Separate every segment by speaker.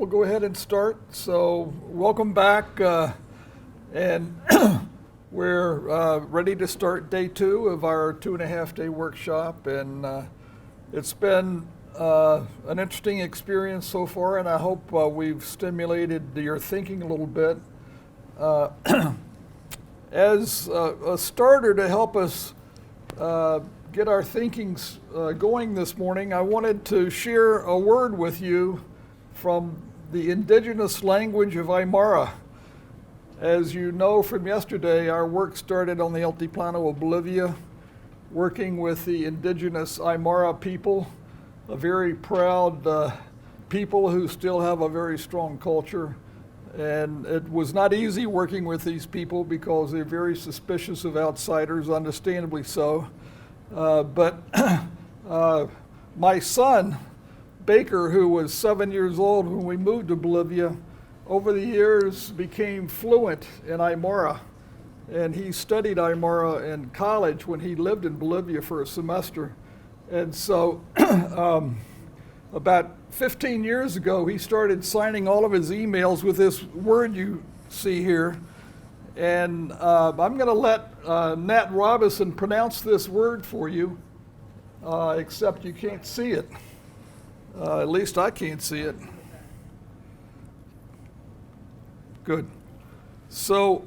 Speaker 1: go ahead and start. So welcome back, and we're ready to start day 2 of our 2.5-day workshop, and it's been an interesting experience so far, and I hope we've stimulated your thinking a little bit. As a starter to help us get our thinkings going this morning, I wanted to share a word with you from the indigenous language of Aymara. As you know from yesterday, our work started on the Altiplano of Bolivia, working with the indigenous Aymara people, a very proud people who still have a very strong culture. And it was not easy working with these people because they're very suspicious of outsiders, understandably so. But my son, Baker, who was 7 years old when we moved to Bolivia, over the years became fluent in Aymara. And he studied Aymara in college when he lived in Bolivia for a semester. And so about 15 years ago, he started signing all of his emails with this word you see here. And I'm going to let Nat Robinson pronounce this word for you, except you can't see it. At least I can't see it. Good. So,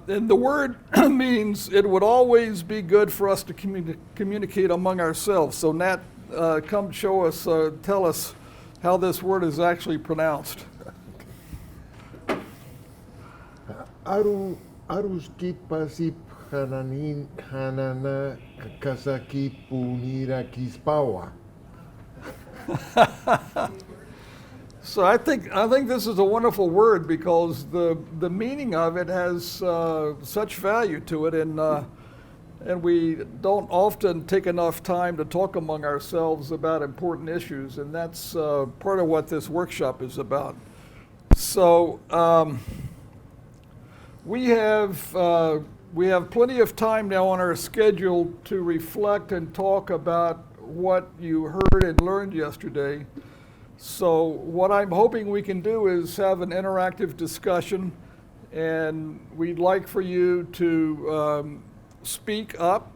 Speaker 1: and the word means it would always be good for us to communicate among ourselves. So Nat, come show us, tell us how this word is actually pronounced.
Speaker 2: Aruski pasip hananin hanana kasaki punira kispawa.
Speaker 1: So I think this is a wonderful word because the meaning of it has such value to it, and we don't often take enough time to talk among ourselves about important issues, and that's part of what this workshop is about. So we have plenty of time now on our schedule to reflect and talk about what you heard and learned yesterday. So what I'm hoping we can do is have an interactive discussion, and we'd like for you to speak up.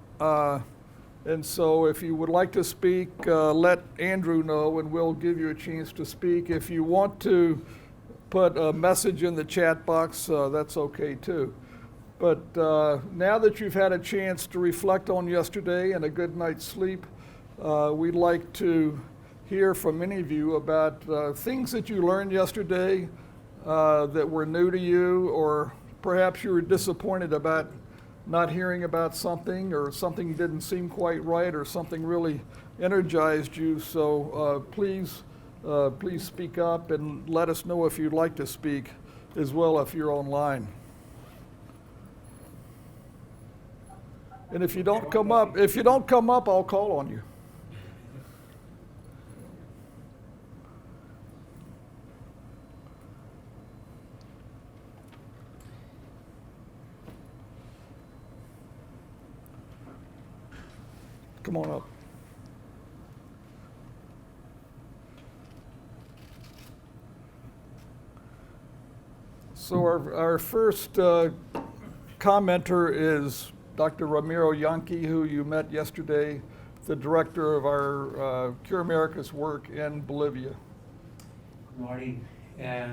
Speaker 1: And so if you would like to speak, let Andrew know and we'll give you a chance to speak. If you want to put a message in the chat box, that's okay too. But now that you've had a chance to reflect on yesterday and a good night's sleep, we'd like to hear from many of you about things that you learned yesterday that were new to you, or perhaps you were disappointed about not hearing about something, or something didn't seem quite right, or something really energized you. So please speak up and let us know if you'd like to speak as well if you're online. And if you don't come up, I'll call on you. Come on up. So our first commenter is Dr. Ramiro Yankee, who you met yesterday, the director of our Cure America's work in Bolivia.
Speaker 3: Good morning. I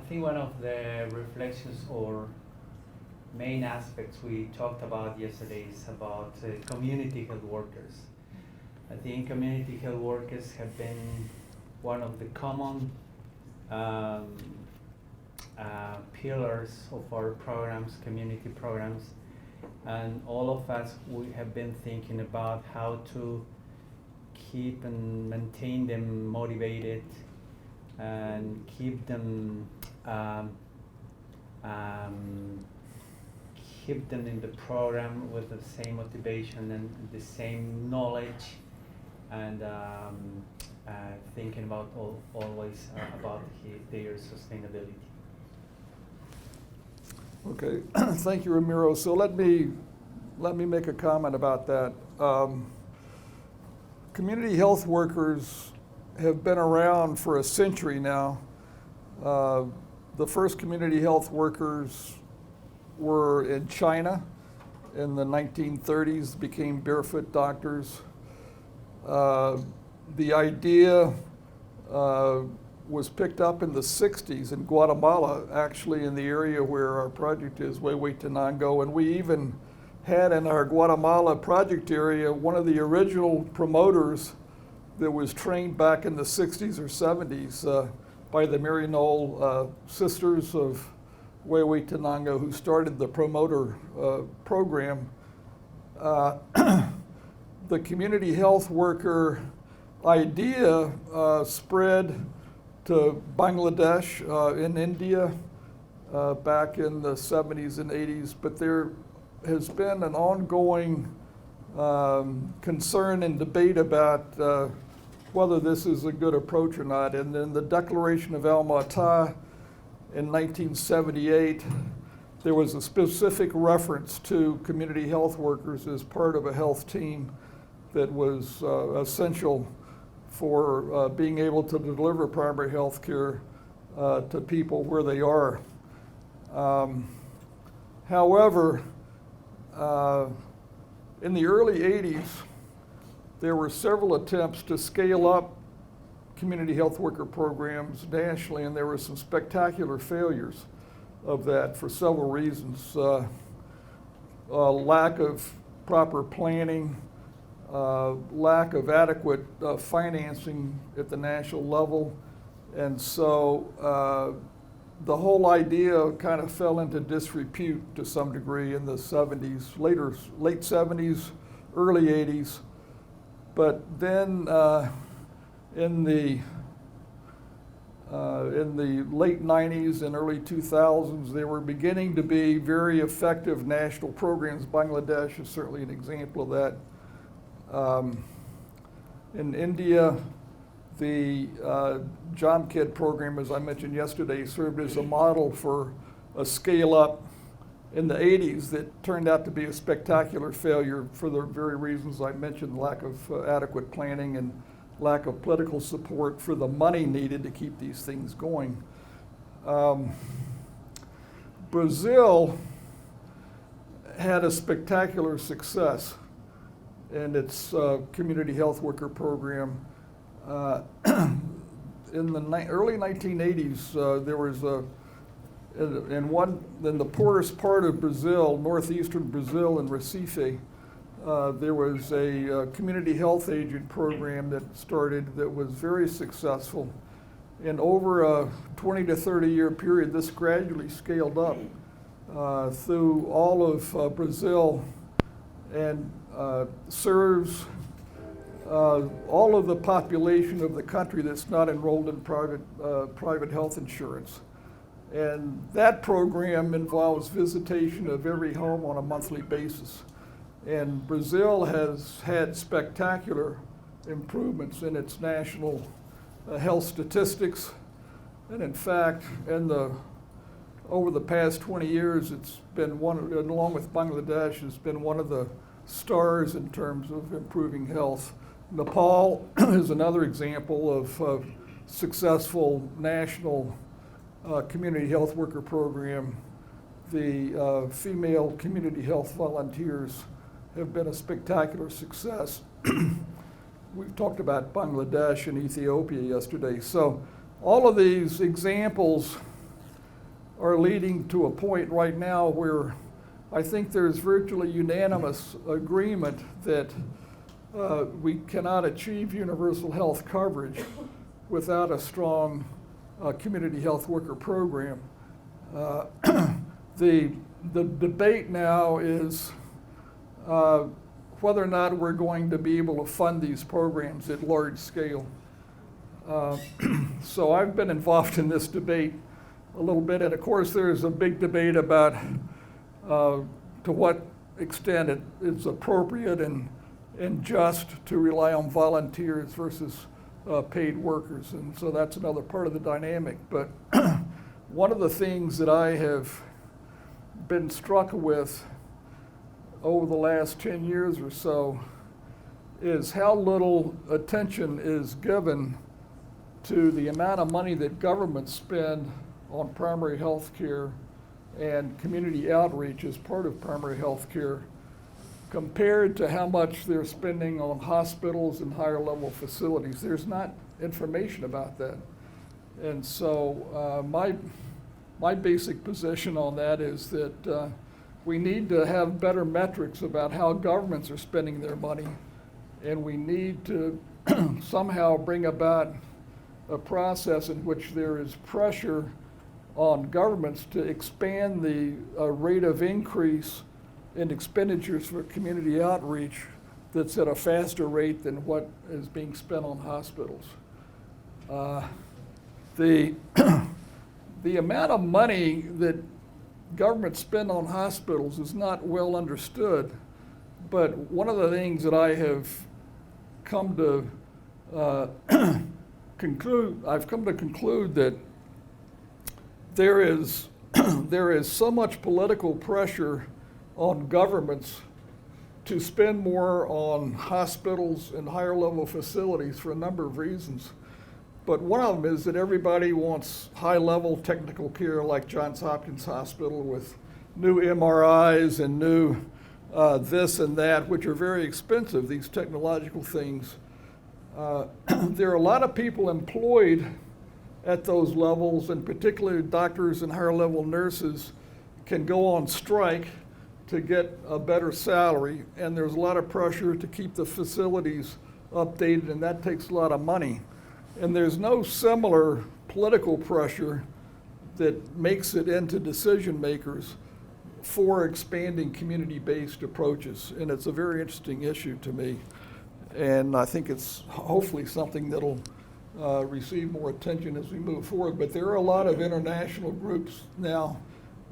Speaker 3: think one of the reflections or main aspects we talked about yesterday is about community health workers. I think community health workers have been one of the common pillars of our programs, community programs, and all of us, we have been thinking about how to keep and maintain them motivated and keep them in the program with the same motivation and the same knowledge, and thinking about always about their sustainability.
Speaker 1: Okay, thank you, Ramiro. So let me make a comment about that. Community health workers have been around for a century now. The first community health workers were in China in the 1930s, became barefoot doctors. The idea was picked up in the 60s in Guatemala, actually in the area where our project is, Huehuetenango, and we even had in our Guatemala project area one of the original promoters that was trained back in the 60s or 70s by the Maryknoll sisters of Huehuetenango, who started the promoter program. The community health worker idea spread to Bangladesh, in India, back in the 70s and 80s, but there has been an ongoing concern and debate about whether this is a good approach or not. And then the Declaration of Alma-Ata in 1978, there was a specific reference to community health workers as part of a health team that was essential for being able to deliver primary health care to people where they are. However, in the early 80s, there were several attempts to scale up community health worker programs nationally, and there were some spectacular failures of that for several reasons. Lack of proper planning, lack of adequate financing at the national level, and so the whole idea kind of fell into disrepute to some degree in the 70s, late 70s, early 80s. But then in the late 90s and early 2000s, there were beginning to be very effective national programs. Bangladesh is certainly an example of that. In India, the JomKed program, as I mentioned yesterday, served as a model for a scale-up in the 80s that turned out to be a spectacular failure for the very reasons I mentioned: lack of adequate planning and lack of political support for the money needed to keep these things going. Brazil had a spectacular success in its community health worker program. In the early 1980s, there was in the poorest part of Brazil, northeastern Brazil in Recife, there was a community health agent program that started that was very successful. And over a 20 to 30 year period, this gradually scaled up through all of Brazil and serves all of the population of the country that's not enrolled in private health insurance. And that program involves visitation of every home on a monthly basis. And Brazil has had spectacular improvements in its national health statistics. And in fact, over the past 20 years, it's been along with Bangladesh, has been one of the stars in terms of improving health. Nepal is another example of successful national community health worker program. The female community health volunteers have been a spectacular success. We've talked about Bangladesh and Ethiopia yesterday. So all of these examples are leading to a point right now where I think there's virtually unanimous agreement that we cannot achieve universal health coverage without a strong community health worker program. The debate now is whether or not we're going to be able to fund these programs at large scale. So I've been involved in this debate a little bit, and of course there's a big debate about to what extent it is appropriate and just to rely on volunteers versus paid workers, and so that's another part of the dynamic. But one of the things that I have been struck with over the last 10 years or so is how little attention is given to the amount of money that governments spend on primary health care and community outreach as part of primary health care compared to how much they're spending on hospitals and higher level facilities. There's not information about that. And so my basic position on that is that we need to have better metrics about how governments are spending their money, and we need to somehow bring about a process in which there is pressure on governments to expand the rate of increase in expenditures for community outreach that's at a faster rate than what is being spent on hospitals. The amount of money that governments spend on hospitals is not well understood, but one of the things that I have come to conclude that there is so much political pressure on governments to spend more on hospitals and higher level facilities for a number of reasons. But one of them is that everybody wants high level technical care like Johns Hopkins Hospital with new MRIs and new this and that, which are very expensive, these technological things. There are a lot of people employed at those levels, and particularly doctors and higher level nurses can go on strike to get a better salary, and there's a lot of pressure to keep the facilities updated, and that takes a lot of money. And there's no similar political pressure that makes it into decision makers for expanding community-based approaches, and it's a very interesting issue to me. And I think it's hopefully something that'll receive more attention as we move forward. But there are a lot of international groups now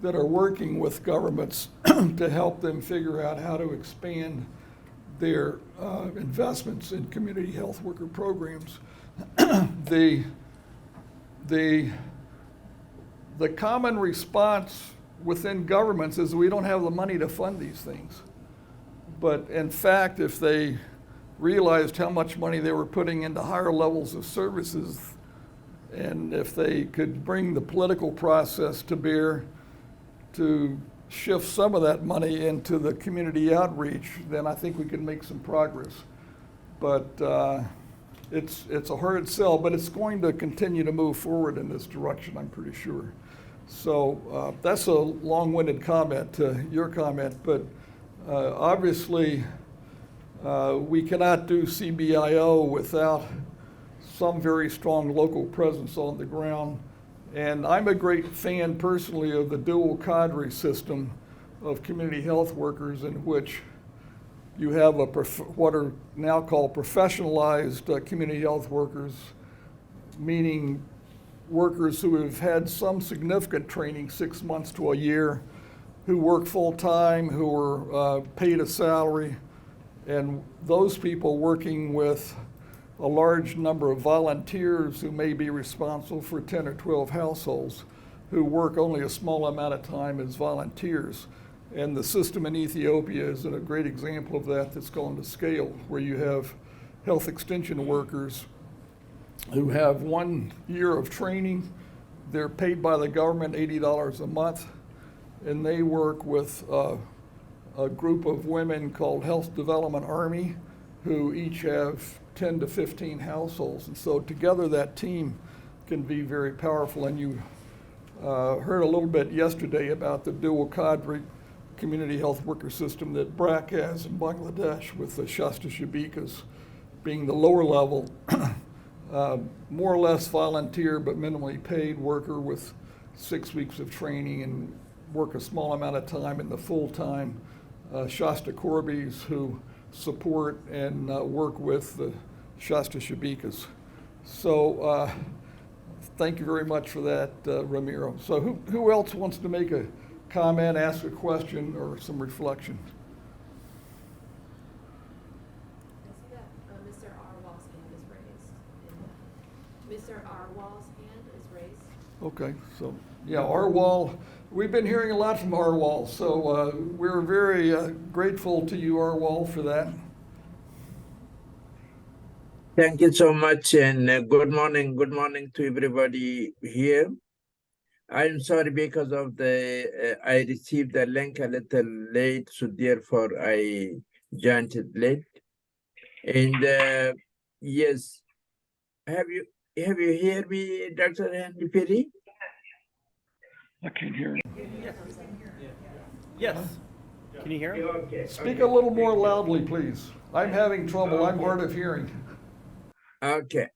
Speaker 1: that are working with governments to help them figure out how to expand their investments in community health worker programs. The common response within governments is we don't have the money to fund these things. But in fact, if they realized how much money they were putting into higher levels of services, and if they could bring the political process to bear to shift some of that money into the community outreach, then I think we can make some progress. But it's a hard sell, but it's going to continue to move forward in this direction, I'm pretty sure. So that's a long-winded comment to your comment, but obviously we cannot do CBIO without some very strong local presence on the ground. And I'm a great fan personally of the dual cadre system of community health workers, in which you have what are now called professionalized community health workers, meaning workers who have had some significant training, 6 months to a year, who work full time, who are paid a salary, and those people working with a large number of volunteers who may be responsible for 10 or 12 households who work only a small amount of time as volunteers. And the system in Ethiopia is a great example of that that's gone to scale, where you have health extension workers who have 1 year of training. They're paid by the government $80 a month, and they work with a group of women called Health Development Army, who each have 10 to 15 households. And so together that team can be very powerful. And you heard a little bit yesterday about the dual cadre community health worker system that BRAC has in Bangladesh, with the Shasta Shabikas being the lower level, more or less volunteer but minimally paid worker with 6 weeks of training and work a small amount of time in the full-time Shasta Corbys, who support and work with the Shasta Shabikas. So thank you very much for that, Ramiro. So who else wants to make a comment, ask a question, or some reflection?
Speaker 4: I see that Mr. Arwal's hand is raised. Mr. Arwal's hand is raised.
Speaker 1: Okay, so yeah, Arwal, we've been hearing a lot from Arwal, so we're very grateful to you, Arwal, for that.
Speaker 5: Thank you so much, and good morning to everybody here. I'm sorry because of I received the link a little late, so therefore I joined it late. And yes, have you heard me, Dr. Henry Perry?
Speaker 1: I can't hear him.
Speaker 6: Yes. Can you hear him?
Speaker 5: Okay.
Speaker 1: Speak a little more loudly, please. I'm having trouble. I'm hard of hearing.
Speaker 5: Okay.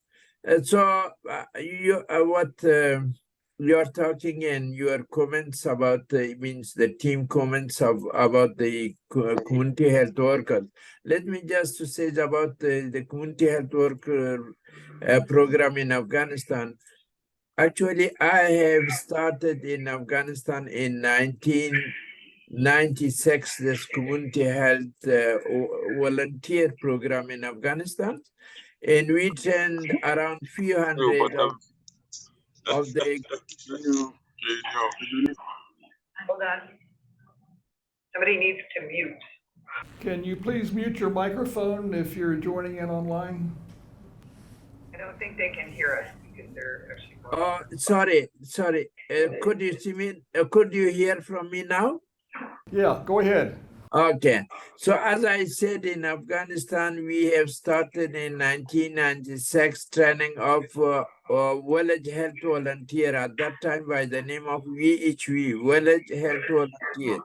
Speaker 5: So what you're talking and your comments about means the team comments about the community health workers. Let me just to say about the community health worker program in Afghanistan. Actually, I have started in Afghanistan in 1996, this community health volunteer program in Afghanistan. And we trained around few hundred of the.
Speaker 7: Hold on. Somebody needs to mute.
Speaker 1: Can you please mute your microphone if you're joining in online?
Speaker 7: I don't think they can hear us because they're actually.
Speaker 5: Oh, sorry. Could you see me? Could you hear from me now?
Speaker 1: Yeah, go ahead.
Speaker 5: Okay. So as I said, in Afghanistan, we have started in 1996 training of village health volunteer at that time by the name of VHV, Village Health Volunteer.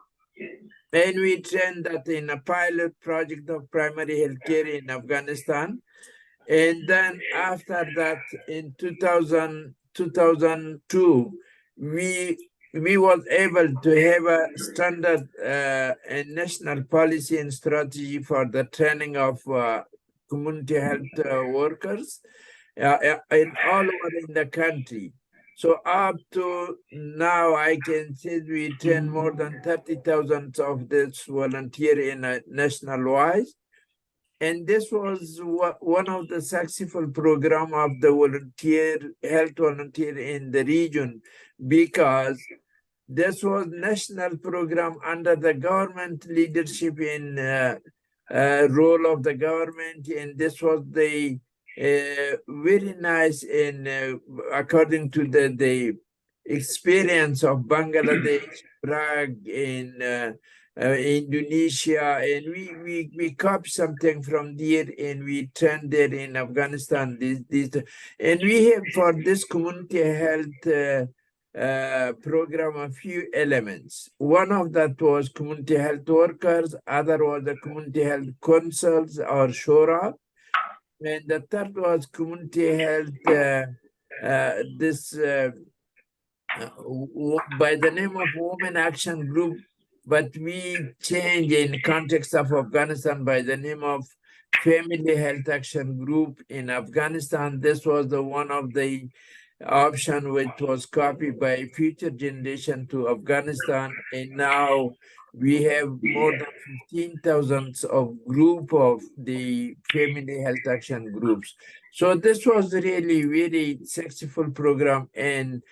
Speaker 5: And we trained that in a pilot project of primary health care in Afghanistan. And then after that, in 2002, we was able to have a standard and national policy and strategy for the training of community health workers in all over in the country. So up to now, I can say we train more than 30,000 of this volunteer in a national-wise. And this was one of the successful program of the health volunteer in the region, because this was national program under the government leadership in role of the government, and this was the very nice and according to the experience of Bangladesh, Prague, in Indonesia, and we copied something from there, and we trained there in Afghanistan. And we have for this community health program a few elements. One of that was community health workers, other was the community health councils or shura, and the third was community health by the name of Women Action Group, but we changed in context of Afghanistan by the name of Family Health Action Group in Afghanistan. This was the one of the option which was copied by future generation to Afghanistan, and now we have more than 15,000 of group of the family health action groups. So this was really very successful program, and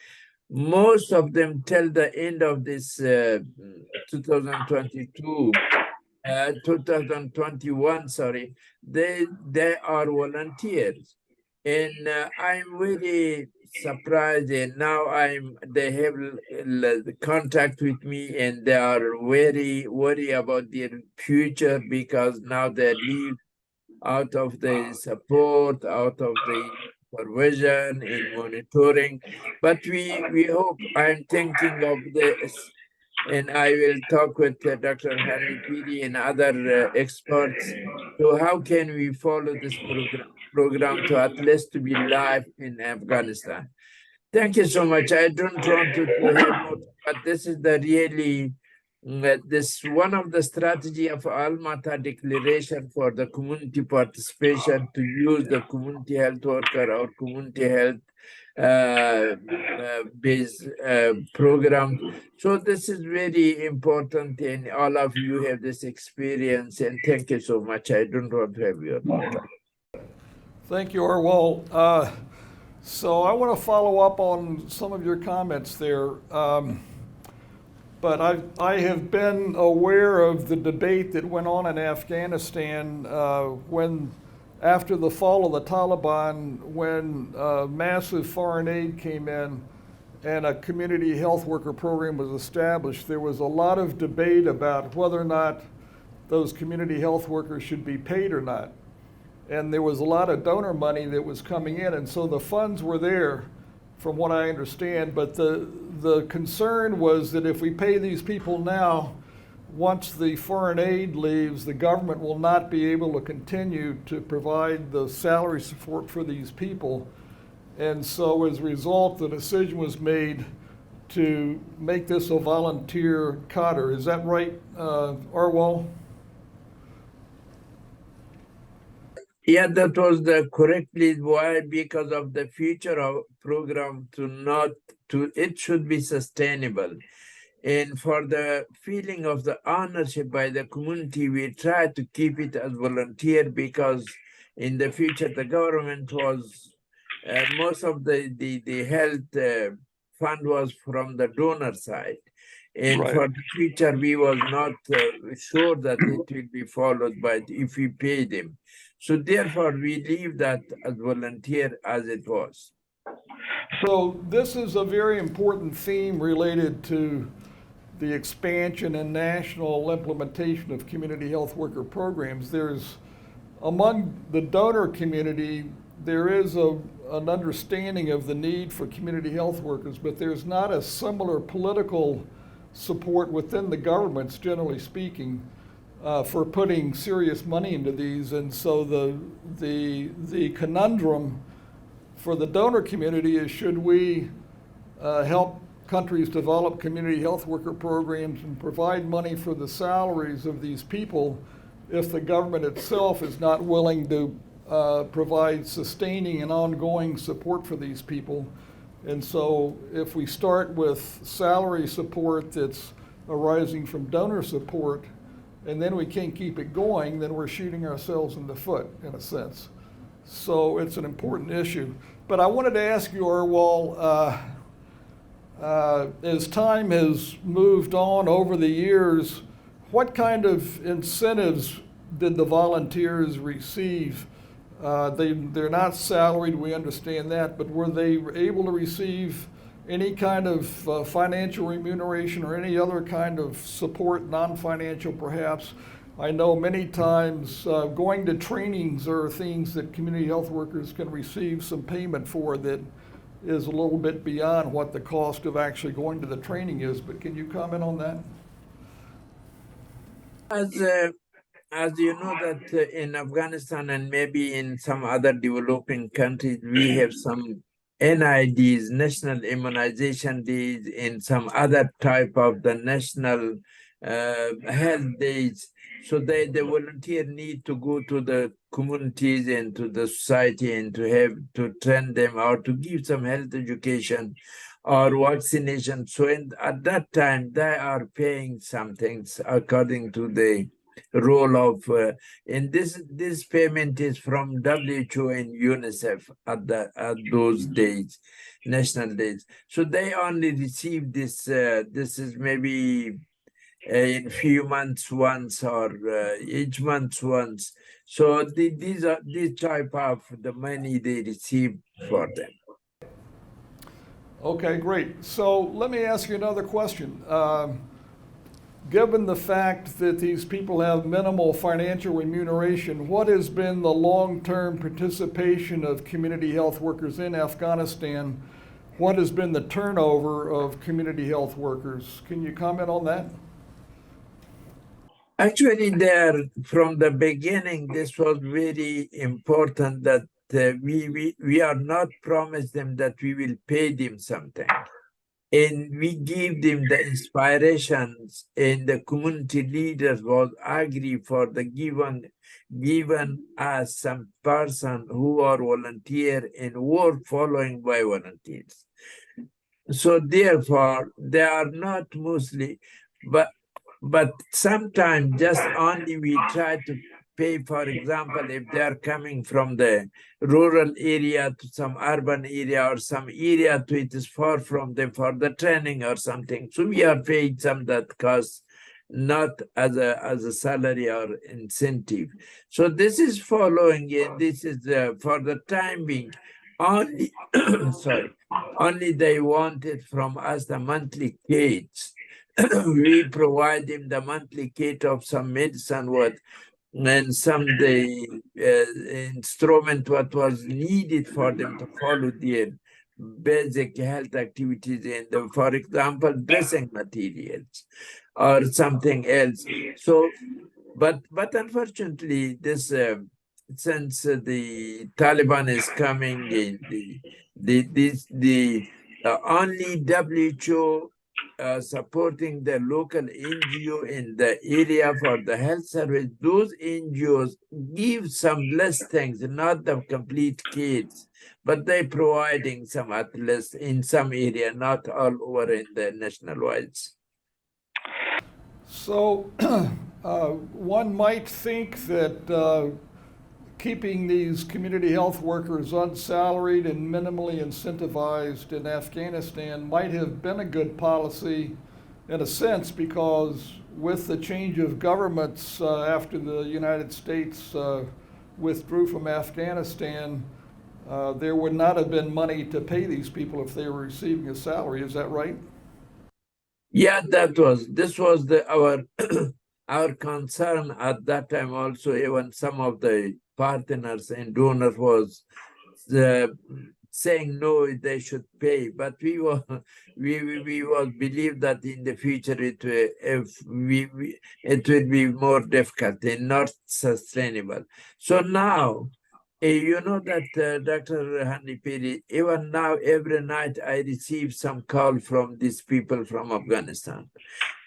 Speaker 5: most of them till the end of this 2021, sorry, they are volunteers. And I'm really surprised, and now they have the contact with me, and they are very worried about their future, because now they leave out of the support, out of the supervision and monitoring. But we hope, I'm thinking of this, and I will talk with Dr. Henry Piri and other experts. So how can we follow this program to at least to be live in Afghanistan? Thank you so much. I don't want to have more, but this is the really, this one of the strategy of Almaty Declaration for the community participation, to use the community health worker or community health based program. So this is very important, and all of you have this experience, and thank you so much. I don't want to have your time.
Speaker 1: Thank you, Arwal. So I want to follow up on some of your comments there. But I have been aware of the debate that went on in Afghanistan when after the fall of the Taliban, when massive foreign aid came in and a community health worker program was established, there was a lot of debate about whether or not those community health workers should be paid or not. And there was a lot of donor money that was coming in, and so the funds were there, from what I understand, but the concern was that if we pay these people now, once the foreign aid leaves, the government will not be able to continue to provide the salary support for these people. And so as a result, the decision was made to make this a volunteer cadre. Is that right, Arwal?
Speaker 5: Yeah, that was the correctly why, because of the future of program it should be sustainable. And for the feeling of the ownership by the community, we try to keep it as volunteer, because in the future, the government was, most of the health fund was from the donor side. And
Speaker 1: Right.
Speaker 5: for the future, we was not sure that it will be followed by if we pay them. So therefore, we leave that as volunteer as it was.
Speaker 1: So this is a very important theme related to the expansion and national implementation of community health worker programs. There's, among the donor community, there is an understanding of the need for community health workers, but there's not a similar political support within the governments, generally speaking, for putting serious money into these. And so the conundrum for the donor community is, should we help countries develop community health worker programs and provide money for the salaries of these people if the government itself is not willing to provide sustaining and ongoing support for these people? And so if we start with salary support that's arising from donor support, and then we can't keep it going, then we're shooting ourselves in the foot, in a sense. So it's an important issue. But I wanted to ask you, Arwal, as time has moved on over the years, what kind of incentives did the volunteers receive? They're not salaried, we understand that, but were they able to receive any kind of financial remuneration or any other kind of support, non-financial perhaps? I know many times going to trainings are things that community health workers can receive some payment for that is a little bit beyond what the cost of actually going to the training is, but can you comment on that?
Speaker 5: As you know that in Afghanistan and maybe in some other developing countries, we have some NIDs, National Immunization Days, and some other type of the national health days. So the volunteer need to go to the communities and to the society and to train them or to give some health education or vaccination. So at that time, they are paying some things according to the role of, and this payment is from WHO and UNICEF at those days, national days. So they only receive this. This is maybe in few months once or each month once. So these are this type of the money they receive for them.
Speaker 1: Okay, great. So let me ask you another question. Given the fact that these people have minimal financial remuneration, what has been the long-term participation of community health workers in Afghanistan? What has been the turnover of community health workers? Can you comment on that?
Speaker 5: Actually, from the beginning, this was very important that we are not promised them that we will pay them something. And we give them the inspirations, and the community leaders was agree for the given as some person who are volunteer and work following by volunteers. So therefore, they are not mostly, but sometimes just only we try to pay, for example, if they are coming from the rural area to some urban area or some area to it is far from them for the training or something. So we are paying some that costs not as a salary or incentive. So this is following it. This is for the time being only sorry, only they wanted from us the monthly kits. We provide them the monthly kit of some medicine and some the instrument what was needed for them to follow their basic health activities in the, for example, dressing materials or something else. So, but unfortunately, this since the Taliban is coming in, the only WHO supporting the local NGO in the area for the health service, those NGOs give some less things, not the complete kits, but they providing some at least in some area, not all over in the national wides.
Speaker 1: So one might think that keeping these community health workers unsalaried and minimally incentivized in Afghanistan might have been a good policy in a sense, because with the change of governments after the United States withdrew from Afghanistan, there would not have been money to pay these people if they were receiving a salary. Is that right?
Speaker 5: Yeah, this was our our concern at that time also. Even some of the partners and donors was saying no, they should pay, but we believe that in the future it will be more difficult and not sustainable. So now, you know that Dr. Hani Piri, even now every night I receive some call from these people from Afghanistan.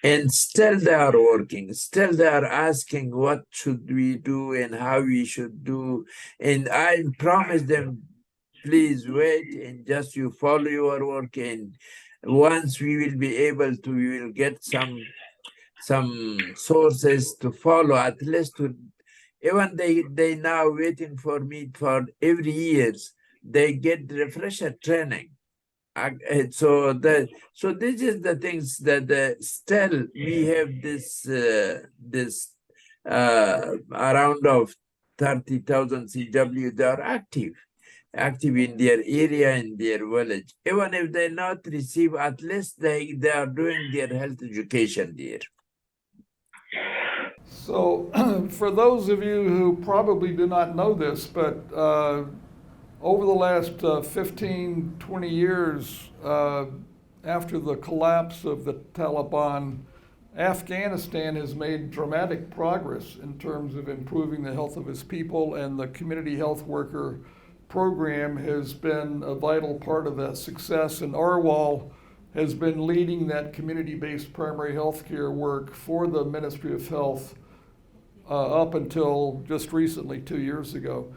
Speaker 5: And still they are working, still they are asking what should we do and how we should do. And I promise them, please wait and just you follow your work. And once we will be able to, we will get some sources to follow, at least to, even they now waiting for me for every years, they get refresher training. So this is the things that still we have this around of 30,000 CW. They are active in their area, in their village. Even if they not receive, at least they are doing their health education there.
Speaker 1: So for those of you who probably do not know this, but over the last 15, 20 years after the collapse of the Taliban, Afghanistan has made dramatic progress in terms of improving the health of its people, and the community health worker program has been a vital part of that success. And Arwal has been leading that community-based primary health care work for the Ministry of Health up until just recently, 2 years ago.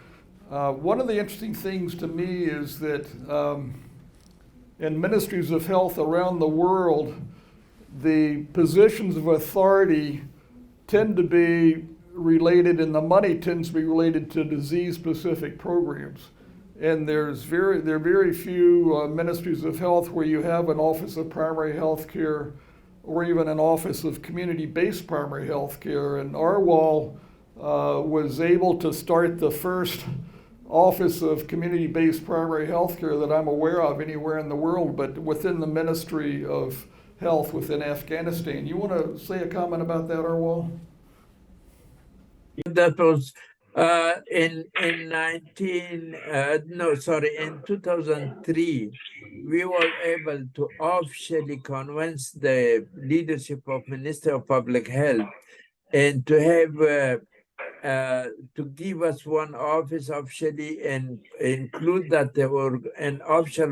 Speaker 1: One of the interesting things to me is that in ministries of health around the world, the positions of authority tend to be related, and the money tends to be related to disease-specific programs. And there are very few ministries of health where you have an office of primary health care or even an office of community-based primary health care. And Arwal was able to start the first office of community-based primary health care that I'm aware of anywhere in the world, but within the Ministry of Health within Afghanistan. You want to say a comment about that, Arwal?
Speaker 5: That was in 2003, we were able to officially convince the leadership of Minister of Public Health and to have to give us one office officially and include that an official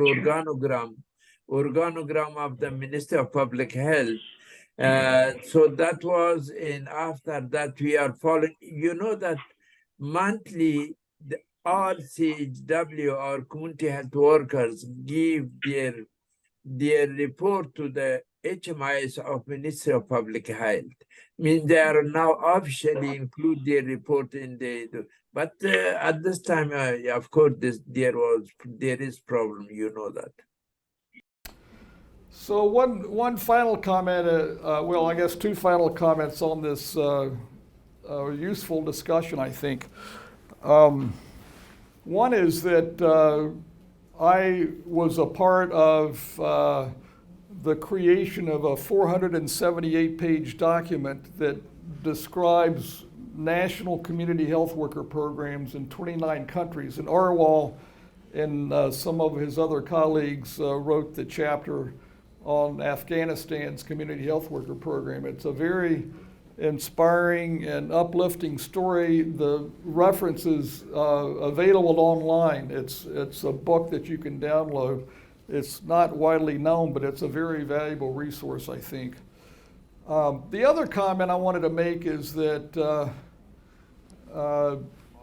Speaker 5: organogram of the Minister of Public Health. So that was, and after that we are following. You know that monthly all CHW or community health workers give their report to the HMIS of Ministry of Public Health. I mean, they are now officially include their report in but at this time, of course, there is problem, you know that.
Speaker 1: So one final comment, well, I guess two final comments on this useful discussion, I think. One is that I was a part of the creation of a 478-page document that describes national community health worker programs in 29 countries. And Arwal and some of his other colleagues wrote the chapter on Afghanistan's community health worker program. It's a very inspiring and uplifting story. The reference is available online. It's a book that you can download. It's not widely known, but it's a very valuable resource, I think. The other comment I wanted to make is that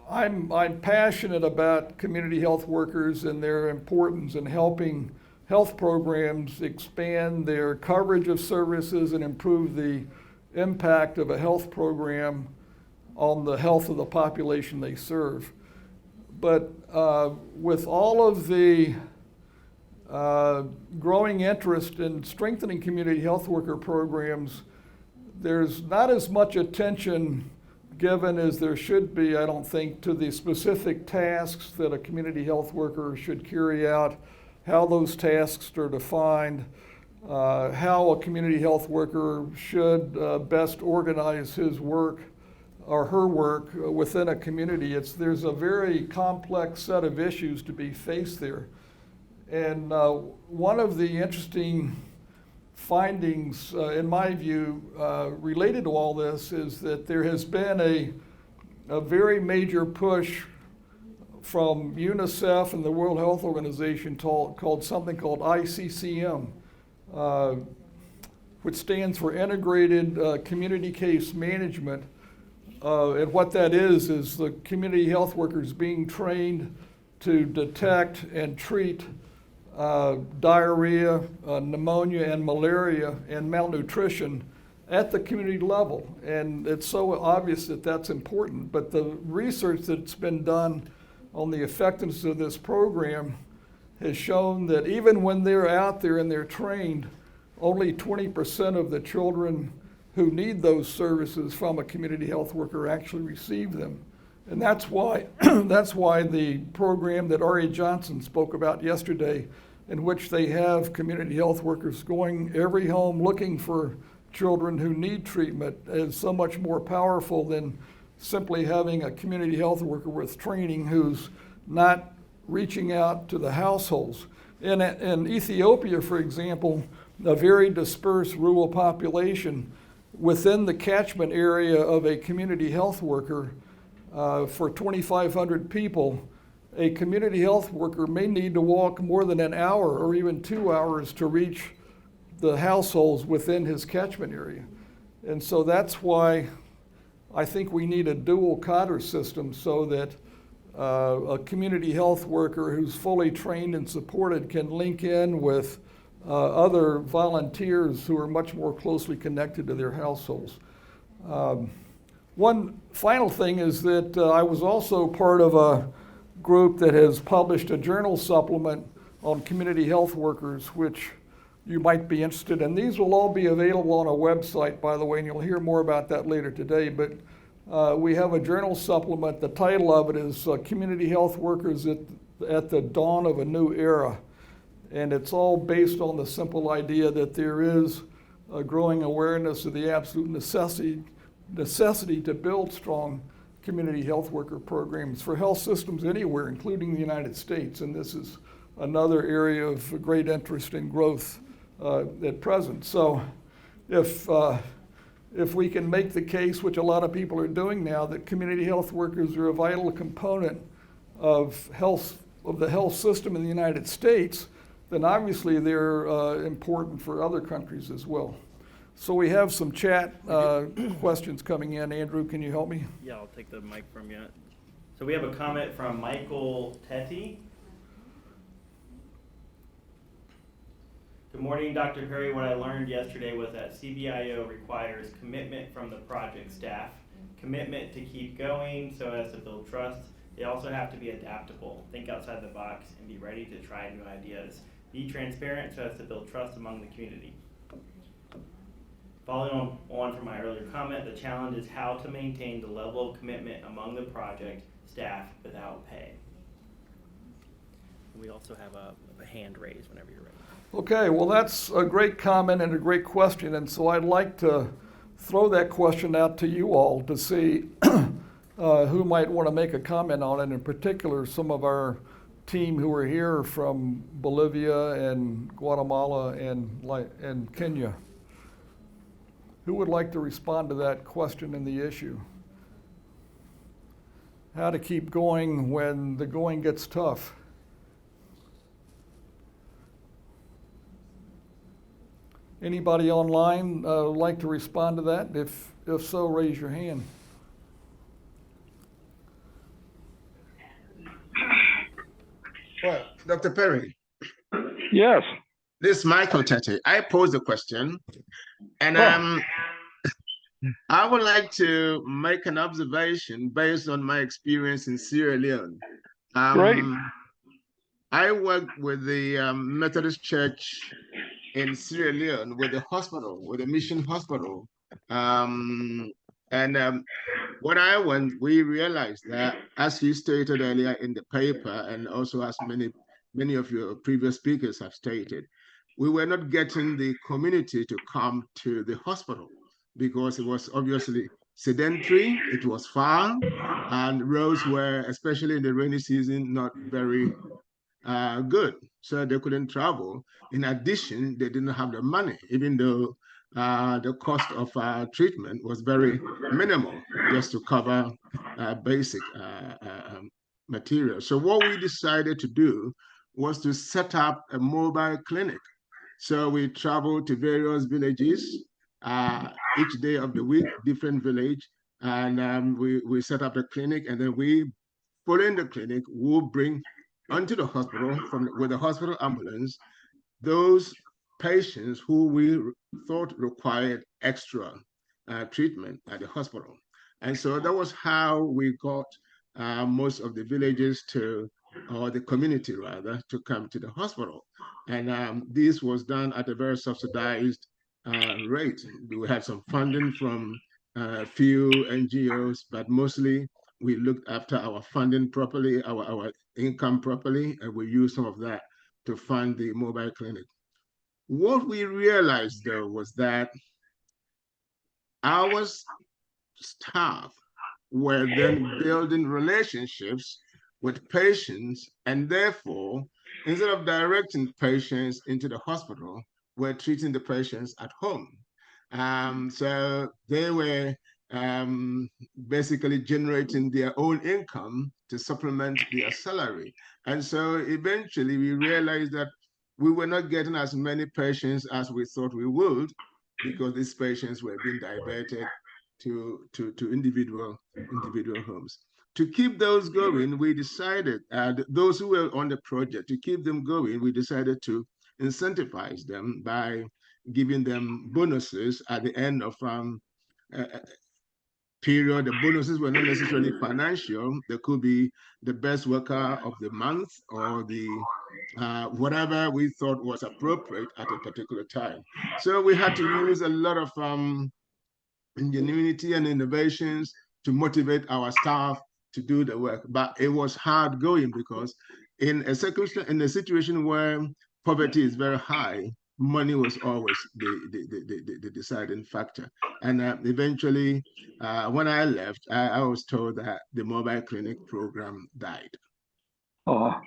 Speaker 1: I'm passionate about community health workers and their importance in helping health programs expand their coverage of services and improve the impact of a health program on the health of the population they serve. But with all of the growing interest in strengthening community health worker programs, there's not as much attention given as there should be, I don't think, to the specific tasks that a community health worker should carry out, how those tasks are defined, how a community health worker should best organize his work or her work within a community. There's a very complex set of issues to be faced there. And one of the interesting findings, in my view, related to all this is that there has been a very major push from UNICEF and the World Health Organization called something called ICCM, which stands for Integrated Community Case Management. And what that is the community health workers being trained to detect and treat diarrhea, pneumonia, and malaria, and malnutrition at the community level. And it's so obvious that that's important. But the research that's been done on the effectiveness of this program has shown that even when they're out there and they're trained, only 20% of the children who need those services from a community health worker actually receive them. And that's why the program that R.A. Johnson spoke about yesterday, in which they have community health workers going every home looking for children who need treatment, is so much more powerful than simply having a community health worker with training who's not reaching out to the households. In Ethiopia, for example, a very dispersed rural population, within the catchment area of a community health worker, for 2,500 people, a community health worker may need to walk more than an hour or even 2 hours to reach the households within his catchment area. And so that's why I think we need a dual cadre system, so that a community health worker who's fully trained and supported can link in with other volunteers who are much more closely connected to their households. One final thing is that I was also part of a group that has published a journal supplement on community health workers, which you might be interested in. These will all be available on a website, by the way, and you'll hear more about that later today. But we have a journal supplement. The title of it is Community Health Workers at the Dawn of a New Era. And it's all based on the simple idea that there is a growing awareness of the absolute necessity to build strong community health worker programs for health systems anywhere, including the United States. And this is another area of great interest and growth at present. So if we can make the case, which a lot of people are doing now, that community health workers are a vital component of the health system in the United States, then obviously they're important for other countries as well. So we have some chat questions coming in. Andrew, can you help me?
Speaker 6: Yeah, I'll take the mic from you. So we have a comment from Michael Tetty. Good morning, Dr. Perry. What I learned yesterday was that CBIO requires commitment from the project staff, commitment to keep going so as to build trust. They also have to be adaptable, think outside the box, and be ready to try new ideas. Be transparent so as to build trust among the community. Following on from my earlier comment, the challenge is how to maintain the level of commitment among the project staff without pay. We also have a hand raised whenever you're ready.
Speaker 1: Okay, well, that's a great comment and a great question, and so I'd like to throw that question out to you all to see who might want to make a comment on it, in particular some of our team who are here from Bolivia and Guatemala and Kenya. Who would like to respond to that question and the issue? How to keep going when the going gets tough? Anybody online like to respond to that? If so, raise your hand.
Speaker 8: Well, Dr. Perry,
Speaker 9: Yes.
Speaker 8: this is Michael Tete. I posed the question, and I would like to make an observation based on my experience in Sierra Leone.
Speaker 9: Great.
Speaker 8: I worked with the Methodist Church in Sierra Leone with the hospital, with the mission hospital. When I went, we realized that, as you stated earlier in the paper, and also as many of your previous speakers have stated, we were not getting the community to come to the hospital because it was obviously sedentary, it was far, and roads were, especially in the rainy season, not very good. So they couldn't travel. In addition, they didn't have the money, even though the cost of treatment was very minimal, just to cover basic material. So what we decided to do was to set up a mobile clinic. So we traveled to various villages each day of the week, different village, and we set up a clinic, and then we, following the clinic, we'll bring onto the hospital with the hospital ambulance those patients who we thought required extra treatment at the hospital. And so that was how we got most of the villages to, or the community rather, to come to the hospital. And this was done at a very subsidized rate. We had some funding from a few NGOs, but mostly we looked after our funding properly, our income properly, and we used some of that to fund the mobile clinic. What we realized, though, was that our staff were then building relationships with patients, and therefore, instead of directing patients into the hospital, we're treating the patients at home. So they were basically generating their own income to supplement their salary. And so eventually we realized that we were not getting as many patients as we thought we would, because these patients were being diverted to individual homes. To keep those going, we decided, those who were on the project, to keep them going, we decided to incentivize them by giving them bonuses at the end of period. The bonuses were not necessarily financial. They could be the best worker of the month, or the whatever we thought was appropriate at a particular time. So we had to use a lot of ingenuity and innovations to motivate our staff to do the work. But it was hard going, because in a situation where poverty is very high, money was always the deciding factor. And eventually, when I left, I was told that the mobile clinic program died.
Speaker 9: Oh,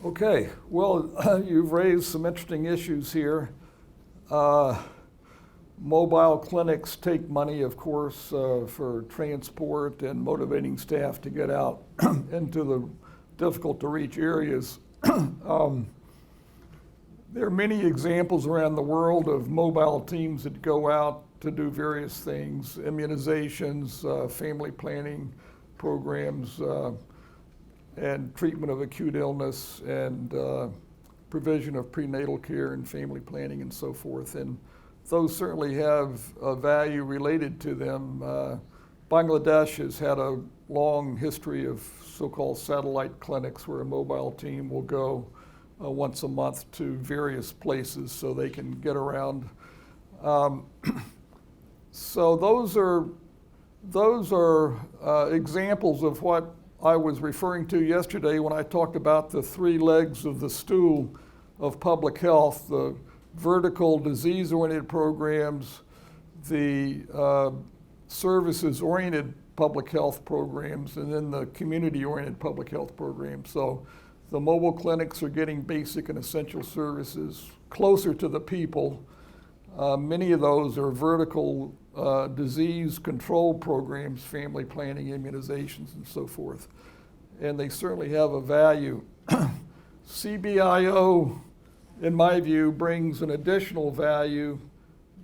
Speaker 1: Okay, well, you've raised some interesting issues here. Mobile clinics take money, of course, for transport and motivating staff to get out into the difficult to reach areas. There are many examples around the world of mobile teams that go out to do various things: immunizations, family planning programs, and treatment of acute illness, and provision of prenatal care and family planning and so forth. And those certainly have a value related to them. Bangladesh has had a long history of so-called satellite clinics where a mobile team will go once a month to various places so they can get around. So those are examples of what I was referring to yesterday when I talked about the three legs of the stool of public health: the vertical disease-oriented programs, the services-oriented public health programs, and then the community-oriented public health programs. So the mobile clinics are getting basic and essential services closer to the people. Many of those are vertical disease control programs, family planning, immunizations, and so forth. And they certainly have a value. CBIO, in my view, brings an additional value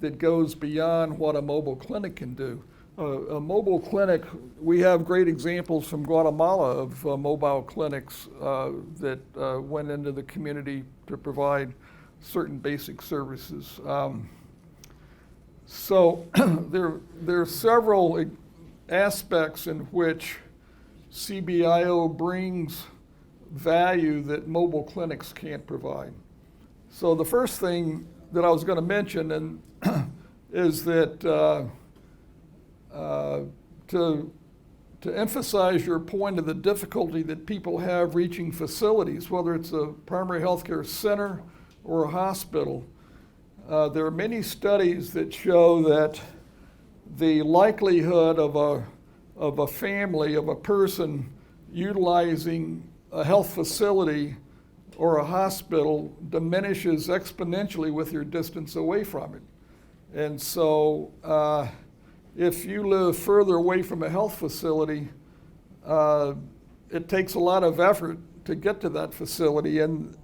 Speaker 1: that goes beyond what a mobile clinic can do. A mobile clinic, we have great examples from Guatemala of mobile clinics that went into the community to provide certain basic services. So there are several aspects in which CBIO brings value that mobile clinics can't provide. So the first thing that I was going to mention is that to emphasize your point of the difficulty that people have reaching facilities, whether it's a primary healthcare center or a hospital, there are many studies that show that the likelihood of a family, of a person utilizing a health facility or a hospital diminishes exponentially with your distance away from it. And so if you live further away from a health facility, it takes a lot of effort to get to that facility, and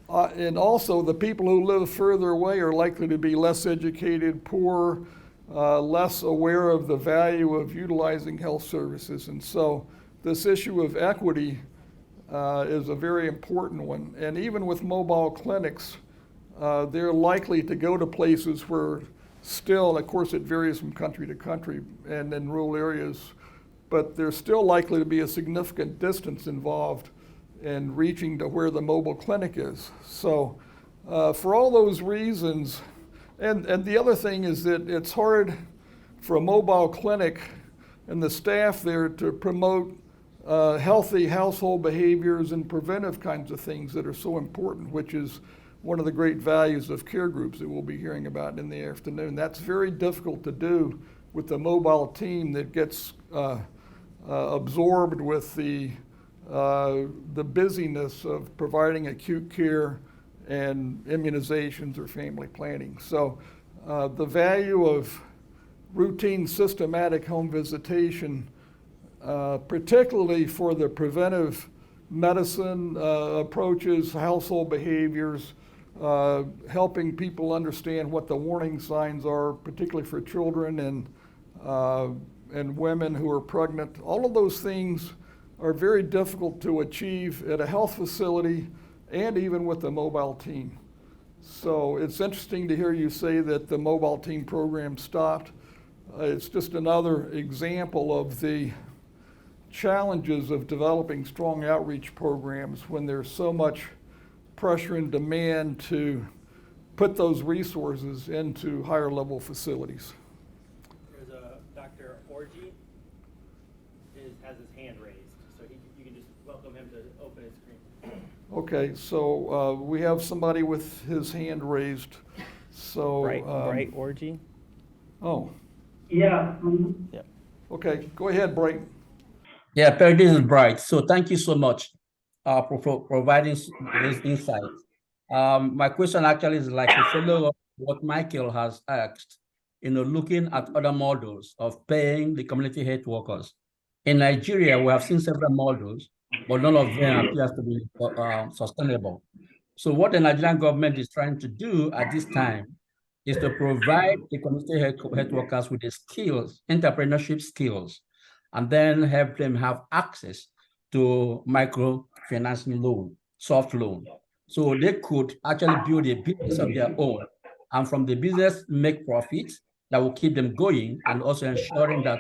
Speaker 1: also the people who live further away are likely to be less educated, poor, less aware of the value of utilizing health services. And so this issue of equity is a very important one. And even with mobile clinics, they're likely to go to places where still, of course it varies from country to country and in rural areas, but there's still likely to be a significant distance involved in reaching to where the mobile clinic is. So for all those reasons, and the other thing is that it's hard for a mobile clinic and the staff there to promote healthy household behaviors and preventive kinds of things that are so important, which is one of the great values of care groups that we'll be hearing about in the afternoon. That's very difficult to do with the mobile team that gets absorbed with the busyness of providing acute care and immunizations or family planning. So the value of routine systematic home visitation, particularly for the preventive medicine approaches, household behaviors, helping people understand what the warning signs are, particularly for children and women who are pregnant. All of those things are very difficult to achieve at a health facility and even with the mobile team. So it's interesting to hear you say that the mobile team program stopped. It's just another example of the challenges of developing strong outreach programs when there's so much pressure and demand to put those resources into higher level facilities.
Speaker 6: There's a Dr. Orji has his hand raised, so you can just welcome him to open his screen.
Speaker 1: Okay, so we have somebody with his hand raised. So
Speaker 10: Bright Orji.
Speaker 1: Oh.
Speaker 7: Yeah.
Speaker 10: Yeah.
Speaker 1: Okay, go ahead, Bright.
Speaker 11: Yeah, Perry, this is Bright. So thank you so much for providing this insight. My question actually is like a follow up what Michael has asked. Looking at other models of paying the community health workers. In Nigeria, we have seen several models, but none of them appears to be sustainable. So what the Nigerian government is trying to do at this time is to provide the community health workers with the skills, entrepreneurship skills, and then help them have access to microfinancing loan, soft loan. So they could actually build a business of their own, and from the business make profits that will keep them going and also ensuring that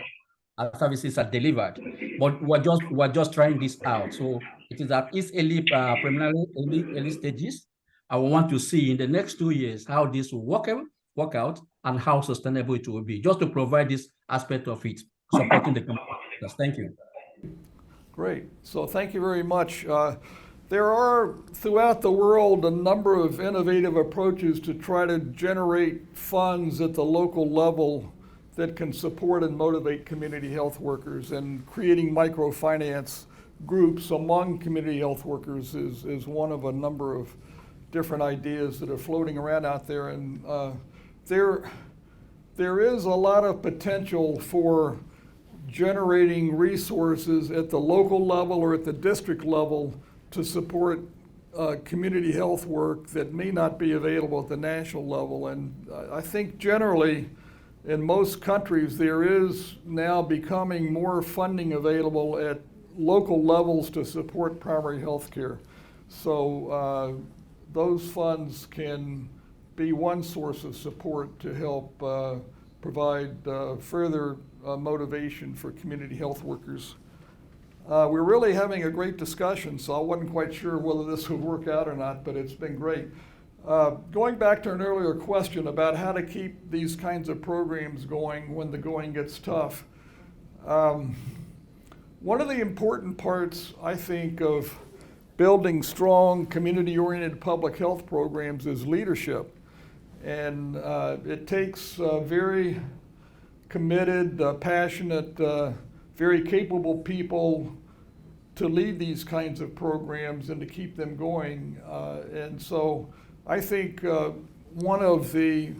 Speaker 11: our services are delivered. But we're just trying this out. So It is at its preliminary early stages. I want to see in the next 2 years how this will work out and how sustainable it will be, just to provide this aspect of it, supporting the community. Thank you.
Speaker 1: Great. So thank you very much. There are, throughout the world, a number of innovative approaches to try to generate funds at the local level that can support and motivate community health workers, and creating microfinance groups among community health workers is one of a number of different ideas that are floating around out there. And there is a lot of potential for generating resources at the local level or at the district level to support community health work that may not be available at the national level. And I think generally in most countries there is now becoming more funding available at local levels to support primary health care. So those funds can be one source of support to help provide further motivation for community health workers. We're really having a great discussion, so I wasn't quite sure whether this would work out or not, but it's been great. Going back to an earlier question about how to keep these kinds of programs going when the going gets tough, one of the important parts, I think, of building strong community-oriented public health programs is leadership. And it takes very committed, passionate, very capable people to lead these kinds of programs and to keep them going. And so I think one of the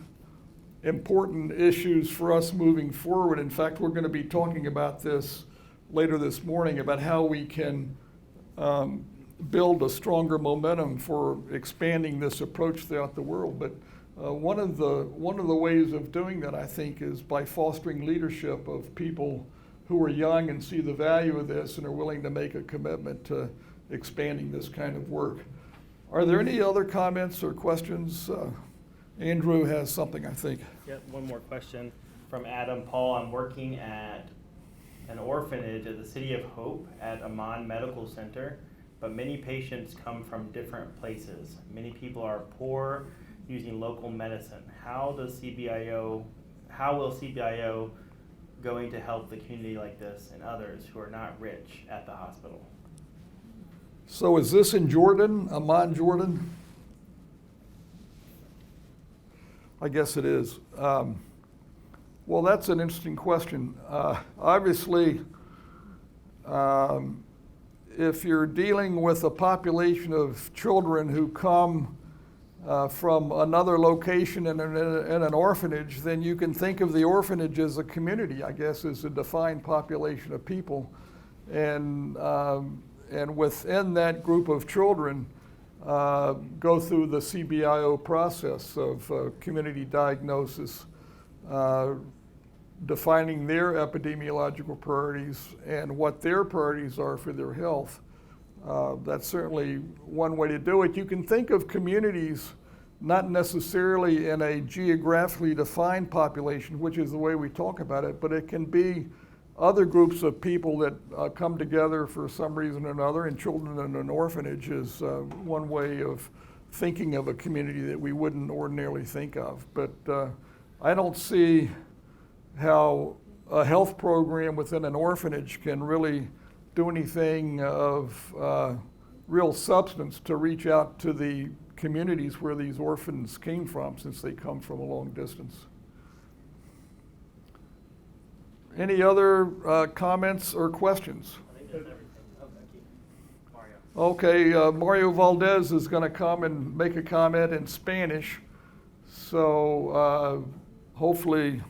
Speaker 1: important issues for us moving forward, in fact, we're going to be talking about this later this morning, about how we can build a stronger momentum for expanding this approach throughout the world. But one of the ways of doing that, I think, is by fostering leadership of people who are young and see the value of this and are willing to make a commitment to expanding this kind of work. Are there any other comments or questions? Andrew has something, I think.
Speaker 6: Yep, one more question from Adam Paul. I'm working at an orphanage at the City of Hope at Amman Medical Center, but many patients come from different places. Many people are poor, using local medicine. How will CBIO going to help the community like this and others who are not rich at the hospital?
Speaker 1: So is this in Jordan, Amman, Jordan? I guess it is. Well, that's an interesting question. Obviously, if you're dealing with a population of children who come from another location in an orphanage, then you can think of the orphanage as a community, I guess, as a defined population of people. And within that group of children, go through the CBIO process of community diagnosis, defining their epidemiological priorities and what their priorities are for their health. That's certainly one way to do it. You can think of communities not necessarily in a geographically defined population, which is the way we talk about it, but it can be other groups of people that come together for some reason or another, and children in an orphanage is one way of thinking of a community that we wouldn't ordinarily think of. But I don't see how a health program within an orphanage can really do anything of real substance to reach out to the communities where these orphans came from, since they come from a long distance. Any other comments or questions?
Speaker 6: I think that's everything. Oh, thank you. Mario.
Speaker 1: Okay, Mario Valdez is going to come and make a comment in Spanish. So hopefully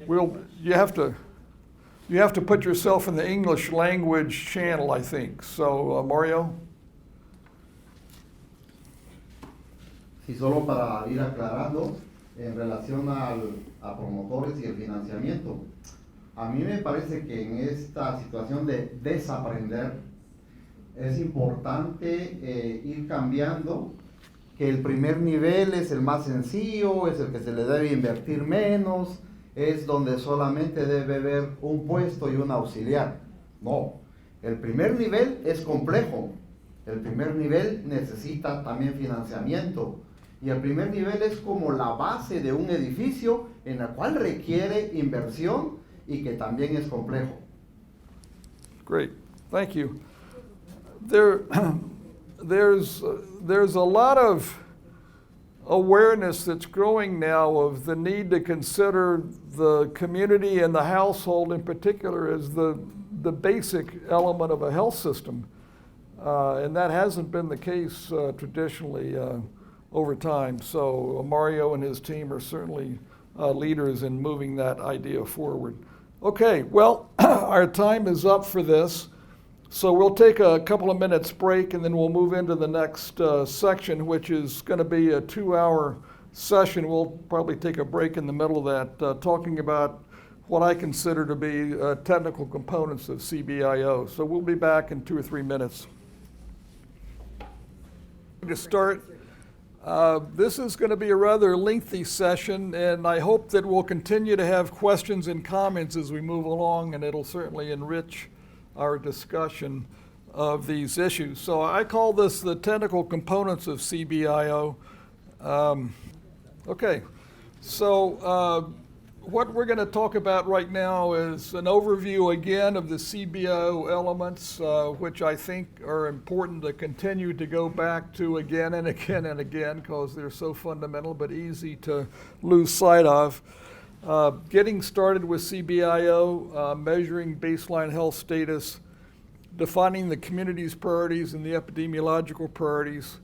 Speaker 1: you have to put yourself in the English language channel, I think. So Mario.
Speaker 10: Sí, solo para ir aclarando en relación a promotores y el financiamiento. A mí me parece que en esta situación de desaprender es importante ir cambiando, que el primer nivel es el más sencillo, es el que se le debe invertir menos, es donde solamente debe haber un puesto y un auxiliar. No, El primer nivel es complejo. El primer nivel necesita también financiamiento. Y el primer nivel es como la base de un edificio en la cual requiere inversión y que también es complejo.
Speaker 1: Great, thank you. There's a lot of awareness that's growing now of the need to consider the community and the household in particular as the basic element of a health system. And that hasn't been the case traditionally over time. So Mario and his team are certainly leaders in moving that idea forward. Okay, well, our time is up for this. So we'll take a couple of minutes break and then we'll move into the next section, which is going to be a 2-hour session. We'll probably take a break in the middle of that, talking about what I consider to be technical components of CBIO. So we'll be back in 2 or 3 minutes. To start, this is going to be a rather lengthy session, and I hope that we'll continue to have questions and comments as we move along, and it'll certainly enrich our discussion of these issues. So I call this the technical components of CBIO. Okay, so what we're going to talk about right now is an overview again of the CBIO elements, which I think are important to continue to go back to again and again and again because they're so fundamental but easy to lose sight of. Getting started with CBIO, measuring baseline health status, defining the community's priorities and the epidemiological priorities,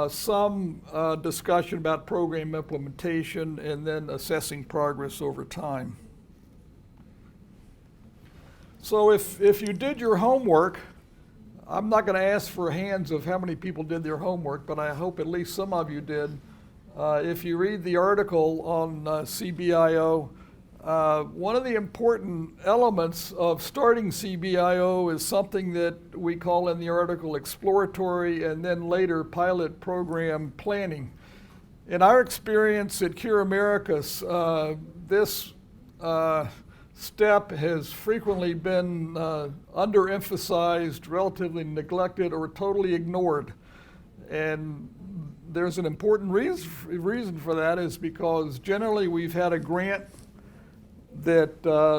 Speaker 1: some discussion about program implementation, and then assessing progress over time. So if you did your homework, I'm not going to ask for hands of how many people did their homework, but I hope at least some of you did. If you read the article on CBIO, one of the important elements of starting CBIO is something that we call in the article exploratory and then later pilot program planning. In our experience at Cure Americas, this step has frequently been underemphasized, relatively neglected, or totally ignored. And there's an important reason for that is because generally we've had a grant that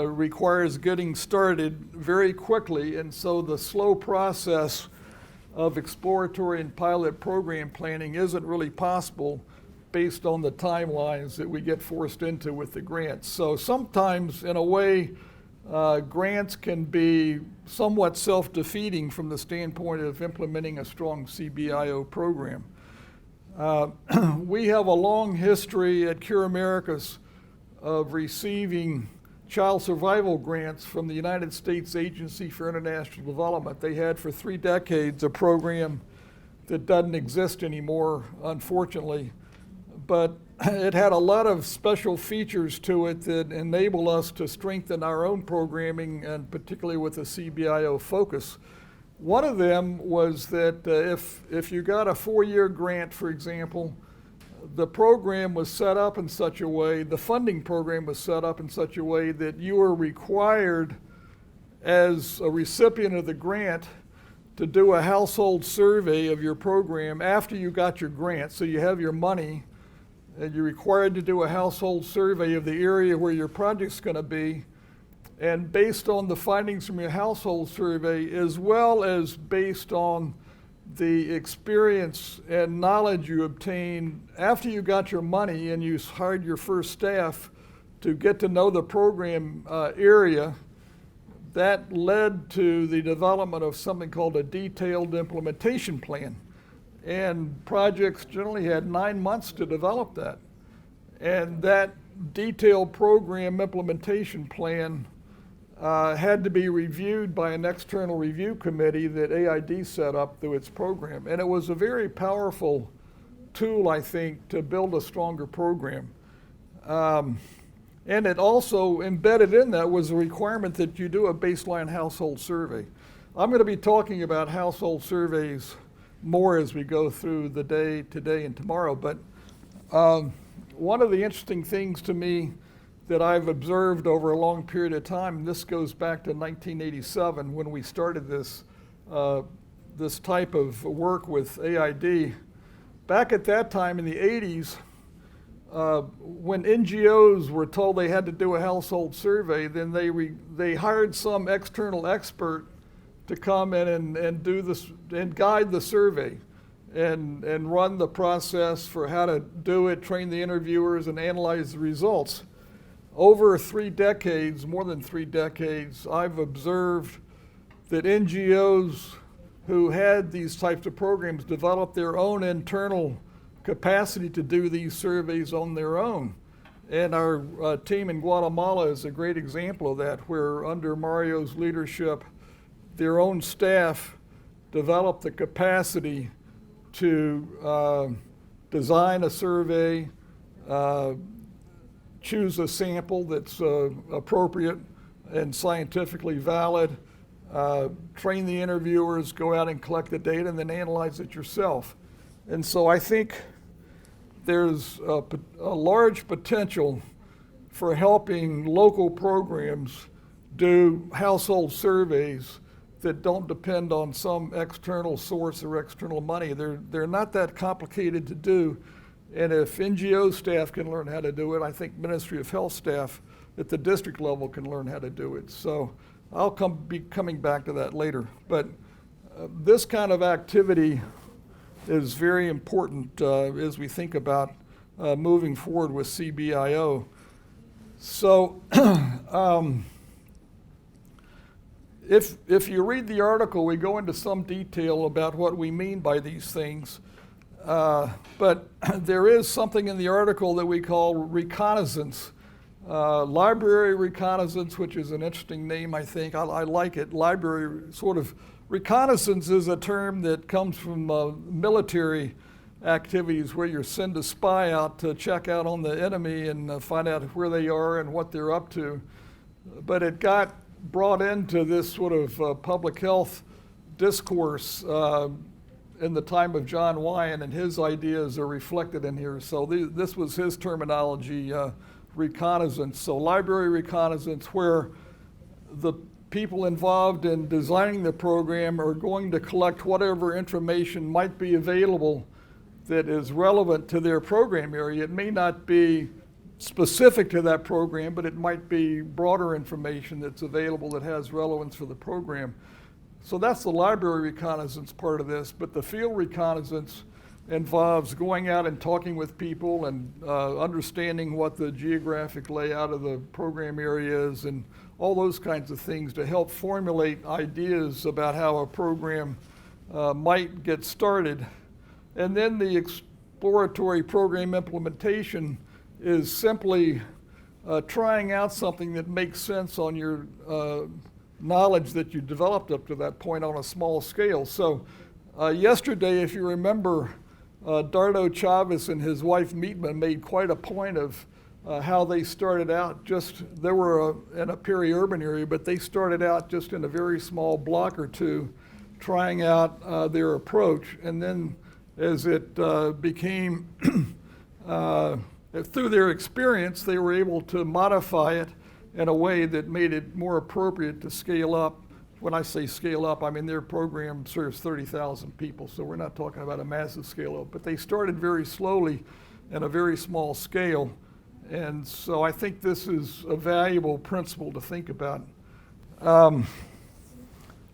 Speaker 1: requires getting started very quickly, and so the slow process of exploratory and pilot program planning isn't really possible based on the timelines that we get forced into with the grants. So sometimes, in a way, grants can be somewhat self-defeating from the standpoint of implementing a strong CBIO program. We have a long history at Cure Americas of receiving child survival grants from the United States Agency for International Development. They had for 3 decades a program that doesn't exist anymore, unfortunately, but it had a lot of special features to it that enable us to strengthen our own programming, and particularly with a CBIO focus. One of them was that if you got a 4-year grant, for example, the program was set up in such a way, the funding program was set up in such a way that you were required as a recipient of the grant to do a household survey of your program after you got your grant. So you have your money and you're required to do a household survey of the area where your project's going to be. And based on the findings from your household survey, as well as based on the experience and knowledge you obtained after you got your money and you hired your first staff to get to know the program area, that led to the development of something called a detailed implementation plan. And projects generally had 9 months to develop that. And that detailed program implementation plan had to be reviewed by an external review committee that AID set up through its program. And it was a very powerful tool, I think, to build a stronger program. And it also embedded in that was a requirement that you do a baseline household survey. I'm going to be talking about household surveys more as we go through the day today and tomorrow, but one of the interesting things to me that I've observed over a long period of time, and this goes back to 1987 when we started this, this type of work with AID. Back at that time in the 80s, when NGOs were told they had to do a household survey, then they hired some external expert to come in and do this and guide the survey and run the process for how to do it, train the interviewers, and analyze the results. Over 3 decades, more than 3 decades, I've observed that NGOs who had these types of programs developed their own internal capacity to do these surveys on their own. And our team in Guatemala is a great example of that, where under Mario's leadership, their own staff developed the capacity to design a survey, choose a sample that's appropriate and scientifically valid, train the interviewers, go out and collect the data, and then analyze it yourself. And so I think there's a large potential for helping local programs do household surveys that don't depend on some external source or external money. They're not that complicated to do. And if NGO staff can learn how to do it, I think Ministry of Health staff at the district level can learn how to do it. So I'll be coming back to that later. But this kind of activity is very important as we think about moving forward with CBIO. So if you read the article, we go into some detail about what we mean by these things. But there is something in the article that we call reconnaissance. Library reconnaissance, which is an interesting name, I think. I like it. Library sort of reconnaissance is a term that comes from military activities where you send a spy out to check out on the enemy and find out where they are and what they're up to. But it got brought into this sort of public health discourse in the time of John Wyan, and his ideas are reflected in here. So this was his terminology, reconnaissance. So library reconnaissance, where the people involved in designing the program are going to collect whatever information might be available that is relevant to their program area. It may not be specific to that program, but it might be broader information that's available that has relevance for the program. So that's the library reconnaissance part of this, but the field reconnaissance involves going out and talking with people and understanding what the geographic layout of the program area is and all those kinds of things to help formulate ideas about how a program might get started. And then the exploratory program implementation is simply trying out something that makes sense on your knowledge that you developed up to that point on a small scale. So yesterday, if you remember, Dardo Chavez and his wife Meetma made quite a point of how they started out. They were in a peri-urban area, but they started out just in a very small block or two, trying out their approach. And then as it became, through their experience, they were able to modify it in a way that made it more appropriate to scale up. When I say scale up, I mean their program serves 30,000 people, so we're not talking about a massive scale up. But they started very slowly at a very small scale. And so I think this is a valuable principle to think about.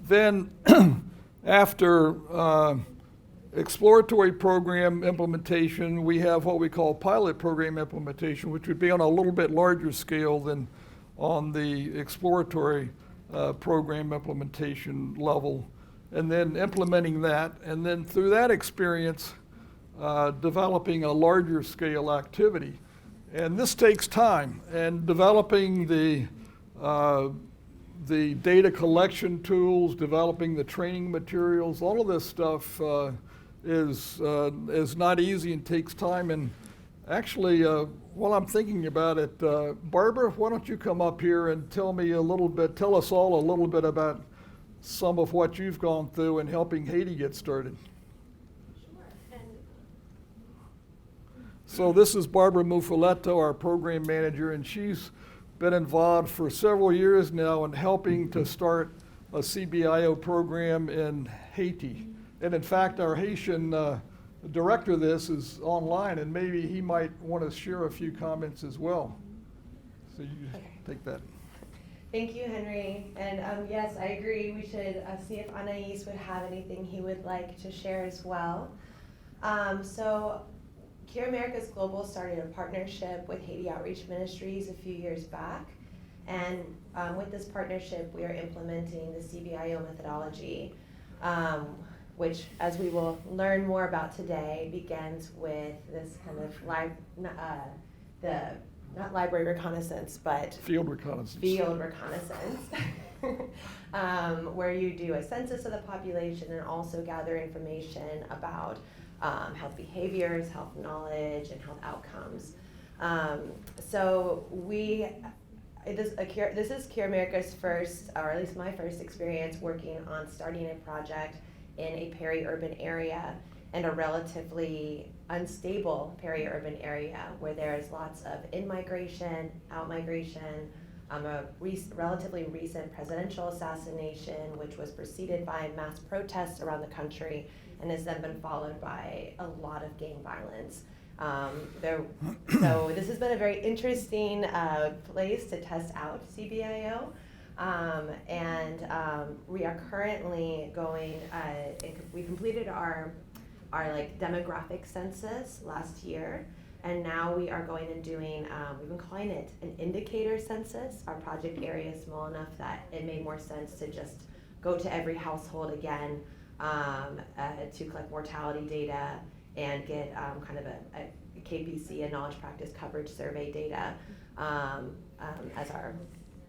Speaker 1: Then after exploratory program implementation, we have what we call pilot program implementation, which would be on a little bit larger scale than on the exploratory program implementation level, and then implementing that, and then through that experience, developing a larger scale activity. And this takes time, and developing the data collection tools, developing the training materials, all of this stuff is not easy and takes time. And actually, while I'm thinking about it, Barbara, why don't you come up here and tell us all a little bit about some of what you've gone through in helping Haiti get started.
Speaker 4: Sure. And
Speaker 1: So this is Barbara Mufoletto, our program manager, and she's been involved for several years now in helping to start a CBIO program in Haiti. And in fact, our Haitian director of this is online, and maybe he might want to share a few comments as well. So you take that.
Speaker 12: Thank you, Henry. And yes, I agree. We should see if Anais would have anything he would like to share as well. So Cure Americas Global started a partnership with Haiti Outreach Ministries a few years back. And with this partnership, we are implementing the CBIO methodology, which, as we will learn more about today, begins with this kind of not library reconnaissance, but
Speaker 1: field reconnaissance.
Speaker 12: Field reconnaissance, where you do a census of the population and also gather information about health behaviors, health knowledge, and health outcomes. So this is Cure America's first, or at least my first experience working on starting a project in a peri-urban area and a relatively unstable peri-urban area where there is lots of in-migration, out-migration, a relatively recent presidential assassination, which was preceded by mass protests around the country and has then been followed by a lot of gang violence. So this has been a very interesting place to test out CBIO. We are currently going, we completed our demographic census last year, and now we are going and doing, we've been calling it an indicator census. Our project area is small enough that it made more sense to just go to every household again to collect mortality data and get kind of a KPC, a knowledge practice coverage survey data as our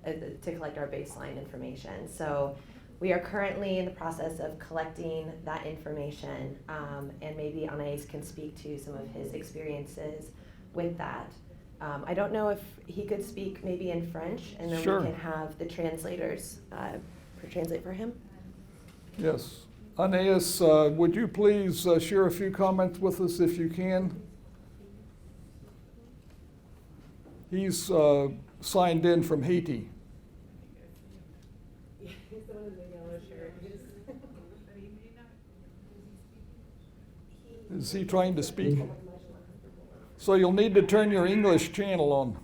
Speaker 12: to collect our baseline information. So we are currently in the process of collecting that information, and maybe Anais can speak to some of his experiences with that. I don't know if he could speak maybe in French, and then
Speaker 1: Sure.
Speaker 12: we can have the translators translate for him.
Speaker 1: Yes. Anais, would you please share a few comments with us if you can? He's signed in from Haiti. Is he trying to speak? So you'll need to turn your English channel on.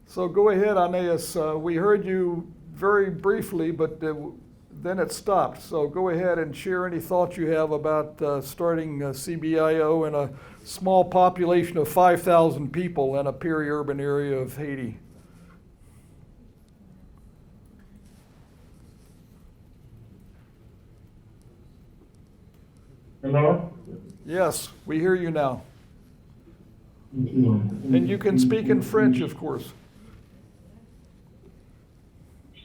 Speaker 1: So go ahead, Anais. We heard you very briefly, but then it stopped. So go ahead and share any thoughts you have about starting CBIO in a small population of 5,000 people in a peri-urban area of Haiti.
Speaker 13: Hello?
Speaker 1: Yes, we hear you now. And you can speak in French, of course.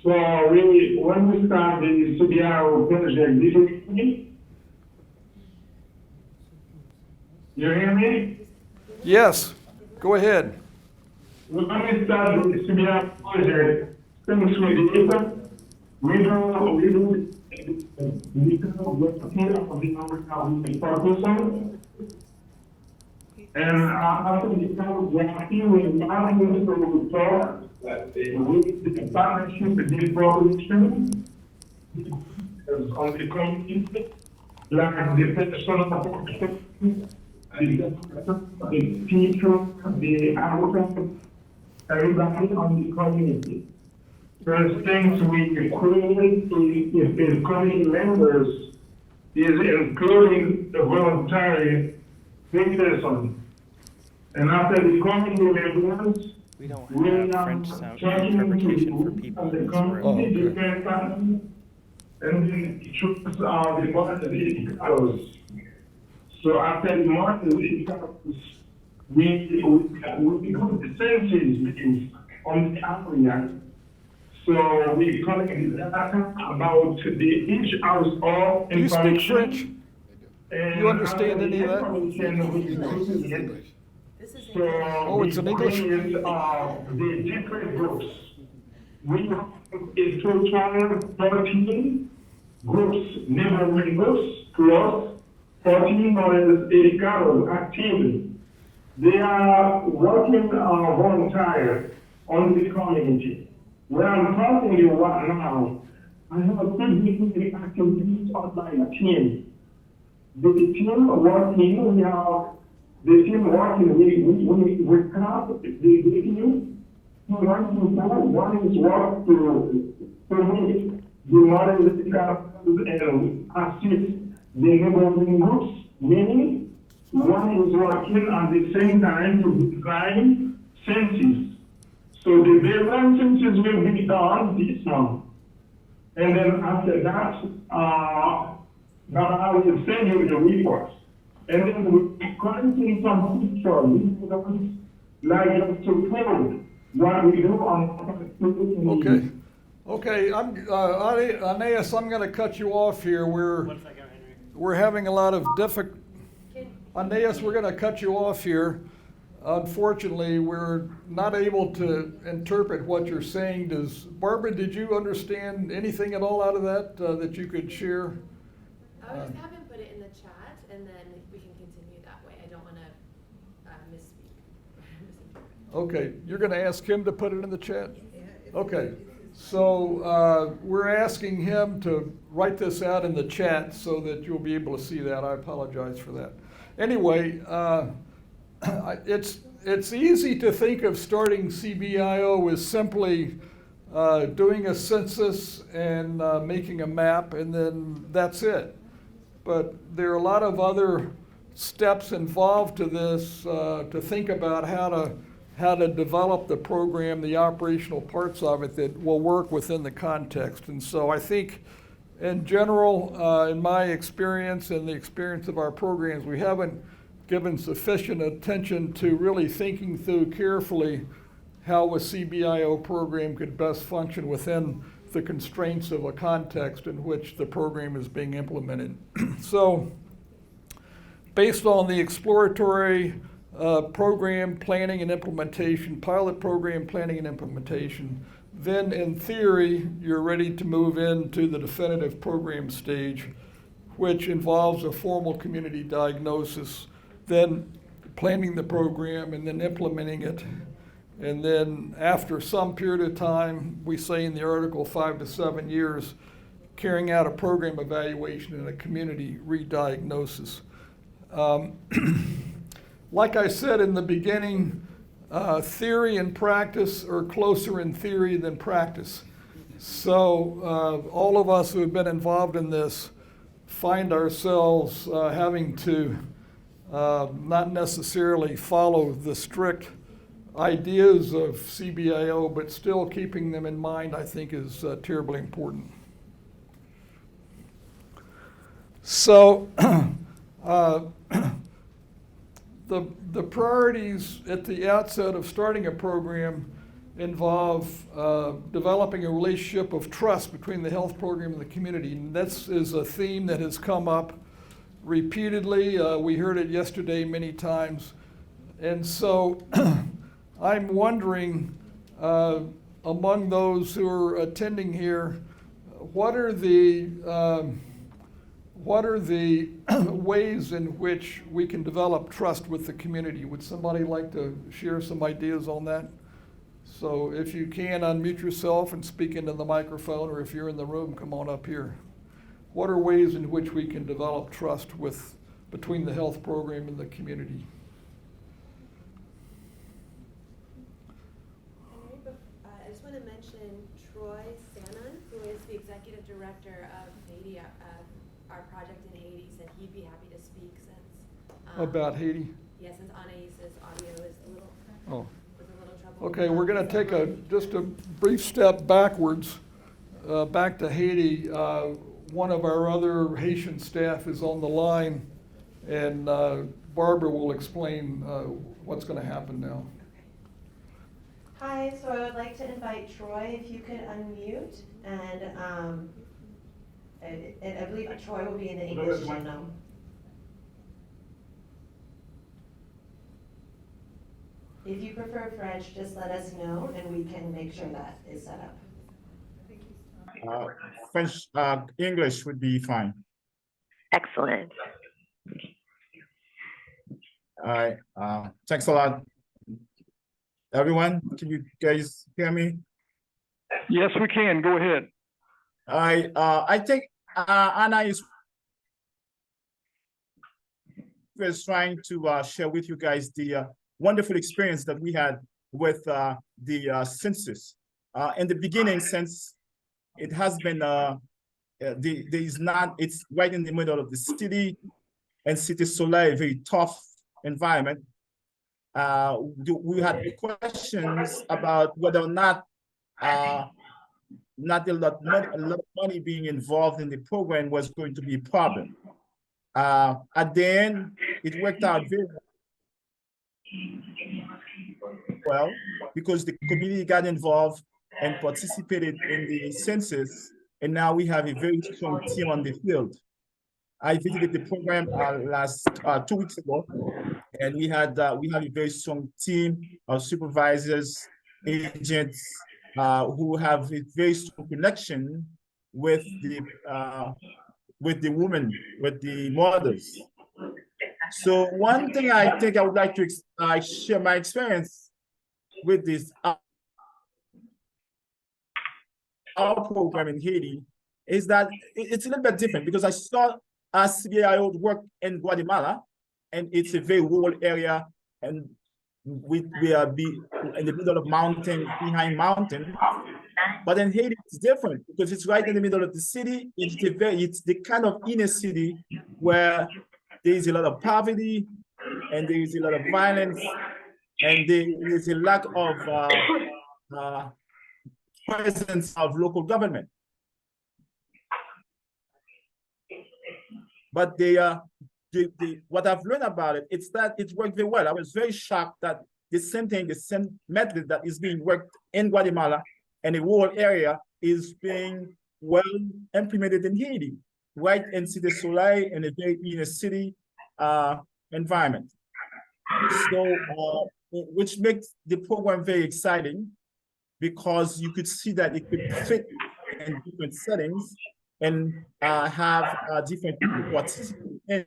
Speaker 13: So when we start the CBIO project, did you hear me? You hear me?
Speaker 1: Yes, go ahead.
Speaker 13: When we start the CBIO project, things with data, we do focus on. And after the geography, we now need to talk with the partnership with the population on the community, like the personal population, the people, the outcome, everybody on the community. First things we create if the community members is including the voluntary person. And after the community members,
Speaker 6: We don't have French sound interpretation for people in this room.
Speaker 1: Oh, okay.
Speaker 13: And then choose the monthly equals. So after the monthly equals, we do the census based on the area. So we collect data about the each household
Speaker 1: Do you speak
Speaker 13: information.
Speaker 1: French?
Speaker 13: And
Speaker 1: You understand any of that?
Speaker 13: information we include it. So
Speaker 1: Oh, it's in English?
Speaker 13: we bring in, the different groups. We have a total 14 groups, neighborhood groups, plus 14 models Ericaro active. They are working volunteer on the community. Where I'm talking to you right now, I have a pretty activities on my team. The team working, we have the team working, we have the team. One is work to meet the model and assist the neighboring groups, meaning one is working at the same time to design census. So the baseline census will be done this month. And then after that, I will send you the reports. And then we collecting some pictures, like to prove what we do on.
Speaker 1: Okay. Okay, Aeneas, I'm going to cut you off here. We're having a lot of Aeneas, we're going to cut you off here. Unfortunately, we're not able to interpret what you're saying. Barbara, did you understand anything at all out of that that you could share?
Speaker 4: I would just have him put it in the chat, and then we can continue that way. I don't want to misspeak.
Speaker 1: Okay, you're going to ask him to put it in the chat? Okay, so we're asking him to write this out in the chat so that you'll be able to see that. I apologize for that. Anyway, it's easy to think of starting CBIO as simply doing a census and making a map, and then that's it. But there are a lot of other steps involved to this to think about how to develop the program, the operational parts of it that will work within the context. And so I think in general, in my experience and the experience of our programs, we haven't given sufficient attention to really thinking through carefully how a CBIO program could best function within the constraints of a context in which the program is being implemented. So based on the exploratory program planning and implementation, pilot program planning and implementation, then in theory, you're ready to move into the definitive program stage, which involves a formal community diagnosis, then planning the program and then implementing it. And then after some period of time, we say in the article 5 to 7 years, carrying out a program evaluation and a community re-diagnosis. Like I said in the beginning, theory and practice are closer in theory than practice. So all of us who have been involved in this find ourselves having to not necessarily follow the strict ideas of CBIO, but still keeping them in mind, I think, is terribly important. So the priorities at the outset of starting a program involve developing a relationship of trust between the health program and the community. And this is a theme that has come up repeatedly. We heard it yesterday many times. And so I'm wondering, among those who are attending here, what are the ways in which we can develop trust with the community? Would somebody like to share some ideas on that? So if you can, unmute yourself and speak into the microphone, or if you're in the room, come on up here. What are ways in which we can develop trust between the health program and the community?
Speaker 4: I just want to mention Troy Sanon, who is the executive director of Haiti, our project in Haiti, said he'd be happy to speak since.
Speaker 1: About Haiti?
Speaker 4: Yeah, since Anais's audio is a little.
Speaker 1: Oh.
Speaker 4: Was a little trouble.
Speaker 1: Okay, we're going to take just a brief step backwards, back to Haiti. One of our other Haitian staff is on the line, and Barbara will explain what's going to happen now.
Speaker 12: Hi, so I would like to invite Troy, if you could unmute, and I believe Troy will be in the English channel. If you prefer French, just let us know and we can make sure that is set up.
Speaker 14: French, English would be fine.
Speaker 7: Excellent.
Speaker 14: All right, thanks a lot. Everyone, can you guys hear me?
Speaker 9: Yes, we can. Go ahead.
Speaker 14: All right, I think Anna is trying to share with you guys the wonderful experience that we had with the census. In the beginning, since it has been, it's right in the middle of the city, and Cité Soleil, a very tough environment. We had questions about whether or not not a lot of money being involved in the program was going to be a problem. At the end, it worked out very well because the community got involved and participated in the census, and now we have a very strong team on the field. I visited the program last 2 weeks ago, and we have a very strong team of supervisors, agents who have a very strong connection with the women, with the mothers. So one thing I think I would like to share my experience with this our program in Haiti is that it's a little bit different because I saw CBIO work in Guatemala, and it's a very rural area, and we are in the middle of mountain, behind mountain. But in Haiti, it's different because it's right in the middle of the city. It's the kind of inner city where there is a lot of poverty, and there is a lot of violence, and there is a lack of presence of local government. But what I've learned about it, it's that it worked very well. I was very shocked that the same method that is being worked in Guatemala and a rural area is being well implemented in Haiti, right in Cité Soleil, in a very inner city environment. So, which makes the program very exciting because you could see that it could fit in different settings and have different people participate in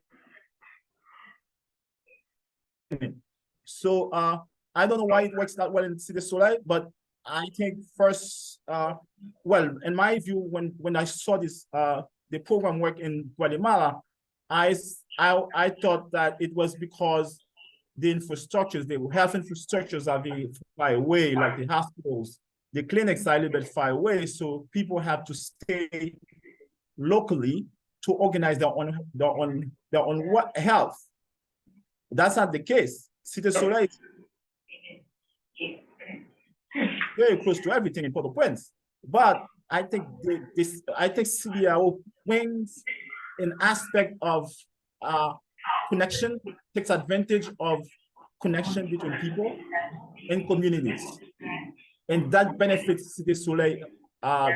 Speaker 14: it. So I don't know why it works that well in Cité Soleil, but I think first, well, in my view, when I saw this the program work in Guatemala, I thought that it was because the infrastructures, the health infrastructures are very far away, like the hospitals, the clinics are a little bit far away, so people have to stay locally to organize their own health. That's not the case. Cité Soleil is very close to everything in Port-au-Prince, but I think CBIO brings an aspect of connection, takes advantage of connection between people and communities, and that benefits Cité Soleil,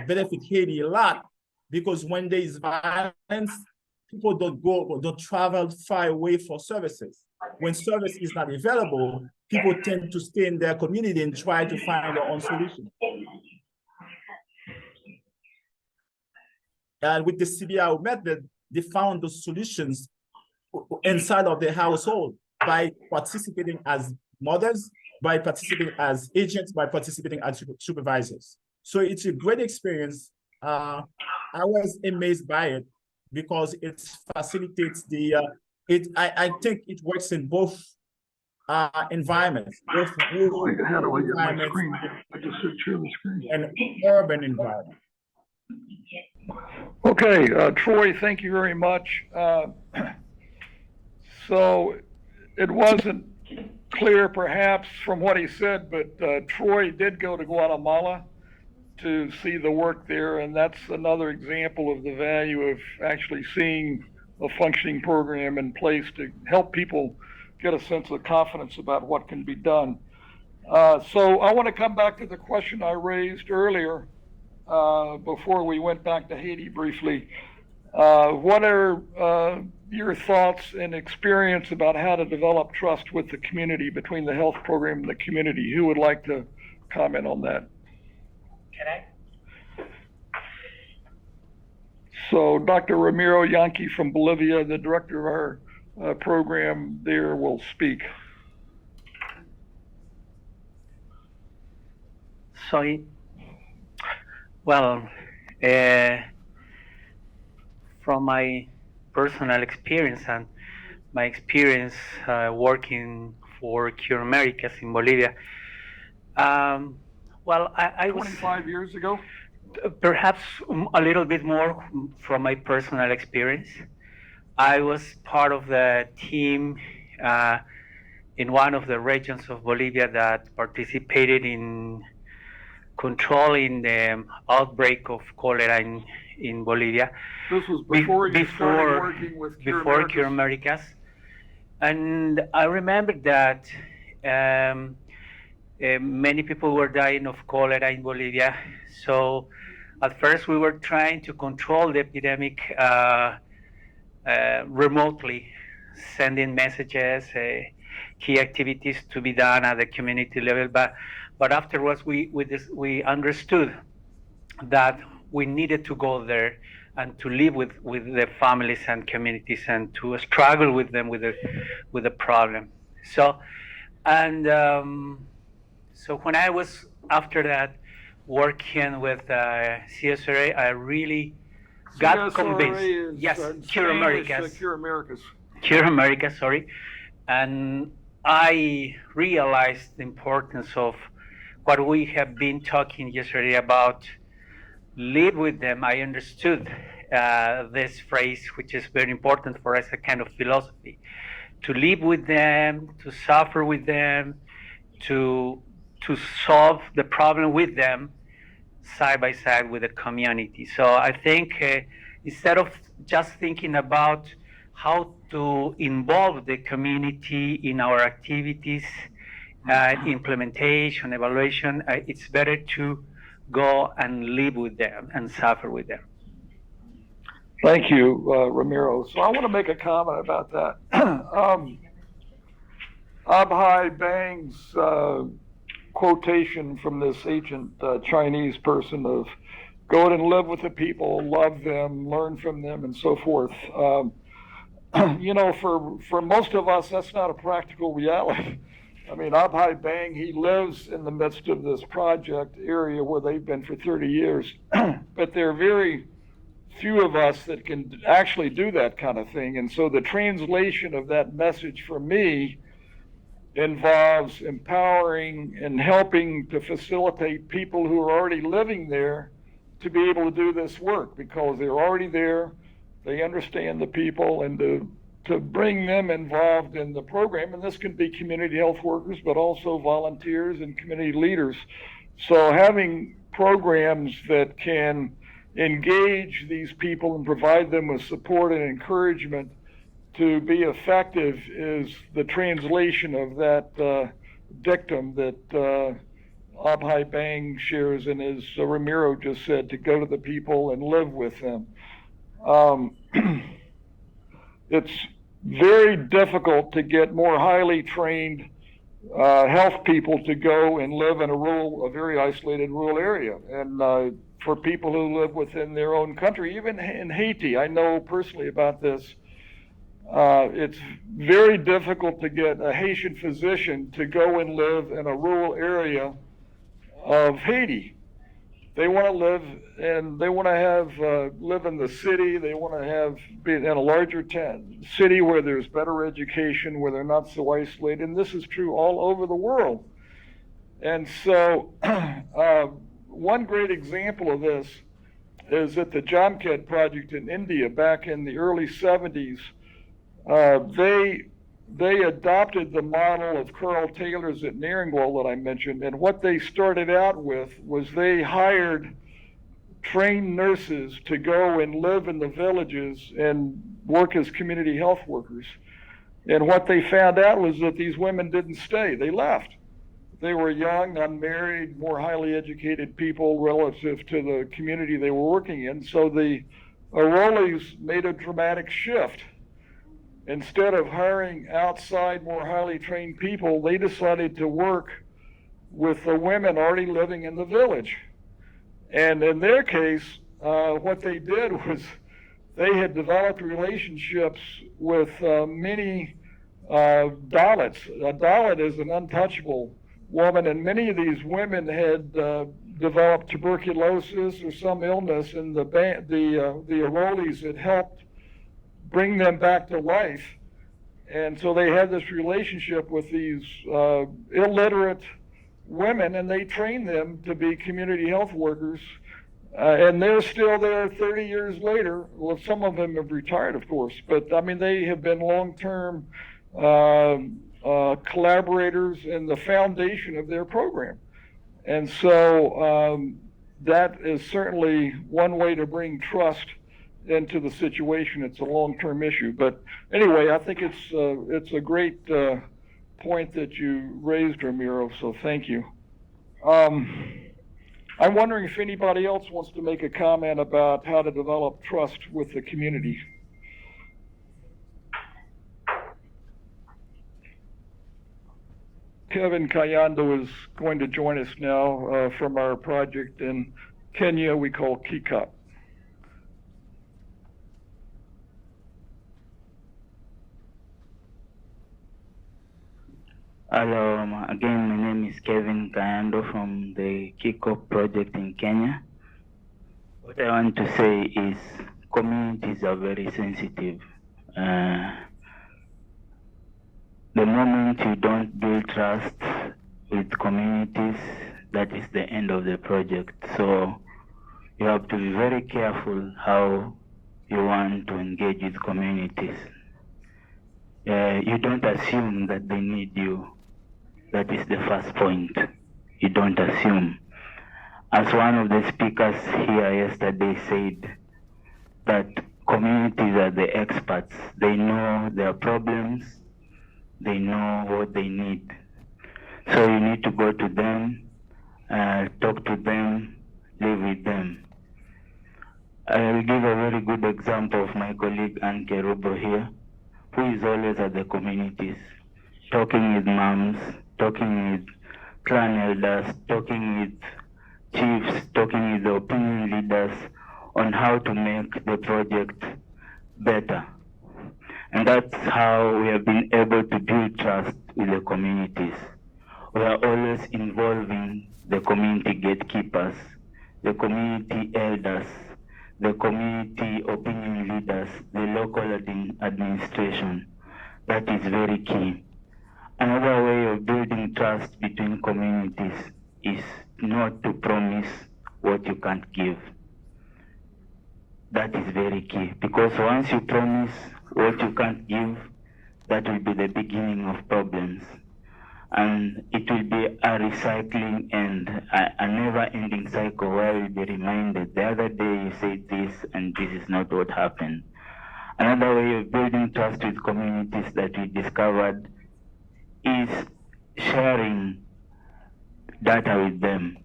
Speaker 14: benefit Haiti a lot, because when there is violence, people don't travel far away for services. When service is not available, people tend to stay in their community and try to find their own solution. And with the CBIO method, they found those solutions inside of their household by participating as mothers, by participating as agents, by participating as supervisors. So it's a great experience. I was amazed by it because it facilitates the, I think it works in both environments, both rural environments and urban environment.
Speaker 9: Okay, Troy, thank you very much. So it wasn't clear perhaps from what he said, but Troy did go to Guatemala to see the work there, and that's another example of the value of actually seeing a functioning program in place to help people get a sense of confidence about what can be done. So I want to come back to the question I raised earlier before we went back to Haiti briefly. What are your thoughts and experience about how to develop trust with the community, between the health program and the community? Who would like to comment on that?
Speaker 3: Can I?
Speaker 9: So Dr. Ramiro Yankee from Bolivia, the director of our program there, will speak.
Speaker 15: So, well, from my personal experience and my experience working for Cure Americas in Bolivia, well, I was
Speaker 9: 25 years ago?
Speaker 15: Perhaps a little bit more from my personal experience. I was part of the team in one of the regions of Bolivia that participated in controlling the outbreak of cholera in Bolivia.
Speaker 9: This was before you started working with
Speaker 15: Cure Americas. And I remember that many people were dying of cholera in Bolivia. So at first we were trying to control the epidemic remotely, sending messages, key activities to be done at the community level. But afterwards we understood that we needed to go there and to live with the families and communities and to struggle with them with the problem. So so when I was after that working with CSRA, I really got convinced. Yes, Cure Americas.
Speaker 9: Cure Americas.
Speaker 15: Cure Americas, sorry. And I realized the importance of what we have been talking yesterday about. Live with them. I understood this phrase, which is very important for us, a kind of philosophy. To live with them, to suffer with them, to solve the problem with them, side by side with the community. So I think instead of just thinking about how to involve the community in our activities, implementation, evaluation, it's better to go and live with them and suffer with them.
Speaker 9: Thank you, Ramiro. So I want to make a comment about that. Abhai Bang's quotation from this ancient Chinese person of go out and live with the people, love them, learn from them, and so forth. You know, for most of us, that's not a practical reality. I mean, Abhai Bang, he lives in the midst of this project area where they've been for 30 years, but there are very few of us that can actually do that kind of thing. And so the translation of that message for me involves empowering and helping to facilitate people who are already living there to be able to do this work because they're already there, they understand the people, and to bring them involved in the program. And this can be community health workers, but also volunteers and community leaders. So having programs that can engage these people and provide them with support and encouragement to be effective is the translation of that dictum that Abhai Bang shares, and as Ramiro just said, to go to the people and live with them. It's very difficult to get more highly trained health people to go and live in a very isolated rural area. And for people who live within their own country, even in Haiti, I know personally about this, it's very difficult to get a Haitian physician to go and live in a rural area of Haiti. They want to live and they want to have live in the city. They want to be in a larger city where there's better education, where they're not so isolated. And this is true all over the world. And so one great example of this is at the Jamkhet project in India back in the early 70s. They adopted the model of Carl Taylor's at Naringwal that I mentioned, and what they started out with was they hired trained nurses to go and live in the villages and work as community health workers. And what they found out was that these women didn't stay, they left. They were young, unmarried, more highly educated people relative to the community they were working in. So the enrollees made a dramatic shift. Instead of hiring outside, more highly trained people, they decided to work with the women already living in the village. And in their case, what they did was they had developed relationships with many Dalits. A Dalit is an untouchable woman, and many of these women had developed tuberculosis or some illness, and the enrollees had helped bring them back to life. And so they had this relationship with these illiterate women, and they trained them to be community health workers. And they're still there 30 years later. Well, some of them have retired, of course, but I mean, they have been long-term collaborators in the foundation of their program. And so that is certainly one way to bring trust into the situation. It's a long-term issue. But anyway, I think it's a great point that you raised, Ramiro, so thank you. I'm wondering if anybody else wants to make a comment about how to develop trust with the community. Kevin Kayando is going to join us now from our project in Kenya we call KICOP.
Speaker 16: Hello, again, my name is Kevin Kayando from the KICOP project in Kenya. What I want to say is communities are very sensitive. The moment you don't build trust with communities, that is the end of the project. So you have to be very careful how you want to engage with communities. You don't assume that they need you. That is the first point. You don't assume. As one of the speakers here yesterday said, that communities are the experts. They know their problems. They know what they need. So you need to go to them, talk to them, live with them. I will give a very good example of my colleague Anke Rubo here, who is always at the communities, talking with moms, talking with clan elders, talking with chiefs, talking with the opinion leaders on how to make the project better. And that's how we have been able to build trust with the communities. We are always involving the community gatekeepers, the community elders, the community opinion leaders, the local administration. That is very key. Another way of building trust between communities is not to promise what you can't give. That is very key, because once you promise what you can't give, that will be the beginning of problems. And it will be a recycling and a never-ending cycle where you'll be reminded, the other day you said this and this is not what happened. Another way of building trust with communities that we discovered is sharing data with them.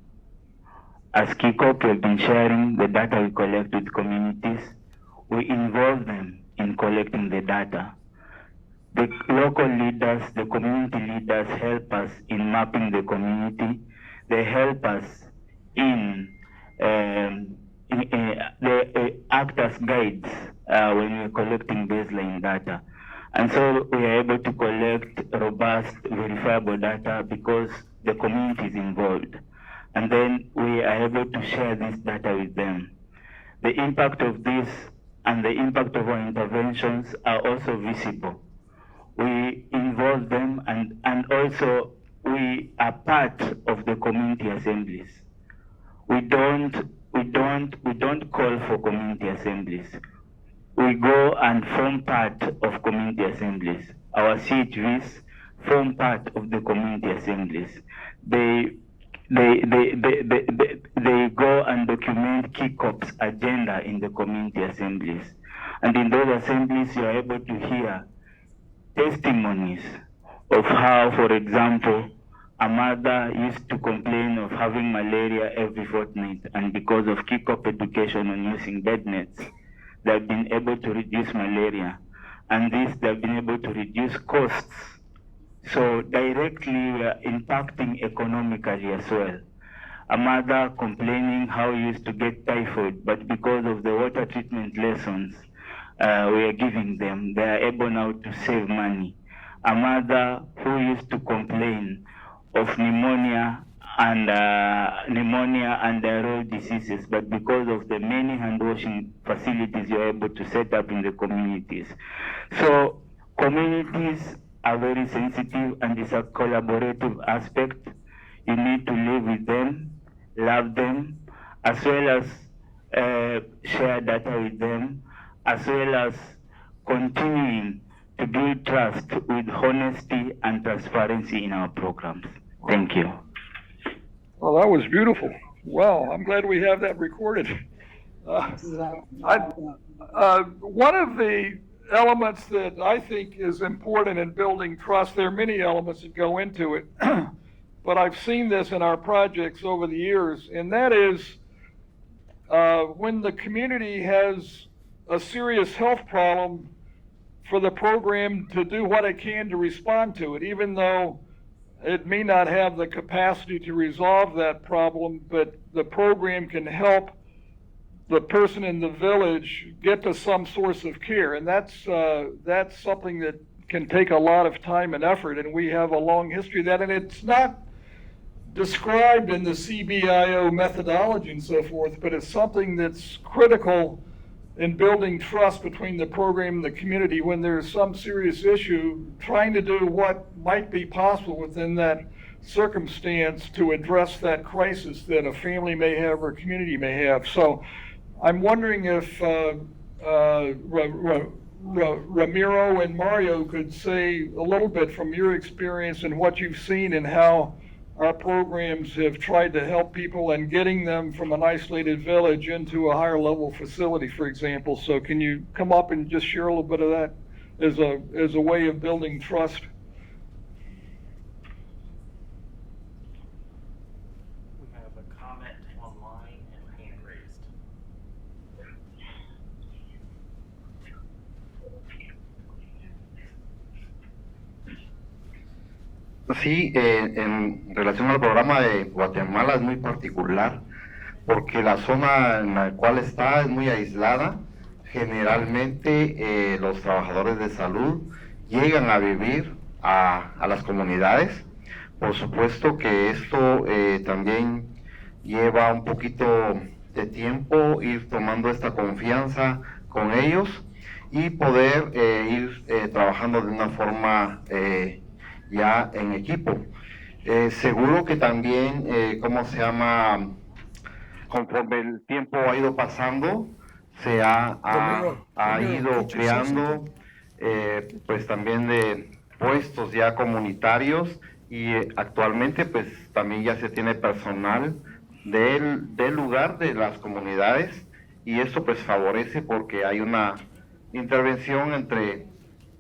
Speaker 16: As KICOP, we've been sharing the data we collect with communities. We involve them in collecting the data. The local leaders, the community leaders help us in mapping the community. They help us in they act as guides when we're collecting baseline data. And so we are able to collect robust, verifiable data because the community is involved. And then we are able to share this data with them. The impact of this and the impact of our interventions are also visible. We involve them and also we are part of the community assemblies. We don't call for community assemblies. We go and form part of community assemblies. Our CHVs form part of the community assemblies. They go and document KICOP's agenda in the community assemblies. And in those assemblies, you are able to hear testimonies of how, for example, a mother used to complain of having malaria every fortnight, and because of kick-off education on using bed nets, they've been able to reduce malaria, and this they've been able to reduce costs. So directly we are impacting economically as well. A mother complaining how he used to get typhoid, but because of the water treatment lessons we are giving them, they are able now to save money. A mother who used to complain of pneumonia and diarrheal diseases, but because of the many hand washing facilities you're able to set up in the communities. So communities are very sensitive, and it's a collaborative aspect. You need to live with them, love them, as well as share data with them, as well as continuing to build trust with honesty and transparency in our programs. Thank you.
Speaker 9: Well, that was beautiful. Wow, I'm glad we have that recorded. One of the elements that I think is important in building trust, there are many elements that go into it, but I've seen this in our projects over the years, and that is when the community has a serious health problem, for the program to do what it can to respond to it, even though it may not have the capacity to resolve that problem, but the program can help the person in the village get to some source of care. And that's something that can take a lot of time and effort, and we have a long history of that. And it's not described in the CBIO methodology and so forth, but it's something that's critical in building trust between the program and the community when there's some serious issue, trying to do what might be possible within that circumstance to address that crisis that a family may have or a community may have. So I'm wondering if Ramiro and Mario could say a little bit from your experience and what you've seen and how our programs have tried to help people and getting them from an isolated village into a higher level facility, for example. So can you come up and just share a little bit of that as a way of building trust?
Speaker 6: We have a comment online and hand raised.
Speaker 10: Sí, en relación al programa de Guatemala es muy particular porque la zona en la cual está es muy aislada. Generalmente los trabajadores de salud llegan a vivir a las comunidades. Por supuesto que esto también lleva un poquito de tiempo ir tomando esta confianza con ellos y poder ir trabajando de una forma ya en equipo. Seguro que también, conforme el tiempo ha ido pasando, se ha ido creando pues también de puestos ya comunitarios y actualmente pues también ya se tiene personal del lugar de las comunidades y esto pues favorece porque hay una intervención entre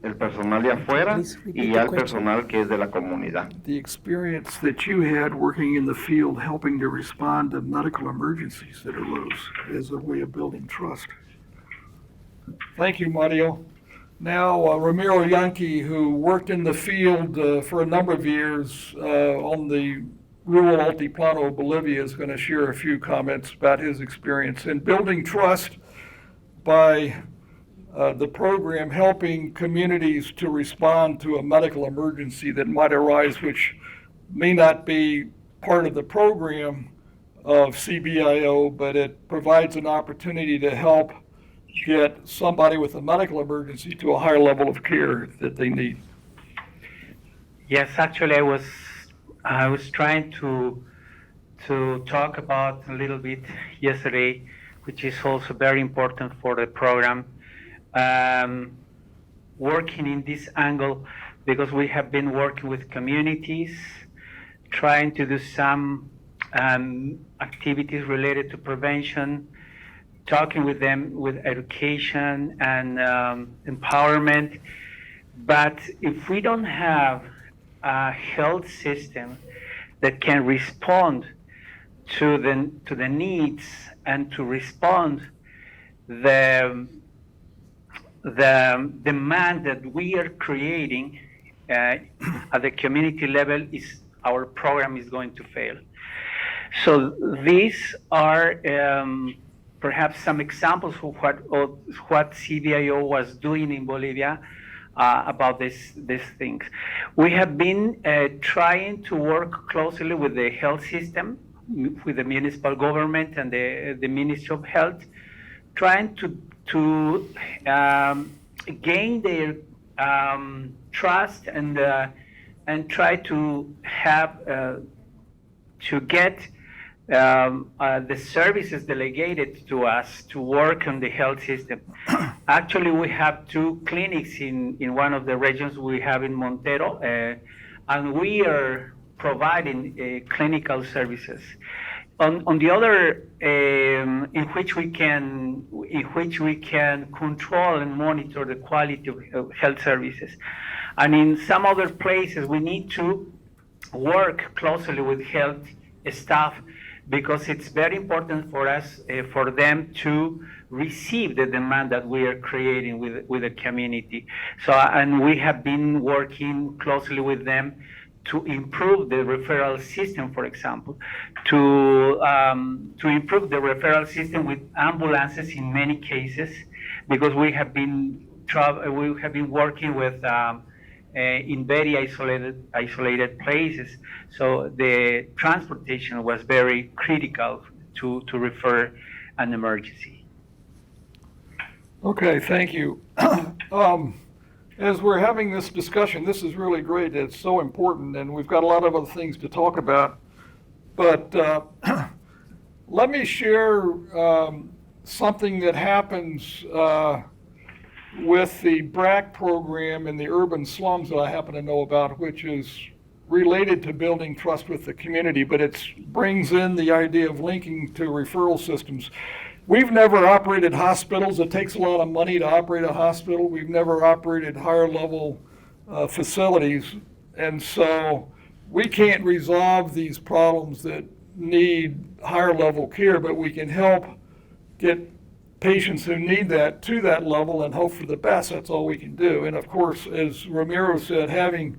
Speaker 10: el personal de afuera y al personal que es de la comunidad.
Speaker 1: The experience that you had working in the field helping to respond to medical emergencies that arose is a way of building trust. Thank you, Mario. Now, Ramiro Yankee, who worked in the field for a number of years on the rural Altiplano of Bolivia, is going to share a few comments about his experience in building trust by the program helping communities to respond to a medical emergency that might arise, which may not be part of the program of CBIO, but it provides an opportunity to help get somebody with a medical emergency to a higher level of care that they need.
Speaker 15: Yes, actually, I was trying to talk about a little bit yesterday, which is also very important for the program. Working in this angle because we have been working with communities, trying to do some activities related to prevention, talking with them with education and empowerment. But if we don't have a health system that can respond to the needs and to respond the demand that we are creating at the community level, our program is going to fail. So these are perhaps some examples of what CBIO was doing in Bolivia about these things. We have been trying to work closely with the health system, with the municipal government and the Ministry of Health, trying to gain their trust and try to have to get the services delegated to us to work on the health system. Actually, we have 2 clinics in one of the regions we have in Montero, and we are providing clinical services. On the other, in which we can control and monitor the quality of health services, and in some other places we need to work closely with health staff, because it's very important for us, for them to receive the demand that we are creating with the community. So, and we have been working closely with them to improve the referral system, for example, to improve the referral system with ambulances in many cases, because we have been working with in very isolated places. So the transportation was very critical to refer an emergency.
Speaker 1: Okay, thank you. As we're having this discussion, this is really great. It's so important, and we've got a lot of other things to talk about. But let me share something that happens with the BRAC program in the urban slums that I happen to know about, which is related to building trust with the community, but it brings in the idea of linking to referral systems. We've never operated hospitals. It takes a lot of money to operate a hospital. We've never operated higher level facilities. And so we can't resolve these problems that need higher level care, but we can help get patients who need that to that level and hope for the best. That's all we can do. And of course, as Ramiro said, having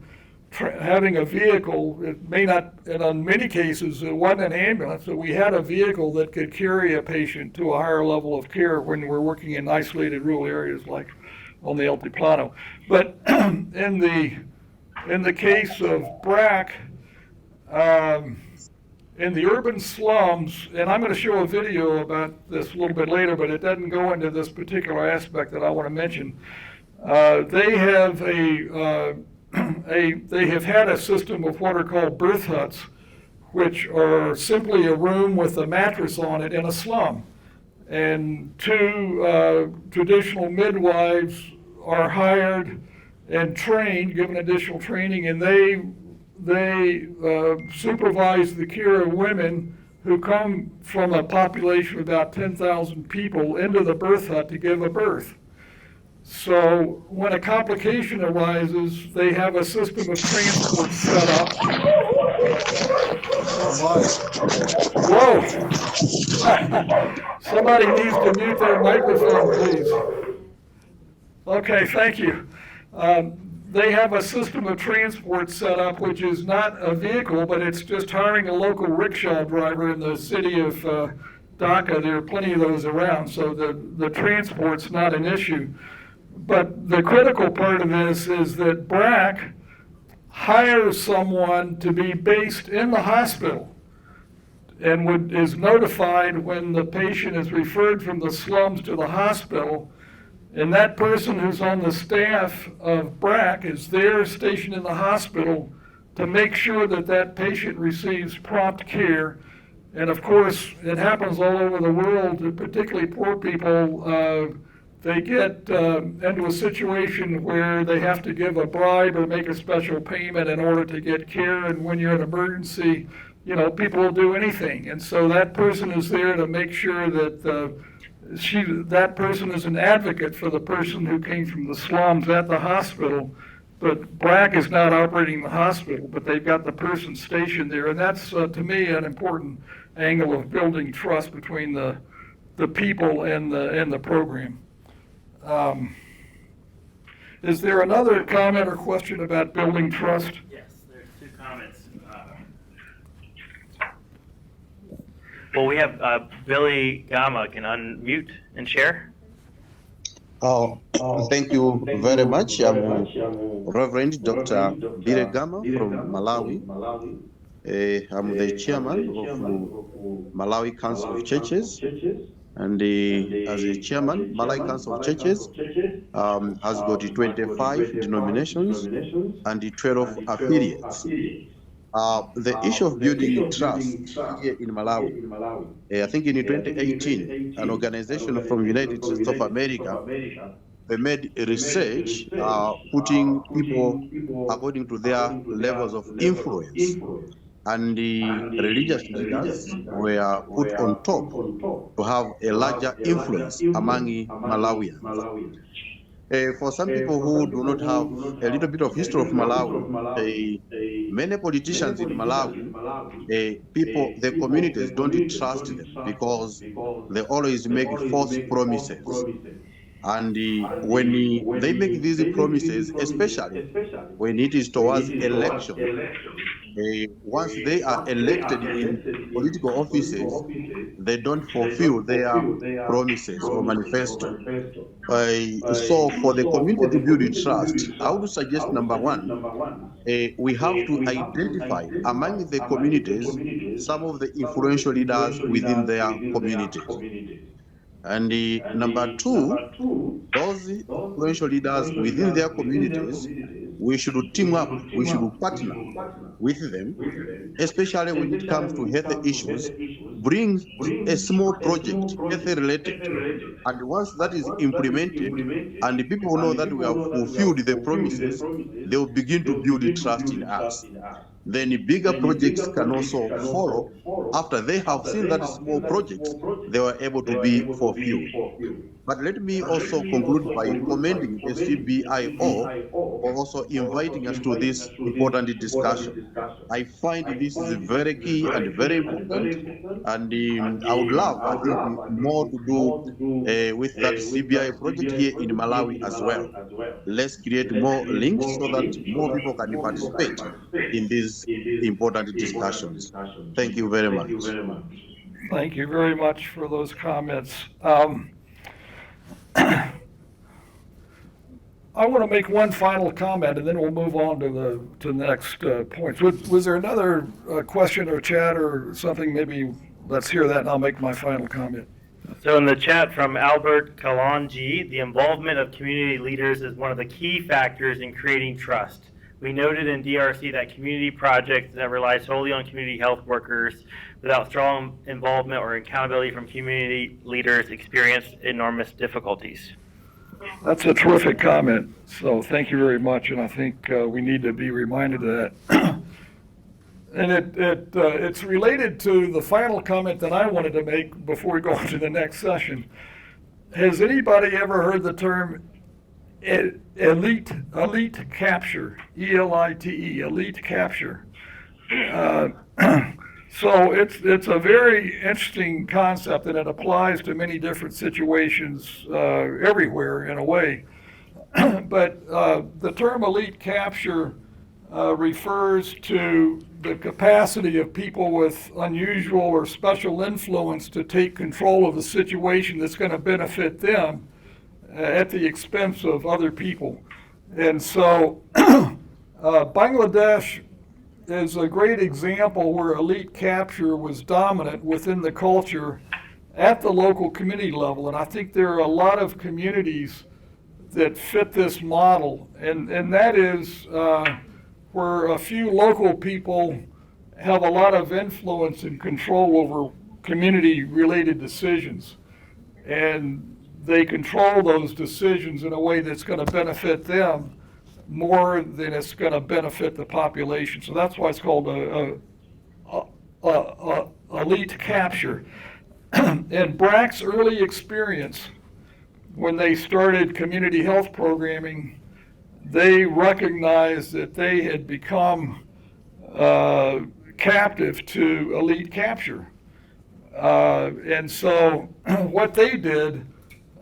Speaker 1: a vehicle, it may not, and in many cases, it wasn't an ambulance, but we had a vehicle that could carry a patient to a higher level of care when we're working in isolated rural areas like on the Altiplano. But in the case of BRAC, in the urban slums, and I'm going to show a video about this a little bit later, but it doesn't go into this particular aspect that I want to mention. They have had a system of what are called birth huts, which are simply a room with a mattress on it in a slum. And 2 traditional midwives are hired and trained, given additional training, and they supervise the care of women who come from a population of about 10,000 people into the birth hut to give a birth. So when a complication arises, they have a system of transport set up. Oh Whoa! Somebody needs to mute their microphone, please. Okay, thank you. They have a system of transport set up, which is not a vehicle, but it's just hiring a local rickshaw driver in the city of Dhaka. There are plenty of those around, so the transport's not an issue. But the critical part of this is that BRAC hires someone to be based in the hospital and is notified when the patient is referred from the slums to the hospital. And that person who's on the staff of BRAC is there stationed in the hospital to make sure that that patient receives prompt care. And of course, it happens all over the world, particularly poor people. They get into a situation where they have to give a bribe or make a special payment in order to get care. And when you're in an emergency, you know, people will do anything. And so that person is there to make sure that that person is an advocate for the person who came from the slums at the hospital
Speaker 9: but BRAC is not operating the hospital, but they've got the person stationed there, and that's, to me, an important angle of building trust between the people and the program. Is there another comment or question about building trust?
Speaker 6: Yes, there's two comments.
Speaker 17: Well, we have Billy Gama can unmute and share.
Speaker 18: Thank you very much. I'm Reverend Dr. Billy Gama from Malawi. I'm the chairman of Malawi Council of Churches. And as a chairman, Malawi Council of Churches has got 25 denominations and 12 affiliates. The issue of building trust here in Malawi, I think in 2018, an organization from United States of America, they made a research putting people according to their levels of influence. And the religious leaders were put on top to have a larger influence among Malawians. For some people who do not have a little bit of history of Malawi, many politicians in Malawi, the communities don't trust them because they always make false promises. And when they make these promises, especially when it is towards election, once they are elected in political offices, they don't fulfill their promises or manifesto. So for the community to build trust, I would suggest number one, we have to identify among the communities some of the influential leaders within their communities. And number two, those influential leaders within their communities, we should team up, we should partner with them, especially when it comes to health issues, bring a small project, health related. And once that is implemented and the people know that we have fulfilled the promises, they will begin to build trust in us. Then bigger projects can also follow after they have seen that small projects, they were able to be fulfilled. But let me also conclude by commending the CBIO for also inviting us to this important discussion. I find this is very key and very important, and I would love, I think, more to do with that CBIO project here in Malawi as well. Let's create more links so that more people can participate in these important discussions. Thank you very much.
Speaker 9: Thank you very much for those comments. I want to make one final comment, and then we'll move on to the next points. Was there another question or chat or something? Maybe let's hear that, and I'll make my final comment.
Speaker 6: So in the chat from Albert Kalanji, the involvement of community leaders is one of the key factors in creating trust. We noted in DRC that community projects that rely solely on community health workers without strong involvement or accountability from community leaders experience enormous difficulties.
Speaker 9: That's a terrific comment. So thank you very much, and I think we need to be reminded of that. And it's related to the final comment that I wanted to make before we go on to the next session. Has anybody ever heard the term elite capture, ELITE, elite capture? So it's a very interesting concept, and it applies to many different situations everywhere in a way. But the term elite capture refers to the capacity of people with unusual or special influence to take control of the situation that's going to benefit them at the expense of other people. And so Bangladesh is a great example where elite capture was dominant within the culture at the local community level. And I think there are a lot of communities that fit this model, and that is where a few local people have a lot of influence and control over community-related decisions. And they control those decisions in a way that's going to benefit them more than it's going to benefit the population. So that's why it's called elite capture. And BRAC's early experience when they started community health programming,
Speaker 1: they recognized that they had become captive to elite capture. And so what they did,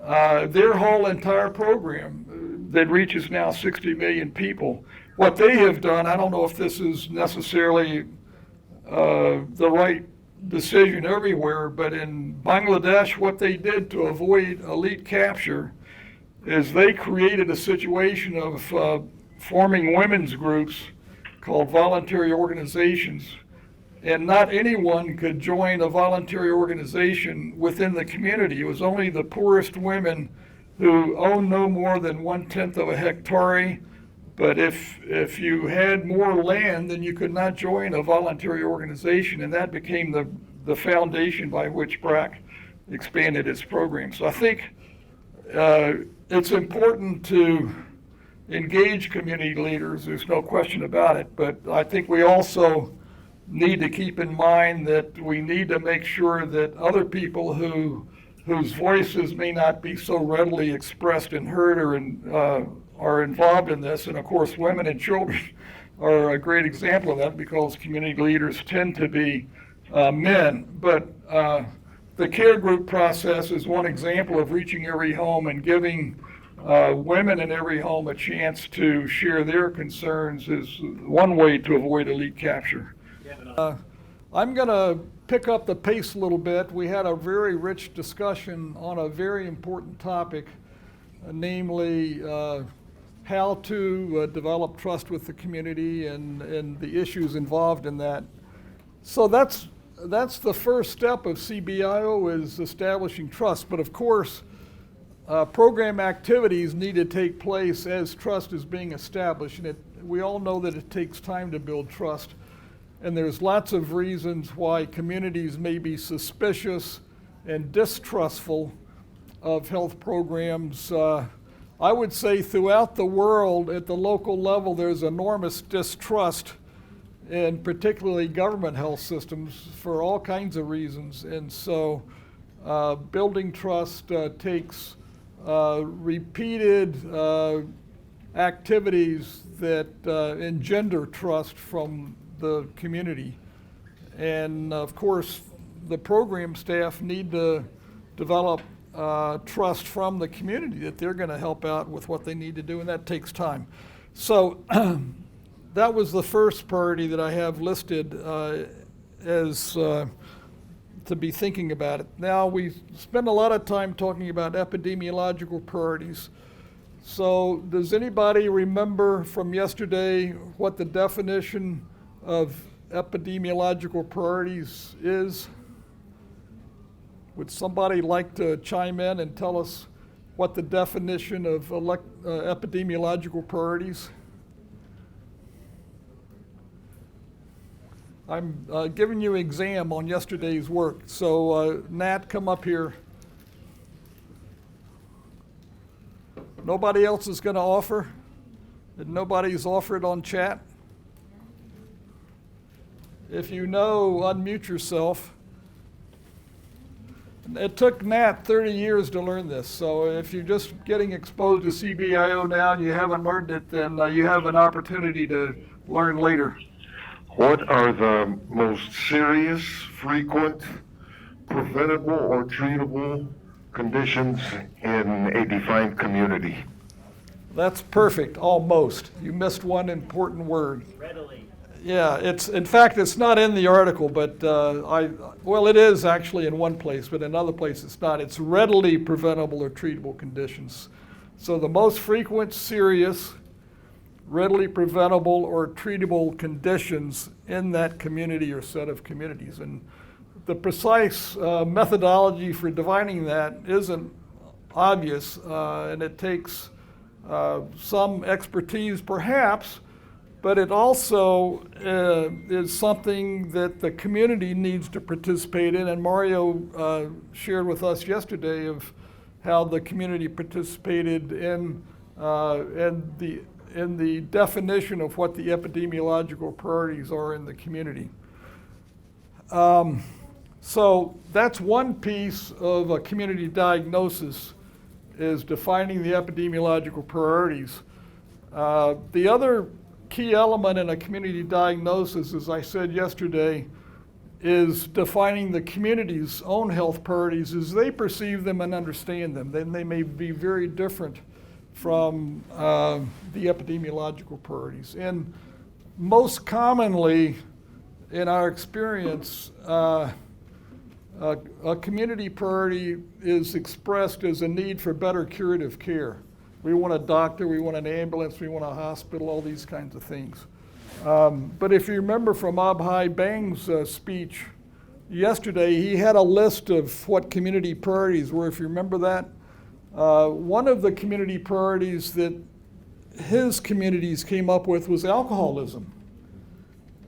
Speaker 1: their whole entire program that reaches now 60 million people, what they have done, I don't know if this is necessarily the right decision everywhere, but in Bangladesh, what they did to avoid elite capture is they created a situation of forming women's groups called voluntary organizations. And not anyone could join a voluntary organization within the community. It was only the poorest women who owned no more than 1/10 of a hectare. But if you had more land, then you could not join a voluntary organization, and that became the foundation by which BRAC expanded its program. So I think it's important to engage community leaders, there's no question about it, but I think we also need to keep in mind that we need to make sure that other people whose voices may not be so readily expressed and heard are involved in this. And of course, women and children are a great example of that because community leaders tend to be men. But the care group process is one example of reaching every home and giving women in every home a chance to share their concerns is one way to avoid elite capture. I'm going to pick up the pace a little bit. We had a very rich discussion on a very important topic, namely how to develop trust with the community and the issues involved in that. So that's the first step of CBIO, is establishing trust. But of course, program activities need to take place as trust is being established. And we all know that it takes time to build trust. And there's lots of reasons why communities may be suspicious and distrustful of health programs. I would say throughout the world, at the local level, there's enormous distrust in particularly government health systems for all kinds of reasons. And so building trust takes repeated activities that engender trust from the community. And of course, the program staff need to develop trust from the community that they're going to help out with what they need to do, and that takes time. So that was the first priority that I have listed as to be thinking about it. Now, we spend a lot of time talking about epidemiological priorities. So does anybody remember from yesterday what the definition of epidemiological priorities is? Would somebody like to chime in and tell us what the definition of epidemiological priorities? I'm giving you an exam on yesterday's work. So Nat, come up here. Nobody else is going to offer? Did nobody's offered on chat? If you know, unmute yourself. It took Nat 30 years to learn this, so if you're just getting exposed to CBIO now and you haven't learned it, then you have an opportunity to learn later.
Speaker 19: What are the most serious, frequent, preventable, or treatable conditions in a defined community?
Speaker 1: That's perfect, almost. You missed one important word.
Speaker 6: Readily.
Speaker 1: Yeah, in fact, it's not in the article, but well, it is actually in one place, but in another place it's not. It's readily preventable or treatable conditions. So the most frequent, serious, readily preventable or treatable conditions in that community or set of communities. And the precise methodology for defining that isn't obvious, and it takes some expertise perhaps, but it also is something that the community needs to participate in. And Mario shared with us yesterday of how the community participated in the definition of what the epidemiological priorities are in the community. So that's one piece of a community diagnosis, is defining the epidemiological priorities. The other key element in a community diagnosis, as I said yesterday, is defining the community's own health priorities as they perceive them and understand them. Then they may be very different from the epidemiological priorities. And most commonly, in our experience, a community priority is expressed as a need for better curative care. We want a doctor, we want an ambulance, we want a hospital, all these kinds of things. But if you remember from Abhai Bang's speech yesterday, he had a list of what community priorities were, if you remember that. One of the community priorities that his communities came up with was alcoholism.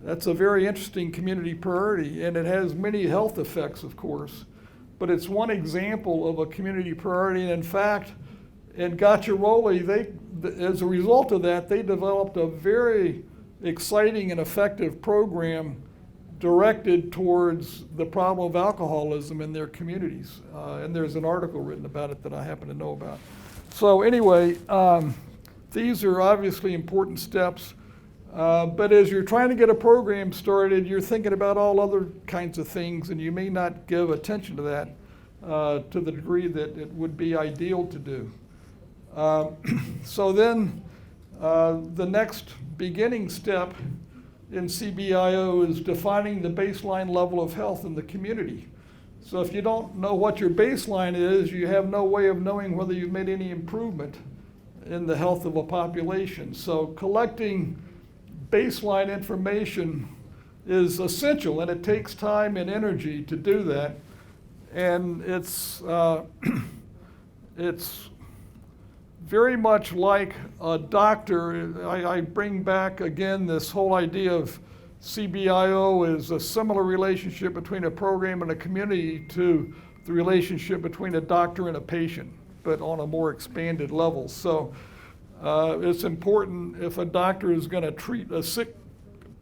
Speaker 1: That's a very interesting community priority, and it has many health effects, of course, but it's one example of a community priority. And in fact, in Gacciaroli, as a result of that, they developed a very exciting and effective program directed towards the problem of alcoholism in their communities. And there's an article written about it that I happen to know about. So anyway, these are obviously important steps. But as you're trying to get a program started, you're thinking about all other kinds of things, and you may not give attention to that to the degree that it would be ideal to do. So then the next beginning step in CBIO is defining the baseline level of health in the community. So if you don't know what your baseline is, you have no way of knowing whether you've made any improvement in the health of a population. So collecting baseline information is essential, and it takes time and energy to do that. And it's very much like a doctor. I bring back again this whole idea of CBIO is a similar relationship between a program and a community to the relationship between a doctor and a patient, but on a more expanded level. So it's important if a doctor is going to treat a sick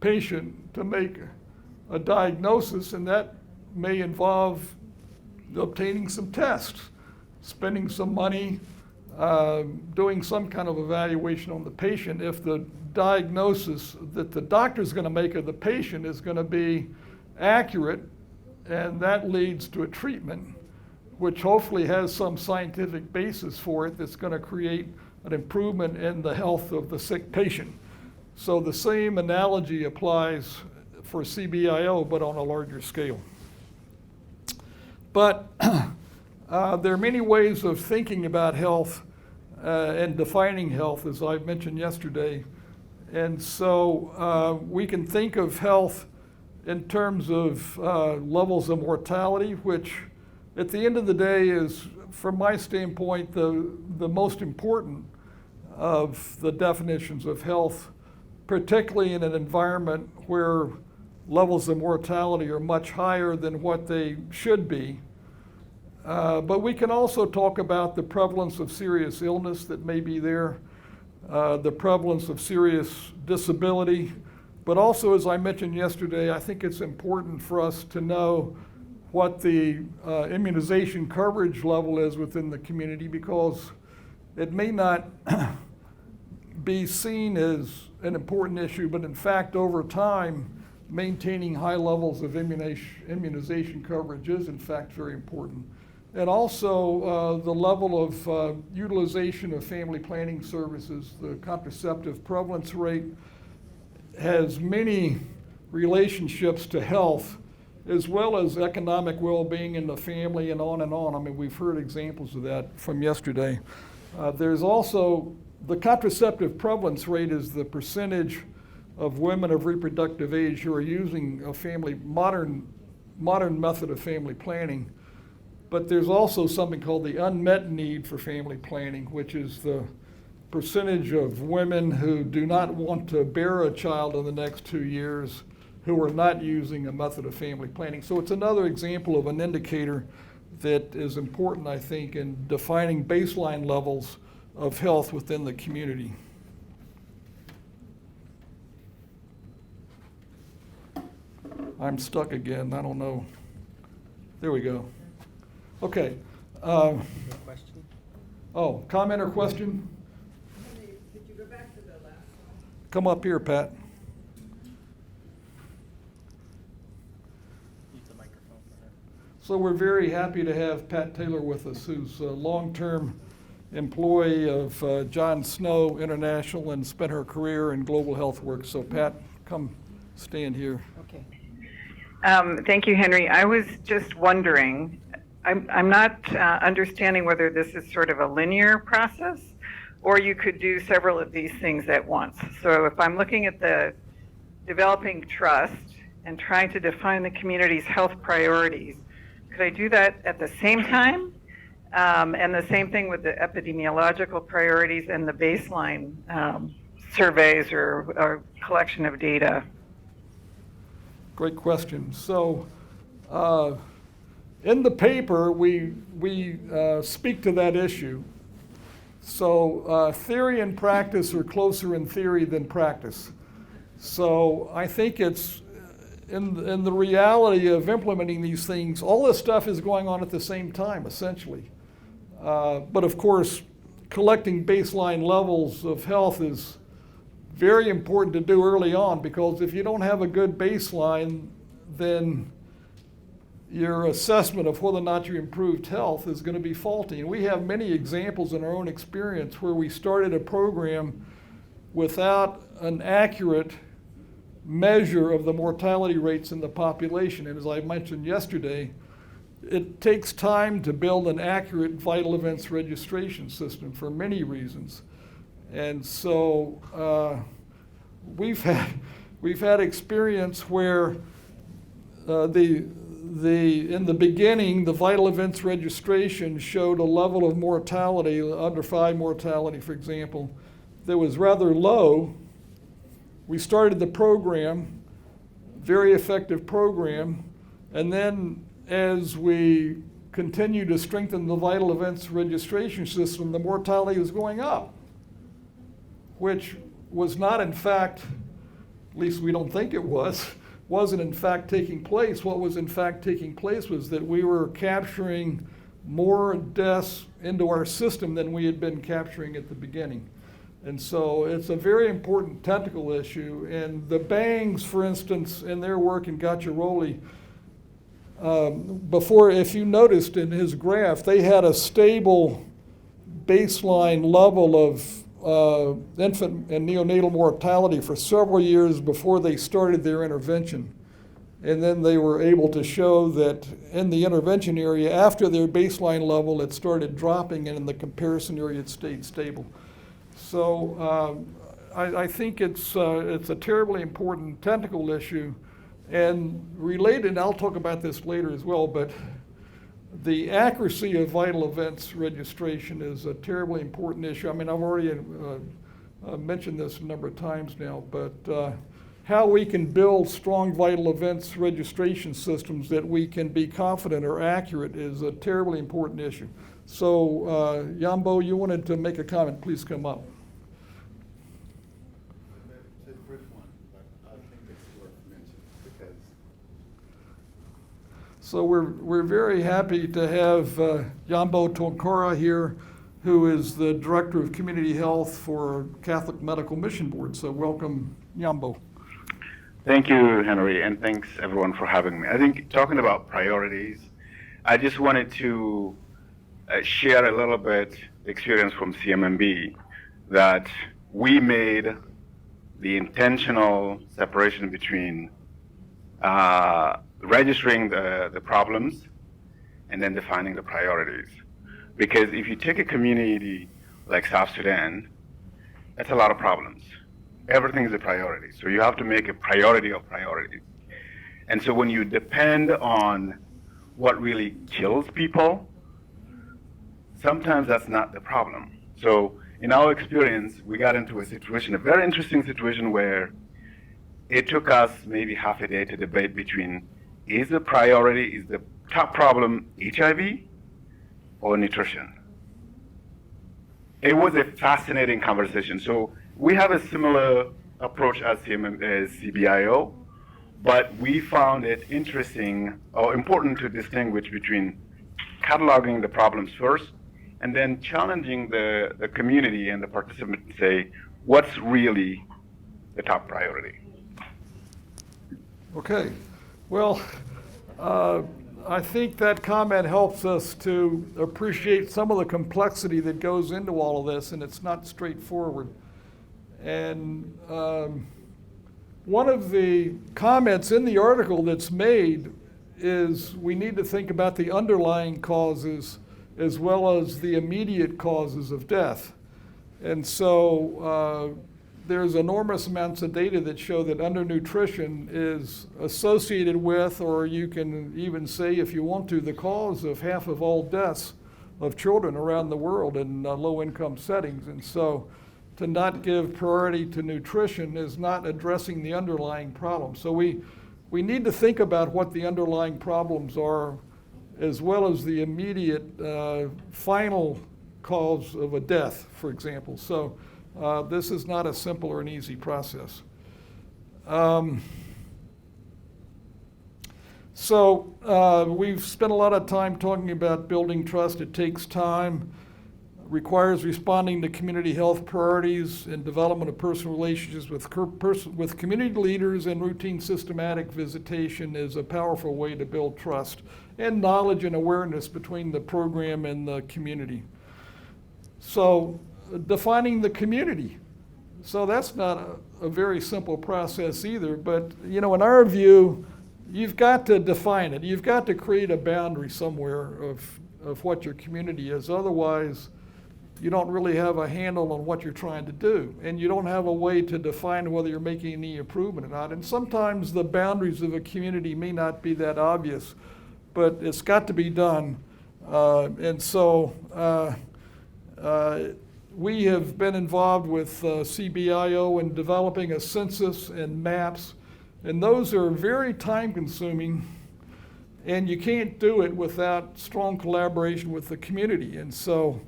Speaker 1: patient to make a diagnosis, and that may involve obtaining some tests, spending some money, doing some kind of evaluation on the patient. If the diagnosis that the doctor is going to make of the patient is going to be accurate, and that leads to a treatment, which hopefully has some scientific basis for it, that's going to create an improvement in the health of the sick patient. So the same analogy applies for CBIO, but on a larger scale. But there are many ways of thinking about health and defining health, as I mentioned yesterday. And so we can think of health in terms of levels of mortality, which at the end of the day is, from my standpoint, the most important of the definitions of health, particularly in an environment where levels of mortality are much higher than what they should be. But we can also talk about the prevalence of serious illness that may be there, the prevalence of serious disability. But also, as I mentioned yesterday, I think it's important for us to know what the immunization coverage level is within the community, because it may not be seen as an important issue, but in fact, over time, maintaining high levels of immunization coverage is in fact very important. And also the level of utilization of family planning services. The contraceptive prevalence rate has many relationships to health, as well as economic well-being in the family, and on and on. I mean, we've heard examples of that from yesterday. There's also the contraceptive prevalence rate is the percentage of women of reproductive age who are using a modern method of family planning. But there's also something called the unmet need for family planning, which is the percentage of women who do not want to bear a child in the next 2 years who are not using a method of family planning. So it's another example of an indicator that is important, I think, in defining baseline levels of health within the community. I'm stuck again. I don't know. There we go. Okay. Oh, comment or question?
Speaker 20: Could you go back to the
Speaker 1: Come up here, Pat. So we're very happy to have Pat Taylor with us, who's a long-term employee of John Snow International and spent her career in global health work. So Pat, come stand here.
Speaker 20: Okay. Thank you, Henry. I was just wondering, I'm not understanding whether this is sort of a linear process or you could do several of these things at once. So if I'm looking at the developing trust and trying to define the community's health priorities, could I do that at the same time? And the same thing with the epidemiological priorities and the baseline surveys or collection of data.
Speaker 1: Great question. So in the paper, we speak to that issue. So theory and practice are closer in theory than practice. So I think it's in the reality of implementing these things, all this stuff is going on at the same time, essentially. But of course, collecting baseline levels of health is very important to do early on, because if you don't have a good baseline, then your assessment of whether or not you improved health is going to be faulty. And we have many examples in our own experience where we started a program without an accurate measure of the mortality rates in the population. And as I mentioned yesterday, it takes time to build an accurate vital events registration system for many reasons. And so we've had experience where in the beginning, the vital events registration showed a level of mortality, under 5 mortality, for example, that was rather low. We started the program, very effective program, and then as we continue to strengthen the vital events registration system, the mortality was going up, which was not in fact, at least we don't think it wasn't in fact taking place. What was in fact taking place was that we were capturing more deaths into our system than we had been capturing at the beginning. And so it's a very important technical issue. And the Bangs, for instance, in their work in Gacciaroli, before, if you noticed in his graph, they had a stable baseline level of infant and neonatal mortality for several years before they started their intervention. And then they were able to show that in the intervention area, after their baseline level, it started dropping, and in the comparison area, it stayed stable. So I think it's a terribly important technical issue. And related, and I'll talk about this later as well, but the accuracy of vital events registration is a terribly important issue. I mean, I've already mentioned this a number of times now, but how we can build strong vital events registration systems that we can be confident are accurate is a terribly important issue. So, Yambo, you wanted to make a comment. Please come up. So we're very happy to have Yambo Tonkora here, who is the Director of Community Health for Catholic Medical Mission Board. So welcome, Yambo.
Speaker 21: Thank you, Henry, and thanks everyone for having me. I think talking about priorities, I just wanted to share a little bit the experience from CMMB, that we made the intentional separation between registering the problems and then defining the priorities. Because if you take a community like South Sudan, that's a lot of problems. Everything is a priority. So you have to make a priority of priorities. And so when you depend on what really kills people, sometimes that's not the problem. So in our experience, we got into a situation, a very interesting situation, where it took us maybe half a day to debate between, is the priority, is the top problem HIV or nutrition? It was a fascinating conversation. So we have a similar approach as CBIO, but we found it interesting or important to distinguish between cataloging the problems first and then challenging the community and the participants to say, what's really the top priority.
Speaker 1: Okay. Well, I think that comment helps us to appreciate some of the complexity that goes into all of this, and it's not straightforward. And one of the comments in the article that's made is we need to think about the underlying causes as well as the immediate causes of death. And so there's enormous amounts of data that show that undernutrition is associated with, or you can even say, if you want to, the cause of half of all deaths of children around the world in low-income settings. And so to not give priority to nutrition is not addressing the underlying problem. So we need to think about what the underlying problems are, as well as the immediate final cause of a death, for example. So this is not a simple or an easy process. We've spent a lot of time talking about building trust. It takes time, requires responding to community health priorities and development of personal relationships with community leaders, and routine systematic visitation is a powerful way to build trust and knowledge and awareness between the program and the community. So defining the community. So that's not a very simple process either, but in our view, you've got to define it. You've got to create a boundary somewhere of what your community is. Otherwise, you don't really have a handle on what you're trying to do, and you don't have a way to define whether you're making any improvement or not. And sometimes the boundaries of a community may not be that obvious, but it's got to be done. We have been involved with CBIO in developing a census and maps, and those are very time-consuming, and you can't do it without strong collaboration with the community. And so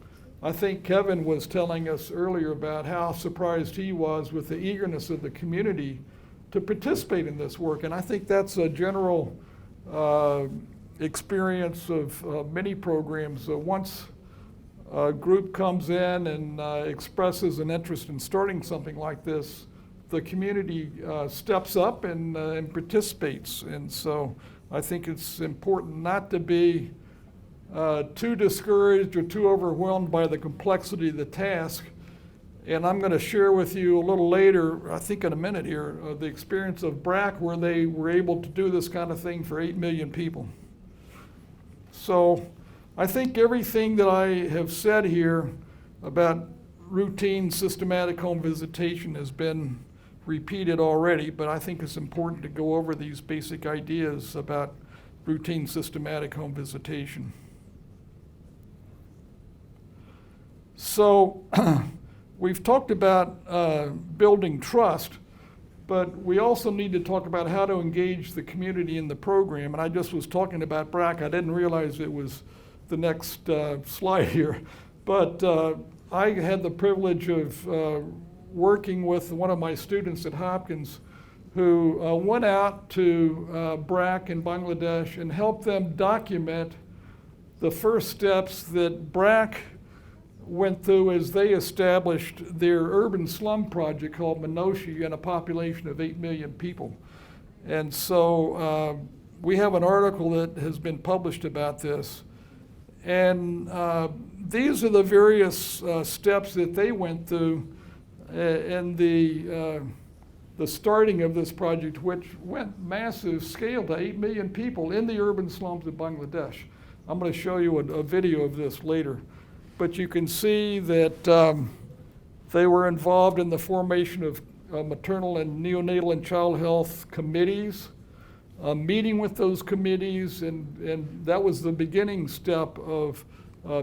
Speaker 1: I think Kevin was telling us earlier about how surprised he was with the eagerness of the community to participate in this work. And I think that's a general experience of many programs. Once a group comes in and expresses an interest in starting something like this, the community steps up and participates. And so I think it's important not to be too discouraged or too overwhelmed by the complexity of the task. And I'm going to share with you a little later, I think in a minute here, the experience of BRAC, where they were able to do this kind of thing for 8 million people. So I think everything that I have said here about routine systematic home visitation has been repeated already, but I think it's important to go over these basic ideas about routine systematic home visitation. So we've talked about building trust, but we also need to talk about how to engage the community in the program. And I just was talking about BRAC. I didn't realize it was the next slide here. But I had the privilege of working with one of my students at Hopkins who went out to BRAC in Bangladesh and helped them document the first steps that BRAC went through as they established their urban slum project called Minoshi in a population of 8 million people. And so we have an article that has been published about this. And these are the various steps that they went through in the starting of this project, which went massive scale to 8 million people in the urban slums of Bangladesh. I'm going to show you a video of this later. But you can see that they were involved in the formation of maternal and neonatal and child health committees, meeting with those committees, and that was the beginning step of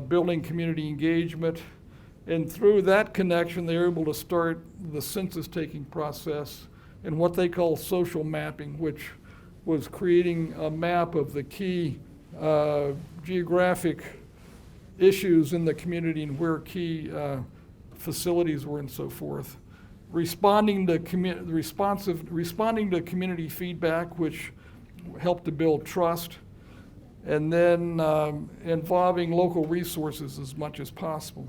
Speaker 1: building community engagement. And through that connection, they were able to start the census taking process and what they call social mapping, which was creating a map of the key geographic issues in the community and where key facilities were and so forth. Responding to community feedback, which helped to build trust, and then involving local resources as much as possible.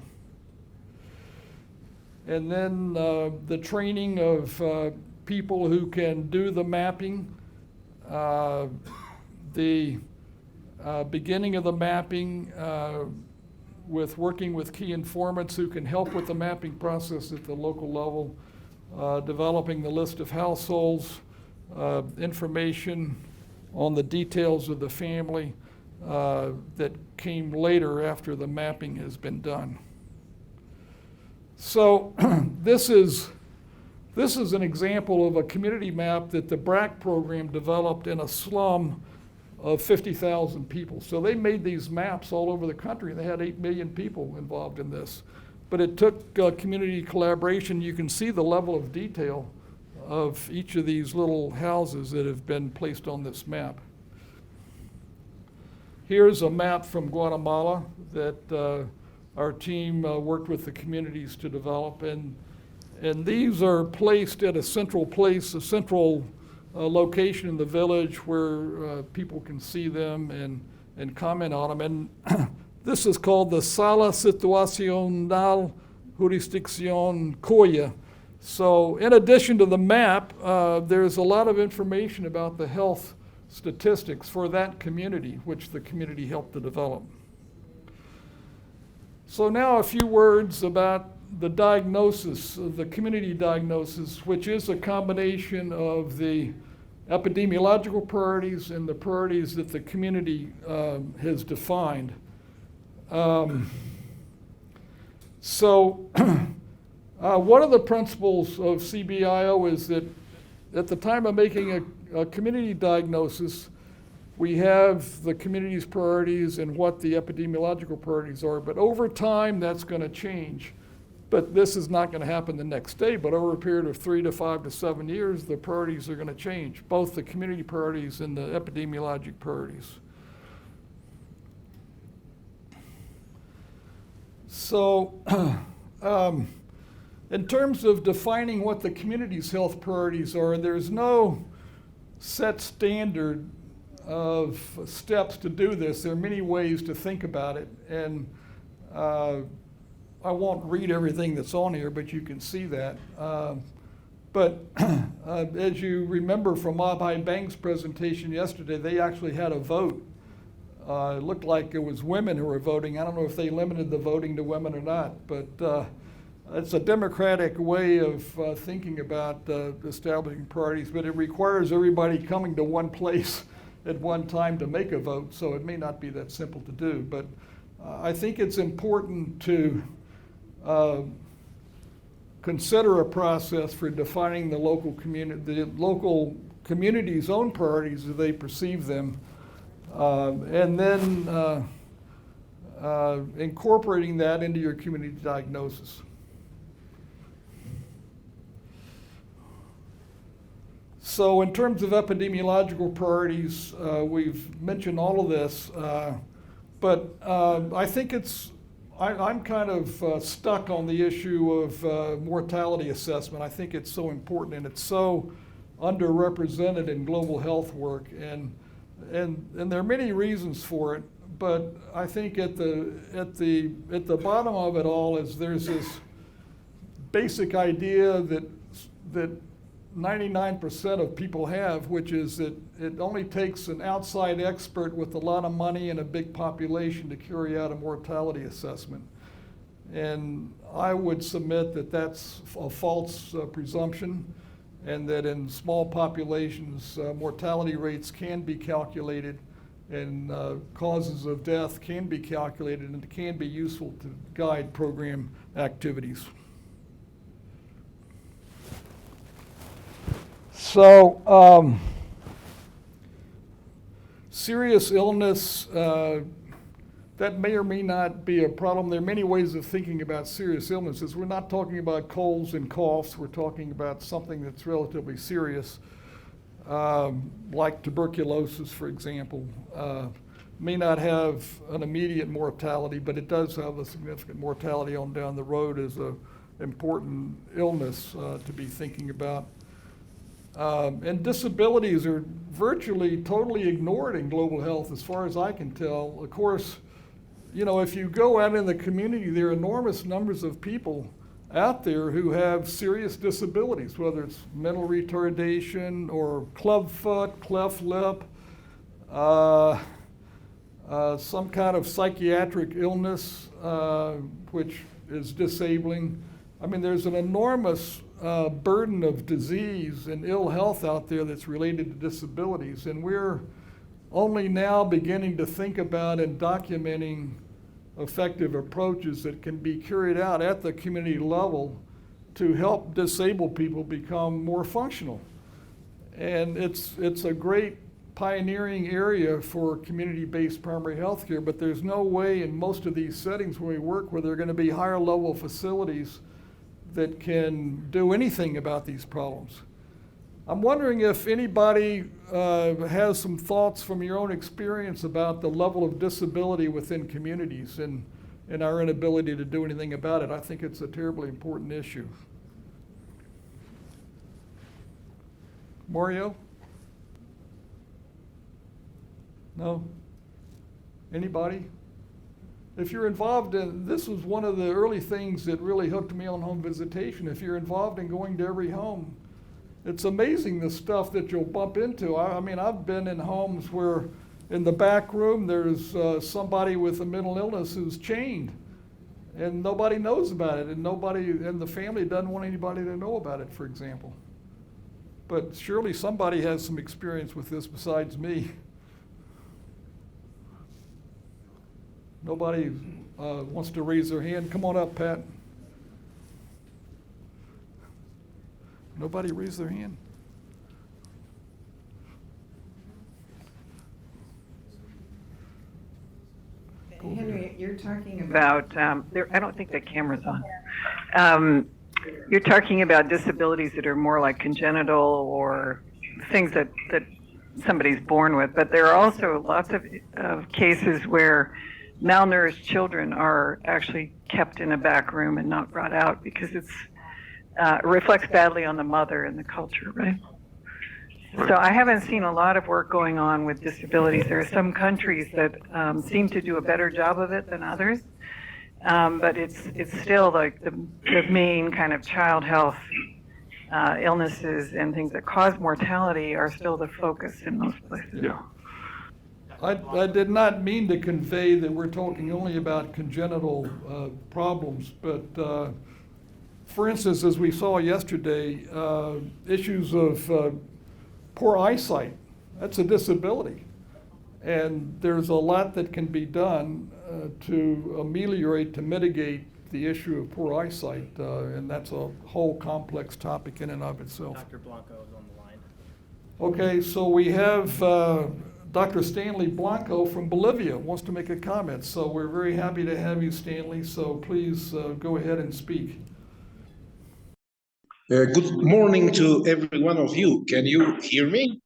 Speaker 1: And then the training of people who can do the mapping, the beginning of the mapping with working with key informants who can help with the mapping process at the local level, developing the list of households, information on the details of the family that came later after the mapping has been done. So this is an example of a community map that the BRAC program developed in a slum of 50,000 people. So they made these maps all over the country. They had 8 million people involved in this. But it took community collaboration. You can see the level of detail of each of these little houses that have been placed on this map. Here's a map from Guatemala that our team worked with the communities to develop. And these are placed at a central place, a central location in the village where people can see them and comment on them. And this is called the Sala Situacional Jurisdicción Coya. So in addition to the map, there's a lot of information about the health statistics for that community, which the community helped to develop. So now a few words about the diagnosis, the community diagnosis, which is a combination of the epidemiological priorities and the priorities that the community has defined. One of the principles of CBIO is that at the time of making a community diagnosis, we have the community's priorities and what the epidemiological priorities are, but over time that's going to change. But this is not going to happen the next day, but over a period of 3 to 5 to 7 years, the priorities are going to change, both the community priorities and the epidemiologic priorities. So in terms of defining what the community's health priorities are, there's no set standard of steps to do this. There are many ways to think about it. And I won't read everything that's on here, but you can see that. But as you remember from Abhay Bang's presentation yesterday, they actually had a vote. It looked like it was women who were voting. I don't know if they limited the voting to women or not, but it's a democratic way of thinking about establishing priorities, but it requires everybody coming to one place at one time to make a vote, so it may not be that simple to do. But I think it's important to consider a process for defining the local community's own priorities as they perceive them, and then incorporating that into your community diagnosis. So in terms of epidemiological priorities, we've mentioned all of this, but I think I'm kind of stuck on the issue of mortality assessment. I think it's so important and it's so underrepresented in global health work, and there are many reasons for it. But I think at the bottom of it all is there's this basic idea that 99% of people have, which is that it only takes an outside expert with a lot of money and a big population to carry out a mortality assessment. And I would submit that that's a false presumption, and that in small populations, mortality rates can be calculated and causes of death can be calculated and can be useful to guide program activities. So serious illness, that may or may not be a problem. There are many ways of thinking about serious illnesses. We're not talking about colds and coughs. We're talking about something that's relatively serious, like tuberculosis, for example. May not have an immediate mortality, but it does have a significant mortality on down the road as an important illness to be thinking about. And disabilities are virtually totally ignored in global health as far as I can tell. Of course, you know, if you go out in the community, there are enormous numbers of people out there who have serious disabilities, whether it's mental retardation or clubfoot, cleft lip, some kind of psychiatric illness, which is disabling. I mean, there's an enormous burden of disease and ill health out there that's related to disabilities, and we're only now beginning to think about and documenting effective approaches that can be carried out at the community level to help disabled people become more functional. And it's a great pioneering area for community-based primary health care, but there's no way in most of these settings where we work where there are going to be higher level facilities that can do anything about these problems. I'm wondering if anybody has some thoughts from your own experience about the level of disability within communities and our inability to do anything about it. I think it's a terribly important issue. Mario? No? Anybody? If you're involved in, this was one of the early things that really hooked me on home visitation. If you're involved in going to every home, it's amazing the stuff that you'll bump into. I mean, I've been in homes where in the back room there's somebody with a mental illness who's chained, and nobody knows about it, and the family doesn't want anybody to know about it, for example. But surely somebody has some experience with this besides me. Nobody wants to raise their hand. Come on up, Pat. Nobody raised their hand.
Speaker 20: Henry, you're talking about, I don't think the camera's on. You're talking about disabilities that are more like congenital or things that somebody's born with, but there are also lots of cases where malnourished children are actually kept in a back room and not brought out because it reflects badly on the mother and the culture, right? So I haven't seen a lot of work going on with disabilities. There are some countries that seem to do a better job of it than others, but it's still like the main kind of child health illnesses and things that cause mortality are still the focus in most places.
Speaker 1: Yeah. I did not mean to convey that we're talking only about congenital problems, but for instance, as we saw yesterday, issues of poor eyesight, that's a disability. And there's a lot that can be done to ameliorate, to mitigate the issue of poor eyesight, and that's a whole complex topic in and of itself.
Speaker 6: Dr. Blanco is on the line.
Speaker 1: Okay, so we have Dr. Stanley Blanco from Bolivia wants to make a comment. So we're very happy to have you, Stanley. So please go ahead and speak.
Speaker 2: Good morning to every one of you. Can you hear me?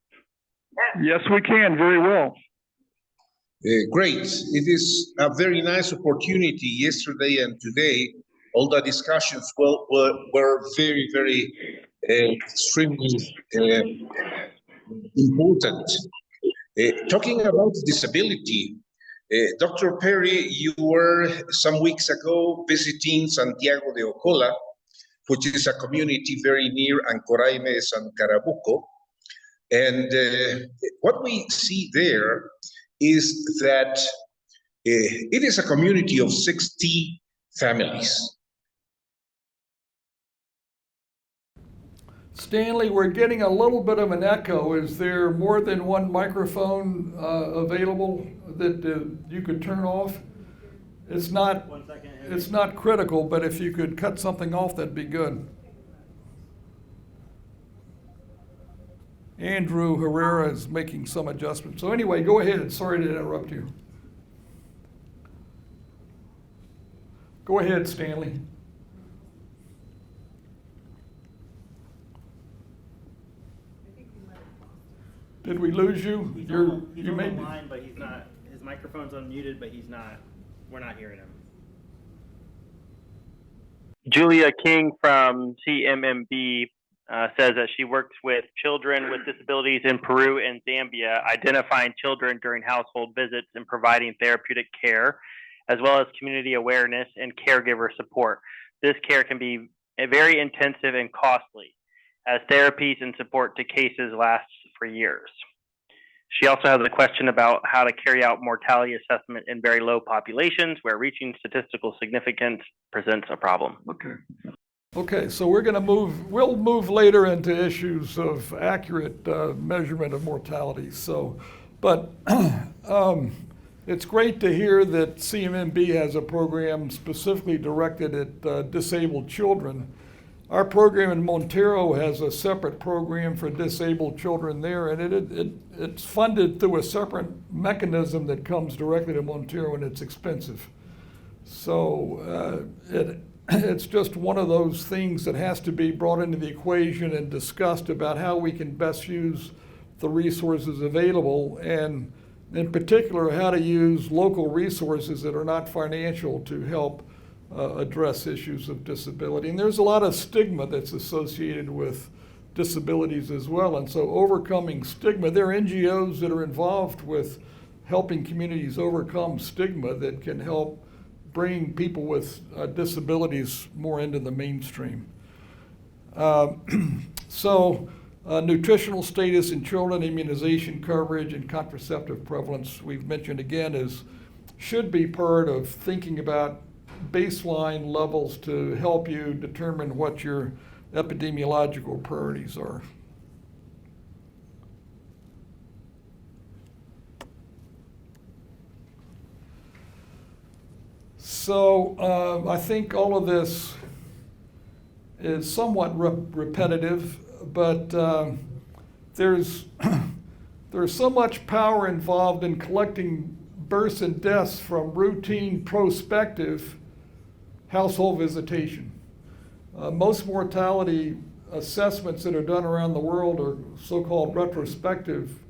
Speaker 9: Yes, we can, very well.
Speaker 2: Great. It is a very nice opportunity yesterday and today. All the discussions were very, very extremely important. Talking about disability, Dr. Perry, you were some weeks ago visiting Santiago de Ocola, which is a community very near Ancoraime, San Carabuco. And what we see there is that it is a community of 60 families.
Speaker 1: Stanley, we're getting a little bit of an echo. Is there more than one microphone available that you could turn off? It's not critical, but if you could cut something off, that'd be good. Andrew Herrera is making some adjustments. So anyway, go ahead. Sorry to interrupt you. Go ahead, Stanley. Did we lose you?
Speaker 6: He's on the line, but he's not. His microphone's unmuted, but he's not. We're not hearing him.
Speaker 17: Julia King from CMMB says that she works with children with disabilities in Peru and Zambia, identifying children during household visits and providing therapeutic care, as well as community awareness and caregiver support. this care can be very intensive and costly, as therapies and support to cases last for years. She also has a question about how to carry out mortality assessment in very low populations where reaching statistical significance presents a problem.
Speaker 1: Okay, so we'll move later into issues of accurate measurement of mortality. So, but it's great to hear that CMMB has a program specifically directed at disabled children. Our program in Montero has a separate program for disabled children there, and it's funded through a separate mechanism that comes directly to Montero, and it's expensive. So it's just one of those things that has to be brought into the equation and discussed about how we can best use the resources available, and in particular, how to use local resources that are not financial to help address issues of disability. And there's a lot of stigma that's associated with disabilities as well. And so overcoming stigma, there are NGOs that are involved with helping communities overcome stigma that can help bring people with disabilities more into the mainstream. Nutritional status in children, immunization coverage, and contraceptive prevalence, we've mentioned again, should be part of thinking about baseline levels to help you determine what your epidemiological priorities are. So I think all of this is somewhat repetitive, but there's so much power involved in collecting births and deaths from routine prospective household visitation. Most mortality assessments that are done around the world are so-called retrospective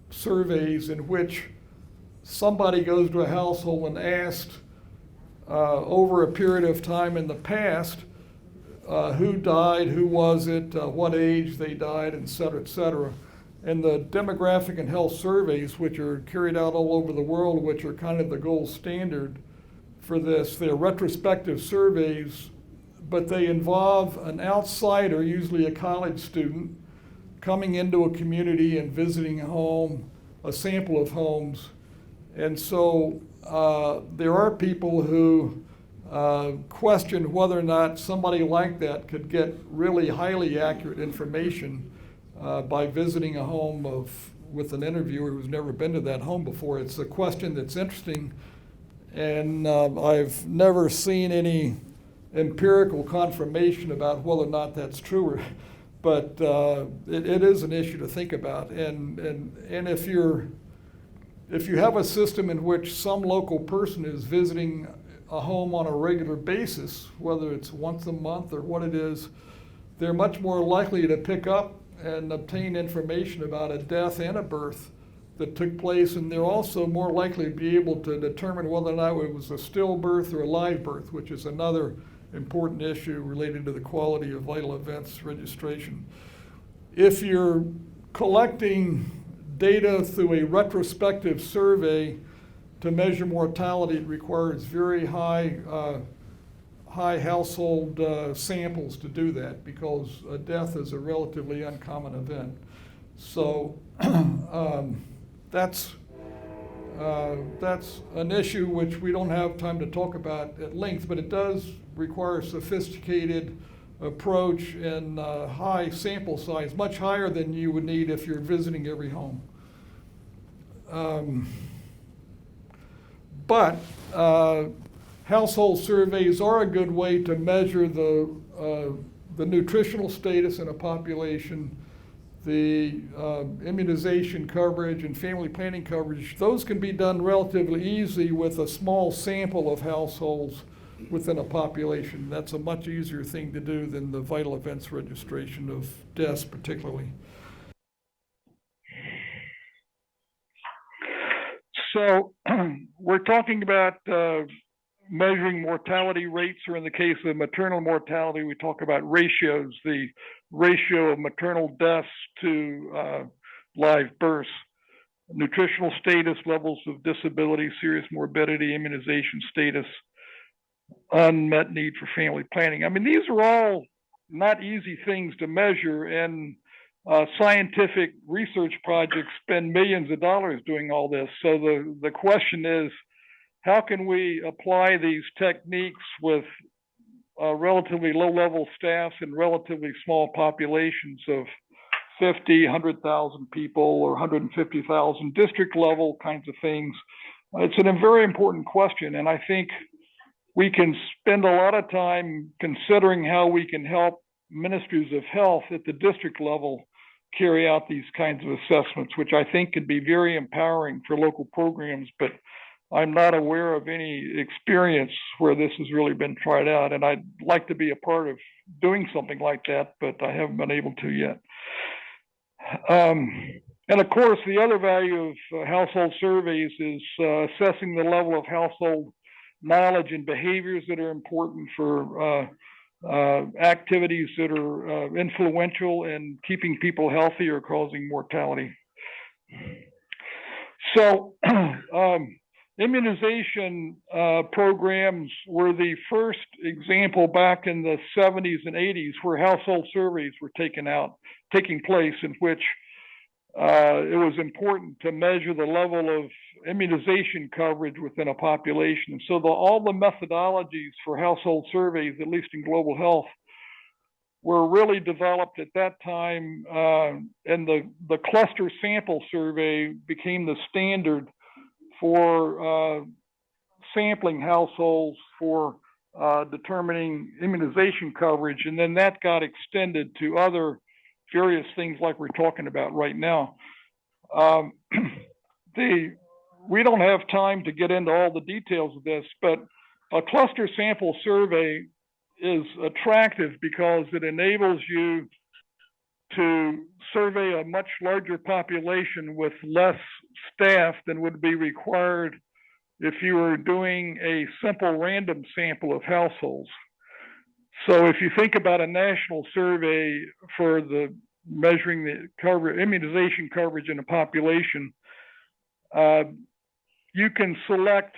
Speaker 1: surveys in which somebody goes to a household and asked over a period of time in the past who died, who was it, what age they died, et cetera, et cetera. And the demographic and health surveys, which are carried out all over the world, which are kind of the gold standard for this, they're retrospective surveys, but they involve an outsider, usually a college student, coming into a community and visiting a home, a sample of homes. And so there are people who question whether or not somebody like that could get really highly accurate information by visiting a home with an interviewer who's never been to that home before. It's a question that's interesting, and I've never seen any empirical confirmation about whether or not that's true, but it is an issue to think about. And if you have a system in which some local person is visiting a home on a regular basis, whether it's once a month or what it is, they're much more likely to pick up and obtain information about a death and a birth that took place, and they're also more likely to be able to determine whether or not it was a stillbirth or a live birth, which is another important issue related to the quality of vital events registration. If you're collecting data through a retrospective survey to measure mortality, it requires very high household samples to do that, because a death is a relatively uncommon event. So that's an issue which we don't have time to talk about at length, but it does require a sophisticated approach and high sample size, much higher than you would need if you're visiting every home. But household surveys are a good way to measure the nutritional status in a population, the immunization coverage and family planning coverage. Those can be done relatively easy with a small sample of households within a population. That's a much easier thing to do than the vital events registration of deaths particularly.
Speaker 9: So we're talking about measuring mortality rates, or in the case of maternal mortality, we talk about ratios, the ratio of maternal deaths to live births. nutritional status, levels of disability, serious morbidity, immunization status, unmet need for family planning. I mean, these are all not easy things to measure, and scientific research projects spend millions of dollars doing all this. So the question is, how can we apply these techniques with relatively low-level staffs and relatively small populations of 50, 100,000 people or 150,000, district level kinds of things? It's a very important question, and I think we can spend a lot of time considering how we can help ministries of health at the district level carry out these kinds of assessments, which I think could be very empowering for local programs, but I'm not aware of any experience where this has really been tried out, and I'd like to be a part of doing something like that, but I haven't been able to yet. And of course, the other value of household surveys is assessing the level of household knowledge and behaviors that are important for activities that are influential in keeping people healthy or causing mortality. So immunization programs were the first example back in the 70s and 80s where household surveys were taking place, in which it was important to measure the level of immunization coverage within a population. And so all the methodologies for household surveys, at least in global health, were really developed at that time, and the cluster sample survey became the standard for sampling households for determining immunization coverage, and then that got extended to other various things like we're talking about right now. We don't have time to get into all the details of this, but a cluster sample survey is attractive because it enables you to survey a much larger population with less staff than would be required if you were doing a simple random sample of households. So if you think about a national survey for measuring the immunization coverage in a population, you can select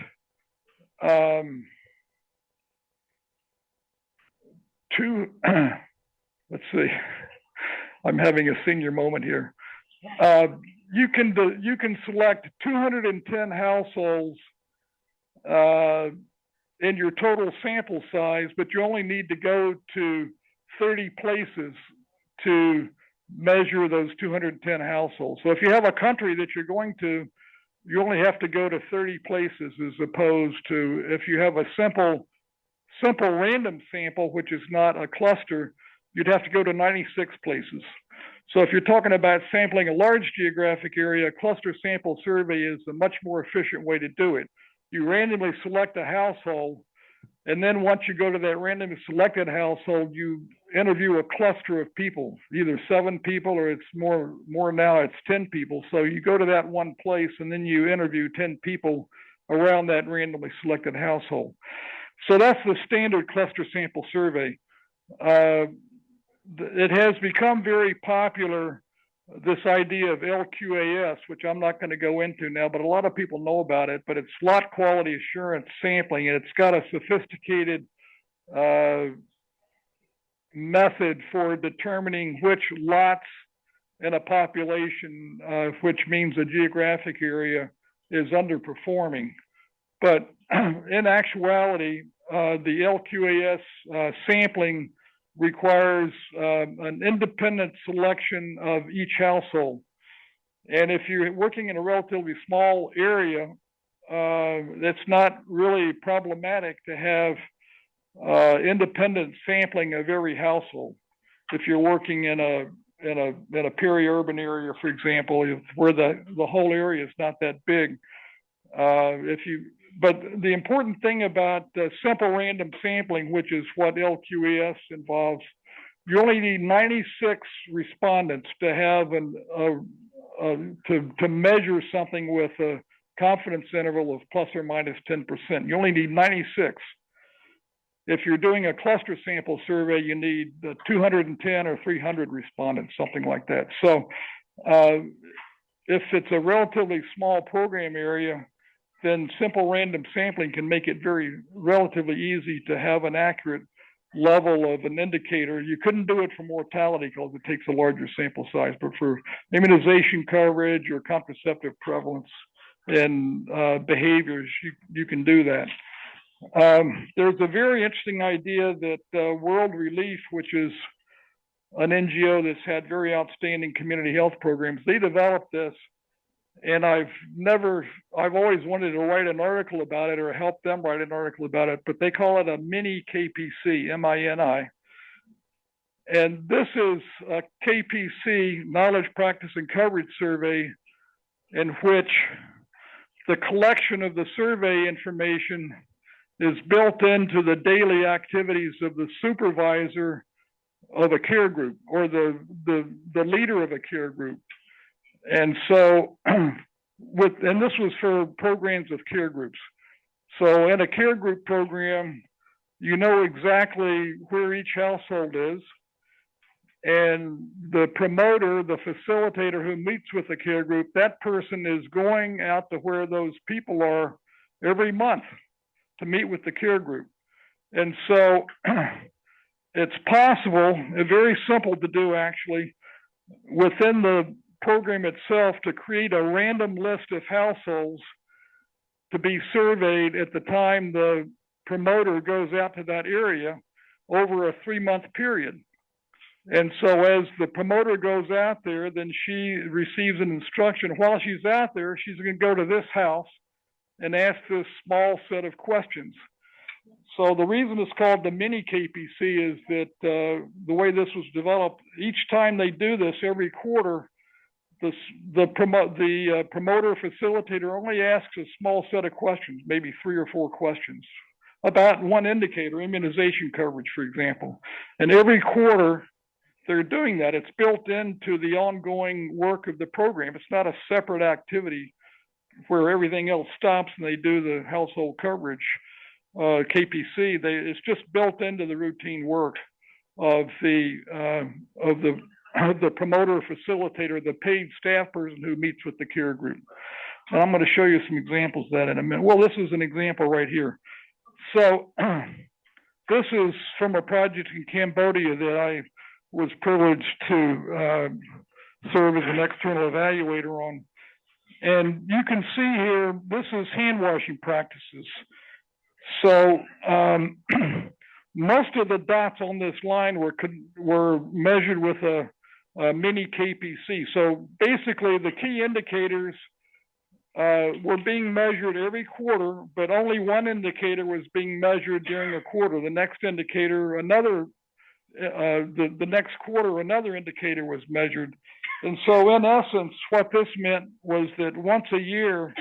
Speaker 9: let's see, I'm having a senior moment here. You can select 210 households in your total sample size, but you only need to go to 30 places to measure those 210 households. So if you have a country that you're going to, you only have to go to 30 places, as opposed to if you have a simple random sample, which is not a cluster, you'd have to go to 96 places. So if you're talking about sampling a large geographic area, a cluster sample survey is a much more efficient way to do it. You randomly select a household, and then once you go to that randomly selected household, you interview a cluster of people, either 7 people or it's more now, it's 10 people. So you go to that one place and then you interview 10 people around that randomly selected household. So that's the standard cluster sample survey. It has become very popular, this idea of LQAS, which I'm not going to go into now, but a lot of people know about it, but it's lot quality assurance sampling, and it's got a sophisticated method for determining which lots in a population, which means a geographic area, is underperforming. But in actuality, the LQAS sampling requires an independent selection of each household. And if you're working in a relatively small area, that's not really problematic to have independent sampling of every household. If you're working in a peri-urban area, for example, where the whole area is not that big, but the important thing about simple random sampling, which is what LQAS involves, you only need 96 respondents to have to measure something with a confidence interval of plus or minus 10%. You only need 96. If you're doing a cluster sample survey, you need 210 or 300 respondents, something like that. So if it's a relatively small program area, then simple random sampling can make it relatively easy to have an accurate level of an indicator. You couldn't do it for mortality because it takes a larger sample size, but for immunization coverage or contraceptive prevalence and behaviors, you can do that. There's a very interesting idea that World Relief, which is an NGO that's had very outstanding community health programs, they developed this. And I've always wanted to write an article about it or help them write an article about it, but they call it a mini KPC, MINI. And this is a KPC, Knowledge, Practice, and Coverage Survey, in which the collection of the survey information is built into the daily activities of the supervisor of a care group or the leader of a care group. And so, and this was for programs of care groups. So in a care group program, you know exactly where each household is. And the promoter, the facilitator who meets with the care group, that person is going out to where those people are every month to meet with the care group. And so it's possible, very simple to do actually, within the program itself to create a random list of households to be surveyed at the time the promoter goes out to that area over a 3-month period. And so as the promoter goes out there, then she receives an instruction. While she's out there, she's going to go to this house and ask this small set of questions. So the reason it's called the mini KPC is that the way this was developed, each time they do this every quarter, the promoter facilitator only asks a small set of questions, maybe 3 or 4 questions about one indicator, immunization coverage, for example. And every quarter they're doing that. It's built into the ongoing work of the program. It's not a separate activity where everything else stops and they do the household coverage KPC. It's just built into the routine work of the promoter facilitator, the paid staff person who meets with the care group. And I'm going to show you some examples of that in a minute. Well, this is an example right here. So this is from a project in Cambodia that I was privileged to serve as an external evaluator on. And you can see here, this is hand washing practices. So most of the dots on this line were measured with a mini KPC. So basically the key indicators were being measured every quarter, but only one indicator was being measured during a quarter. The next indicator, the next quarter, another indicator was measured. And so in essence, what this meant was that once a year,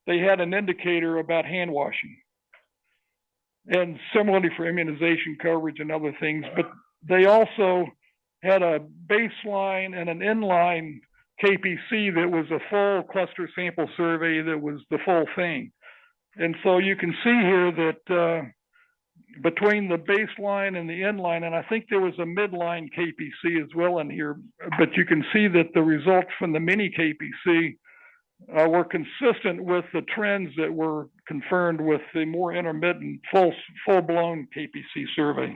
Speaker 9: they had an indicator about hand washing. And similarly for immunization coverage and other things, but they also had a baseline and an inline KPC that was a full cluster sample survey that was the full thing. And so you can see here that between the baseline and the inline, and I think there was a midline KPC as well in here, but you can see that the results from the mini KPC were consistent with the trends that were confirmed with the more intermittent full-blown KPC survey.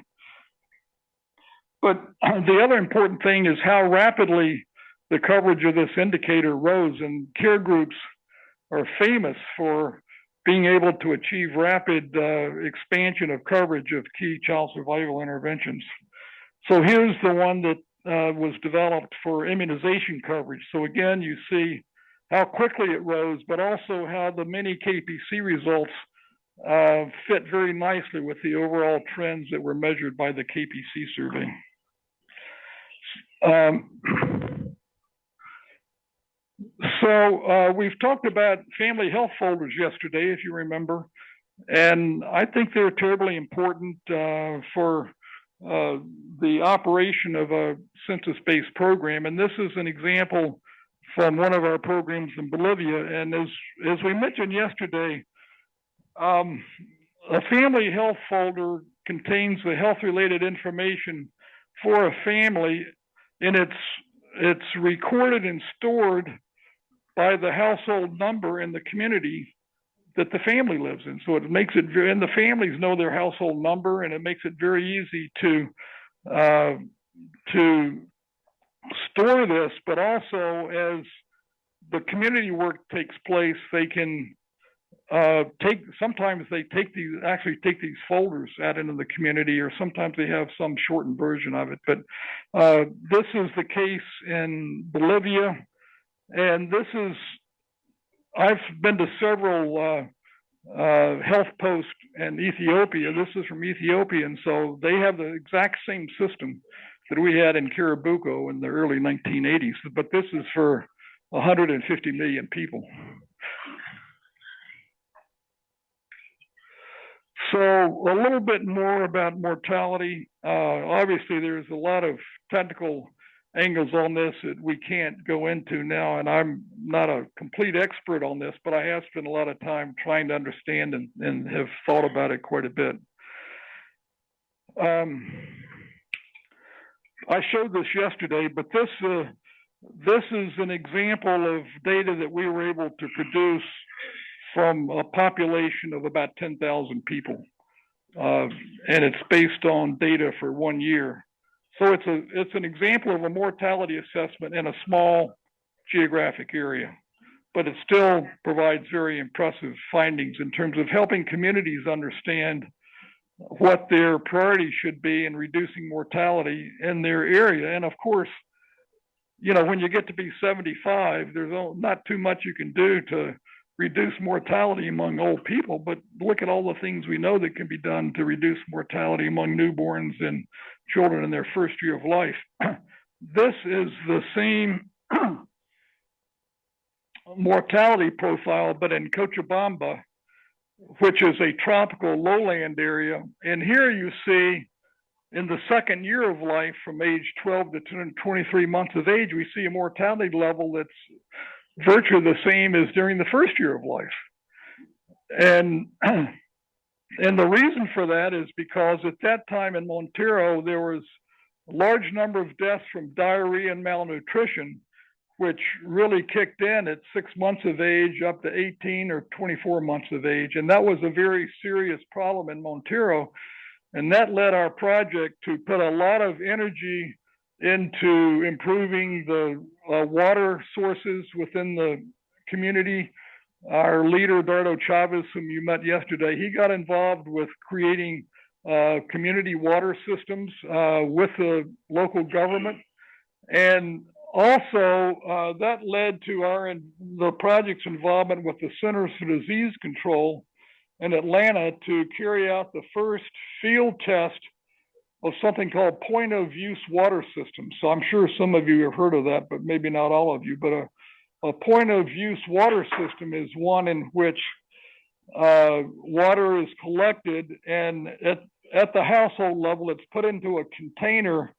Speaker 9: But the other important thing is how rapidly the coverage of this indicator rose, and care groups are famous for being able to achieve rapid expansion of coverage of key child survival interventions. So here's the one that was developed for immunization coverage. So again, you see how quickly it rose, but also how the mini KPC results fit very nicely with the overall trends that were measured by the KPC survey. So we've talked about family health folders yesterday, if you remember, and I think they're terribly important for the operation of a census-based program. And this is an example from one of our programs in Bolivia. And as we mentioned yesterday, a family health folder contains the health-related information for a family, and it's recorded and stored by the household number in the community that the family lives in. So it makes it very, and the families know their household number, and it makes it very easy to store this, but also as the community work takes place, they can sometimes they take these folders out into the community, or sometimes they have some shortened version of it. But this is the case in Bolivia, and I've been to several health posts in Ethiopia. This is from Ethiopia, and so they have the exact same system that we had in Kirabuko in the early 1980s, but this is for 150 million people. So a little bit more about mortality. Obviously, there's a lot of technical angles on this that we can't go into now, and I'm not a complete expert on this, but I have spent a lot of time trying to understand and have thought about it quite a bit. I showed this yesterday, but this is an example of data that we were able to produce from a population of about 10,000 people, and it's based on data for 1 year. So it's an example of a mortality assessment in a small geographic area, but it still provides very impressive findings in terms of helping communities understand what their priorities should be in reducing mortality in their area. And of course, you know, when you get to be 75, there's not too much you can do to reduce mortality among old people, but look at all the things we know that can be done to reduce mortality among newborns and children in their first year of life. This is the same mortality profile, but in Cochabamba, which is a tropical lowland area. And here you see in the second year of life, from age 12 to 23 months of age, we see a mortality level that's virtually the same as during the first year of life. And the reason for that is because at that time in Montero, there was a large number of deaths from diarrhea and malnutrition, which really kicked in at 6 months of age up to 18 or 24 months of age. And that was a very serious problem in Montero. And that led our project to put a lot of energy into improving the water sources within the community. Our leader, Dardo Chavez, whom you met yesterday, he got involved with creating community water systems with the local government. And also, that led to the project's involvement with the Centers for Disease Control in Atlanta to carry out the first field test of something called point of use water systems. So I'm sure some of you have heard of that, but maybe not all of you. But a point of use water system is one in which water is collected, and at the household level, it's put into a container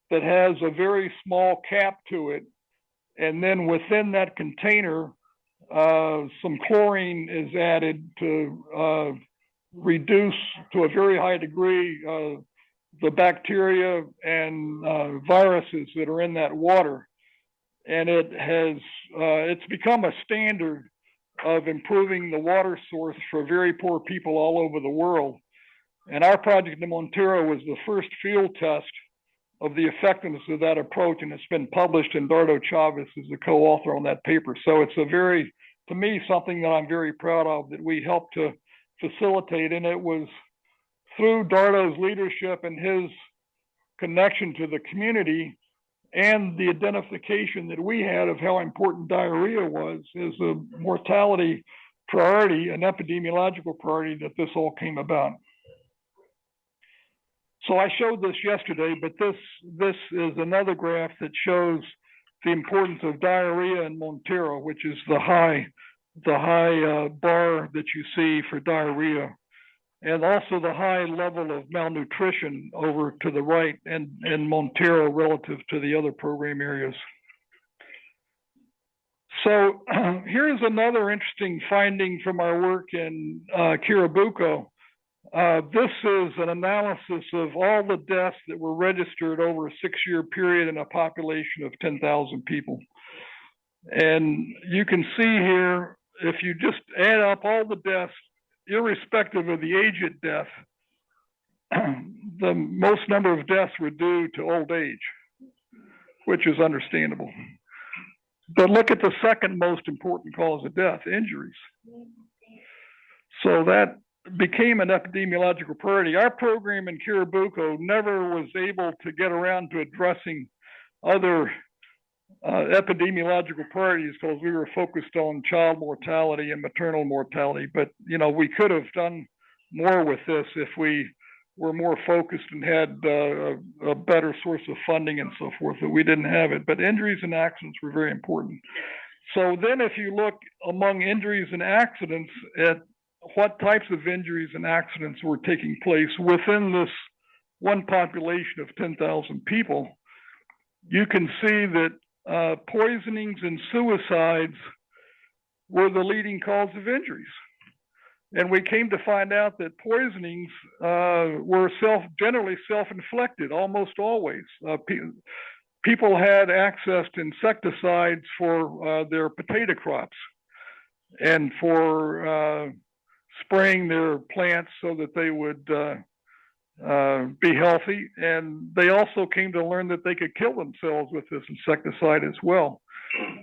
Speaker 9: that has a very small cap to it. And then within that container, some chlorine is added to reduce to a very high degree the bacteria and viruses that are in that water. And it's become a standard of improving the water source for very poor people all over the world. And our project in Montero was the first field test of the effectiveness of that approach, and it's been published, and Dardo Chavez is the co-author on that paper. So it's to me, something that I'm very proud of that we helped to facilitate, and it was through Dardo's leadership and his connection to the community and the identification that we had of how important diarrhea was as a mortality priority, an epidemiological priority, that this all came about. So I showed this yesterday, but this is another graph that shows the importance of diarrhea in Montero, which is the high bar that you see for diarrhea, and also the high level of malnutrition over to the right in Montero relative to the other program areas. So here's another interesting finding from our work in Kirabuko. This is an analysis of all the deaths that were registered over a 6-year period in a population of 10,000 people. And you can see here, if you just add up all the deaths, irrespective of the age at death, the most number of deaths were due to old age, which is understandable. But look at the second most important cause of death, injuries. So that became an epidemiological priority. Our program in Carabuco never was able to get around to addressing other epidemiological priorities because we were focused on child mortality and maternal mortality. But, you know, we could have done more with this if we were more focused and had a better source of funding and so forth, but we didn't have it. But injuries and accidents were very important. So then if you look among injuries and accidents at what types of injuries and accidents were taking place within this one population of 10,000 people, you can see that poisonings and suicides were the leading cause of injuries. And we came to find out that poisonings were generally self-inflicted, almost always. People had access to insecticides for their potato crops and for spraying their plants so that they would be healthy. And they also came to learn that they could kill themselves with this insecticide as well.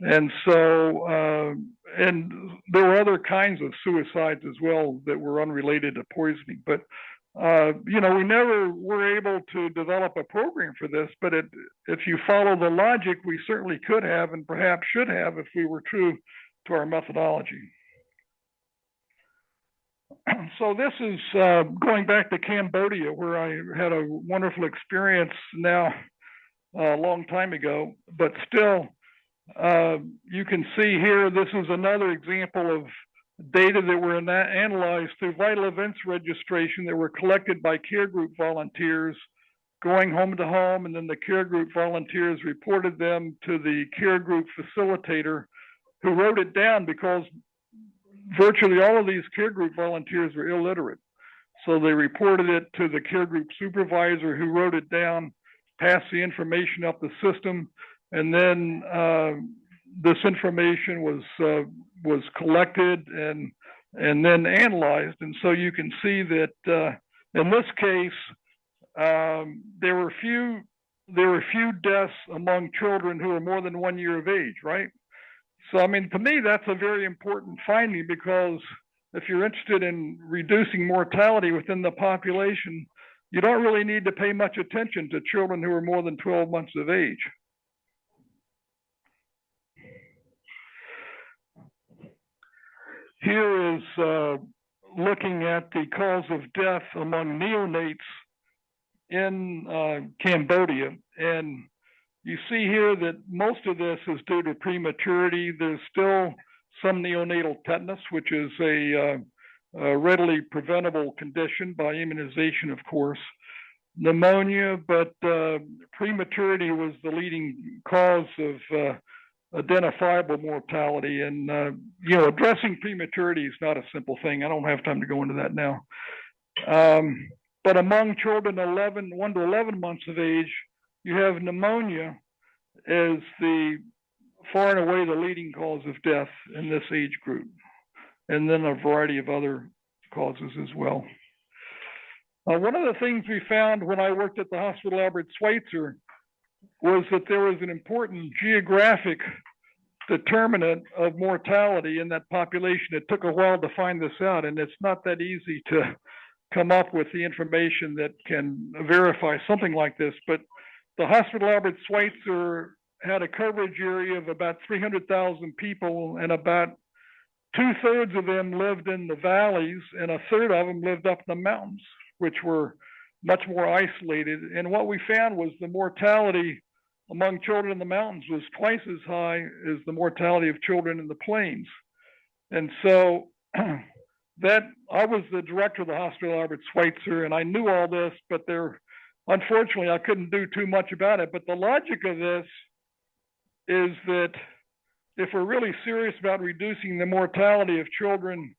Speaker 9: And so, and there were other kinds of suicides as well that were unrelated to poisoning. But, you know, we never were able to develop a program for this, but if you follow the logic, we certainly could have and perhaps should have if we were true to our methodology. So this is going back to Cambodia, where I had a wonderful experience now a long time ago, but still, you can see here, this is another example of data that were analyzed through vital events registration that were collected by care group volunteers going home to home, and then the care group volunteers reported them to the care group facilitator who wrote it down, because virtually all of these care group volunteers were illiterate. So they reported it to the care group supervisor who wrote it down, passed the information up the system, and then this information was collected and then analyzed. And so you can see that in this case, there were few deaths among children who are more than 1 year of age, right? So, I mean, to me, that's a very important finding, because if you're interested in reducing mortality within the population, you don't really need to pay much attention to children who are more than 12 months of age. Here is looking at the cause of death among neonates in Cambodia. And you see here that most of this is due to prematurity. There's still some neonatal tetanus, which is a readily preventable condition by immunization, of course. Pneumonia, but prematurity was the leading cause of identifiable mortality. And, you know, addressing prematurity is not a simple thing. I don't have time to go into that now. But among children 1 to 11 months of age, you have pneumonia as the far and away the leading cause of death in this age group, and then a variety of other causes as well. One of the things we found when I worked at the Hospital Albert Schweitzer was that there was an important geographic determinant of mortality in that population. It took a while to find this out, and it's not that easy to come up with the information that can verify something like this. But the Hospital Albert Schweitzer had a coverage area of about 300,000 people, and about 2/3 of them lived in the valleys, and 1/3 of them lived up in the mountains, which were much more isolated. And what we found was the mortality among children in the mountains was twice as high as the mortality of children in the plains. And so I was the director of the Hospital Albert Schweitzer, and I knew all this, but unfortunately, I couldn't do too much about it. But the logic of this is that if we're really serious about reducing the mortality of children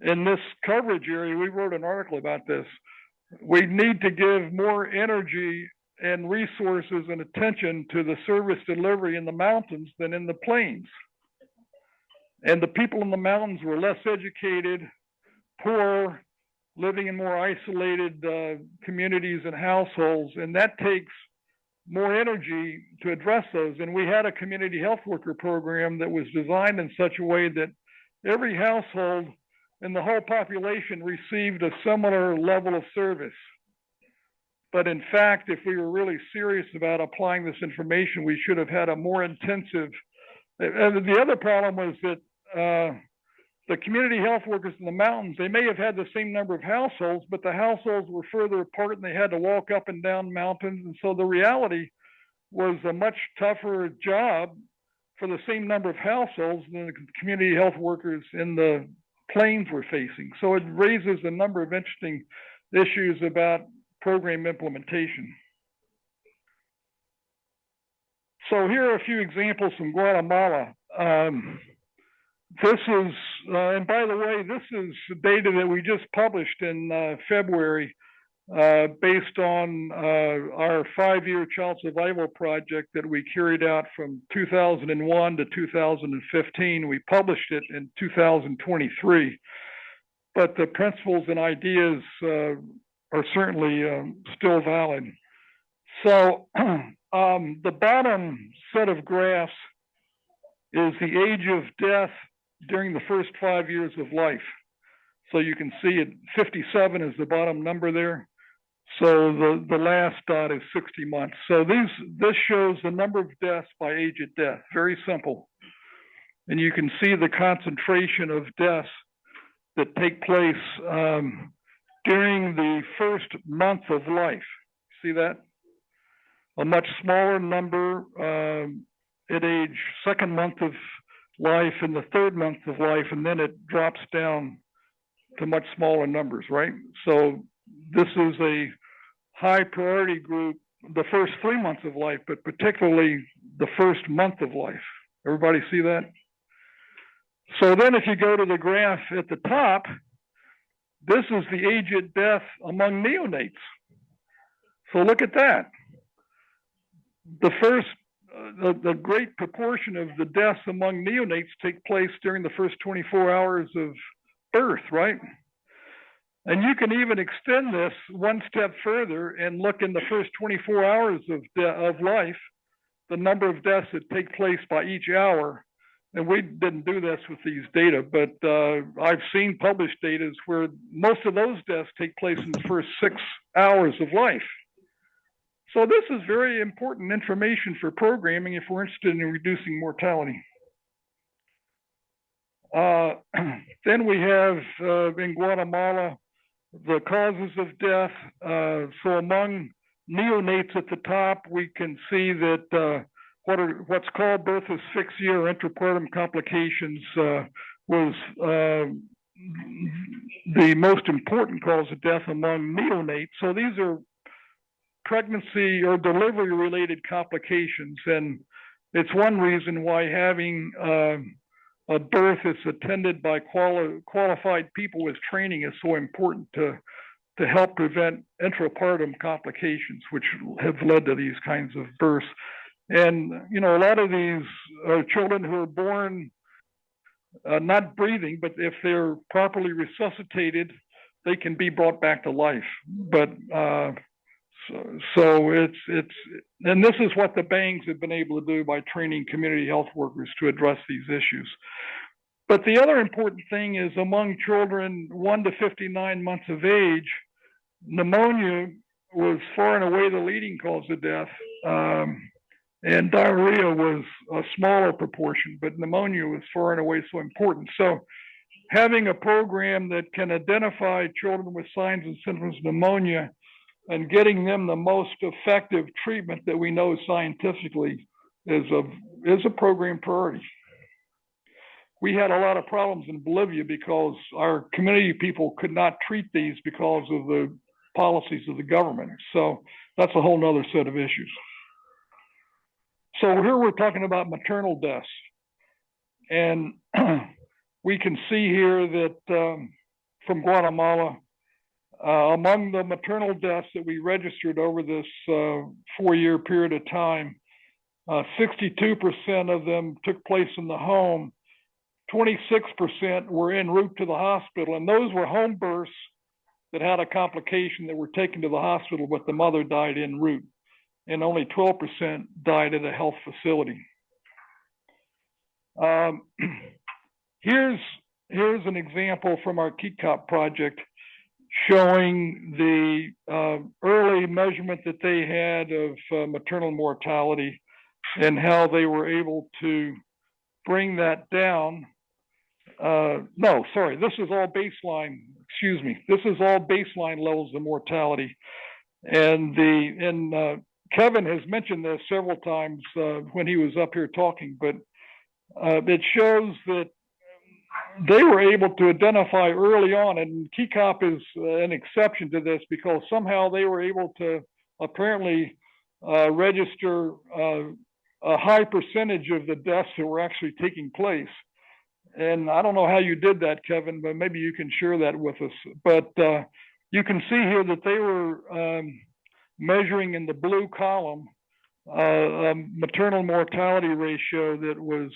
Speaker 9: in this coverage area, we wrote an article about this, we need to give more energy and resources and attention to the service delivery in the mountains than in the plains. And the people in the mountains were less educated, poor, living in more isolated communities and households, and that takes more energy to address those. And we had a community health worker program that was designed in such a way that every household in the whole population received a similar level of service. But in fact, if we were really serious about applying this information, we should have had a more intensive. And the other problem was that the community health workers in the mountains, they may have had the same number of households, but the households were further apart and they had to walk up and down mountains. And so the reality was a much tougher job for the same number of households than the community health workers in the plains were facing. So it raises a number of interesting issues about program implementation. So here are a few examples from Guatemala. This is, and by the way, this is data that we just published in February based on our 5-year child survival project that we carried out from 2001 to 2015. We published it in 2023, but the principles and ideas are certainly still valid. So the bottom set of graphs is the age of death during the first 5 years of life. So you can see it, 57 is the bottom number there. So the last dot is 60 months. So this shows the number of deaths by age at death, very simple. And you can see the concentration of deaths that take place during the first month of life. See that? A much smaller number at age second month of life and the third month of life, and then it drops down to much smaller numbers, right? So this is a high priority group, the first 3 months of life, but particularly the first month of life. Everybody see that? So then if you go to the graph at the top, this is the age at death among neonates. So look at that. The first the great proportion of the deaths among neonates take place during the first 24 hours of birth, right? And you can even extend this one step further and look in the first 24 hours of life, the number of deaths that take place by each hour. And we didn't do this with these data, but I've seen published data where most of those deaths take place in the first 6 hours of life. So this is very important information for programming if we're interested in reducing mortality. Then we have in Guatemala the causes of death. So among neonates at the top, we can see that what's called birth asphyxia or intrapartum complications was the most important cause of death among neonates. So these are pregnancy or delivery related complications, and it's one reason why having a birth that's attended by qualified people with training is so important to help prevent intrapartum complications, which have led to these kinds of births. And you know, a lot of these are children who are born not breathing, but if they're properly resuscitated, they can be brought back to life. But so and this is what the bangs have been able to do by training community health workers to address these issues. But the other important thing is among children 1 to 59 months of age, pneumonia was far and away the leading cause of death. And diarrhea was a smaller proportion, but pneumonia was far and away so important. So having a program that can identify children with signs and symptoms of pneumonia and getting them the most effective treatment that we know scientifically is a program priority. We had a lot of problems in Bolivia because our community people could not treat these because of the policies of the government. So that's a whole nother set of issues. So here we're talking about maternal deaths. And we can see here that from Guatemala, among the maternal deaths that we registered over this 4-year period of time, 62% of them took place in the home, 26% were en route to the hospital, and those were home births that had a complication that were taken to the hospital, but the mother died en route, and only 12% died at a health facility. Here's an example from our KECOP project showing the early measurement that they had of maternal mortality and how they were able to bring that down. No, sorry, this is all baseline, excuse me. This is all baseline levels of mortality. And Kevin has mentioned this several times when he was up here talking, but it shows that they were able to identify early on, and KECOP is an exception to this because somehow they were able to apparently register a high percentage of the deaths that were actually taking place. And I don't know how you did that, Kevin, but maybe you can share that with us. But you can see here that they were measuring in the blue column a maternal mortality ratio that was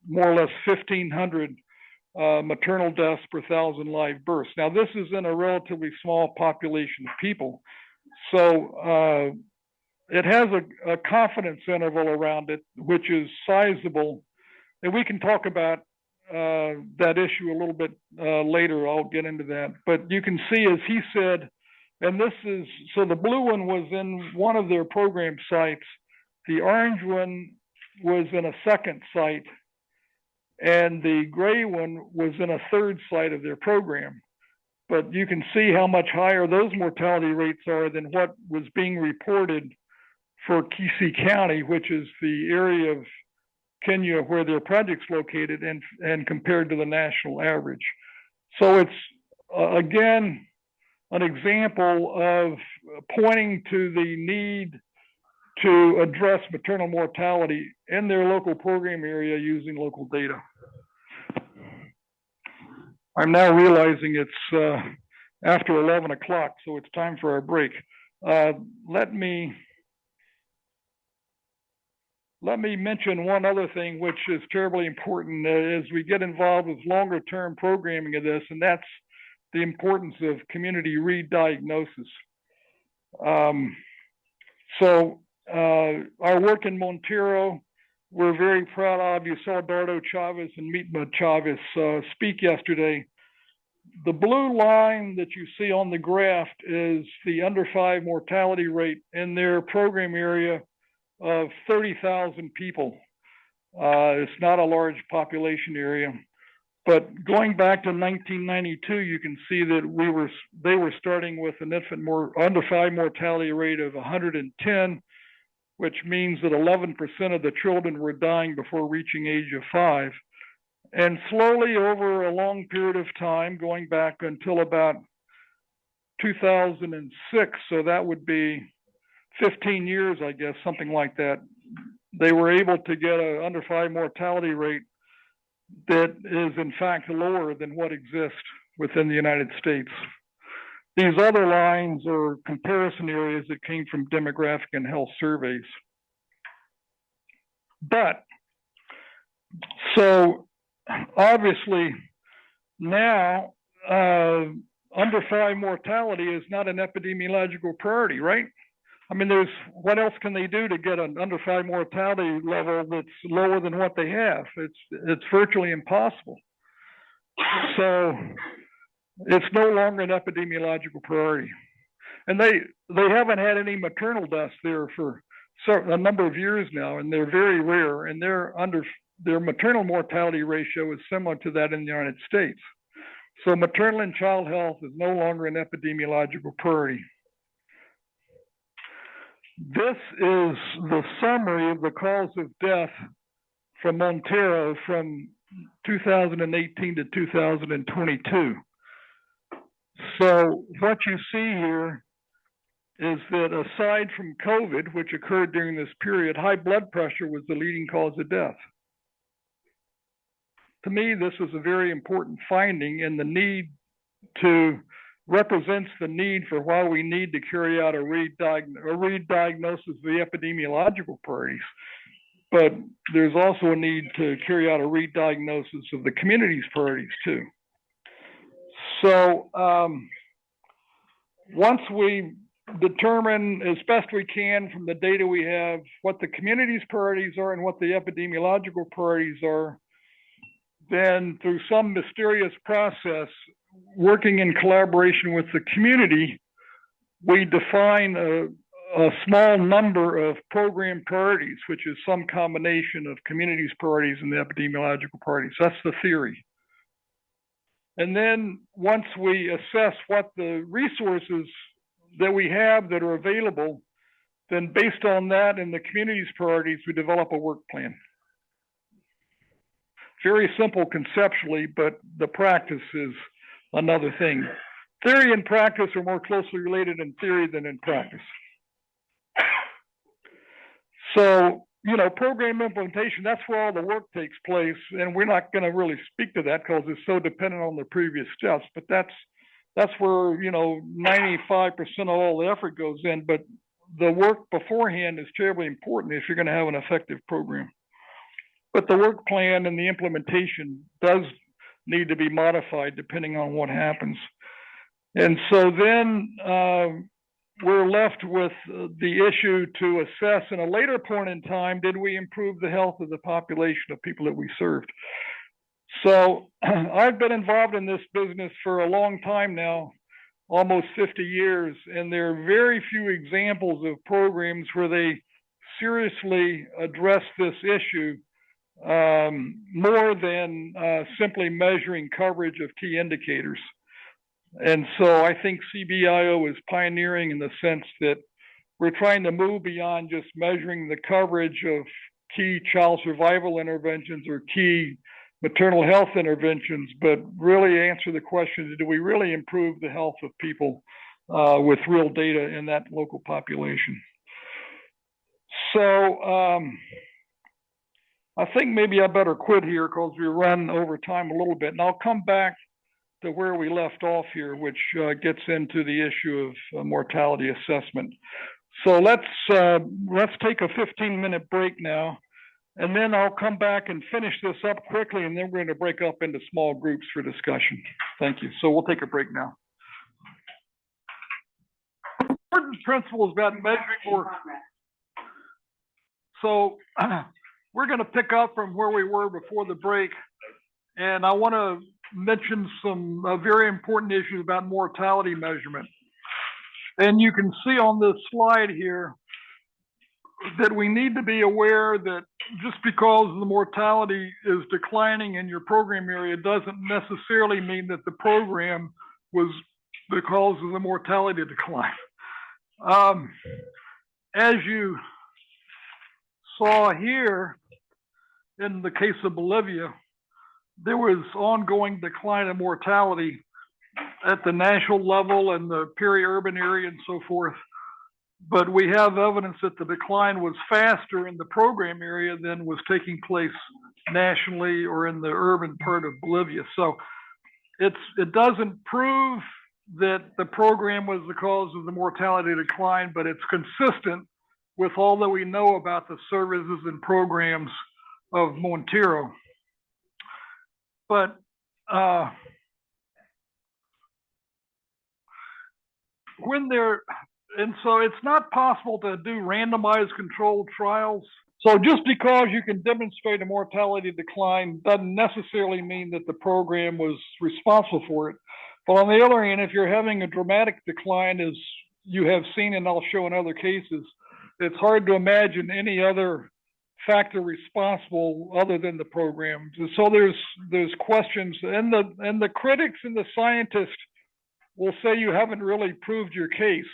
Speaker 9: more or less 1,500 maternal deaths per 1,000 live births. Now, this is in a relatively small population of people. So it has a confidence interval around it, which is sizable. And we can talk about that issue a little bit later. I'll get into that. But you can see, as he said, and this is, so the blue one was in one of their program sites. The orange one was in a second site. And the gray one was in a third site of their program. But you can see how much higher those mortality rates are than what was being reported for Kisii County, which is the area of Kenya where their project's located, and compared to the national average. So it's, again, an example of pointing to the need to address maternal mortality in their local program area using local data. I'm now realizing it's after 11 o'clock, so it's time for our break. Let me mention one other thing which is terribly important as we get involved with longer term programming of this, and that's the importance of community re-diagnosis. Our work in Montero, we're very proud of. You saw Dardo Chavez and Mitma Chavez speak yesterday. The blue line that you see on the graph is the under 5 mortality rate in their program area of 30,000 people. It's not a large population area, but going back to 1992, you can see that they were starting with an infant under 5 mortality rate of 110, which means that 11% of the children were dying before reaching age of 5. And slowly over a long period of time, going back until about 2006, so that would be 15 years, I guess, something like that, they were able to get an under 5 mortality rate that is in fact lower than what exists within the United States. These other lines are comparison areas that came from demographic and health surveys. But, so obviously now under 5 mortality is not an epidemiological priority, right? I mean, what else can they do to get an under 5 mortality level that's lower than what they have? It's virtually impossible. So it's no longer an epidemiological priority. And they haven't had any maternal deaths there for a number of years now, and they're very rare, and their maternal mortality ratio is similar to that in the United States. So maternal and child health is no longer an epidemiological priority. This is the summary of the cause of death from Montero from 2018 to 2022. So what you see here is that aside from COVID, which occurred during this period, high blood pressure was the leading cause of death. To me, this was a very important finding, and the need to represents the need for why we need to carry out a re-diagnosis of the epidemiological priorities. but there's also a need to carry out a re-diagnosis of the community's priorities too. So once we determine as best we can from the data we have what the community's priorities are and what the epidemiological priorities are, then through some mysterious process, working in collaboration with the community, we define a small number of program priorities, which is some combination of community's priorities and the epidemiological priorities. That's the theory. And then once we assess what the resources that we have that are available, then based on that and the community's priorities, we develop a work plan. Very simple conceptually, but the practice is another thing. Theory and practice are more closely related in theory than in practice. So, you know, program implementation, that's where all the work takes place. And we're not going to really speak to that because it's so dependent on the previous steps. But that's where, you know, 95% of all the effort goes in. But the work beforehand is terribly important if you're going to have an effective program. But the work plan and the implementation does need to be modified depending on what happens. And so then we're left with the issue to assess in a later point in time, did we improve the health of the population of people that we served? So I've been involved in this business for a long time now, almost 50 years, and there are very few examples of programs where they seriously address this issue more than simply measuring coverage of key indicators. And so I think CBIO is pioneering in the sense that we're trying to move beyond just measuring the coverage of key child survival interventions or key maternal health interventions, but really answer the question, do we really improve the health of people with real data in that local population? So I think maybe I better quit here because we run over time a little bit, and I'll come back to where we left off here, which gets into the issue of mortality assessment. So let's take a 15-minute break now, and then I'll come back and finish this up quickly, and then we're going to break up into small groups for discussion. Thank you. So we'll take a break now. Important principles about measuring work. So we're going to pick up from where we were before the break, and I want to mention some very important issues about mortality measurement. And you can see on this slide here that we need to be aware that just because the mortality is declining in your program area doesn't necessarily mean that the program was the cause of the mortality decline. As you saw here in the case of Bolivia, there was ongoing decline in mortality at the national level and the peri-urban area and so forth. But we have evidence that the decline was faster in the program area than was taking place nationally or in the urban part of Bolivia. So it doesn't prove that the program was the cause of the mortality decline, but it's consistent with all that we know about the services and programs of Montero. But so it's not possible to do randomized controlled trials. So just because you can demonstrate a mortality decline doesn't necessarily mean that the program was responsible for it. But on the other hand, if you're having a dramatic decline, as you have seen and I'll show in other cases, it's hard to imagine any other factor responsible other than the program. So there's questions, and the critics and the scientists will say you haven't really proved your case,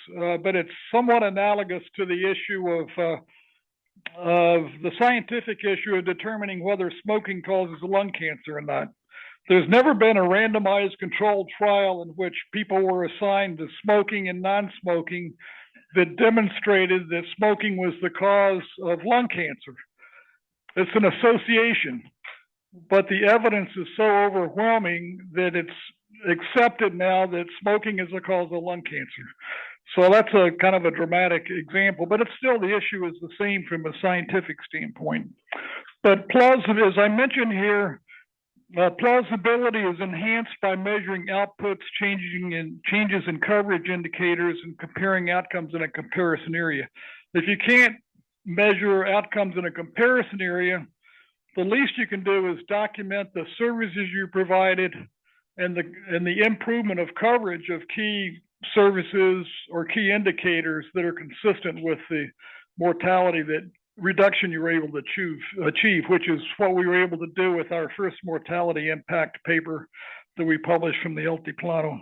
Speaker 9: but it's somewhat analogous to the issue of the scientific issue of determining whether smoking causes lung cancer or not. There's never been a randomized controlled trial in which people were assigned to smoking and non-smoking that demonstrated that smoking was the cause of lung cancer. It's an association, but the evidence is so overwhelming that it's accepted now that smoking is the cause of lung cancer. So that's a kind of a dramatic example, but it's still, the issue is the same from a scientific standpoint. But as I mentioned here, plausibility is enhanced by measuring outputs, changes in coverage indicators, and comparing outcomes in a comparison area. If you can't measure outcomes in a comparison area, the least you can do is document the services you provided and the improvement of coverage of key services or key indicators that are consistent with the mortality reduction you were able to achieve, which is what we were able to do with our first mortality impact paper that we published from the Altiplano.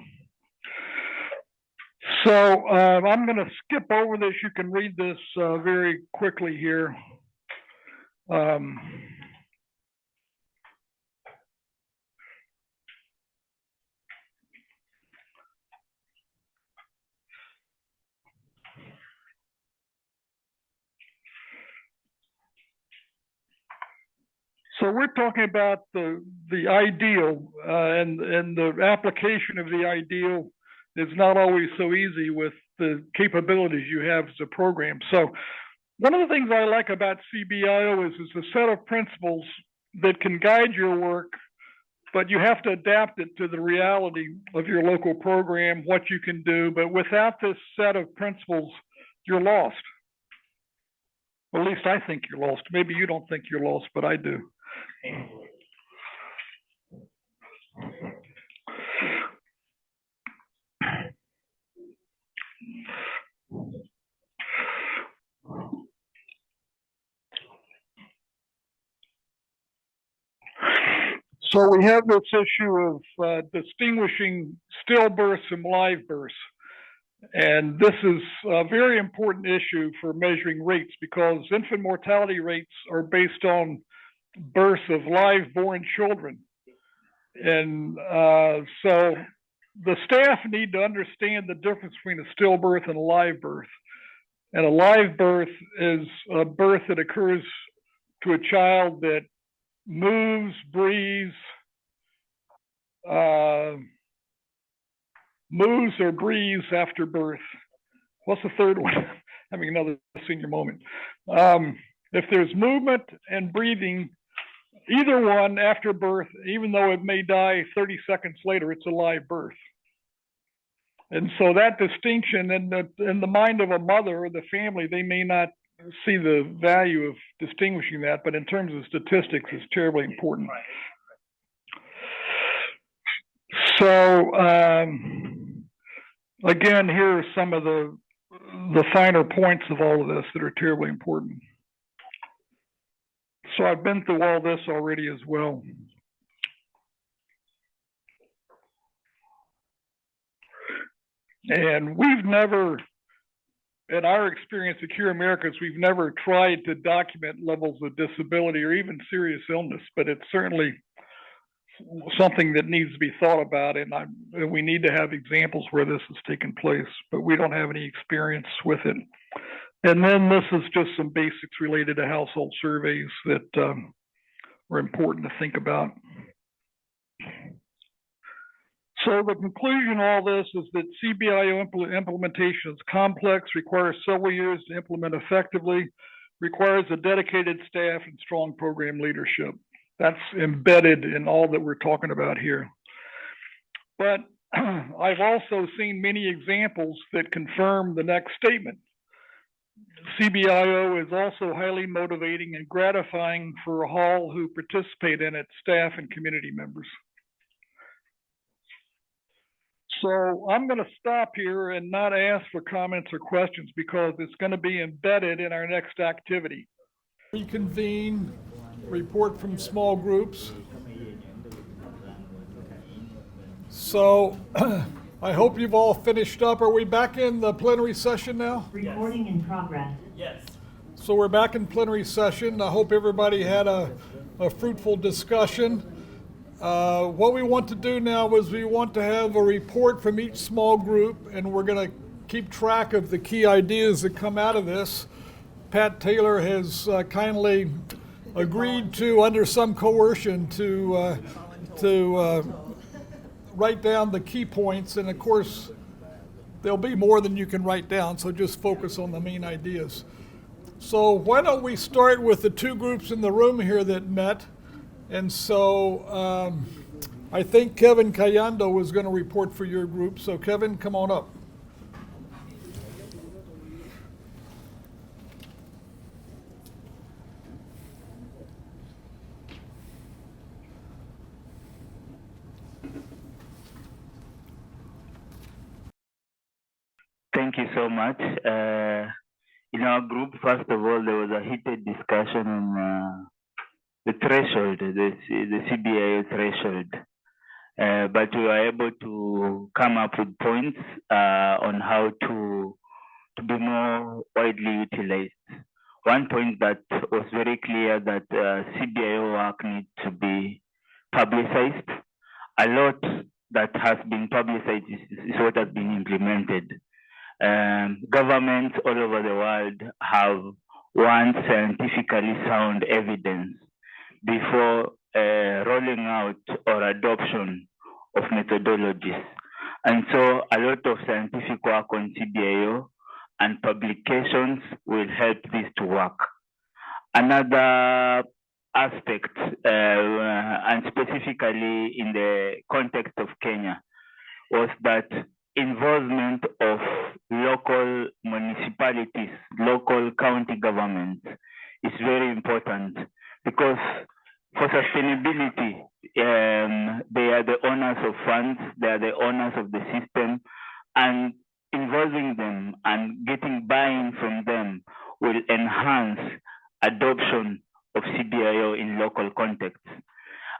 Speaker 9: So I'm going to skip over this. You can read this very quickly here. So we're talking about the ideal, and the application of the ideal is not always so easy with the capabilities you have as a program. So one of the things I like about CBIO is a set of principles that can guide your work, but you have to adapt it to the reality of your local program, what you can do. But without this set of principles, you're lost. Well, at least I think you're lost. Maybe you don't think you're lost, but I do. So we have this issue of distinguishing stillbirths from live births. And this is a very important issue for measuring rates, because infant mortality rates are based on births of live born children. And so the staff need to understand the difference between a stillbirth and a live birth. And a live birth is a birth that occurs to a child that moves, breathes, moves or breathes after birth. What's the third one? Having another senior moment. If there's movement and breathing, either one after birth, even though it may die 30 seconds later, it's a live birth. And so that distinction in the mind of a mother or the family, they may not see the value of distinguishing that, but in terms of statistics, it's terribly important. So again, here are some of the finer points of all of this that are terribly important. So I've been through all this already as well. And we've never, in our experience at Cure Americas, we've never tried to document levels of disability or even serious illness, but it's certainly something that needs to be thought about, and we need to have examples where this has taken place, but we don't have any experience with it. And then this is just some basics related to household surveys that are important to think about. So the conclusion of all this is that CBIO implementation is complex, requires several years to implement effectively, requires a dedicated staff and strong program leadership. That's embedded in all that we're talking about here. But I've also seen many examples that confirm the next statement. CBIO is also highly motivating and gratifying for all who participate in it, staff and community members. So I'm going to stop here and not ask for comments or questions, because it's going to be embedded in our next activity.
Speaker 1: Reconvene, report from small groups. So I hope you've all finished up. Are we back in the plenary session now?
Speaker 5: Recording in progress.
Speaker 6: Yes.
Speaker 1: So we're back in plenary session. I hope everybody had a fruitful discussion. What we want to do now is we want to have a report from each small group, and we're going to keep track of the key ideas that come out of this. Pat Taylor has kindly agreed to, under some coercion, to write down the key points. And of course, there'll be more than you can write down, so just focus on the main ideas. So why don't we start with the two groups in the room here that met. And so I think Kevin Cayando was going to report for your group. So Kevin, come on up.
Speaker 16: Thank you so much. In our group, first of all, there was a heated discussion on the threshold, the CBIO threshold. But we were able to come up with points on how to be more widely utilized. One point that was very clear that CBIO work needs to be publicized. A lot that has been publicized is what has been implemented. Governments all over the world have want scientifically sound evidence before rolling out or adoption of methodologies. And so a lot of scientific work on CBIO and publications will help this to work. Another aspect, and specifically in the context of Kenya, was that involvement of local municipalities, local county governments is very important, because for sustainability, they are the owners of funds, they are the owners of the system, and involving them and getting buy-in from them will enhance adoption of CBIO in local contexts.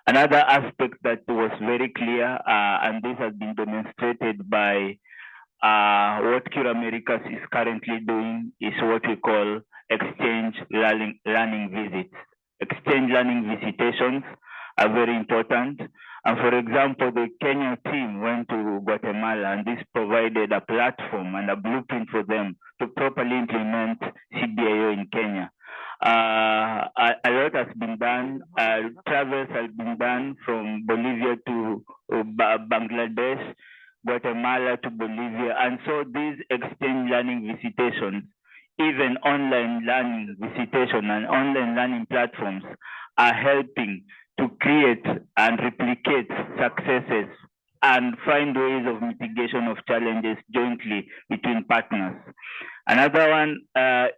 Speaker 16: Another aspect that was very clear, and this has been demonstrated by what Cure Americas is currently doing, is what we call exchange learning visits. Exchange learning visitations are very important. And for example, the Kenya team went to Guatemala, and this provided a platform and a blueprint for them to properly implement CBIO in Kenya. A lot has been done. Travels has been done from Bolivia to Bangladesh, Guatemala to Bolivia. And so these exchange learning visitations, even online learning visitation and online learning platforms, are helping to create and replicate successes and find ways of mitigation of challenges jointly between partners. Another one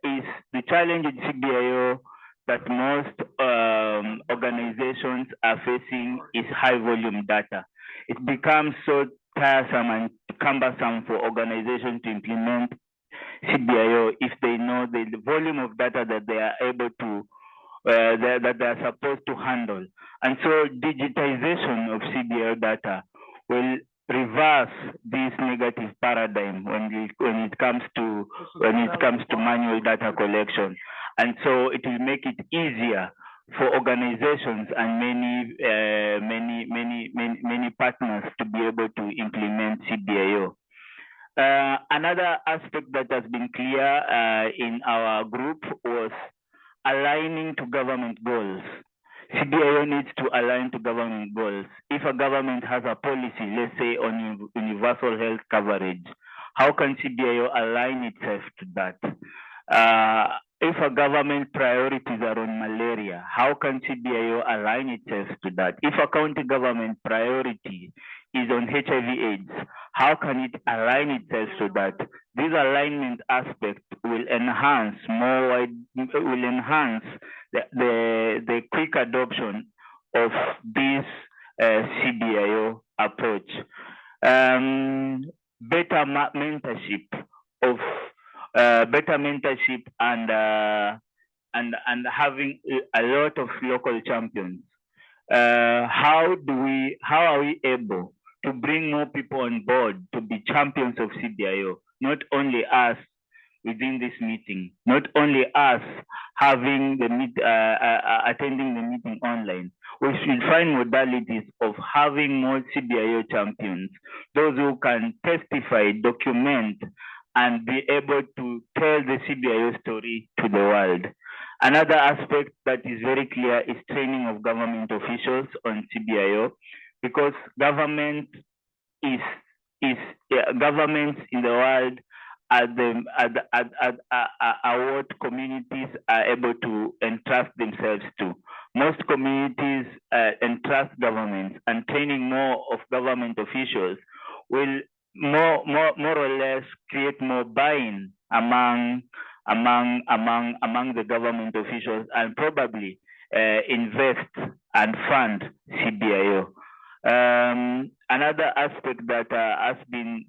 Speaker 16: is the challenge in CBIO that most organizations are facing is high volume data. It becomes so tiresome and cumbersome for organizations to implement CBIO if they know the volume of data that they are able to, that they are supposed to handle. And so digitization of CBIO data will reverse this negative paradigm when it comes to manual data collection. And so it will make it easier for organizations and many partners to be able to implement CBIO. Another aspect that has been clear in our group was aligning to government goals. CBIO needs to align to government goals. If a government has a policy, let's say on universal health coverage, how can CBIO align itself to that? If a government priorities are on malaria, how can CBIO align itself to that? If a county government priority is on HIV/AIDS, how can it align itself to that? This alignment aspect will enhance the quick adoption of this CBIO approach. Better mentorship and having a lot of local champions. How are we able to bring more people on board to be champions of CBIO? Not only us within this meeting, not only us having the attending the meeting online. We should find modalities of having more CBIO champions, those who can testify, document, and be able to tell the CBIO story to the world. Another aspect that is very clear is training of government officials on CBIO, because government is is governments in the world are what communities are able to entrust themselves to. Most communities entrust governments, and training more of government officials will more or less create more buy-in among the government officials, and probably invest and fund CBIO. Another aspect that has been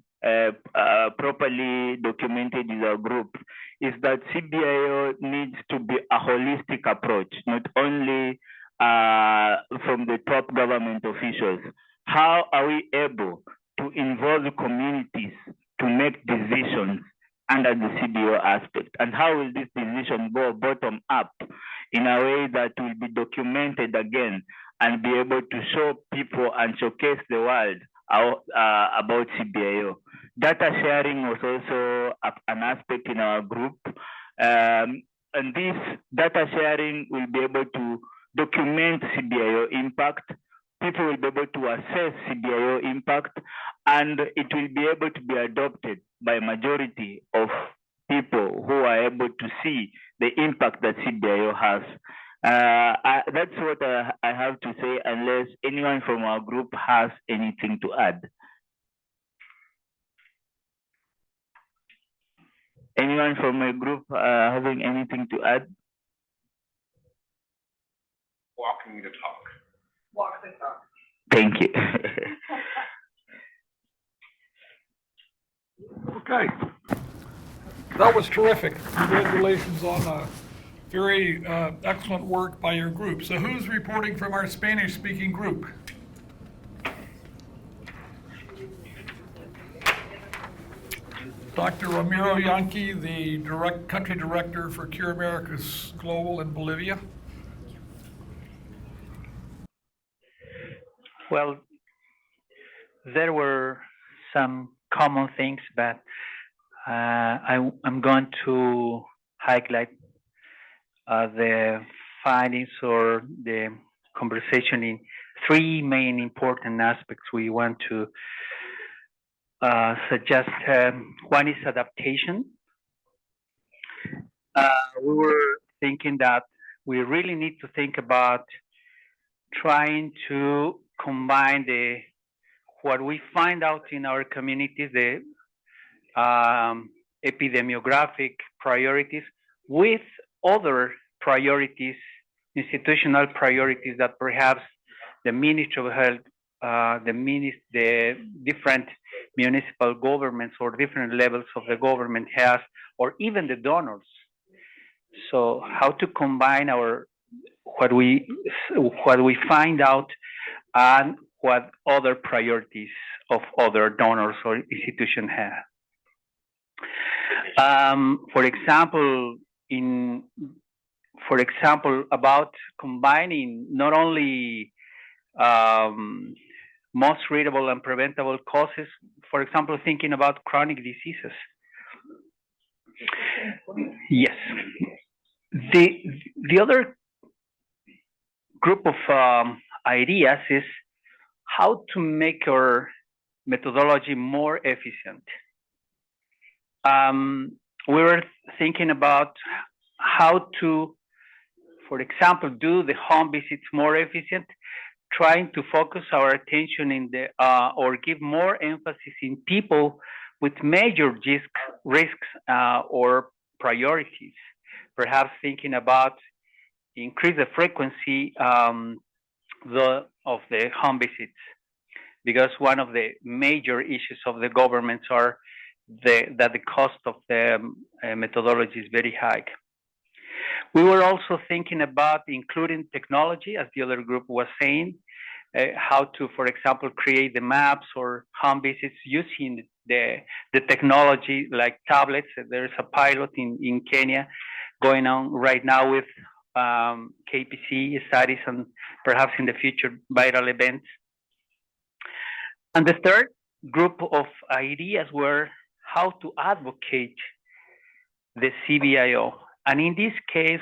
Speaker 16: properly documented in our group is that CBIO needs to be a holistic approach, not only from the top government officials. How are we able to involve communities to make decisions under the CBIO aspect? And how will this decision go bottom up in a way that will be documented again and be able to show people and showcase the world about CBIO? Data sharing was also an aspect in our group. And this data sharing will be able to document CBIO impact. People will be able to assess CBIO impact, and it will be able to be adopted by a majority of people who are able to see the impact that CBIO has. That's what I have to say, unless anyone from our group has anything to add. Anyone from my group having anything to add?
Speaker 21: Walking the talk.
Speaker 7: Walk the talk.
Speaker 16: Thank you.
Speaker 1: Okay. That was terrific. Congratulations on very excellent work by your group. So who's reporting from our Spanish-speaking group? Dr. Ramiro Yanqui, the country director for Cure Americas Global in Bolivia.
Speaker 15: Well, there were some common things, but I'm going to highlight the findings or the conversation in three main important aspects we want to suggest. One is adaptation. We were thinking that we really need to think about trying to combine what we find out in our communities, the epidemiographic priorities, with other priorities, institutional priorities that perhaps the Ministry of Health, the different municipal governments or different levels of the government has, or even the donors. So how to combine what we find out and what other priorities of other donors or institutions have. For example, about combining not only most treatable and preventable causes, for example, thinking about chronic diseases. Yes. The other group of ideas is how to make our methodology more efficient. We were thinking about how to, for example, do the home visits more efficient, trying to focus our attention in or give more emphasis in people with major risks or priorities. Perhaps thinking about increase the frequency of the home visits, because one of the major issues of the governments are that the cost of the methodology is very high. We were also thinking about including technology, as the other group was saying, how to, for example, create the maps or home visits using the technology like tablets. There's a pilot in Kenya going on right now with KPC studies and perhaps in the future viral events. And the third group of ideas were how to advocate the CBIO. And in this case,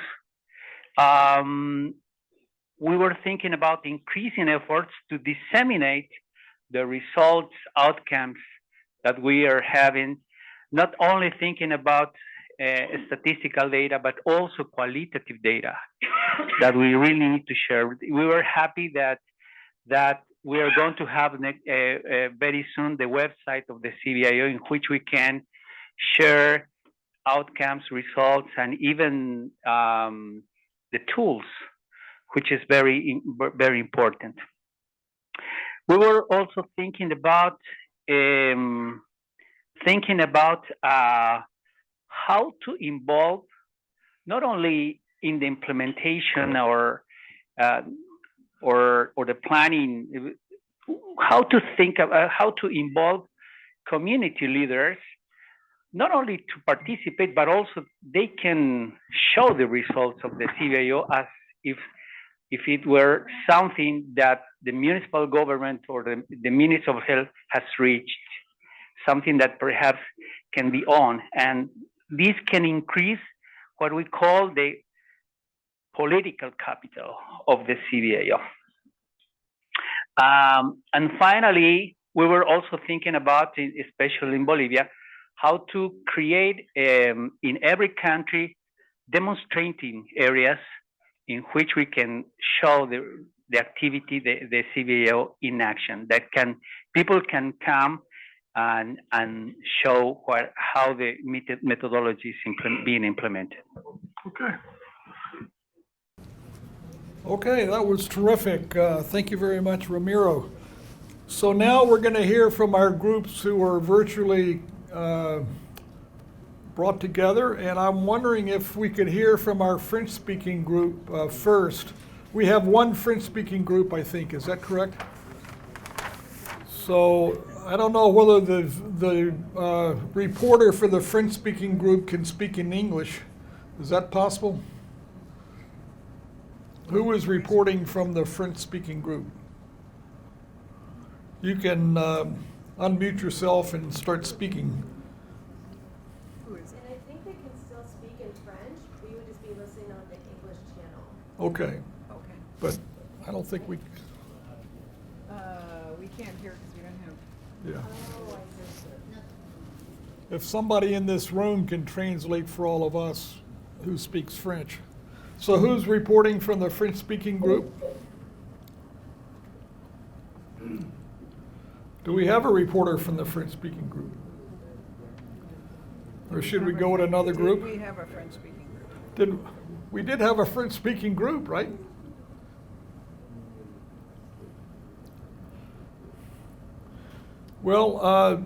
Speaker 15: we were thinking about increasing efforts to disseminate the results, outcomes that we are having, not only thinking about statistical data, but also qualitative data that we really need to share. We were happy that we are going to have very soon the website of the CBIO, in which we can share outcomes, results, and even the tools, which is very important. We were also thinking about how to involve, not only in the implementation or the planning, how to think about how to involve community leaders, not only to participate, but also they can show the results of the CBIO as if it were something that the municipal government or the Ministry of Health has reached, something that perhaps can be on. And this can increase what we call the political capital of the CBIO. And finally, we were also thinking about, especially in Bolivia, how to create in every country demonstrating areas in which we can show the activity, the CBIO in action, that people can come and show how the methodology is being implemented.
Speaker 1: Okay. Okay, that was terrific. Thank you very much, Ramiro. So now we're going to hear from our groups who are virtually brought together, and I'm wondering if we could hear from our French-speaking group first. We have one French-speaking group, I think. Is that correct? So I don't know whether the reporter for the French-speaking group can speak in English. Is that possible? Who is reporting from the French-speaking group? You can unmute yourself and start speaking.
Speaker 4: And I think they can still speak in French. We would just be listening on the English channel.
Speaker 1: Okay.
Speaker 20: Okay.
Speaker 1: But I don't think we.
Speaker 20: We can't hear because we don't have.
Speaker 1: Yeah.
Speaker 4: Oh, I see.
Speaker 1: If somebody in this room can translate for all of us who speaks French. So who's reporting from the French-speaking group? Do we have a reporter from the French-speaking group? Or should we go with another group?
Speaker 20: We have a French-speaking group.
Speaker 1: We did have a French-speaking group, right? Well,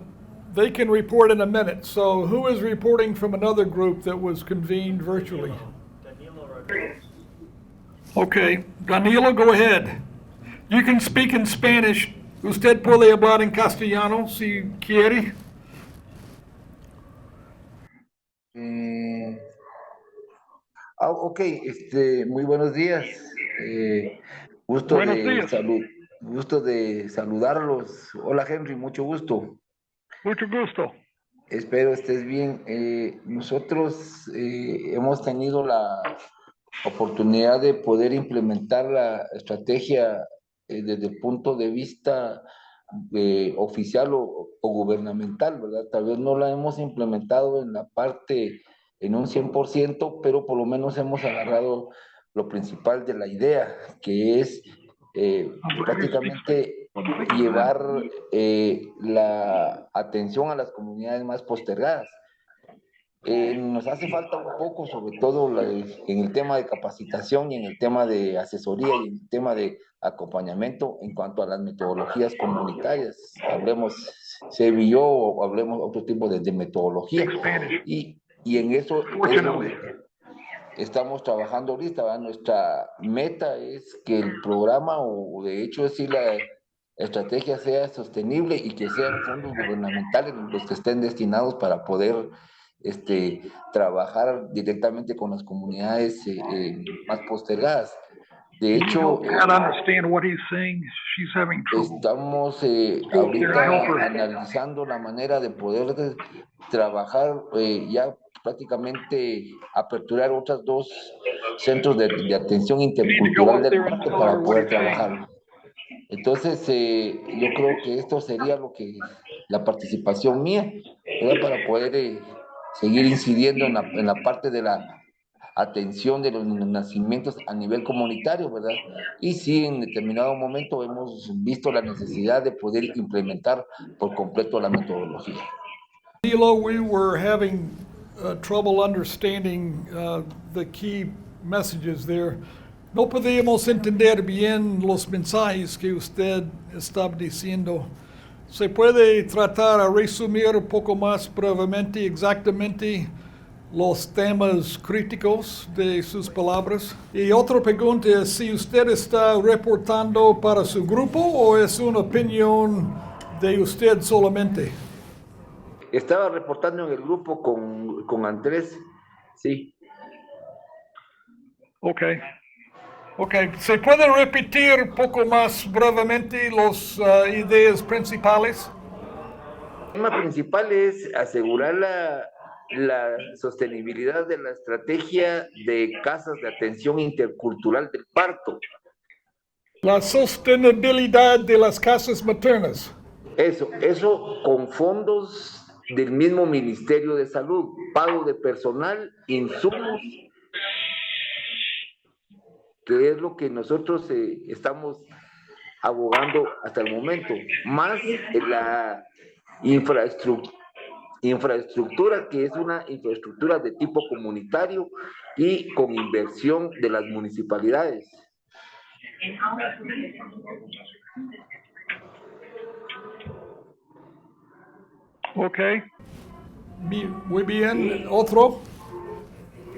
Speaker 1: they can report in a minute. So who is reporting from another group that was convened virtually? Okay, Danilo, go ahead. You can speak in Spanish. Usted puede hablar en castellano si quiere.
Speaker 5: Ok, muy buenos días. Gusto
Speaker 1: Buenos
Speaker 5: de
Speaker 1: días.
Speaker 5: gusto de saludarlos. Hola Henry, mucho gusto.
Speaker 1: Mucho gusto.
Speaker 5: Espero estés bien. Nosotros hemos tenido la oportunidad de poder implementar la estrategia desde el punto de vista oficial o gubernamental, ¿verdad? Tal vez no la hemos implementado en la parte en un 100%, pero por lo menos hemos agarrado lo principal de la idea, que es prácticamente llevar la atención a las comunidades más postergadas. Nos hace falta un poco, sobre todo en el tema de capacitación y en el tema de asesoría y en el tema de acompañamiento en cuanto a las metodologías comunitarias. Hablemos CBIO o hablemos otro tipo de metodología. Y en eso es donde estamos trabajando ahorita, ¿verdad? Nuestra meta es que el programa, o de hecho es si la estrategia sea sostenible y que sean fondos gubernamentales los que estén destinados para poder trabajar directamente con las comunidades más postergadas. De hecho, estamos ahorita analizando la manera de poder trabajar, ya prácticamente aperturar otras dos centros de atención intercultural del norte para poder trabajar. Entonces, yo creo que esto sería lo que la participación mía, ¿verdad? Para poder seguir incidiendo en la parte de la atención de los nacimientos a nivel comunitario, ¿verdad? Y sí, en determinado momento hemos visto la necesidad de poder implementar por completo la metodología.
Speaker 1: Dilo, we were having trouble understanding the key messages there. No podíamos entender bien los mensajes que usted estaba diciendo. ¿Se puede tratar a resumir un poco más brevemente exactamente los temas críticos de sus palabras? Y otra pregunta es si usted está reportando para su grupo o es una opinión de usted solamente.
Speaker 5: Estaba reportando en el grupo con Andrés, sí.
Speaker 1: Ok. Ok, ¿se puede repetir un poco más brevemente las ideas principales?
Speaker 5: El tema principal es asegurar la sostenibilidad de la estrategia de casas de atención intercultural del parto.
Speaker 1: La sostenibilidad de las casas maternas.
Speaker 5: Eso con fondos del mismo Ministerio de Salud, pago de personal, insumos, que es lo que nosotros estamos abogando hasta el momento, más la infraestructura, que es una infraestructura de tipo comunitario y con inversión de las municipalidades.
Speaker 1: Ok. Muy bien. ¿Otro?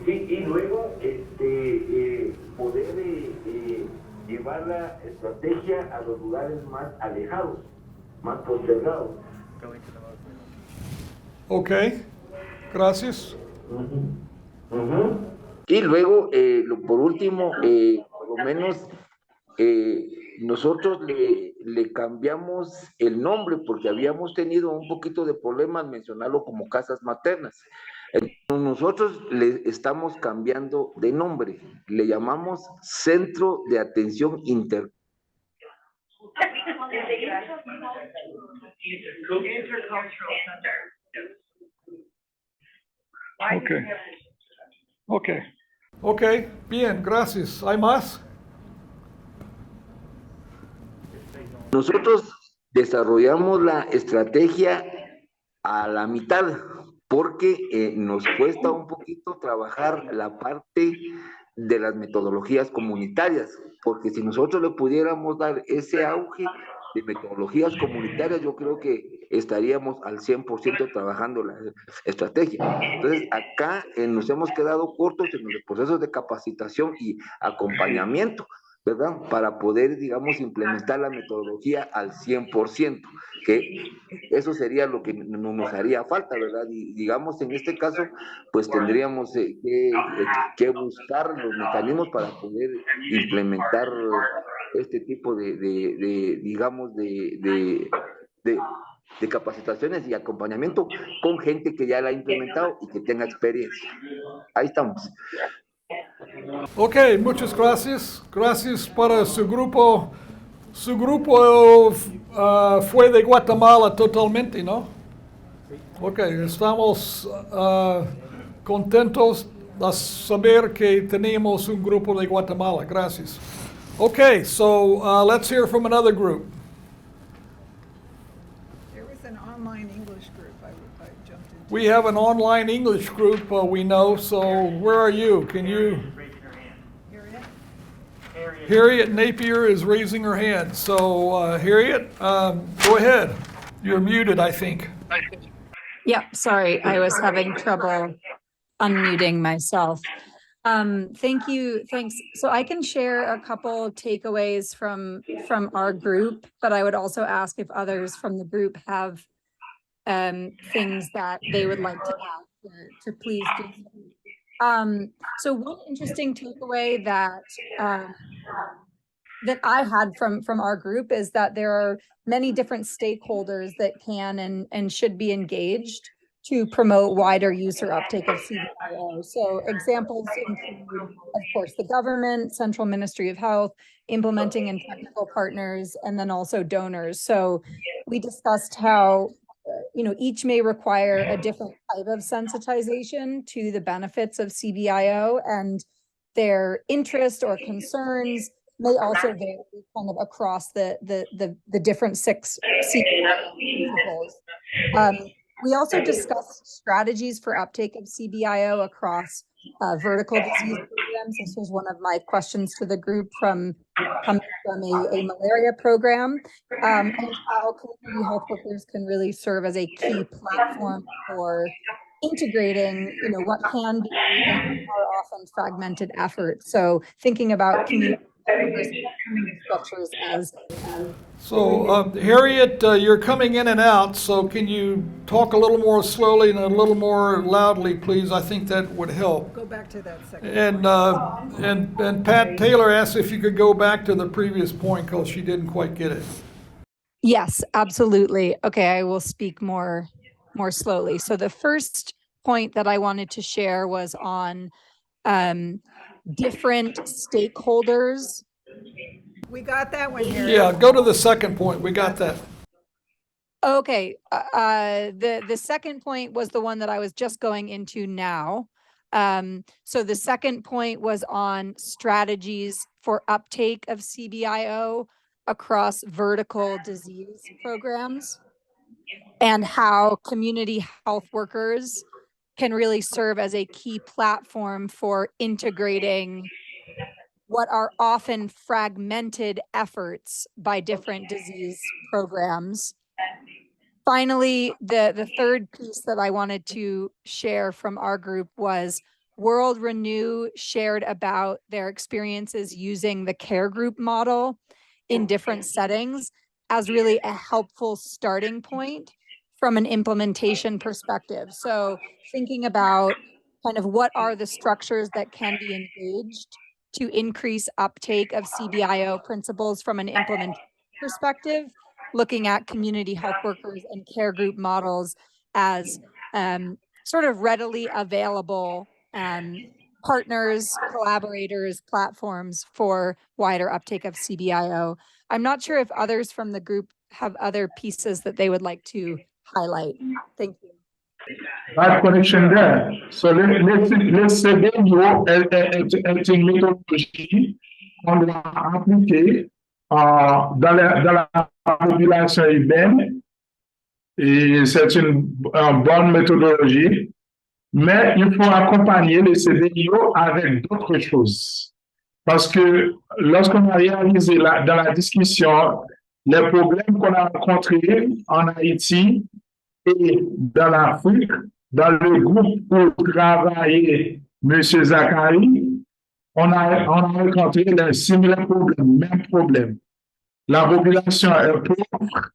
Speaker 5: Sí, y luego poder llevar la estrategia a los lugares más alejados, más postergados.
Speaker 1: Ok, gracias.
Speaker 5: Y luego, por último, por lo menos, nosotros le cambiamos el nombre porque habíamos tenido un poquito de problema al mencionarlo como casas maternas. Nosotros le estamos cambiando de nombre, le llamamos Centro de Atención Inter.
Speaker 1: Ok, bien, gracias. ¿Hay más?
Speaker 5: Nosotros desarrollamos la estrategia a la mitad porque nos cuesta un poquito trabajar la parte de las metodologías comunitarias, porque si nosotros le pudiéramos dar ese auge de metodologías comunitarias, yo creo que estaríamos al 100% trabajando la estrategia. Entonces, acá nos hemos quedado cortos en los procesos de capacitación y acompañamiento, ¿verdad? Para poder, digamos, implementar la metodología al 100%, que eso sería lo que nos haría falta, ¿verdad? Y digamos, en este caso, pues tendríamos que buscar los mecanismos para poder implementar este tipo digamos, de capacitaciones y acompañamiento con gente que ya la ha implementado y que tenga experiencia. Ahí estamos.
Speaker 1: Ok, muchas gracias. Gracias para su grupo. Su grupo fue de Guatemala totalmente, ¿no? Ok, estamos contentos de saber que tenemos un grupo de Guatemala. Gracias. Okay, so let's hear from another group.
Speaker 8: There was an online English group I jumped into.
Speaker 1: We have an online English group, we know, so where are you? Can you? Harriet Napier is raising her hand. So, Harriet, go ahead. You're muted, I think.
Speaker 22: Yeah, sorry, I was having trouble unmuting myself. Thank you, thanks. So I can share a couple takeaways from our group, but I would also ask if others from the group have things that they would like to add to please do so. So one interesting takeaway that that I had from our group is that there are many different stakeholders that can and should be engaged to promote wider use or uptake of CBIO. So examples include, of course, the government, Central Ministry of Health, implementing and technical partners, and then also donors. So we discussed how each may require a different type of sensitization to the benefits of CBIO, and their interest or concerns may also vary kind of across the different 6 CBIO principles. We also discussed strategies for uptake of CBIO across vertical disease programs. This was one of my questions to the group coming from a malaria program, and how community health workers can really serve as a key platform for integrating, what can be and are often fragmented efforts. So thinking about community structures as
Speaker 1: So, Harriet, you're coming in and out, so can you talk a little more slowly and a little more loudly, please? I think that would help.
Speaker 8: Go back to that second.
Speaker 1: And Pat Taylor asked if you could go back to the previous point because she didn't quite get it.
Speaker 22: Yes, absolutely. Okay, I will speak more slowly. So the first point that I wanted to share was on different stakeholders.
Speaker 8: We got that one here.
Speaker 1: Yeah, go to the second point. We got that.
Speaker 22: Okay, the second point was the one that I was just going into now. So the second point was on strategies for uptake of CBIO across vertical disease programs, and how community health workers can really serve as a key platform for integrating what are often fragmented efforts by different disease programs. Finally, the third piece that I wanted to share from our group was World Renew shared about their experiences using the care group model in different settings as really a helpful starting point from an implementation perspective. So thinking about kind of what are the structures that can be engaged to increase uptake of CBIO principles from an implementation perspective, looking at community health workers and care group models as sort of readily available partners, collaborators, platforms for wider uptake of CBIO. I'm not sure if others from the group have other pieces that they would like to highlight. Thank you.
Speaker 11: Bad connection there. So let's say that est une méthodologie qu'on doit appliquer dans la population urbaine, et c'est une bonne méthodologie, mais il faut accompagner les CBIO avec d'autres choses. Parce que lorsqu'on a réalisé dans la discussion les problèmes qu'on a rencontrés en Haïti et dans l'Afrique, dans le groupe où travaillait M. Zachary, on a rencontré les similaires problèmes, mêmes problèmes. La population est pauvre,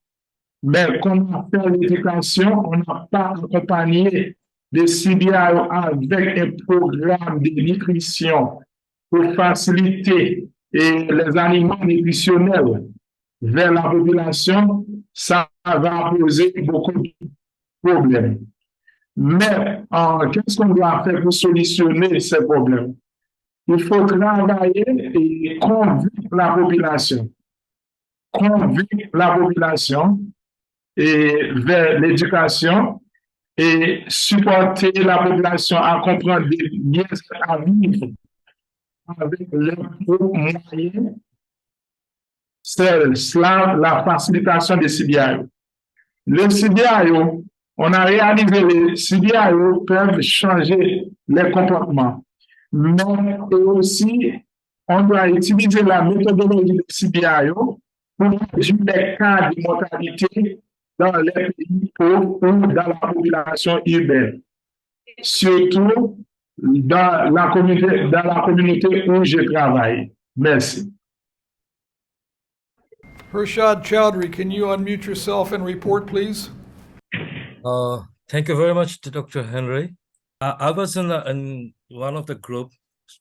Speaker 11: mais quand on a fait l'éducation, on n'a pas accompagné les CBIO avec un programme de nutrition pour faciliter les aliments nutritionnels vers la population, ça va poser beaucoup de problèmes. Mais qu'est-ce qu'on doit faire pour solutionner ces problèmes? Il faut travailler et convaincre la population. Convaincre la population vers l'éducation et supporter la population à comprendre des liens à vivre avec leurs propres moyens. C'est cela la facilitation des CBIO. Le CBIO, on a réalisé les CBIO peuvent changer les comportements. Mais aussi, on doit utiliser la méthodologie de CBIO pour réduire les cas de mortalité dans les pays pauvres ou dans la population urbaine. Surtout dans la communauté où je travaille. Merci.
Speaker 1: Hershad Chowdhury, can you unmute yourself and report, please?
Speaker 13: Thank you very much to Dr. Henry. I was in one of the groups,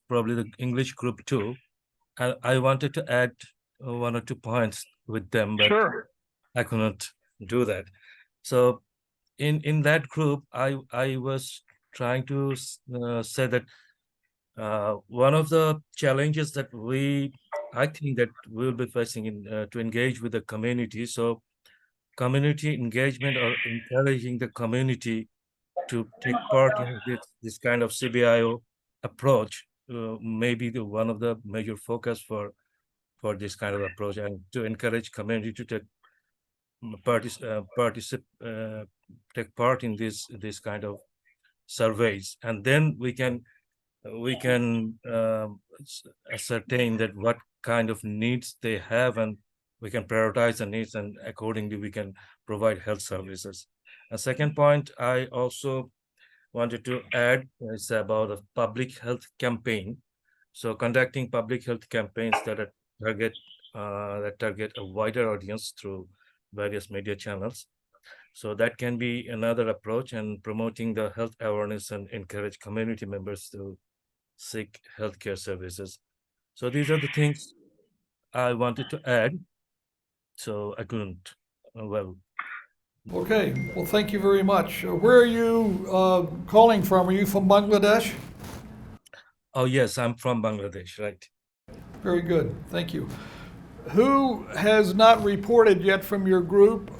Speaker 13: probably the English group too, and I wanted to add 1 or 2 points with them, but
Speaker 9: Sure.
Speaker 13: I could not do that. So in that group, I was trying to say that one of the challenges that I think that we'll be facing to engage with the community. So community engagement or encouraging the community to take part in this kind of CBIO approach may be one of the major focus for this kind of approach, and to encourage community to take take part in this kind of surveys, and then we can ascertain that what kind of needs they have, and we can prioritize the needs, and accordingly we can provide health services. A second point I also wanted to add is about a public health campaign. So conducting public health campaigns that target a wider audience through various media channels. So that can be another approach, and promoting the health awareness and encourage community members to seek healthcare services. So these are the things I wanted to add. So I couldn't,
Speaker 1: Okay, well, thank you very much. Where are you calling from? Are you from Bangladesh?
Speaker 13: Oh, yes, I'm from Bangladesh, right.
Speaker 1: Very good, thank you. Who has not reported yet from your group?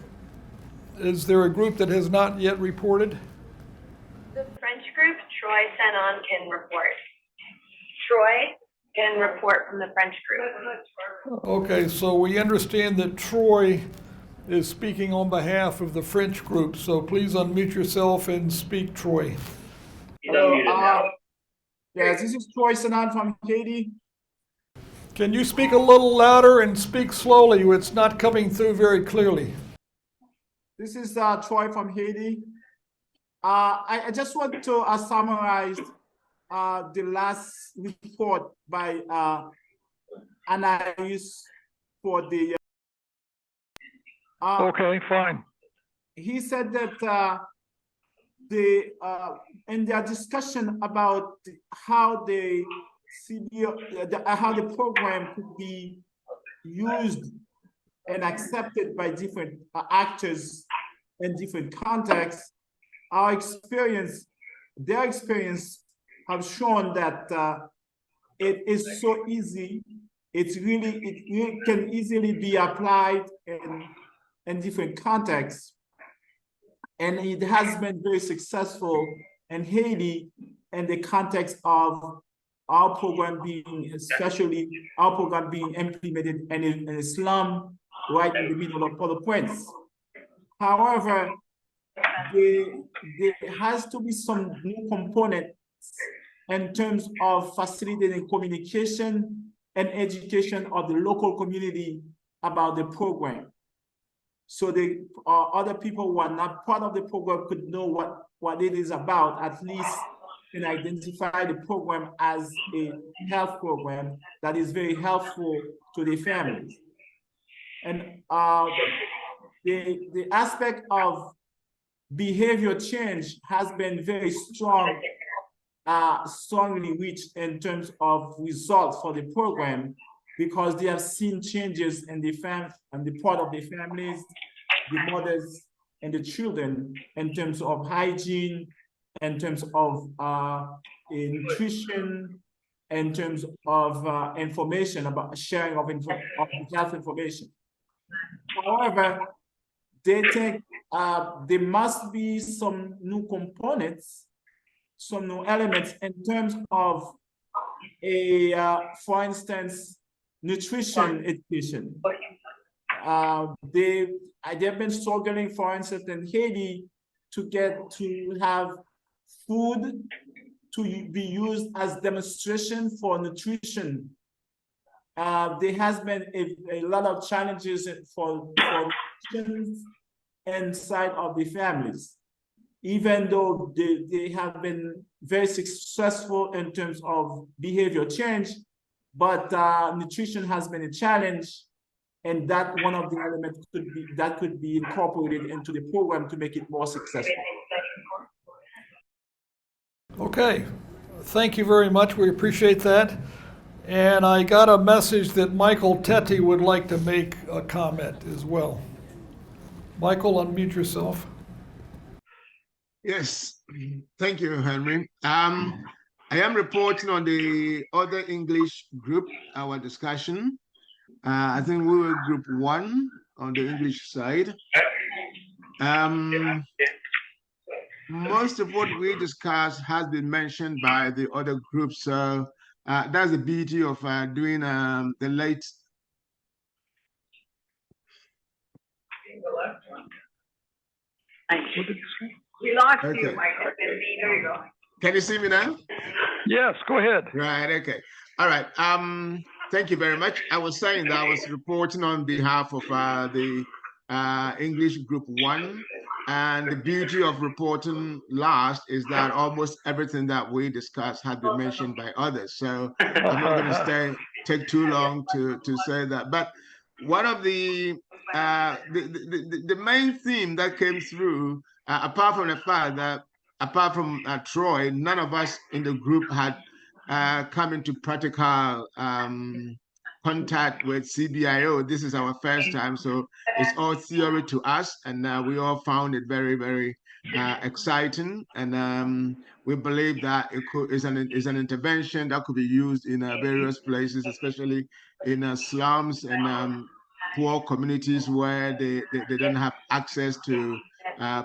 Speaker 1: Is there a group that has not yet reported?
Speaker 4: The French group, Troy Senon, can report. Troy can report from the French group.
Speaker 1: Okay, so we understand that Troy is speaking on behalf of the French group, so please unmute yourself and speak, Troy.
Speaker 12: Hello, yes, this is Troy Senon from Haiti.
Speaker 1: Can you speak a little louder and speak slowly? It's not coming through very clearly.
Speaker 12: This is Troy from Haiti. I just want to summarize the last report by Anais for the.
Speaker 9: Okay, fine.
Speaker 12: He said that in their discussion about how the CBIO, how the program could be used and accepted by different actors in different contexts, their experience have shown that it is so easy. It can easily be applied in different contexts, and it has been very successful in Haiti in the context of our program being, especially our program being implemented in a slum right in the middle of Port-au-Prince. However, there has to be some new components in terms of facilitating communication and education of the local community about the program. So the other people who are not part of the program could know what it is about, at least can identify the program as a health program that is very helpful to the families. And the aspect of behavior change has been very strongly reached in terms of results for the program, because they have seen changes in the part of the families, the mothers, and the children in terms of hygiene, in terms of nutrition, in terms of information about sharing of health information. However, they think there must be some new components, some new elements in terms of for instance, nutrition education. They've been struggling, for instance, in Haiti to have food to be used as demonstration for nutrition. There has been a lot of challenges for nutrition inside of the families, even though they have been very successful in terms of behavior change, but nutrition has been a challenge, and that one of the elements could be incorporated into the program to make it more successful.
Speaker 1: Okay, thank you very much. We appreciate that. And I got a message that Michael Tetti would like to make a comment as well. Michael, unmute yourself.
Speaker 14: Yes, thank you, Henry. I am reporting on the other English group, our discussion. I think we were group 1 on the English side. Most of what we discussed has been mentioned by the other groups. So that's the beauty of doing the late.
Speaker 7: We lost you,
Speaker 14: Okay.
Speaker 7: Mike. There you go.
Speaker 14: Can you see me now?
Speaker 9: Yes, go ahead.
Speaker 14: Right, okay. All right. Thank you very much. I was saying that I was reporting on behalf of the English Group 1. And the beauty of reporting last is that almost everything that we discussed had been mentioned by others. So I'm not going to take too long to say that. But one of the main theme that came through, apart from the fact that apart from Troy, none of us in the group had come into practical contact with CBIO. This is our first time, so it's all theory to us, and we all found it very, very exciting. And we believe that is an intervention that could be used in various places, especially in slums and poor communities where they don't have access to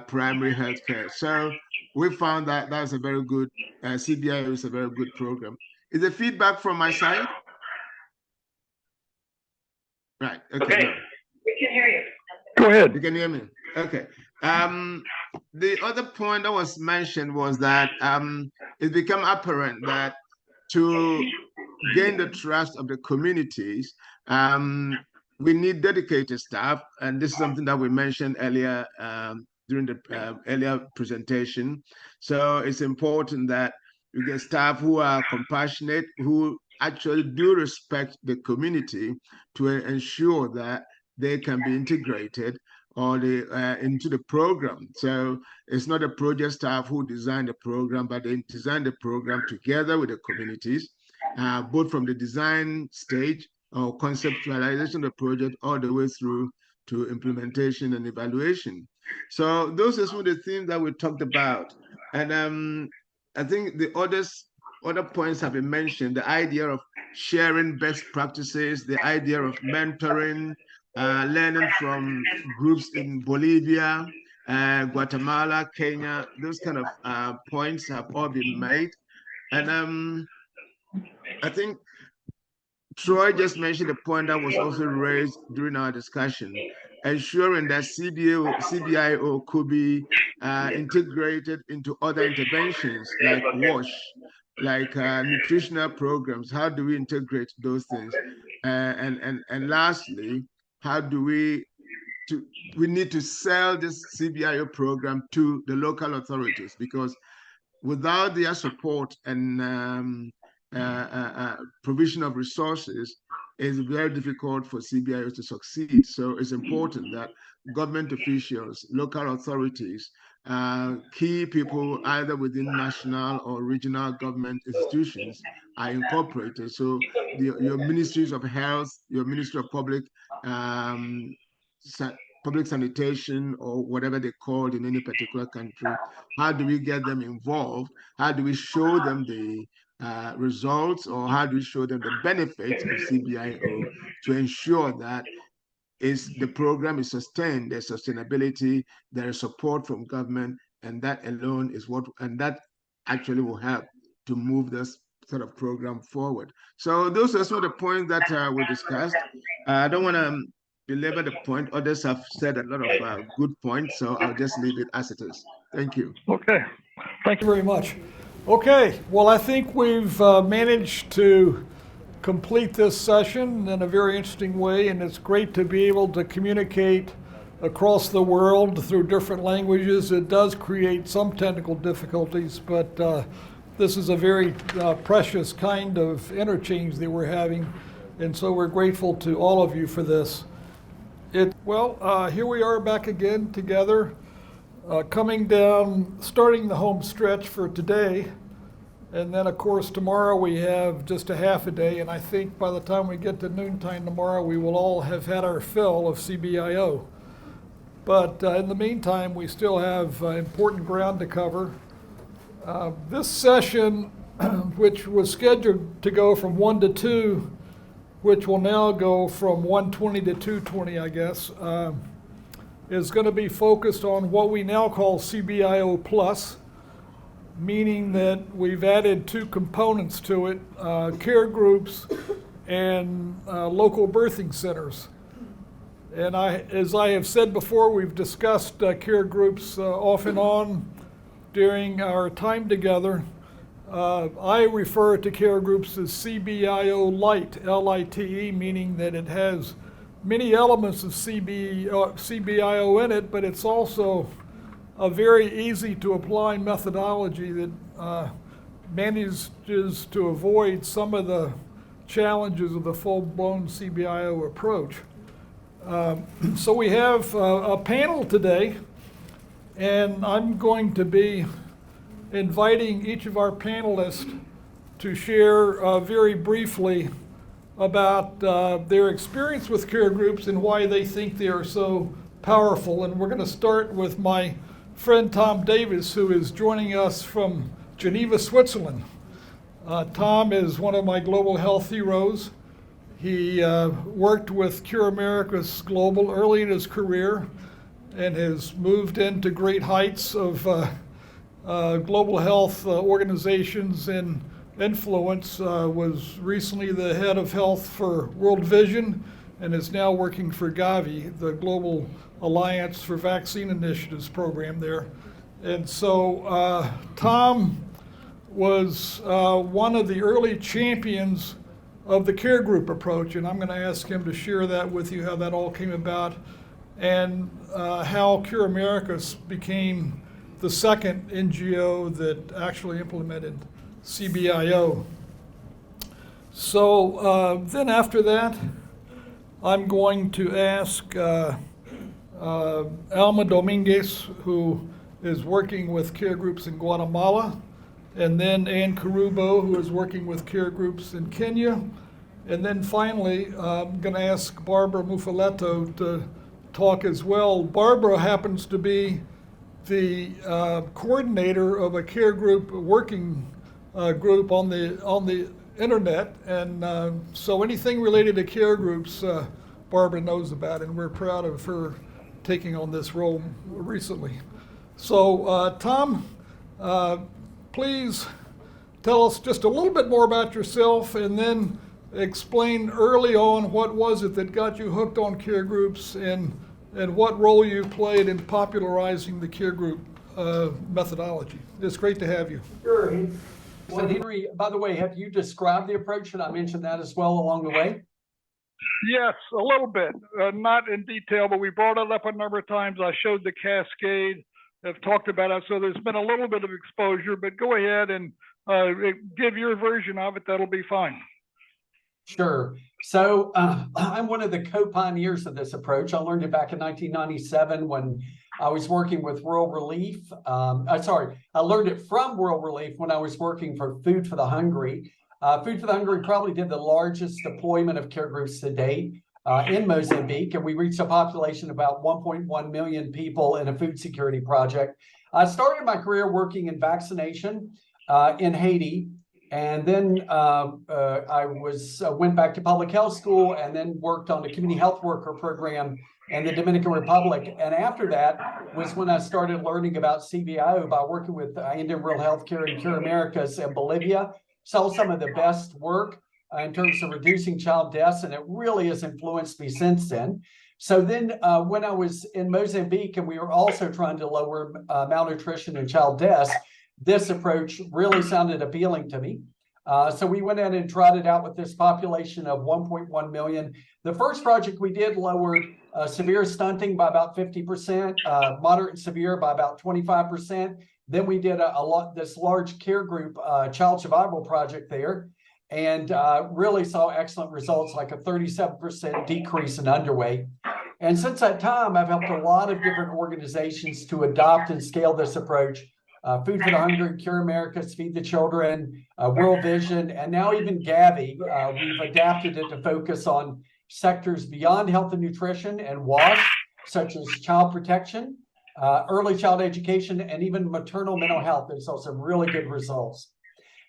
Speaker 14: primary health care. So we found that that's a very good, CBIO is a very good program. Is the feedback from my side? Right, okay. No.
Speaker 7: We can hear you.
Speaker 9: Go ahead.
Speaker 14: You can hear me? Okay. The other point that was mentioned was that it became apparent that to gain the trust of the communities, we need dedicated staff, and this is something that we mentioned earlier during the earlier presentation. So it's important that we get staff who are compassionate, who actually do respect the community to ensure that they can be integrated or into the program. So it's not a project staff who design the program, but they design the program together with the communities, both from the design stage or conceptualization of the project all the way through to implementation and evaluation. So those are some of the themes that we talked about. And I think the other points have been mentioned, the idea of sharing best practices, the idea of mentoring, learning from groups in Bolivia, Guatemala, Kenya, those kind of points have all been made. And I think Troy just mentioned a point that was also raised during our discussion, ensuring that CBIO could be integrated into other interventions like WASH, like nutritional programs. How do we integrate those things? And lastly, how do we need to sell this CBIO program to the local authorities, because without their support and provision of resources, it's very difficult for CBIO to succeed. So it's important that government officials, local authorities, key people either within national or regional government institutions are incorporated. So your ministries of health, your ministry of public sanitation, or whatever they called in any particular country, how do we get them involved? How do we show them the results, or how do we show them the benefits of CBIO to ensure that the program is sustained, there's sustainability, there is support from government, and that alone is and that actually will help to move this sort of program forward. So those are some of the points that we discussed. I don't want to belabor the point. Others have said a lot of good points, so I'll just leave it as it is. Thank you.
Speaker 9: Okay.
Speaker 1: Thank you very much. Okay, well, I think we've managed to complete this session in a very interesting way, and it's great to be able to communicate across the world through different languages. It does create some technical difficulties, but this is a very precious kind of interchange that we're having, and so we're grateful to all of you for this. Here we are back again together. Coming down, starting the home stretch for today. And then, of course, tomorrow we have just a half a day. And I think by the time we get to noontime tomorrow, we will all have had our fill of CBIO. But in the meantime, we still have important ground to cover. This session, which was scheduled to go from 1 to 2, which will now go from 1:20 to 2:20, I guess, is going to be focused on what we now call CBIO Plus, meaning that we've added two components to it, care groups and local birthing centers. And as I have said before, we've discussed care groups off and on during our time together. I refer to care groups as CBIO Lite, L-I-T-E, meaning that it has many elements of CBIO in it, but it's also a very easy to apply methodology that manages to avoid some of the challenges of the full-blown CBIO approach. So we have a panel today, and I'm going to be inviting each of our panelists to share very briefly about their experience with care groups and why they think they are so powerful. And we're going to start with my friend Tom Davis, who is joining us from Geneva, Switzerland. Tom is one of my global health heroes. He worked with Cure Americas Global early in his career and has moved into great heights of global health organizations and influence, was recently the head of health for World Vision and is now working for Gavi, the Global Alliance for Vaccine Initiatives program there. And so Tom was one of the early champions of the care group approach, and I'm going to ask him to share that with you, how that all came about, and how Cure Americas became the second NGO that actually implemented CBIO. So then after that, I'm going to ask Alma Dominguez, who is working with care groups in Guatemala, and then Ann Karubo, who is working with care groups in Kenya. And then finally, I'm going to ask Barbara Mufaletto to talk as well. Barbara happens to be the coordinator of a care group working group on the internet, and so anything related to care groups, Barbara knows about, and we're proud of her taking on this role recently. So Tom, please tell us just a little bit more about yourself, and then explain early on what was it that got you hooked on care groups, and what role you played in popularizing the care group methodology. It's great to have you.
Speaker 3: Sure. Well, Henry, by the way, have you described the approach? Should I mention that as well along the way?
Speaker 9: Yes, a little bit, not in detail, but we brought it up a number of times. I showed the cascade, have talked about it, so there's been a little bit of exposure, but go ahead and give your version of it. That'll be fine.
Speaker 3: Sure. So I'm one of the co-pioneers of this approach. I learned it back in 1997 when I was working with World Relief. I learned it from World Relief when I was working for Food for the Hungry. Food for the Hungry probably did the largest deployment of care groups to date in Mozambique, and we reached a population of about 1.1 million people in a food security project. I started my career working in vaccination in Haiti. And then I went back to public health school and then worked on the community health worker program in the Dominican Republic. And after that was when I started learning about CBIO by working with Indian Rural Healthcare and Cure Americas in Bolivia. Saw some of the best work in terms of reducing child deaths, and it really has influenced me since then. So then when I was in Mozambique and we were also trying to lower malnutrition and child deaths, this approach really sounded appealing to me. So we went in and tried it out with this population of 1.1 million. The first project we did lowered severe stunting by about 50%, moderate and severe by about 25%. Then we did this large care group child survival project there, and really saw excellent results, like a 37% decrease in underweight. And since that time, I've helped a lot of different organizations to adopt and scale this approach. Food for the Hungry, Cure Americas, Feed the Children, World Vision, and now even Gavi. We've adapted it to focus on sectors beyond health and nutrition and WASH, such as child protection, early child education, and even maternal mental health. And saw some really good results.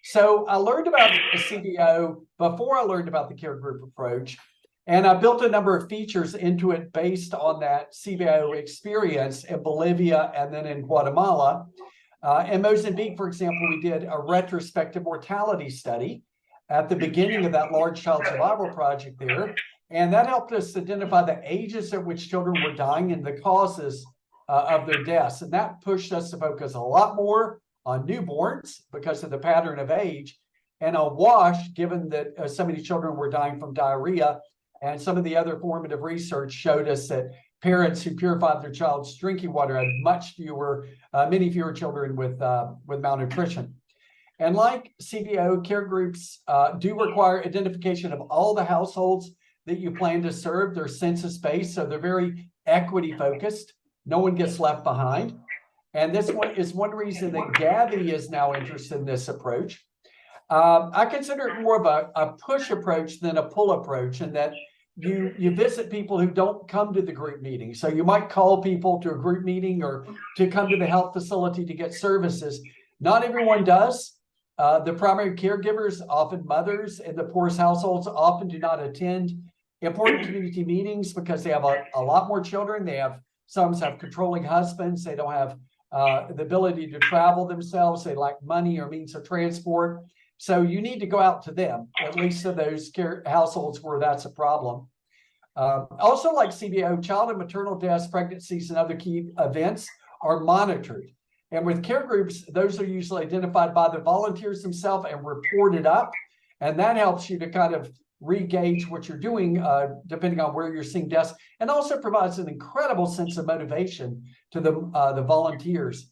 Speaker 3: So I learned about the CBIO before I learned about the care group approach. And I built a number of features into it based on that CBIO experience in Bolivia and then in Guatemala. In Mozambique, for example, we did a retrospective mortality study at the beginning of that large child survival project there. And that helped us identify the ages at which children were dying and the causes of their deaths. And that pushed us to focus a lot more on newborns because of the pattern of age, and on WASH, given that so many children were dying from diarrhea. And some of the other formative research showed us that parents who purified their child's drinking water had many fewer children with malnutrition. And like CBIO, care groups do require identification of all the households that you plan to serve. They're census-based, so they're very equity-focused. No one gets left behind. And this one is one reason that Gabby is now interested in this approach. I consider it more of a push approach than a pull approach, in that you visit people who don't come to the group meeting. So you might call people to a group meeting or to come to the health facility to get services. Not everyone does. The primary caregivers, often mothers in the poorest households, often do not attend important community meetings because they have a lot more children. Some have controlling husbands. They don't have the ability to travel themselves. They lack money or means of transport. So you need to go out to them, at least to those households where that's a problem. Also, like CBIO, child and maternal deaths, pregnancies, and other key events are monitored. And with care groups, those are usually identified by the volunteers themselves and reported up. And that helps you to kind of re-gauge what you're doing, depending on where you're seeing deaths, and also provides an incredible sense of motivation to the volunteers.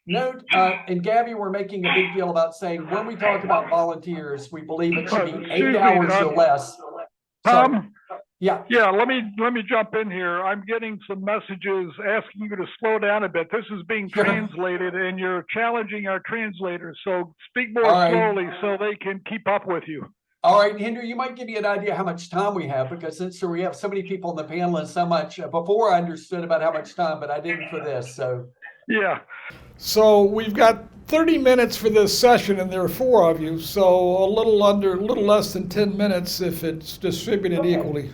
Speaker 3: Note, and Gabby, we're making a big deal about saying when we talk about volunteers, we believe it should be 8 hours or less.
Speaker 9: Tom?
Speaker 3: Yeah.
Speaker 9: Yeah, let me jump in here. I'm getting some messages asking you to slow down a bit. This is being translated and you're challenging our translators. So speak more slowly so they can keep up with you.
Speaker 3: All right, Henry, you might give me an idea how much time we have, because since we have so many people in the panel and so much, before I understood about how much time, but I didn't for this, so.
Speaker 9: Yeah.
Speaker 1: So we've got 30 minutes for this session, and there are 4 of you, so a little less than 10 minutes if it's distributed equally.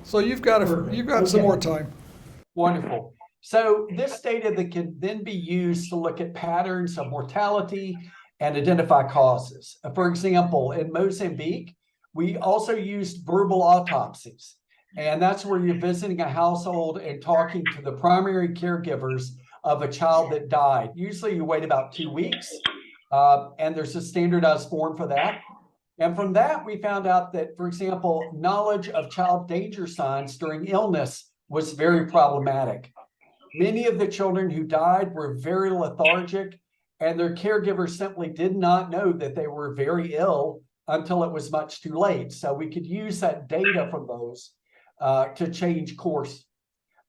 Speaker 1: So you've got some more time.
Speaker 3: Wonderful. So this data that can then be used to look at patterns of mortality and identify causes. For example, in Mozambique, we also used verbal autopsies. And that's where you're visiting a household and talking to the primary caregivers of a child that died. Usually you wait about 2 weeks, and there's a standardized form for that. And from that, we found out that, for example, knowledge of child danger signs during illness was very problematic. Many of the children who died were very lethargic, and their caregivers simply did not know that they were very ill until it was much too late. So we could use that data from those to change course.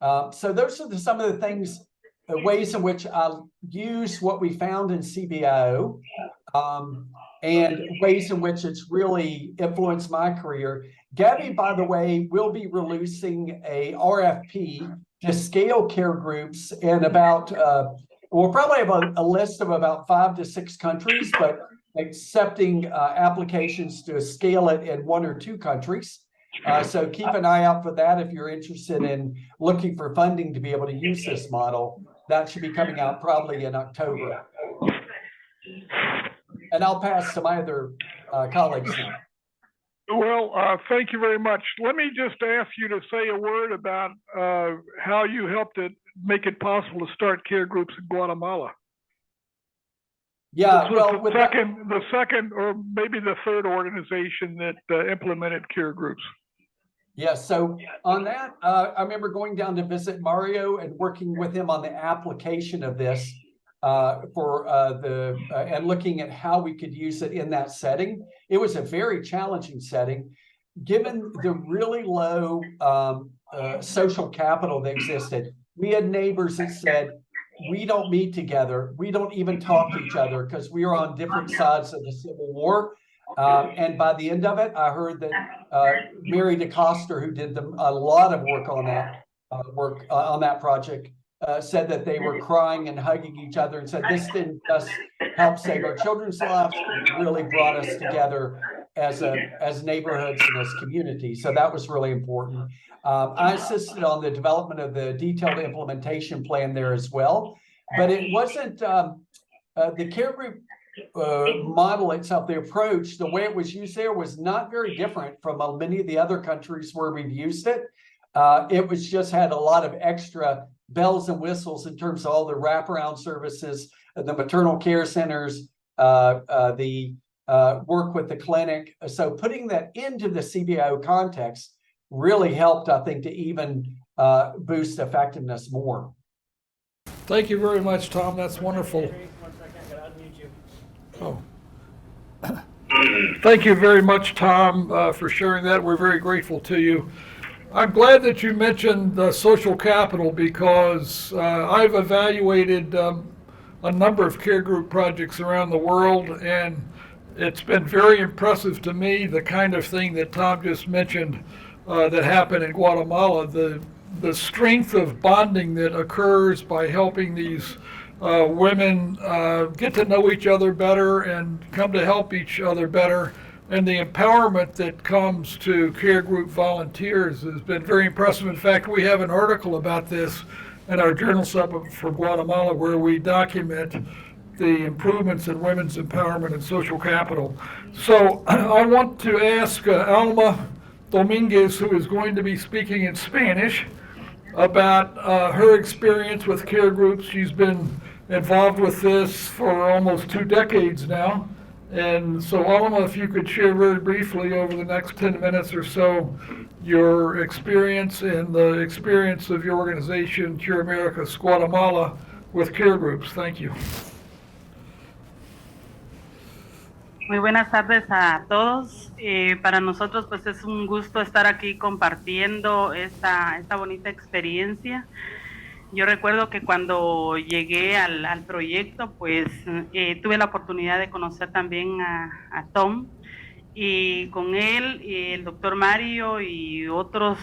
Speaker 3: So those are some of the things, the ways in which I use what we found in CBIO, and ways in which it's really influenced my career. Gabby, by the way, will be releasing a RFP to scale care groups in about, we'll probably have a list of about 5 to 6 countries, but accepting applications to scale it in 1 or 2 countries. So keep an eye out for that if you're interested in looking for funding to be able to use this model. That should be coming out probably in October. And I'll pass to my other colleagues now.
Speaker 9: Well, thank you very much. Let me just ask you to say a word about how you helped make it possible to start care groups in Guatemala.
Speaker 3: Yeah, well,
Speaker 9: the second or maybe the third organization that implemented care groups.
Speaker 3: Yeah, so on that, I remember going down to visit Mario and working with him on the application of this and looking at how we could use it in that setting. It was a very challenging setting, given the really low social capital that existed. We had neighbors that said, we don't meet together. We don't even talk to each other because we were on different sides of the Civil War. And by the end of it, I heard that Mary DeCoster, who did a lot of work on that project, said that they were crying and hugging each other and said this didn't just help save our children's lives, it really brought us together as neighborhoods in this community. So that was really important. I assisted on the development of the detailed implementation plan there as well, but it wasn't the care group model itself, the approach, the way it was used there was not very different from many of the other countries where we've used it. It was just had a lot of extra bells and whistles in terms of all the wraparound services, the maternal care centers, the work with the clinic. So putting that into the CBIO context really helped, I think, to even boost effectiveness more.
Speaker 1: Thank you very much, Tom. That's wonderful. Oh. Thank you very much, Tom, for sharing that. We're very grateful to you. I'm glad that you mentioned social capital because I've evaluated a number of care group projects around the world, and it's been very impressive to me, the kind of thing that Tom just mentioned that happened in Guatemala, the strength of bonding that occurs by helping these women get to know each other better and come to help each other better, and the empowerment that comes to care group volunteers has been very impressive. In fact, we have an article about this in our journal sub for Guatemala where we document the improvements in women's empowerment and social capital. So I want to ask Alma Dominguez, who is going to be speaking in Spanish, about her experience with care groups. She's been involved with this for almost 2 decades now. And so Alma, if you could share very briefly over the next 10 minutes or so your experience and the experience of your organization, Cure Americas Guatemala, with care groups. Thank you.
Speaker 10: Muy buenas tardes a todos. Para nosotros pues es un gusto estar aquí compartiendo esta bonita experiencia. Yo recuerdo que cuando llegué al proyecto pues tuve la oportunidad de conocer también a Tom, y con él y el doctor Mario y otros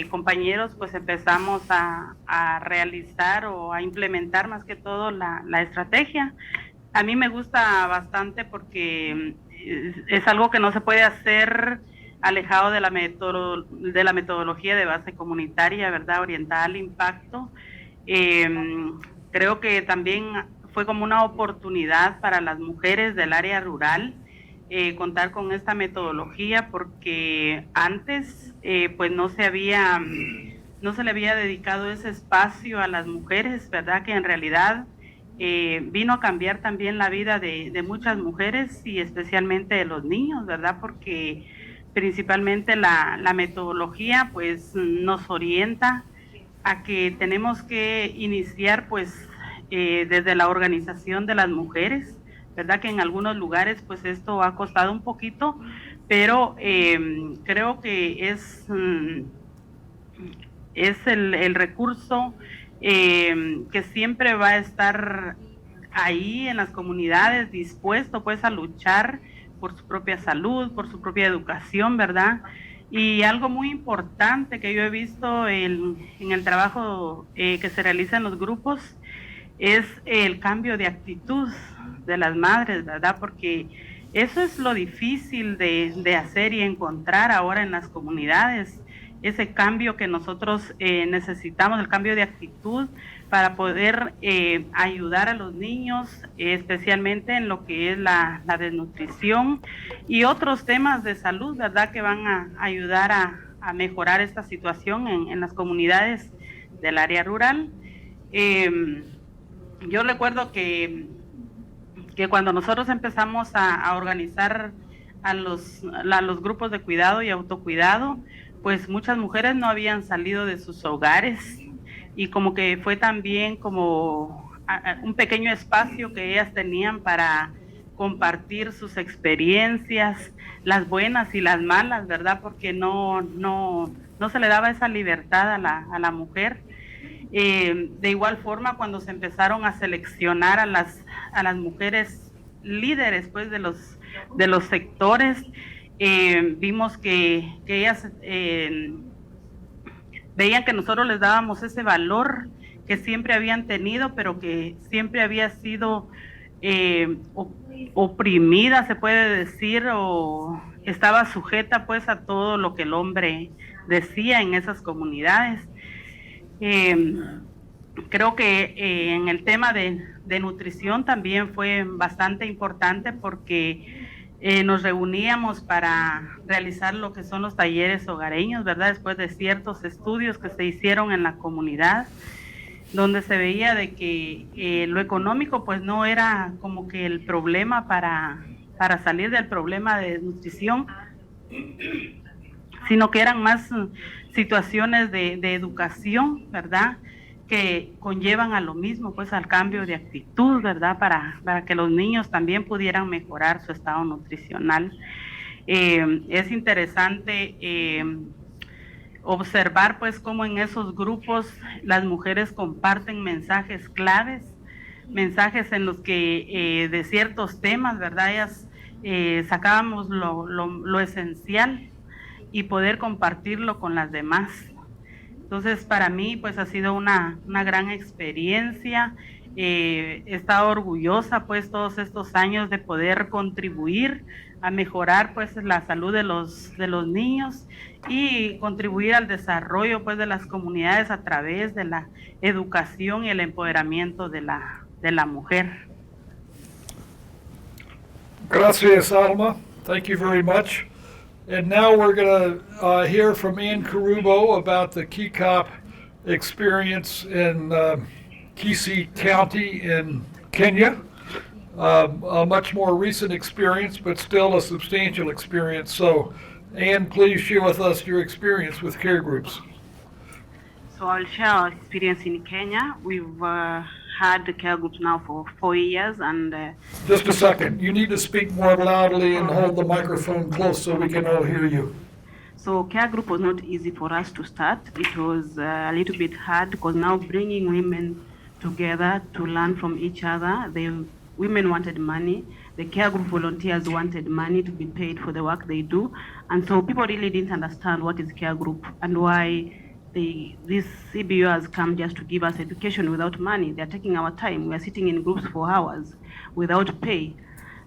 Speaker 10: compañeros pues empezamos a realizar o a implementar más que todo la estrategia. A mí me gusta bastante porque es algo que no se puede hacer alejado de la metodología de base comunitaria, ¿verdad? Orientada al impacto. Creo que también fue como una oportunidad para las mujeres del área rural contar con esta metodología, porque antes pues no se le había dedicado ese espacio a las mujeres, ¿verdad? Que en realidad vino a cambiar también la vida de muchas mujeres y especialmente de los niños, ¿verdad? Porque principalmente la metodología pues nos orienta a que tenemos que iniciar pues desde la organización de las mujeres, ¿verdad? Que en algunos lugares pues esto ha costado un poquito, pero creo que es el recurso que siempre va a estar ahí en las comunidades, dispuesto pues a luchar por su propia salud, por su propia educación, ¿verdad? Y algo muy importante que yo he visto en el trabajo que se realiza en los grupos es el cambio de actitud de las madres, ¿verdad? Porque eso es lo difícil de hacer y encontrar ahora en las comunidades, ese cambio que nosotros necesitamos, el cambio de actitud para poder ayudar a los niños, especialmente en lo que es la desnutrición y otros temas de salud, ¿verdad? Que van a ayudar a mejorar esta situación en las comunidades del área rural. Yo recuerdo que cuando nosotros empezamos a organizar a los grupos de cuidado y autocuidado, pues muchas mujeres no habían salido de sus hogares y como que fue también como un pequeño espacio que ellas tenían para compartir sus experiencias, las buenas y las malas, ¿verdad? Porque no se le daba esa libertad a la mujer. De igual forma, cuando se empezaron a seleccionar a las mujeres líderes pues de los sectores, vimos que ellas veían que nosotros les dábamos ese valor que siempre habían tenido, pero que siempre había sido oprimida, se puede decir, o estaba sujeta pues a todo lo que el hombre decía en esas comunidades. Creo que en el tema de nutrición también fue bastante importante porque nos reuníamos para realizar lo que son los talleres hogareños, ¿verdad? Después de ciertos estudios que se hicieron en la comunidad, donde se veía de que lo económico pues no era como que el problema para salir del problema de nutrición, sino que eran más situaciones de educación, ¿verdad?, que conllevan a lo mismo, pues al cambio de actitud, ¿verdad?, para que los niños también pudieran mejorar su estado nutricional. Es interesante observar pues cómo en esos grupos las mujeres comparten mensajes claves, mensajes en los que de ciertos temas, ¿verdad?, ellas sacábamos lo esencial y poder compartirlo con las demás. Entonces, para mí, pues ha sido una gran experiencia. He estado orgullosa, pues, todos estos años de poder contribuir a mejorar, pues, la salud de los niños y contribuir al desarrollo, pues, de las comunidades a través de la educación y el empoderamiento de la mujer.
Speaker 1: Gracias, Alma. Thank you very much. And now we're going to hear from Ann Karubo about the KICOP experience in Kisii County in Kenya. A much more recent experience, but still a substantial experience. So, Ann, please share with us your experience with care groups.
Speaker 10: So I'll share our experience in Kenya. We've had the care groups now for 4 years, and
Speaker 1: Just a second. You need to speak more loudly and hold the microphone close so we can all hear you.
Speaker 10: so care group was not easy for us to start. It was a little bit hard because now bringing women together to learn from each other, the women wanted money, the care group volunteers wanted money to be paid for the work they do, and so people really didn't understand what is care group and why this CBIO has come just to give us education without money. They're taking our time. We are sitting in groups for hours without pay.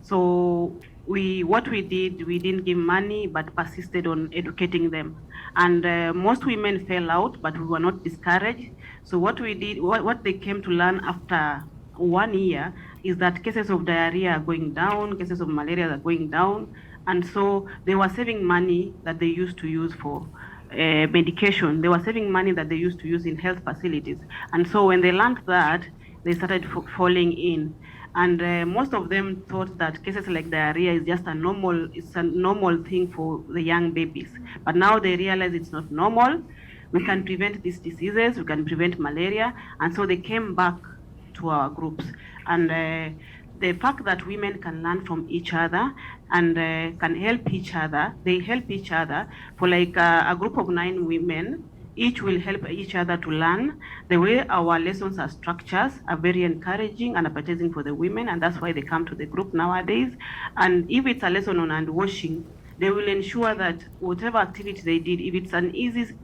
Speaker 10: So what we did, we didn't give money, but persisted on educating them. And most women fell out, but we were not discouraged. So what we did, what they came to learn after 1 year is that cases of diarrhea are going down, cases of malaria are going down. And so they were saving money that they used to use for medication. They were saving money that they used to use in health facilities. And so when they learned that, they started falling in. And most of them thought that cases like diarrhea is just a normal thing for the young babies. But now they realize it's not normal. We can prevent these diseases, we can prevent malaria. And so they came back to our groups. And the fact that women can learn from each other and can help each other, they help each other. For like a group of 9 women, each will help each other to learn. The way our lessons are structured are very encouraging and appetizing for the women, and that's why they come to the group nowadays. And if it's a lesson on hand washing, they will ensure that whatever activity they did, if it's an easy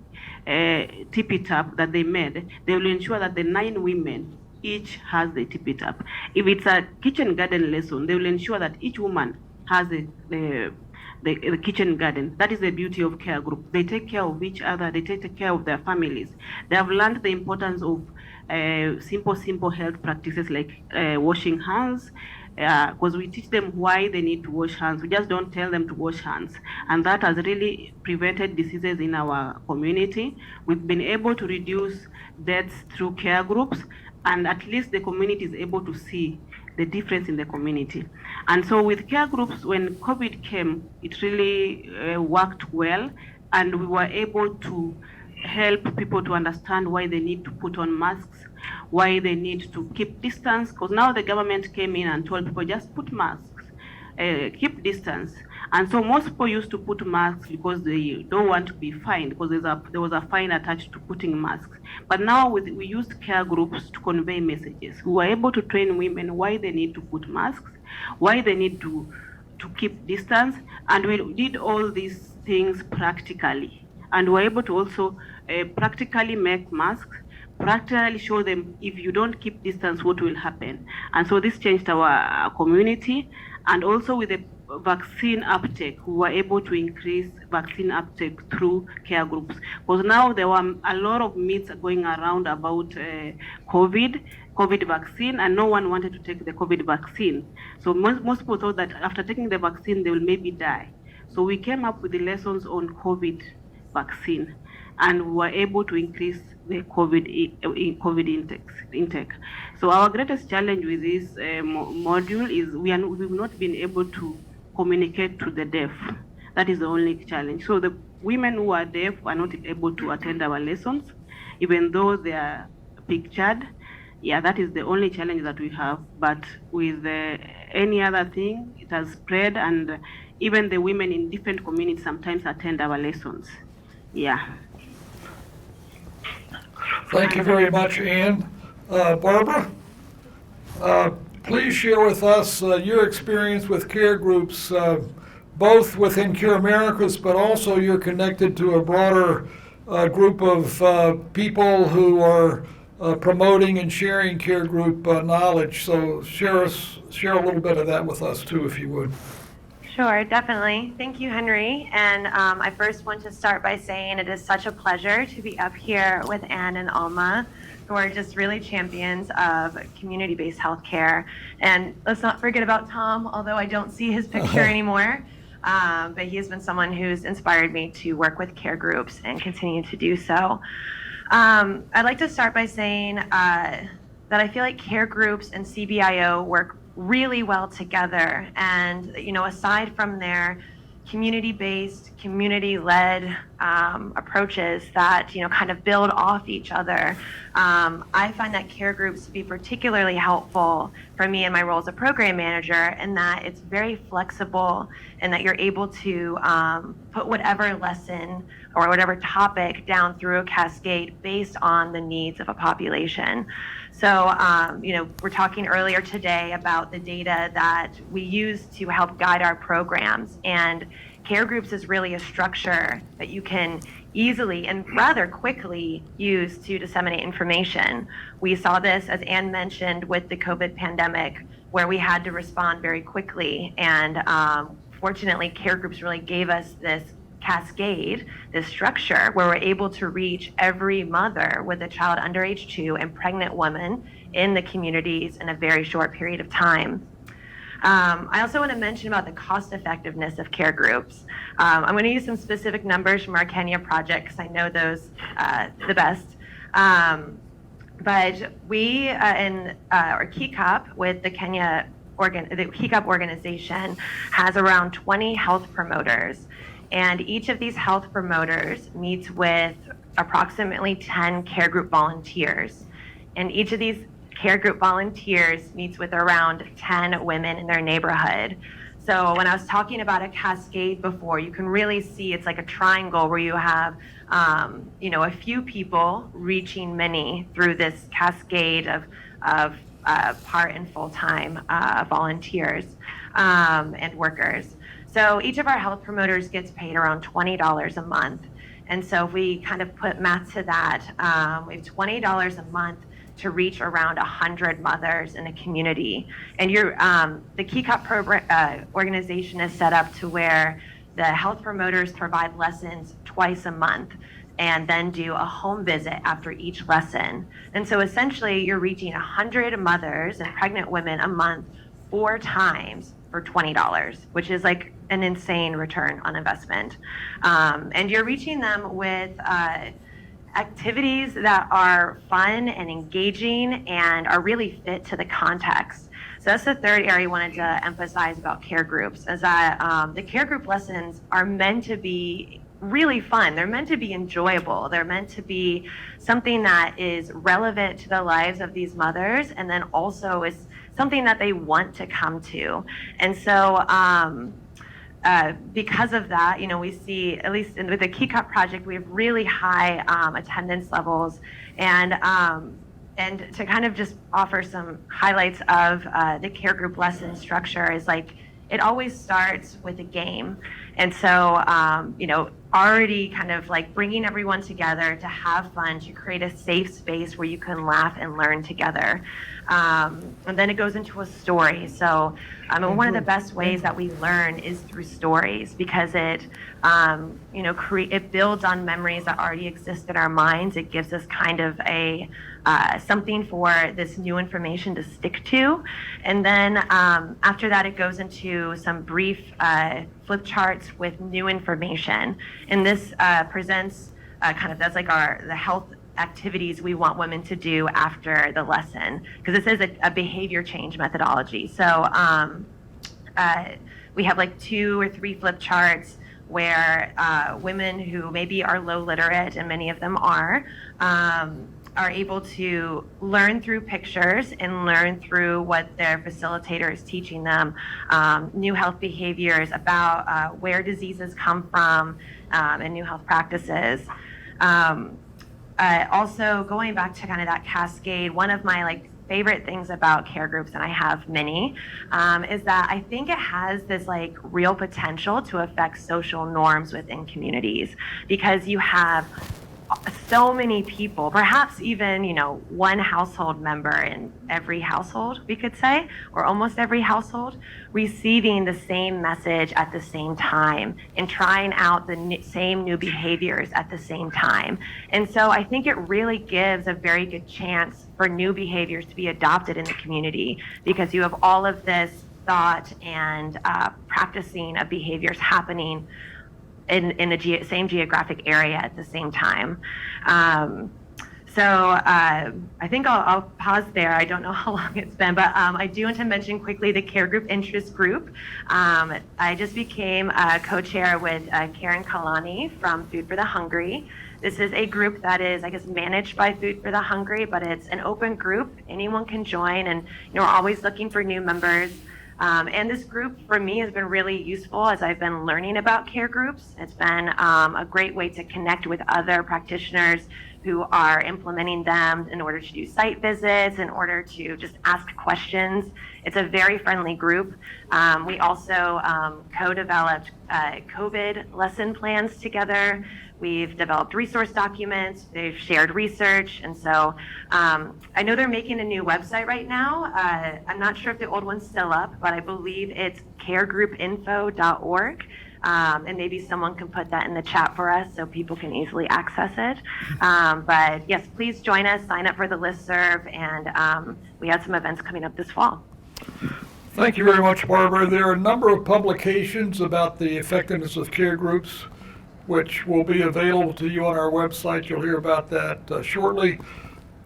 Speaker 10: tippy tap that they made, they will ensure that the 9 women each has the tippy tap. If it's a kitchen garden lesson, they will ensure that each woman has the kitchen garden. That is the beauty of care group. They take care of each other, they take care of their families. They have learned the importance of simple health practices like washing hands, because we teach them why they need to wash hands. We just don't tell them to wash hands. And that has really prevented diseases in our community. We've been able to reduce deaths through care groups, and at least the community is able to see the difference in the community. And so with care groups, when COVID came, it really worked well, and we were able to help people to understand why they need to put on masks, why they need to keep distance, because now the government came in and told people just put masks, keep distance. And so most people used to put masks because they don't want to be fined, because there was a fine attached to putting masks. But now we used care groups to convey messages. We were able to train women why they need to put masks, why they need to keep distance, and we did all these things practically. And we were able to also practically make masks, practically show them if you don't keep distance, what will happen. And so this changed our community. And also with the vaccine uptake, we were able to increase vaccine uptake through care groups. Because now there were a lot of myths going around about COVID vaccine, and no one wanted to take the COVID vaccine. So most people thought that after taking the vaccine, they will maybe die. So we came up with the lessons on COVID vaccine, and we were able to increase the COVID intake. So our greatest challenge with this module is we've not been able to communicate to the deaf. That is the only challenge. So the women who are deaf are not able to attend our lessons, even though they are pictured. Yeah, that is the only challenge that we have. But with any other thing, it has spread, and even the women in different communities sometimes attend our lessons. Yeah.
Speaker 1: Thank you very much, Anne. Barbara, please share with us your experience with care groups, both within Cure Americas, but also you're connected to a broader group of people who are promoting and sharing care group knowledge. So share a little bit of that with us too, if you would.
Speaker 4: Sure, definitely. Thank you, Henry. And I first want to start by saying it is such a pleasure to be up here with Anne and Alma, who are just really champions of community-based healthcare. And let's not forget about Tom, although I don't see his picture anymore. But he has been someone who's inspired me to work with care groups and continue to do so. I'd like to start by saying that I feel like care groups and CBIO work really well together. And, you know, aside from their community-based, community-led approaches that, you know, kind of build off each other, I find that care groups to be particularly helpful for me in my role as a program manager, in that it's very flexible and that you're able to put whatever lesson or whatever topic down through a cascade based on the needs of a population. So, you know, we're talking earlier today about the data that we use to help guide our programs, and care groups is really a structure that you can easily and rather quickly use to disseminate information. We saw this, as Anne mentioned, with the COVID pandemic, where we had to respond very quickly. And fortunately, care groups really gave us this cascade, this structure, where we're able to reach every mother with a child under age 2 and pregnant woman in the communities in a very short period of time. I also want to mention about the cost effectiveness of care groups. I'm going to use some specific numbers from our Kenya project because I know those the best. But we in our KECOP with the Kenya the KECOP organization has around 20 health promoters. And each of these health promoters meets with approximately 10 care group volunteers. And each of these care group volunteers meets with around 10 women in their neighborhood. So when I was talking about a cascade before, you can really see it's like a triangle where you have, you know, a few people reaching many through this cascade of part and full-time volunteers and workers. So each of our health promoters gets paid around $20 a month. And so if we kind of put math to that, we have $20 a month to reach around 100 mothers in a community. And the KECOP program organization is set up to where the health promoters provide lessons twice a month and then do a home visit after each lesson. And so essentially you're reaching 100 mothers and pregnant women a month 4 times for $20, which is like an insane return on investment. And you're reaching them with activities that are fun and engaging and are really fit to the context. So that's the third area I wanted to emphasize about care groups, is that the care group lessons are meant to be really fun. They're meant to be enjoyable. They're meant to be something that is relevant to the lives of these mothers, and then also is something that they want to come to. And so because of that, you know, we see, at least with the KECOP project, we have really high attendance levels. And to kind of just offer some highlights of the care group lesson structure is like, it always starts with a game. And so, you know, already kind of like bringing everyone together to have fun, to create a safe space where you can laugh and learn together. And then it goes into a story. So one of the best ways that we learn is through stories, because it, it builds on memories that already exist in our minds. It gives us kind of a something for this new information to stick to. And then after that, it goes into some brief flip charts with new information. And this presents that's like the health activities we want women to do after the lesson, because this is a behavior change methodology. So we have like 2 or 3 flip charts where women who maybe are low literate, and many of them are able to learn through pictures and learn through what their facilitator is teaching them, new health behaviors about where diseases come from, and new health practices. Also, going back to kind of that cascade, one of my favorite things about care groups, and I have many, is that I think it has this real potential to affect social norms within communities, because you have so many people, perhaps even, one household member in every household, we could say, or almost every household, receiving the same message at the same time and trying out the same new behaviors at the same time. And so I think it really gives a very good chance for new behaviors to be adopted in the community, because you have all of this thought and practicing of behaviors happening in the same geographic area at the same time. So I think I'll pause there. I don't know how long it's been, but I do want to mention quickly the Care Group Interest Group. I just became a co-chair with Karen Kalani from Food for the Hungry. This is a group that is, I guess, managed by Food for the Hungry, but it's an open group. Anyone can join, and we're always looking for new members. And this group, for me, has been really useful as I've been learning about care groups. It's been a great way to connect with other practitioners who are implementing them in order to do site visits, in order to just ask questions. It's a very friendly group. We also co-developed COVID lesson plans together. We've developed resource documents, they've shared research, and so I know they're making a new website right now. I'm not sure if the old one's still up, but I believe it's caregroupinfo.org. And maybe someone can put that in the chat for us so people can easily access it. But yes, please join us, sign up for the listserv, and we have some events coming up this fall.
Speaker 1: Thank you very much, Barbara. There are a number of publications about the effectiveness of care groups, which will be available to you on our website. You'll hear about that shortly.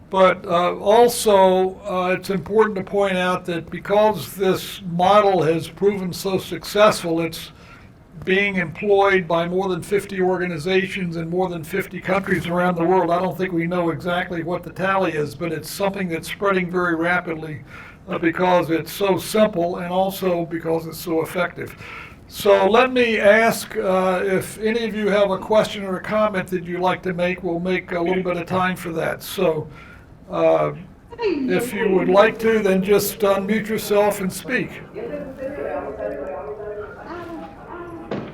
Speaker 1: But also, it's important to point out that because this model has proven so successful, it's being employed by more than 50 organizations in more than 50 countries around the world. I don't think we know exactly what the tally is, but it's something that's spreading very rapidly because it's so simple and also because it's so effective. So let me ask if any of you have a question or a comment that you'd like to make. We'll make a little bit of time for that. So if you would like to, then just unmute yourself and speak.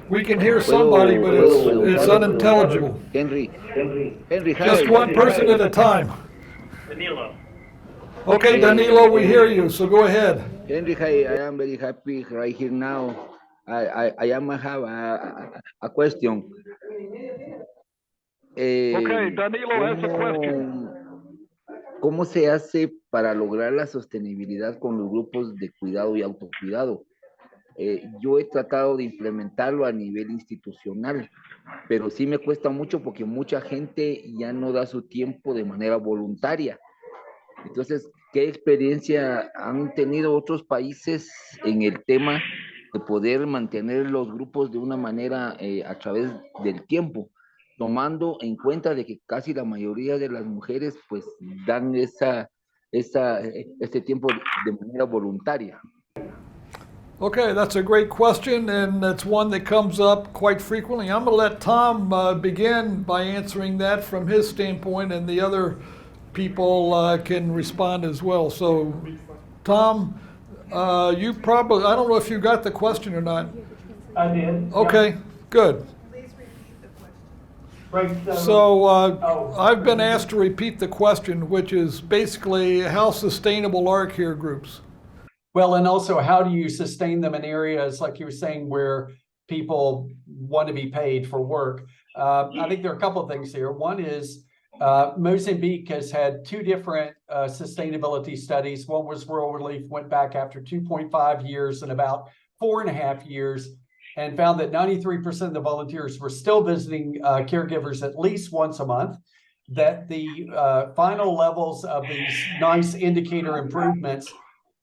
Speaker 1: We can hear somebody, but it's unintelligible.
Speaker 5: Henry, hi.
Speaker 1: Just one person at a time.
Speaker 17: Danilo.
Speaker 1: Okay, Danilo, we hear you, so go ahead.
Speaker 5: Henry, hi. I am very happy right here now. I have a question.
Speaker 9: Okay, Danilo has a question.
Speaker 5: ¿Cómo se hace para lograr la sostenibilidad con los grupos de cuidado y autocuidado? Yo he tratado de implementarlo a nivel institucional, pero sí me cuesta mucho porque mucha gente ya no da su tiempo de manera voluntaria. Entonces, ¿qué experiencia han tenido otros países en el tema de poder mantener los grupos de una manera a través del tiempo, tomando en cuenta de que casi la mayoría de las mujeres pues dan este tiempo de manera voluntaria?
Speaker 1: Okay, that's a great question, and it's one that comes up quite frequently. I'm going to let Tom begin by answering that from his standpoint, and the other people can respond as well. So, Tom, you probably, I don't know if you got the question or not.
Speaker 3: I did.
Speaker 1: Okay, good.
Speaker 8: Please repeat the question.
Speaker 3: Right.
Speaker 1: So I've been asked to repeat the question, which is basically how sustainable are care groups?
Speaker 3: Well, and also how do you sustain them in areas like you were saying where people want to be paid for work? I think there are a couple of things here. One is Mozambique has had two different sustainability studies. One was Rural Relief, went back after 2.5 years and about 4.5 years, and found that 93% of the volunteers were still visiting caregivers at least once a month, that the final levels of these nice indicator improvements,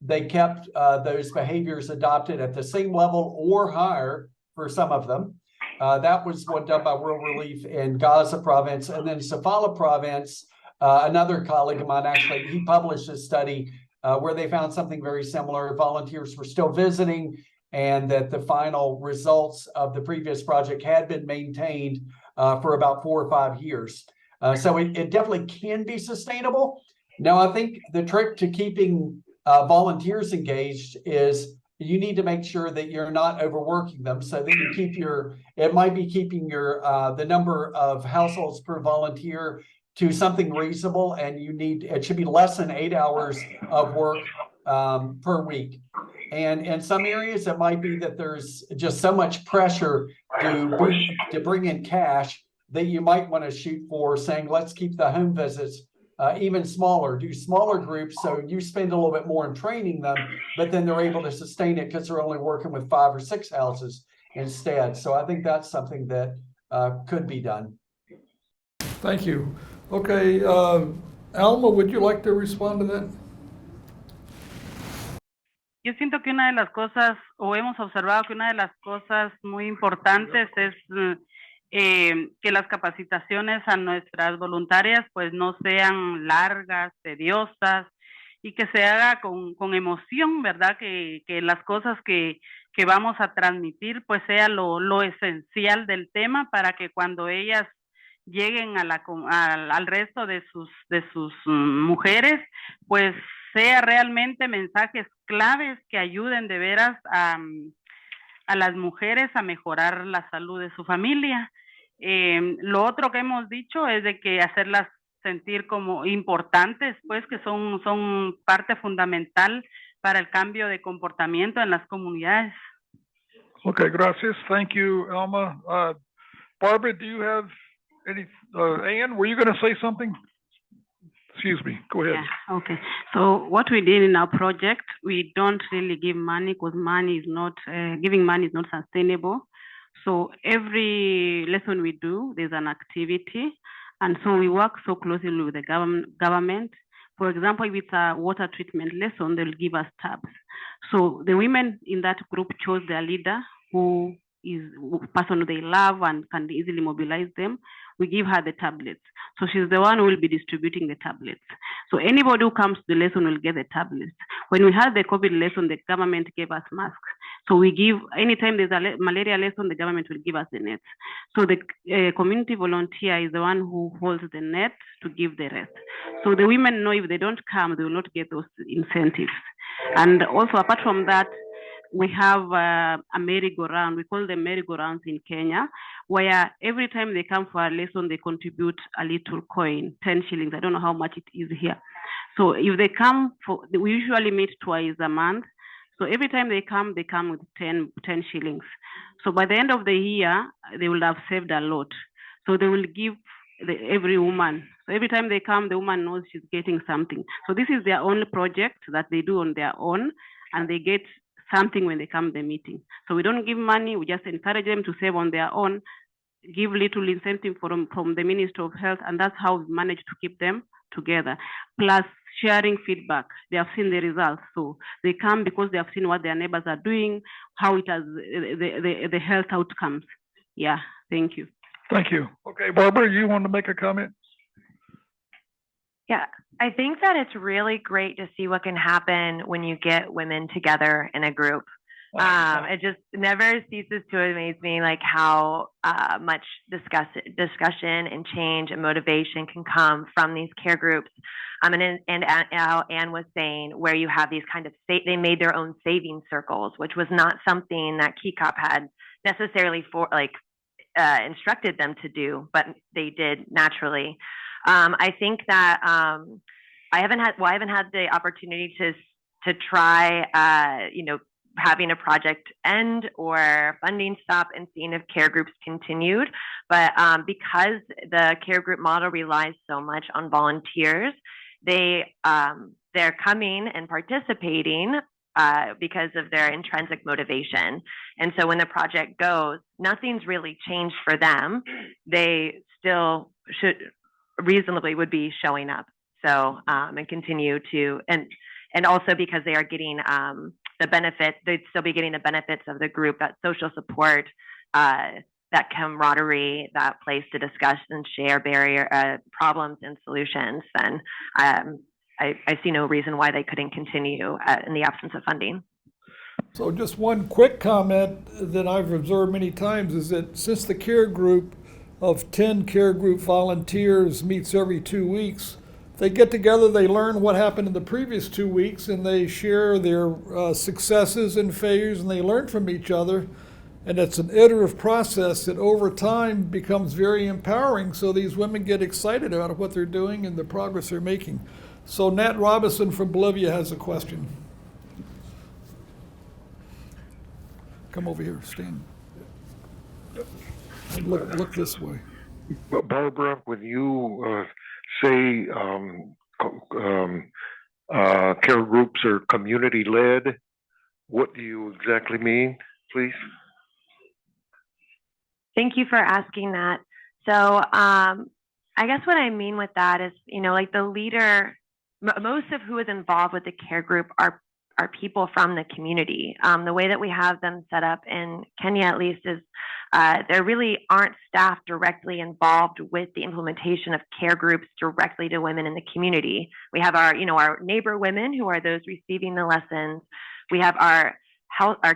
Speaker 3: they kept those behaviors adopted at the same level or higher for some of them. That was one done by Rural Relief in Gaza province. And then Sofala province, another colleague of mine, actually, he published a study where they found something very similar. Volunteers were still visiting, and that the final results of the previous project had been maintained for about 4 or 5 years. So it definitely can be sustainable. Now, I think the trick to keeping volunteers engaged is you need to make sure that you're not overworking them, so that you keep it might be keeping the number of households per volunteer to something reasonable, and it should be less than 8 hours of work per week. And in some areas, it might be that there's just so much pressure to bring in cash that you might want to shoot for saying, let's keep the home visits even smaller, do smaller groups, so you spend a little bit more in training them, but then they're able to sustain it because they're only working with 5 or 6 houses instead. So I think that's something that could be done.
Speaker 1: Thank you. Okay, Alma, would you like to respond to that?
Speaker 10: Yo siento que una de las cosas, o hemos observado que una de las cosas muy importantes es que las capacitaciones a nuestras voluntarias pues no sean largas, tediosas, y que se haga con emoción, ¿verdad? Que las cosas que vamos a transmitir pues sea lo esencial del tema, para que cuando ellas lleguen al resto de sus mujeres, pues sea realmente mensajes claves que ayuden de veras a las mujeres a mejorar la salud de su familia. Lo otro que hemos dicho es de que hacerlas sentir como importantes, pues que son parte fundamental para el cambio de comportamiento en las comunidades.
Speaker 9: Okay, gracias. Thank you, Alma. Barbara, do you have any, Ann, were you going to say something? Excuse me, go ahead.
Speaker 10: Yeah, okay. So what we did in our project, we don't really give money because money is not, giving money is not sustainable. So every lesson we do, there's an activity. And so we work so closely with the government. For example, if it's a water treatment lesson, they'll give us tabs. So the women in that group chose their leader, who is a person they love and can easily mobilize them. We give her the tablets. So she's the one who will be distributing the tablets. So anybody who comes to the lesson will get the tablets. When we had the COVID lesson, the government gave us masks. So we give, anytime there's a malaria lesson, the government will give us the nets. So the community volunteer is the one who holds the net to give the rest. So the women know if they don't come, they will not get those incentives. And also apart from that, we have a merry-go-round. We call them merry-go-rounds in Kenya, where every time they come for a lesson, they contribute a little coin, 10 shillings. I don't know how much it is here. So if they come, we usually meet twice a month. So every time they come with 10 shillings. So by the end of the year, they will have saved a lot. So they will give every woman. So every time they come, the woman knows she's getting something. So this is their own project that they do on their own, and they get something when they come to the meeting. So we don't give money, we just encourage them to save on their own, give little incentive from the Ministry of Health, and that's how we manage to keep them together. Plus sharing feedback. They have seen the results. So they come because they have seen what their neighbors are doing, how it has the health outcomes. Yeah, thank you.
Speaker 9: Thank you. Okay, Barbara, you want to make a comment?
Speaker 4: Yeah, I think that it's really great to see what can happen when you get women together in a group. It just never ceases to amaze me, like how much discussion and change and motivation can come from these care groups. And Anne was saying, where you have these kind of, they made their own saving circles, which was not something that KECOP had necessarily instructed them to do, but they did naturally. I think that I haven't had the opportunity to try, having a project end or funding stop and seeing if care groups continued. But because the care group model relies so much on volunteers, they're coming and participating because of their intrinsic motivation. And so when the project goes, nothing's really changed for them. They still reasonably would be showing up. So and continue to, and also because they are getting the benefit, they'd still be getting the benefits of the group, that social support, that camaraderie, that place to discuss and share problems and solutions. Then I see no reason why they couldn't continue in the absence of funding.
Speaker 1: So just one quick comment that I've observed many times is that since the care group of 10 care group volunteers meets every 2 weeks, they get together, they learn what happened in the previous 2 weeks, and they share their successes and failures, and they learn from each other. And it's an iterative process that over time becomes very empowering, so these women get excited about what they're doing and the progress they're making. So Nat Robinson from Bolivia has a question. Come over here, stand. Look this way.
Speaker 18: Barbara, when you say care groups are community-led, what do you exactly mean, please?
Speaker 4: Thank you for asking that. So I guess what I mean with that is, like the leader, most of who is involved with the care group are people from the community. The way that we have them set up in Kenya, at least, is there really aren't staff directly involved with the implementation of care groups directly to women in the community. We have our neighbor women who are those receiving the lessons. We have our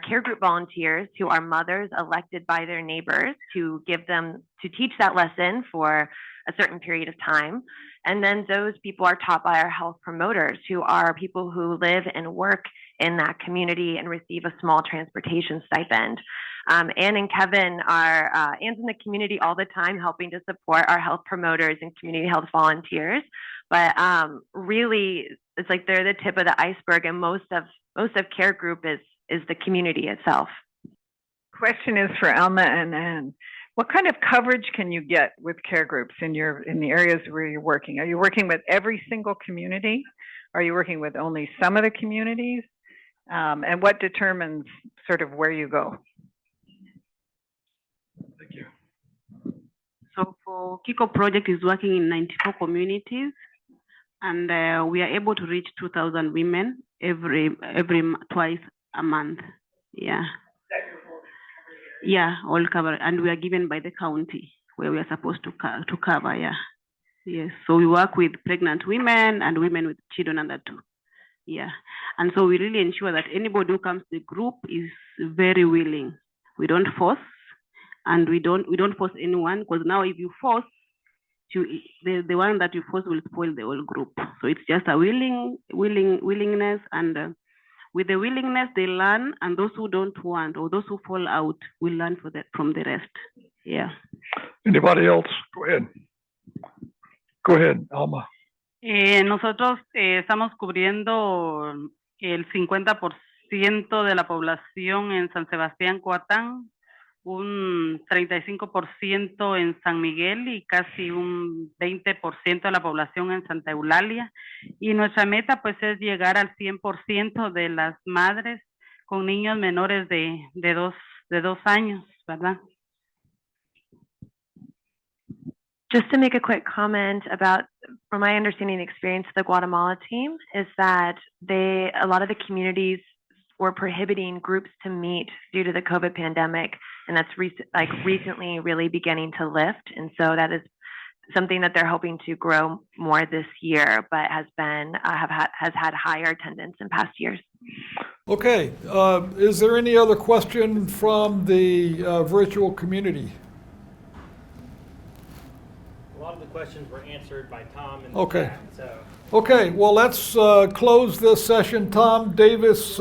Speaker 4: care group volunteers who are mothers elected by their neighbors to teach that lesson for a certain period of time. And then those people are taught by our health promoters, who are people who live and work in that community and receive a small transportation stipend. Ann and Kevin Ann's in the community all the time, helping to support our health promoters and community health volunteers. But really, it's like they're the tip of the iceberg, and most of care group is the community itself.
Speaker 20: Question is for Alma and Ann. What kind of coverage can you get with care groups in the areas where you're working? Are you working with every single community? Are you working with only some of the communities? And what determines sort of where you go?
Speaker 9: Thank you.
Speaker 10: So for Kiko project is working in 94 communities, and we are able to reach 2,000 women twice a month. Yeah. Yeah, all cover, and we are given by the county where we are supposed to cover. Yeah, yes. So we work with pregnant women and women with children under 2. Yeah, and so we really ensure that anybody who comes to the group is very willing. We don't force, and we don't force anyone, because now if you force, the one that you force will spoil the whole group. So it's just a willingness, and with the willingness, they learn, and those who don't want or those who fall out will learn from the rest. Yeah.
Speaker 9: Anybody else? Go ahead. Go ahead, Alma.
Speaker 10: Nosotros estamos cubriendo el 50% de la población en San Sebastián, Coatán, un 35% en San Miguel y casi un 20% de la población en Santa Eulalia. Y nuestra meta pues es llegar al 100% de las madres con niños menores de 2 años, ¿verdad?
Speaker 4: Just to make a quick comment about, from my understanding and experience, the Guatemala team is that a lot of the communities were prohibiting groups to meet due to the COVID pandemic, and that's recently really beginning to lift. And so that is something that they're hoping to grow more this year, but has had higher attendance in past years.
Speaker 1: Okay, is there any other question from the virtual community?
Speaker 6: A lot of the questions were answered by Tom in the
Speaker 1: Okay.
Speaker 6: chat, so.
Speaker 1: Okay, well, let's close this session. Tom Davis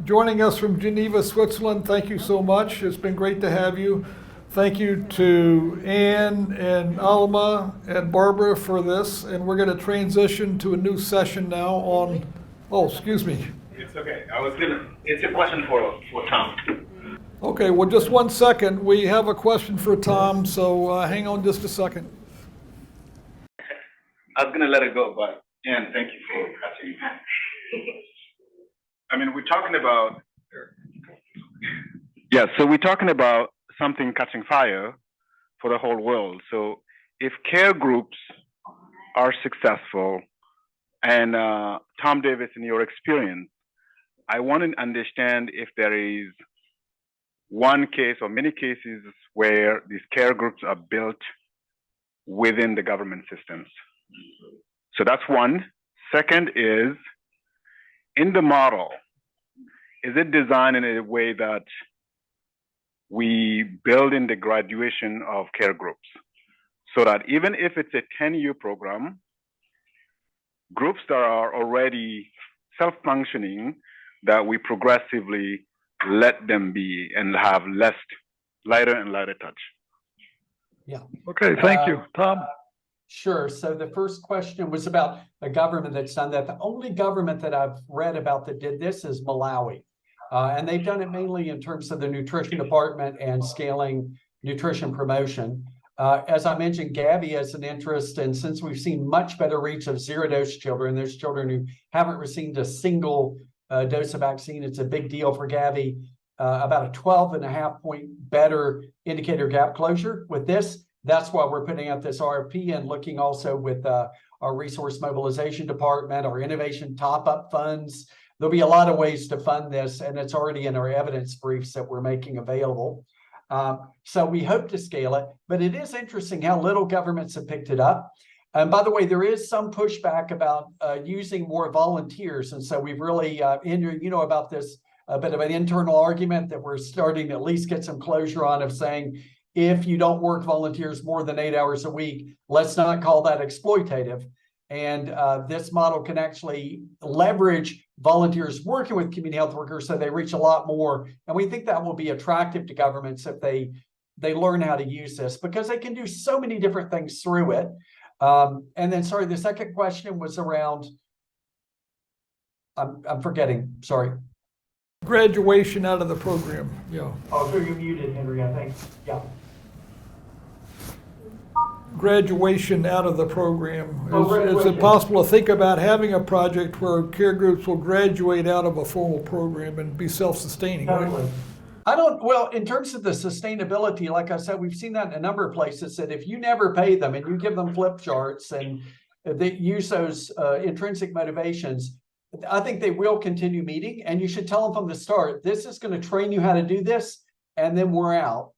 Speaker 1: joining us from Geneva, Switzerland. Thank you so much. It's been great to have you. Thank you to Ann and Alma and Barbara for this, and we're going to transition to a new session now on, oh, excuse me.
Speaker 2: It's okay. It's a question for Tom.
Speaker 1: Okay, well, just 1 second. We have a question for Tom, so hang on just a second.
Speaker 2: I was gonna let it go, but Ann, thank you for catching. I mean, we're talking about. Yeah, so we're talking about something catching fire for the whole world. So if care groups are successful, and Tom Davis, in your experience, I want to understand if there is one case or many cases where these care groups are built within the government systems. So that's one. Second is, in the model, is it designed in a way that we build in the graduation of care groups so that even if it's a 10-year program, groups that are already self-functioning, that we progressively let them be and have lighter and lighter touch?
Speaker 3: Yeah.
Speaker 9: Okay, thank you. Tom?
Speaker 3: Sure. So the first question was about a government that's done that. The only government that I've read about that did this is Malawi. And they've done it mainly in terms of the nutrition department and scaling nutrition promotion. As I mentioned, Gavi has an interest, and since we've seen much better reach of zero-dose children, there's children who haven't received a single dose of vaccine. It's a big deal for Gavi. About a 12.5-point better indicator gap closure with this. That's why we're putting out this RFP and looking also with our resource mobilization department, our innovation top-up funds. There'll be a lot of ways to fund this, and it's already in our evidence briefs that we're making available. So we hope to scale it, but it is interesting how little governments have picked it up. And by the way, there is some pushback about using more volunteers. And so we've really, you know about this, a bit of an internal argument that we're starting to at least get some closure on, of saying, if you don't work volunteers more than 8 hours a week, let's not call that exploitative. And this model can actually leverage volunteers working with community health workers so they reach a lot more. And we think that will be attractive to governments if they learn how to use this, because they can do so many different things through it. And then, sorry, the second question was around, I'm forgetting, sorry.
Speaker 1: Graduation out of the program, yeah.
Speaker 3: Oh, so you're muted, Henry, I think, yeah.
Speaker 1: Graduation out of the program. Is it possible to think about having a project where care groups will graduate out of a formal program and be self-sustaining? Right?
Speaker 3: Well, in terms of the sustainability, like I said, we've seen that in a number of places, that if you never pay them and you give them flip charts and they use those intrinsic motivations, I think they will continue meeting, and you should tell them from the start, this is going to train you how to do this, and then we're out.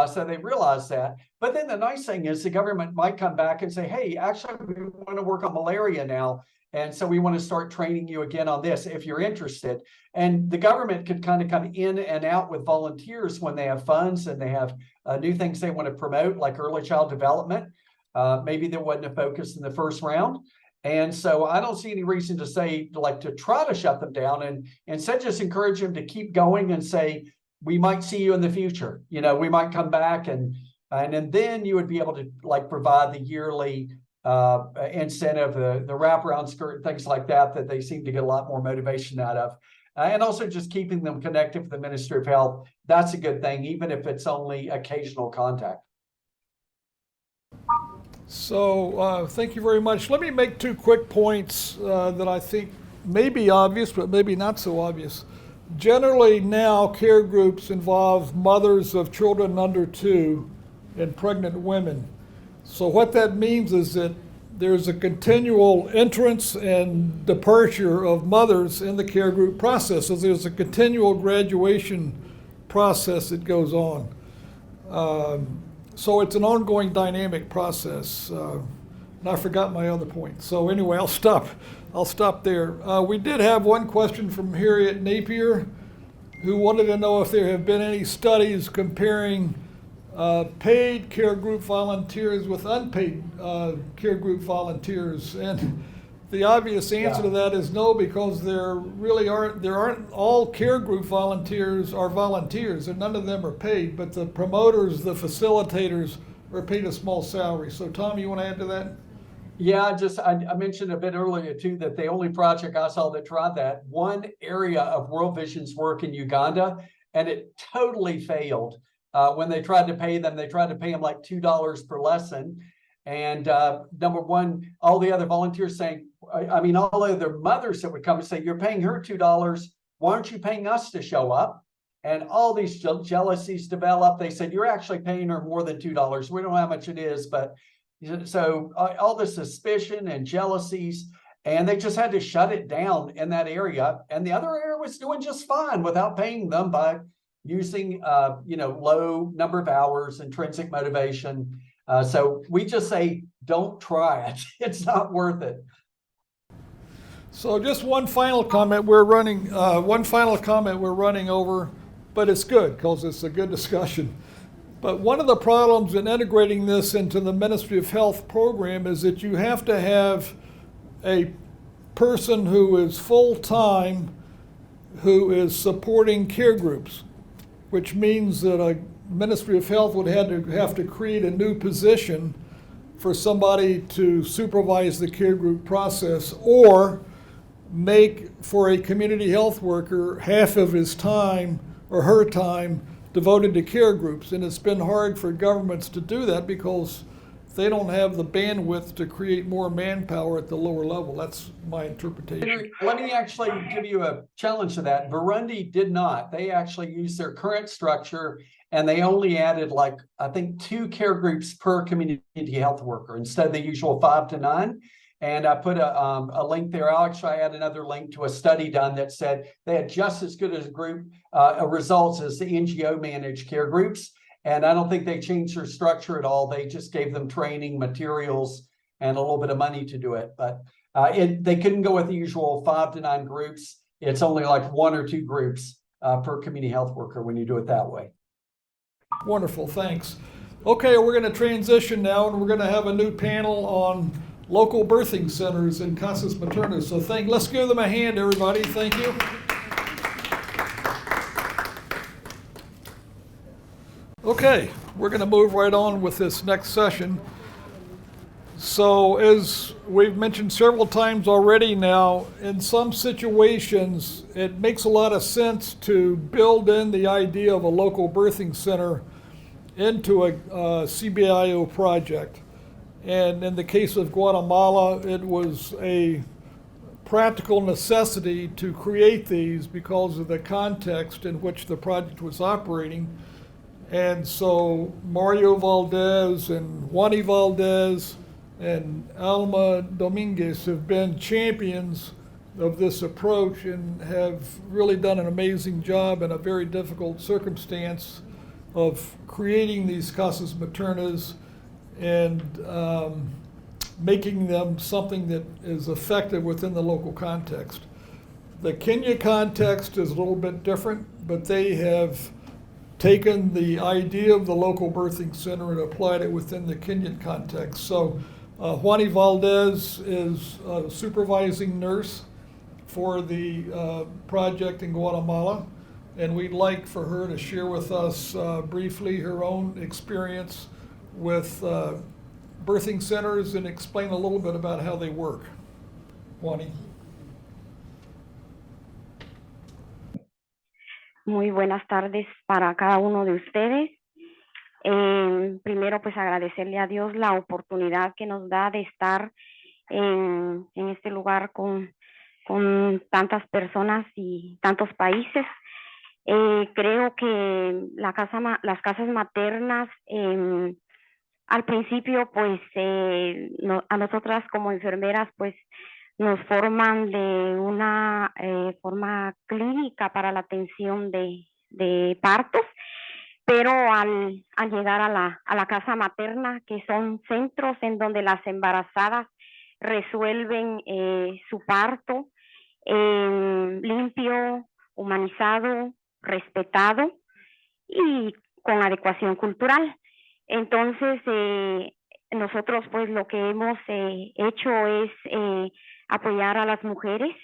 Speaker 3: So they realize that. But then the nice thing is the government might come back and say, hey, actually, we want to work on malaria now. And so we want to start training you again on this if you're interested. And the government could kind of come in and out with volunteers when they have funds and they have new things they want to promote, like early child development. Maybe there wasn't a focus in the first round. And so I don't see any reason to say, like, to try to shut them down, and instead just encourage them to keep going and say, we might see you in the future. You know, we might come back, and then you would be able to, like, provide the yearly incentive, the wraparound skirt, things like that, that they seem to get a lot more motivation out of. And also just keeping them connected with the Ministry of Health. That's a good thing, even if it's only occasional contact.
Speaker 1: So thank you very much. Let me make 2 quick points that I think may be obvious, but maybe not so obvious. Generally now, care groups involve mothers of children under 2 and pregnant women. So what that means is that there's a continual entrance and departure of mothers in the care group process. So there's a continual graduation process that goes on. So it's an ongoing dynamic process. And I forgot my other point. So anyway, I'll stop there. We did have one question from Harriet Napier, who wanted to know if there have been any studies comparing paid care group volunteers with unpaid care group volunteers. And the obvious answer to that is no, because there aren't all care group volunteers are volunteers, and none of them are paid, but the promoters, the facilitators are paid a small salary. So Tom, you want to add to that?
Speaker 3: Yeah, I mentioned a bit earlier too that the only project I saw that tried that, one area of World Vision's work in Uganda, and it totally failed. When they tried to pay them, like $2 per lesson. And number one, all the other volunteers saying, all of their mothers that would come and say, you're paying her $2, why aren't you paying us to show up? And all these jealousies developed. They said, you're actually paying her more than $2. We don't know how much it is, but so all the suspicion and jealousies, and they just had to shut it down in that area. And the other area was doing just fine without paying them by using, low number of hours, intrinsic motivation. So we just say, don't try it. It's not worth it.
Speaker 1: So just one final comment we're running over, but it's good because it's a good discussion. But one of the problems in integrating this into the Ministry of Health program is that you have to have a person who is full-time who is supporting care groups, which means that a Ministry of Health would have to create a new position for somebody to supervise the care group process, or make for a community health worker half of his time or her time devoted to care groups. And it's been hard for governments to do that because they don't have the bandwidth to create more manpower at the lower level. That's my interpretation.
Speaker 3: Let me actually give you a challenge to that. Burundi did not. They actually used their current structure, and they only added I think 2 care groups per community health worker instead of the usual 5 to 9. And I put a link there. I'll actually add another link to a study done that said they had just as good as results as the NGO managed care groups. And I don't think they changed their structure at all. They just gave them training, materials, and a little bit of money to do it. But they couldn't go with the usual 5 to 9 groups. It's only like 1 or 2 groups per community health worker when you do it that way.
Speaker 1: Wonderful, thanks. Okay, we're going to transition now, and we're going to have a new panel on local birthing centers and casas maternas. So let's give them a hand, everybody. Thank you. Okay, we're going to move right on with this next session. So as we've mentioned several times already now, in some situations, it makes a lot of sense to build in the idea of a local birthing center into a CBIO project. And in the case of Guatemala, it was a practical necessity to create these because of the context in which the project was operating. And so Mario Valdez and Juani Valdez and Alma Dominguez have been champions of this approach and have really done an amazing job in a very difficult circumstance of creating these casas maternas and making them something that is effective within the local context. The Kenya context is a little bit different, but they have taken the idea of the local birthing center and applied it within the Kenyan context. So Juani Valdez is a supervising nurse for the project in Guatemala, and we'd like for her to share with us briefly her own experience with birthing centers and explain a little bit about how they work. Juani.
Speaker 19: Muy buenas tardes para cada uno de ustedes. Primero, pues agradecerle a Dios la oportunidad que nos da de estar en este lugar con tantas personas y tantos países. Creo que las casas maternas, al principio, pues a nosotras como enfermeras, pues nos forman de una forma clínica para la atención de partos, pero al llegar a la casa materna, que son centros en donde las embarazadas resuelven su parto limpio, humanizado, respetado y con adecuación cultural. Entonces, nosotros pues lo que hemos hecho es apoyar a las mujeres,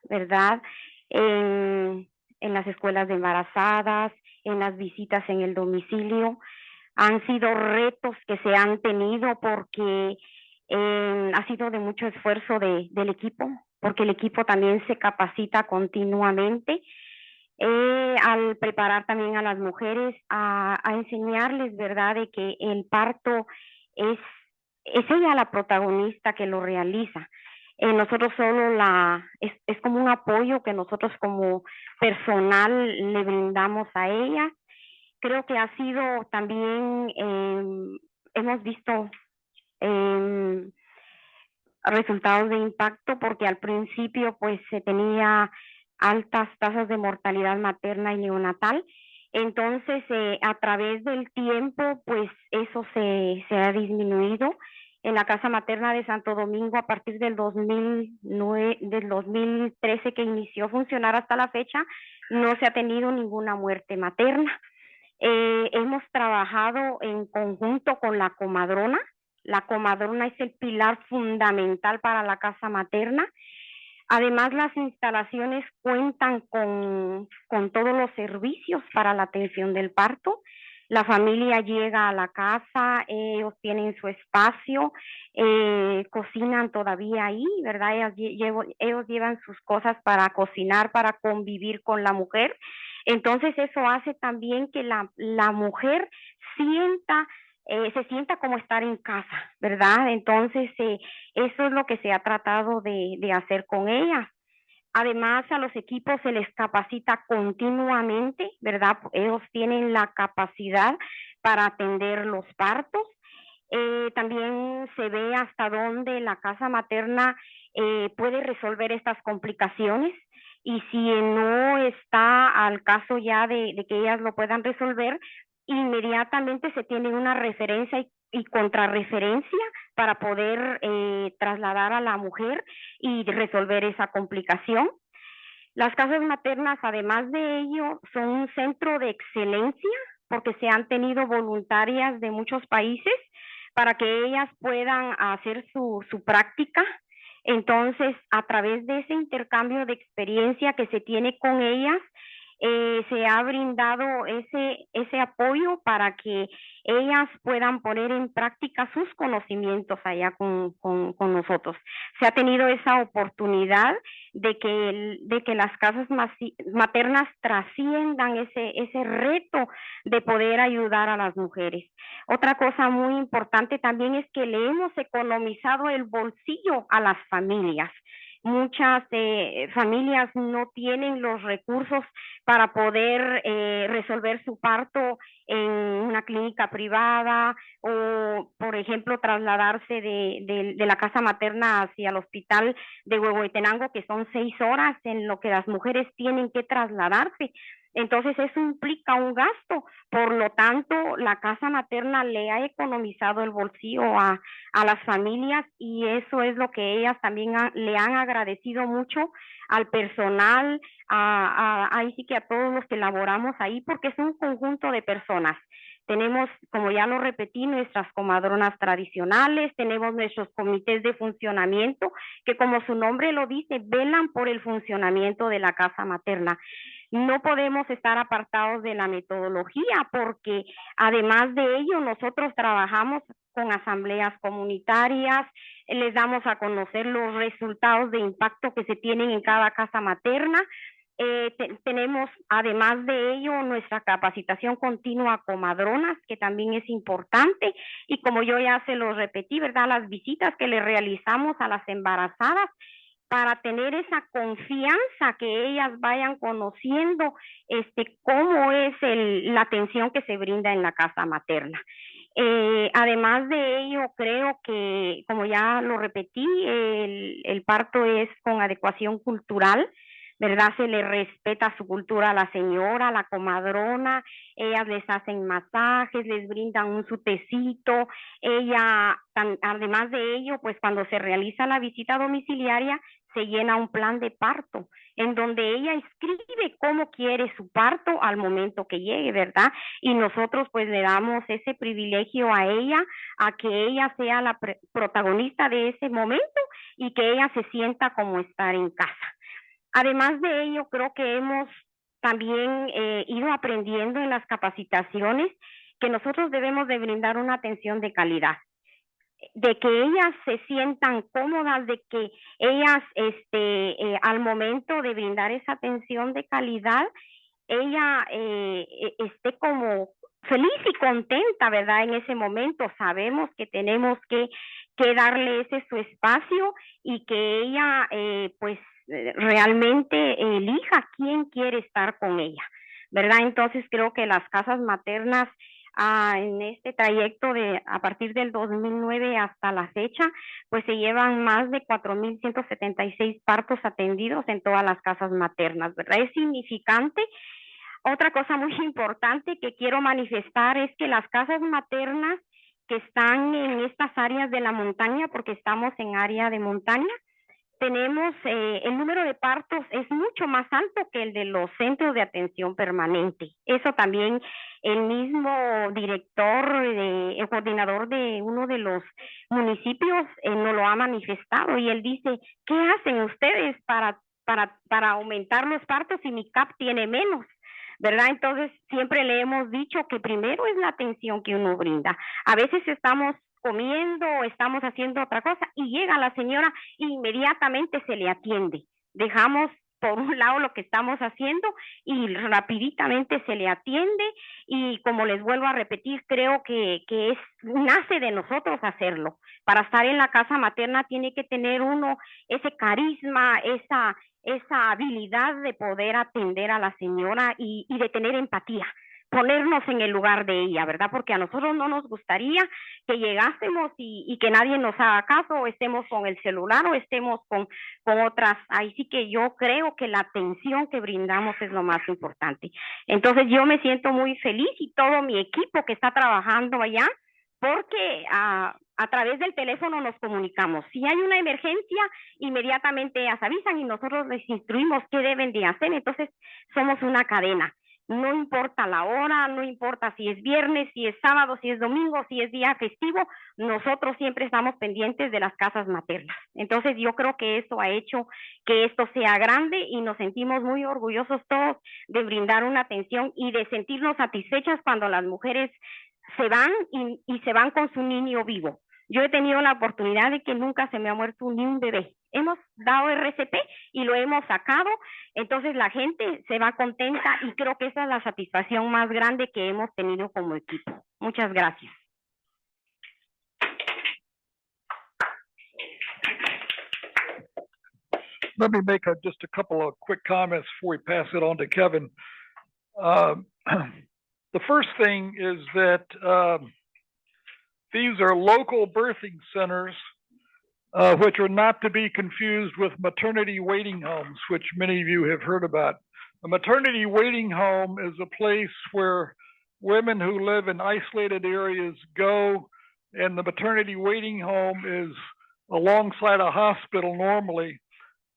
Speaker 19: ¿verdad? En las escuelas de embarazadas, en las visitas en el domicilio. Han sido retos que se han tenido porque ha sido de mucho esfuerzo del equipo, porque el equipo también se capacita continuamente al preparar también a las mujeres, a enseñarles, ¿verdad?, de que el parto es ella la protagonista que lo realiza. Nosotros solo es como un apoyo que nosotros como personal le brindamos a ella. Creo que ha sido también, hemos visto resultados de impacto porque al principio pues se tenía altas tasas de mortalidad materna y neonatal. Entonces, a través del tiempo, pues eso se ha disminuido. En la Casa Materna de Santo Domingo, a partir del 2013 que inició a funcionar hasta la fecha, no se ha tenido ninguna muerte materna. Hemos trabajado en conjunto con la comadrona. La comadrona es el pilar fundamental para la casa materna. Además, las instalaciones cuentan con todos los servicios para la atención del parto. La familia llega a la casa, ellos tienen su espacio, cocinan todavía ahí, ¿verdad? Ellos llevan sus cosas para cocinar, para convivir con la mujer. Entonces, eso hace también que la mujer se sienta como estar en casa, ¿verdad? Entonces, eso es lo que se ha tratado de hacer con ella. Además, a los equipos se les capacita continuamente, ¿verdad? Ellos tienen la capacidad para atender los partos. También se ve hasta dónde la casa materna puede resolver estas complicaciones y si no está al caso ya de que ellas lo puedan resolver, inmediatamente se tiene una referencia y contrarreferencia para poder trasladar a la mujer y resolver esa complicación. Las casas maternas, además de ello, son un centro de excelencia porque se han tenido voluntarias de muchos países para que ellas puedan hacer su práctica. Entonces, a través de ese intercambio de experiencia que se tiene con ellas, se ha brindado ese apoyo para que ellas puedan poner en práctica sus conocimientos allá con nosotros. Se ha tenido esa oportunidad de que las casas maternas trasciendan ese reto de poder ayudar a las mujeres. Otra cosa muy importante también es que le hemos economizado el bolsillo a las familias. Muchas familias no tienen los recursos para poder resolver su parto en una clínica privada o, por ejemplo, trasladarse de la casa materna hacia el hospital de Huehuetenango, que son 6 horas en lo que las mujeres tienen que trasladarse. Entonces, eso implica un gasto. Por lo tanto, la casa materna le ha economizado el bolsillo a las familias y eso es lo que ellas también le han agradecido mucho al personal, ahí sí que a todos los que laboramos ahí, porque es un conjunto de personas. Tenemos, como ya lo repetí, nuestras comadronas tradicionales, tenemos nuestros comités de funcionamiento, que como su nombre lo dice, velan por el funcionamiento de la casa materna. No podemos estar apartados de la metodología porque además de ello nosotros trabajamos con asambleas comunitarias, les damos a conocer los resultados de impacto que se tienen en cada casa materna. Tenemos además de ello nuestra capacitación continua a comadronas, que también es importante, y como yo ya se lo repetí, ¿verdad? Las visitas que le realizamos a las embarazadas para tener esa confianza, que ellas vayan conociendo cómo es la atención que se brinda en la casa materna. Además de ello, creo que, como ya lo repetí, el parto es con adecuación cultural, ¿verdad? Se le respeta su cultura a la señora, a la comadrona, ellas les hacen masajes, les brindan su tecito, además de ello, pues cuando se realiza la visita domiciliaria, se llena un plan de parto en donde ella escribe cómo quiere su parto al momento que llegue, ¿verdad? Y nosotros pues le damos ese privilegio a ella, a que ella sea la protagonista de ese momento y que ella se sienta como estar en casa. Además de ello, creo que hemos también ido aprendiendo en las capacitaciones que nosotros debemos de brindar una atención de calidad, de que ellas se sientan cómodas, de que ellas al momento de brindar esa atención de calidad, ella esté como feliz y contenta, ¿verdad? En ese momento sabemos que tenemos que darle ese su espacio y que ella pues realmente elija quién quiere estar con ella, ¿verdad? Entonces creo que las casas maternas en este trayecto de a partir del 2009 hasta la fecha, pues se llevan más de 4,176 partos atendidos en todas las casas maternas, ¿verdad? Es significante. Otra cosa muy importante que quiero manifestar es que las casas maternas que están en estas áreas de la montaña, porque estamos en área de montaña, tenemos el número de partos es mucho más alto que el de los centros de atención permanente. Eso también el mismo director, el coordinador de uno de los municipios nos lo ha manifestado y él dice, ¿qué hacen ustedes para aumentar los partos si mi CAP tiene menos? ¿Verdad? Entonces siempre le hemos dicho que primero es la atención que uno brinda. A veces estamos comiendo o estamos haciendo otra cosa y llega la señora e inmediatamente se le atiende. Dejamos por un lado lo que estamos haciendo y rapiditamente se le atiende y como les vuelvo a repetir, creo que nace de nosotros hacerlo. Para estar en la casa materna tiene que tener uno ese carisma, esa habilidad de poder atender a la señora y de tener empatía, ponernos en el lugar de ella, ¿verdad? Porque a nosotros no nos gustaría que llegásemos y que nadie nos haga caso, o estemos con el celular o estemos con otras. Ahí sí que yo creo que la atención que brindamos es lo más importante. Entonces yo me siento muy feliz y todo mi equipo que está trabajando allá, porque a través del teléfono nos comunicamos. Si hay una emergencia, inmediatamente ellas avisan y nosotros les instruimos qué deben de hacer. Entonces somos una cadena. No importa la hora, no importa si es viernes, si es sábado, si es domingo, si es día festivo, nosotros siempre estamos pendientes de las casas maternas. Entonces yo creo que eso ha hecho que esto sea grande y nos sentimos muy orgullosos todos de brindar una atención y de sentirnos satisfechas cuando las mujeres se van y se van con su niño vivo. Yo he tenido la oportunidad de que nunca se me ha muerto ni un bebé. Hemos dado RCP y lo hemos sacado, entonces la gente se va contenta y creo que esa es la satisfacción más grande que hemos tenido como equipo. Muchas gracias.
Speaker 9: Let me make just a couple of quick comments before we pass it on to Kevin. The first thing is that these are local birthing centers, which are not to be confused with maternity waiting homes, which many of you have heard about. A maternity waiting home is a place where women who live in isolated areas go, and the maternity waiting home is alongside a hospital normally.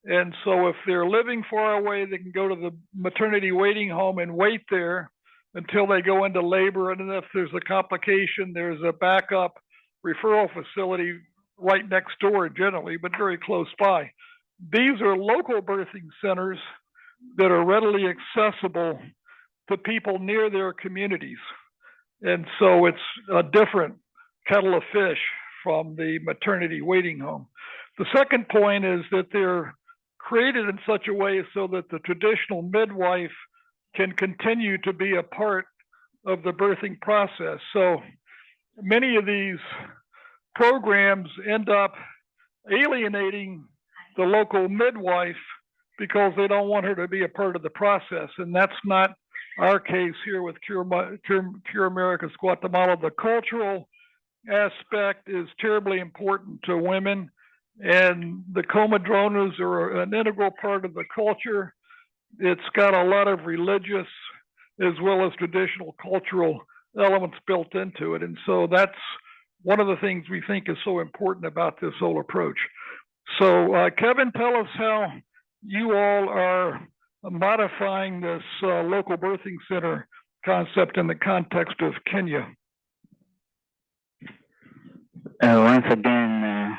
Speaker 9: And so if they're living far away, they can go to the maternity waiting home and wait there until they go into labor. And then if there's a complication, there's a backup referral facility right next door generally, but very close by. These are local birthing centers that are readily accessible to people near their communities. And so it's a different kettle of fish from the maternity waiting home. The second point is that they're created in such a way so that the traditional midwife can continue to be a part of the birthing process. So many of these programs end up alienating the local midwife because they don't want her to be a part of the process. And that's not our case here with Cure Americas Guatemala. The cultural aspect is terribly important to women, and the comadronas are an integral part of the culture. It's got a lot of religious as well as traditional cultural elements built into it. And so that's one of the things we think is so important about this whole approach. So Kevin, tell us how you all are modifying this local birthing center concept in the context of Kenya.
Speaker 16: Once again,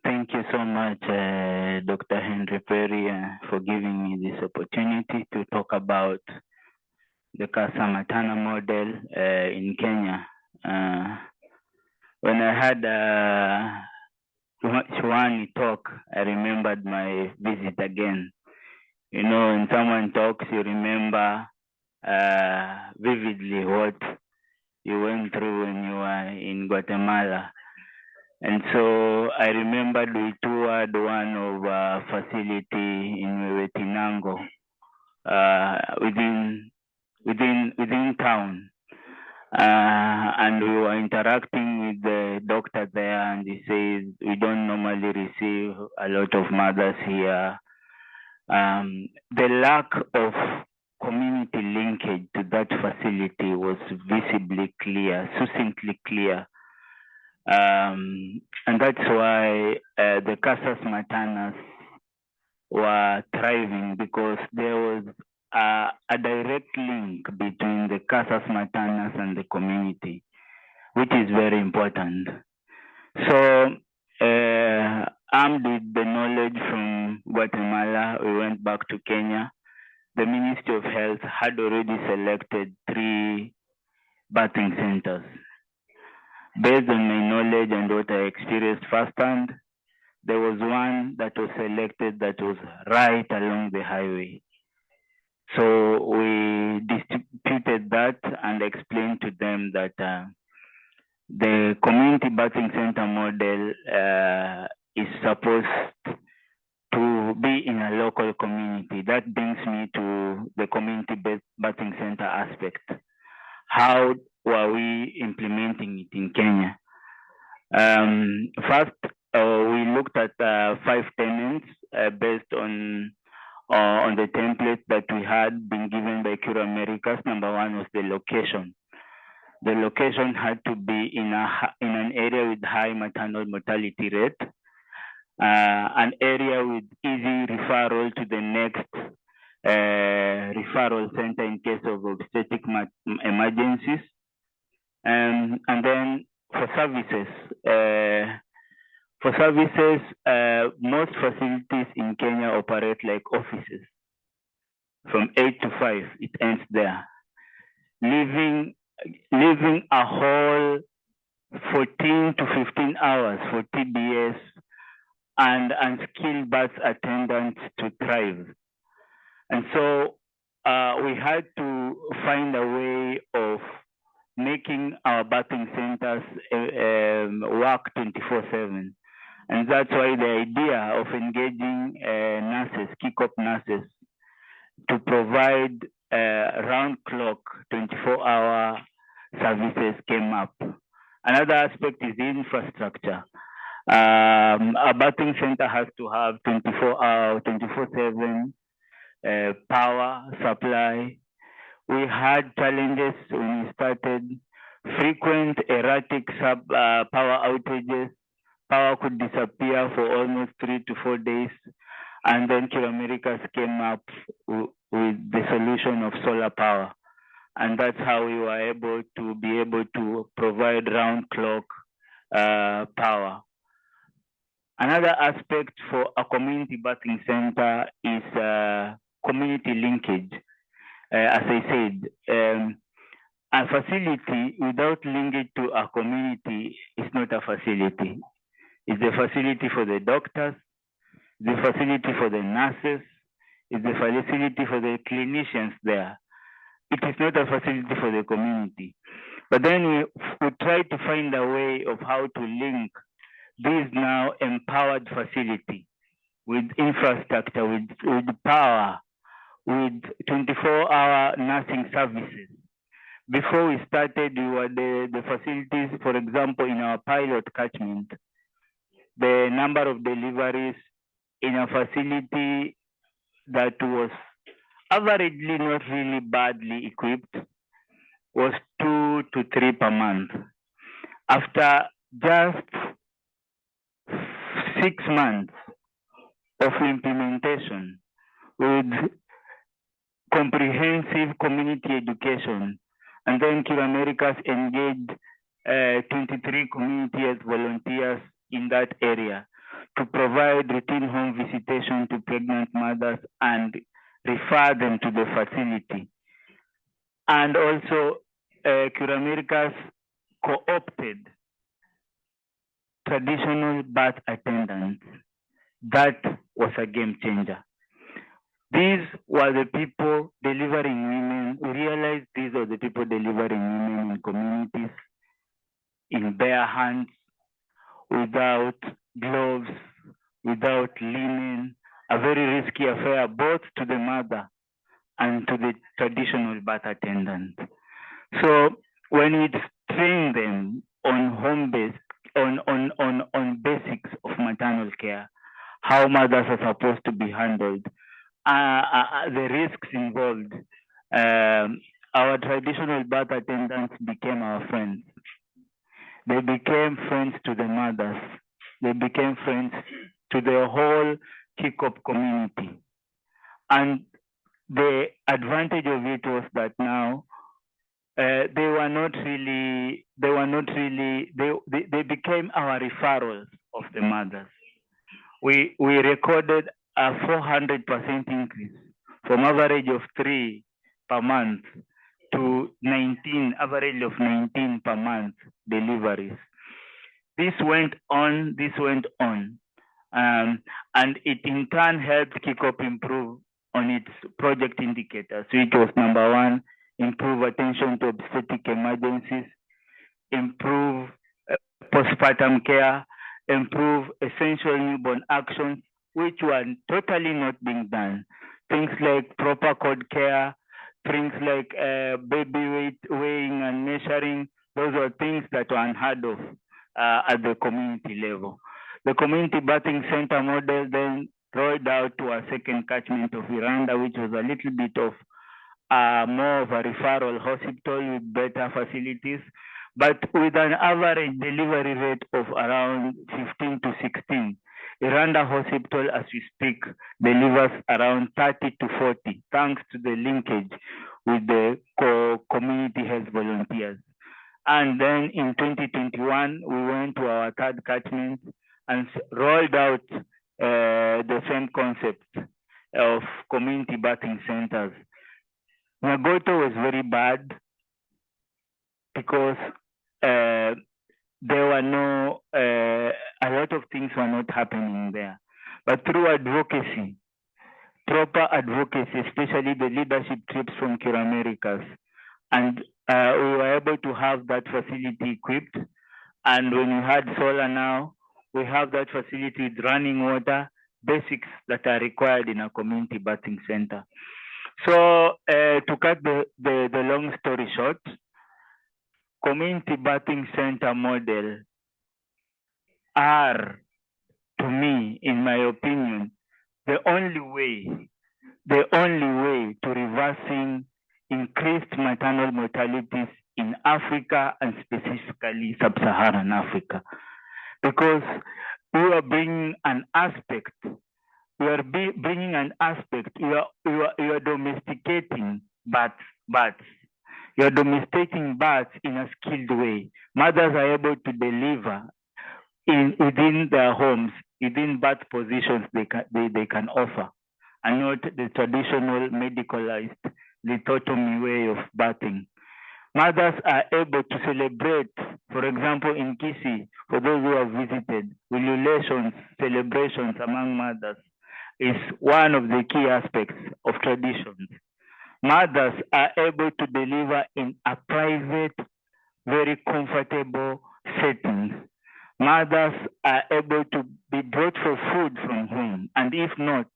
Speaker 16: thank you so much, Dr. Henry Perry, for giving me this opportunity to talk about the Casa Matana model in Kenya. When I had Shwani talk, I remembered my visit again. You know, when someone talks, you remember vividly what you went through when you were in Guatemala. And so I remembered we toured one of facility in Wetinango, within town. And we were interacting with the doctor there, and he says, we don't normally receive a lot of mothers here. The lack of community linkage to that facility was visibly clear, succinctly clear. And that's why the Casas Matanas were thriving, because there was a direct link between the Casas Matanas and the community, which is very important. So, armed with the knowledge from Guatemala, we went back to Kenya. The Ministry of Health had already selected 3 birthing centers. Based on my knowledge and what I experienced firsthand, there was one that was selected that was right along the highway. So we disputed that and explained to them that the community birthing center model is supposed to be in a local community. That brings me to the community-based birthing center aspect. How were we implementing it in Kenya? First, we looked at 5 tenants based on the template that we had been given by Cure Americas. Number 1 was the location. The location had to be in an area with high maternal mortality rate, an area with easy referral to the next referral center in case of obstetric emergencies. And then for services, most facilities in Kenya operate like offices. From 8 to 5, it ends there. Leaving a whole 14 to 15 hours for TBS and unskilled birth attendants to thrive. And so we had to find a way of making our birthing centers work 24/7. And that's why the idea of engaging nurses, kick-off nurses, to provide round-clock 24-hour services came up. Another aspect is the infrastructure. A birthing center has to have 24/7 power supply. We had challenges when we started, frequent erratic power outages. Power could disappear for almost 3 to 4 days. And then Cure Americas came up with the solution of solar power. And that's how we were able to provide round-clock power. Another aspect for a community birthing center is community linkage. As I said, a facility without linkage to a community is not a facility. It's a facility for the doctors, the facility for the nurses, it's the facility for the clinicians there. It is not a facility for the community. But then we try to find a way of how to link this now empowered facility with infrastructure, with power, with 24-hour nursing services. Before we started, we were the facilities, for example, in our pilot catchment, the number of deliveries in a facility that was averagely not really badly equipped was 2 to 3 per month. After just 6 months of implementation with comprehensive community education. And then Cure Americas engaged 23 community health volunteers in that area to provide routine home visitation to pregnant mothers and refer them to the facility. And also, Cure Americas co-opted traditional birth attendants. That was a game changer. These were the people delivering women. We realized these are the people delivering women in communities in bare hands, without gloves, without linen, a very risky affair both to the mother and to the traditional birth attendant. So when we train them on home-based, on basics of maternal care, how mothers are supposed to be handled, the risks involved, our traditional birth attendants became our friends. They became friends to the mothers. They became friends to the whole kick-up community. And the advantage of it was that now they became our referrals of the mothers. We recorded a 400% increase from average of 3 per month to 19, average of 19 per month deliveries. This went on, and it in turn helped Kick-Up improve on its project indicators, which was number 1, improve attention to obstetric emergencies, improve postpartum care, improve essential newborn actions, which were totally not being done. Things like proper cord care, things like baby weighing and measuring, those are things that were unheard of at the community level. The community birthing center model then rolled out to a second catchment of Iranda, which was a little bit of more of a referral hospital with better facilities, but with an average delivery rate of around 15 to 16. Iranda Hospital, as we speak, delivers around 30 to 40, thanks to the linkage with the community health volunteers. And then in 2021, we went to our third catchment and rolled out the same concept of community birthing centers. Nagoto was very bad because there were no, a lot of things were not happening there. But through advocacy, proper advocacy, especially the leadership trips from Cure Americas, and we were able to have that facility equipped. And when we had solar now, we have that facility with running water, basics that are required in a community birthing center. So to cut the long story short, community birthing center model are, to me, in my opinion, the only way to reversing increased maternal mortalities in Africa and specifically sub-Saharan Africa. Because we are bringing an aspect, you are domesticating births. You are domesticating births in a skilled way. Mothers are able to deliver within their homes, within birth positions they can offer, and not the traditional medicalized lithotomy way of birthing. Mothers are able to celebrate, for example, in Kisi, for those who have visited, ululations, celebrations among mothers is one of the key aspects of traditions. Mothers are able to deliver in a private, very comfortable setting. Mothers are able to be brought for food from home, and if not,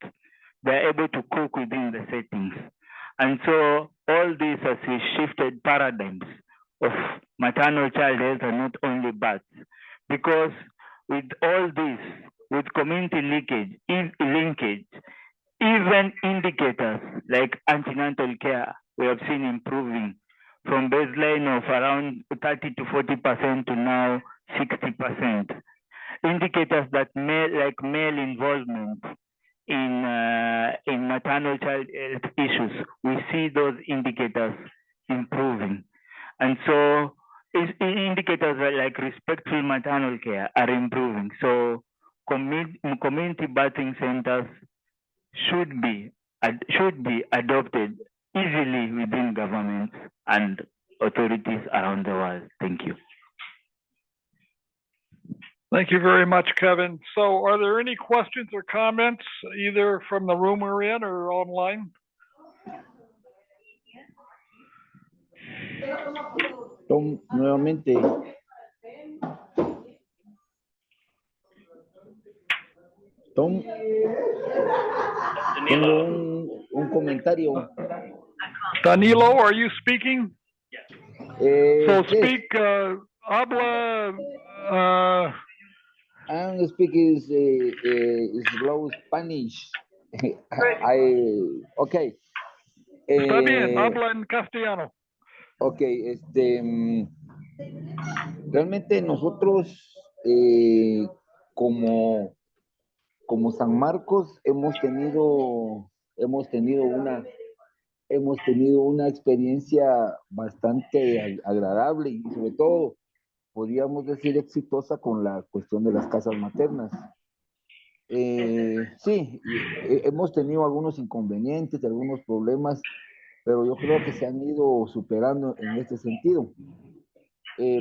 Speaker 16: they're able to cook within the settings. And so all this has shifted paradigms of maternal child health and not only births. Because with all this, with community linkage, even indicators like antenatal care, we have seen improving from baseline of around 30 to 40% to now 60%. indicators that like male involvement in maternal child health issues. We see those indicators improving. And so indicators like respectful maternal care are improving. So community birthing centers should be adopted easily within governments and authorities around the world. Thank you.
Speaker 9: Thank you very much, Kevin. So are there any questions or comments either from the room we're in or online?
Speaker 15: Tom, nuevamente. Tom, tengo un comentario.
Speaker 9: Danilo, are you speaking? So
Speaker 15: Yes.
Speaker 9: speak, habla.
Speaker 15: I'm speaking slow Spanish. Okay.
Speaker 9: Está bien, habla en castellano.
Speaker 15: Ok, realmente nosotros como San Marcos hemos tenido una experiencia bastante agradable y sobre todo podríamos decir exitosa con la cuestión de las casas maternas. Sí, hemos tenido algunos inconvenientes, algunos problemas, pero yo creo que se han ido superando en este sentido.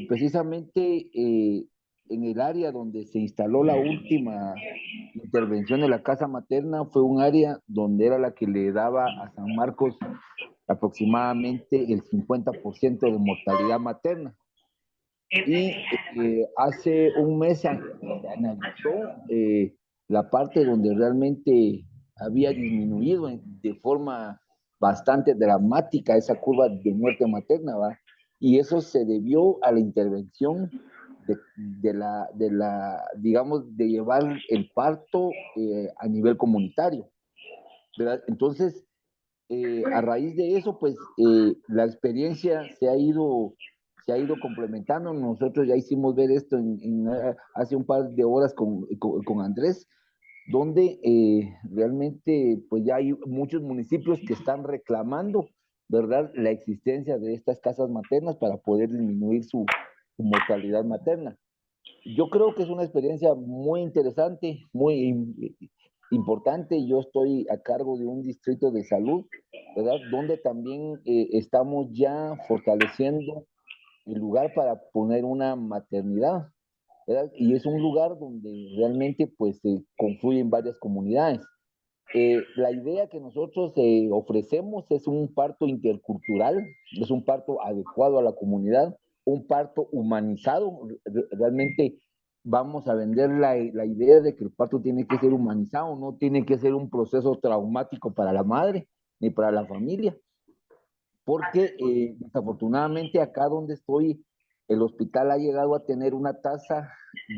Speaker 15: Precisamente en el área donde se instaló la última intervención de la casa materna fue un área donde era la que le daba a San Marcos aproximadamente el 50% de mortalidad materna. Y hace un mes se analizó la parte donde realmente había disminuido de forma bastante dramática esa curva de muerte materna, ¿va? Y eso se debió a la intervención digamos, de llevar el parto a nivel comunitario, ¿verdad? Entonces, a raíz de eso, pues, la experiencia se ha ido complementando. Nosotros ya hicimos ver esto hace un par de horas con Andrés, donde realmente pues ya hay muchos municipios que están reclamando, ¿verdad?, la existencia de estas casas maternas para poder disminuir su mortalidad materna. Yo creo que es una experiencia muy interesante, muy importante. Yo estoy a cargo de un distrito de salud, ¿verdad?, donde también estamos ya fortaleciendo el lugar para poner una maternidad, ¿verdad? Y es un lugar donde realmente pues se confluyen varias comunidades. La idea que nosotros ofrecemos es un parto intercultural, es un parto adecuado a la comunidad, un parto humanizado. Realmente vamos a vender la idea de que el parto tiene que ser humanizado, no tiene que ser un proceso traumático para la madre ni para la familia, porque desafortunadamente acá donde estoy, el hospital ha llegado a tener una tasa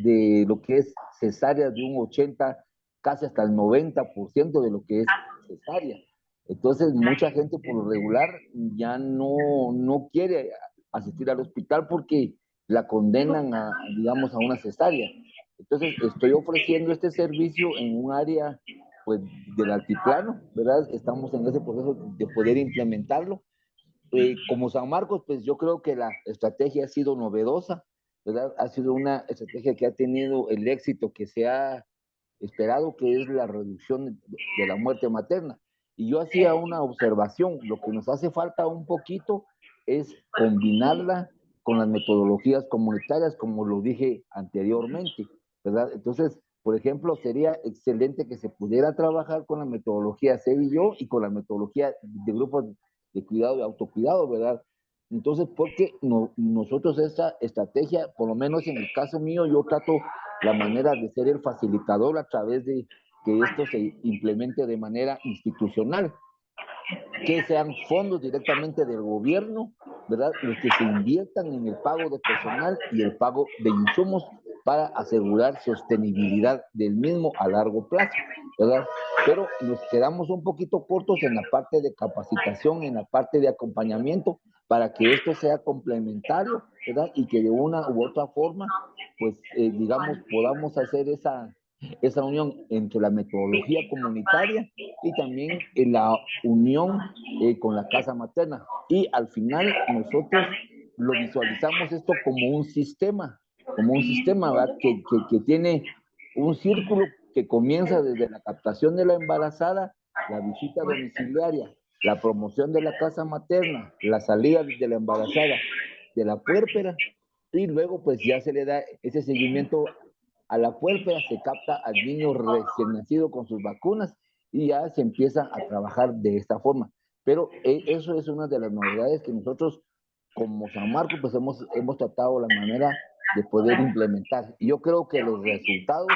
Speaker 15: de lo que es cesárea de un 80, casi hasta el 90% de lo que es cesárea. Entonces, mucha gente por lo regular ya no quiere asistir al hospital porque la condenan digamos, a una cesárea. Entonces, estoy ofreciendo este servicio en un área, pues, del altiplano, ¿verdad? Estamos en ese proceso de poder implementarlo. Como San Marcos, pues yo creo que la estrategia ha sido novedosa, ¿verdad? Ha sido una estrategia que ha tenido el éxito que se ha esperado, que es la reducción de la muerte materna. Y yo hacía una observación, lo que nos hace falta un poquito es combinarla con las metodologías comunitarias, como lo dije anteriormente, ¿verdad? Entonces, por ejemplo, sería excelente que se pudiera trabajar con la metodología CBIO y con la metodología de grupos de cuidado y autocuidado, ¿verdad? Entonces, porque nosotros esta estrategia, por lo menos en el caso mío, yo trato la manera de ser el facilitador a través de que esto se implemente de manera institucional, que sean fondos directamente del gobierno, ¿verdad?, los que se inviertan en el pago de personal y el pago de insumos para asegurar sostenibilidad del mismo a largo plazo, ¿verdad? Pero nos quedamos un poquito cortos en la parte de capacitación, en la parte de acompañamiento, para que esto sea complementario, ¿verdad? Y que de una u otra forma pues digamos, podamos hacer esa unión entre la metodología comunitaria y también la unión con la casa materna. Y al final nosotros lo visualizamos esto como un sistema, ¿verdad? Que tiene un círculo que comienza desde la captación de la embarazada, la visita domiciliaria, la promoción de la casa materna, la salida de la embarazada, de la puérpera, y luego pues ya se le da ese seguimiento a la puérpera, se capta al niño recién nacido con sus vacunas y ya se empieza a trabajar de esta forma. Pero eso es una de las novedades que nosotros como San Marcos pues hemos tratado la manera de poder implementar. Y yo creo que los resultados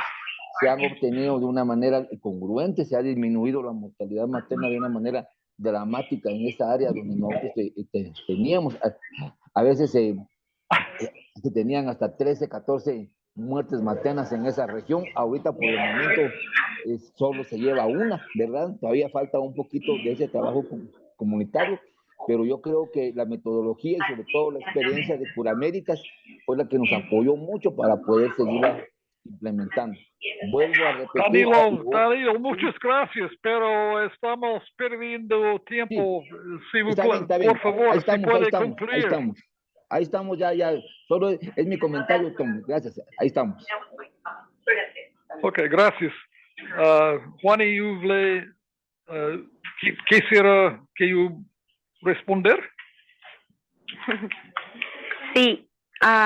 Speaker 15: se han obtenido de una manera congruente, se ha disminuido la mortalidad materna de una manera dramática en esta área donde nosotros teníamos, a veces se tenían hasta 13, 14 muertes maternas en esa región. Ahorita por el momento solo se lleva una, ¿verdad? Todavía falta un poquito de ese trabajo comunitario, pero yo creo que la metodología y sobre todo la experiencia de Curaméricas fue la que nos apoyó mucho para poder seguirla implementando. Vuelvo a repetir.
Speaker 9: Danilo, muchas gracias, pero estamos perdiendo tiempo. Sí. Si
Speaker 15: Está bien.
Speaker 9: por favor, si puede cumplir.
Speaker 15: Ahí estamos, ya. Solo es mi comentario, Tom. Gracias. Ahí estamos.
Speaker 9: Ok, gracias. Juani, quisiera que yo responder.
Speaker 19: Sí,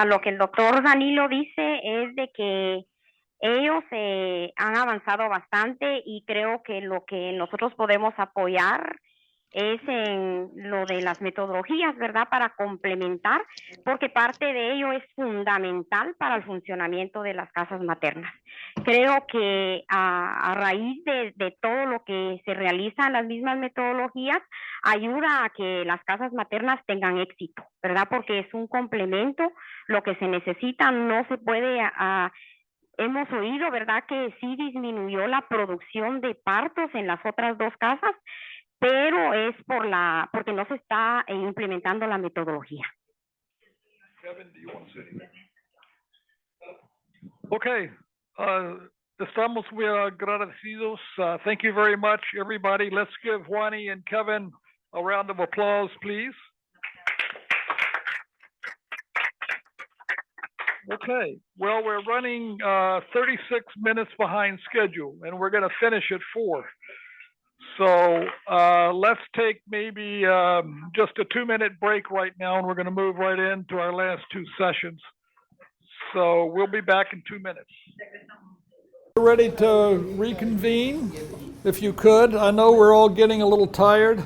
Speaker 19: lo que el doctor Danilo dice es de que ellos han avanzado bastante y creo que lo que nosotros podemos apoyar es en lo de las metodologías, ¿verdad? Para complementar, porque parte de ello es fundamental para el funcionamiento de las casas maternas. Creo que a raíz de todo lo que se realiza en las mismas metodologías, ayuda a que las casas maternas tengan éxito, ¿verdad? Porque es un complemento, lo que se necesita no se puede... Hemos oído, ¿verdad?, que sí disminuyó la producción de partos en las otras dos casas, pero es porque no se está implementando la metodología.
Speaker 9: Kevin, do you want to say anything? Okay, estamos muy agradecidos. Thank you very much, everybody. Let's give Juani and Kevin a round of applause, please. Okay, well, we're running 36 minutes behind schedule, and we're going to finish at 4. So let's take maybe just a 2-minute break right now, and we're going to move right into our last 2 sessions. So we'll be back in 2 minutes.
Speaker 1: We're ready to reconvene, if you could. I know we're all getting a little tired,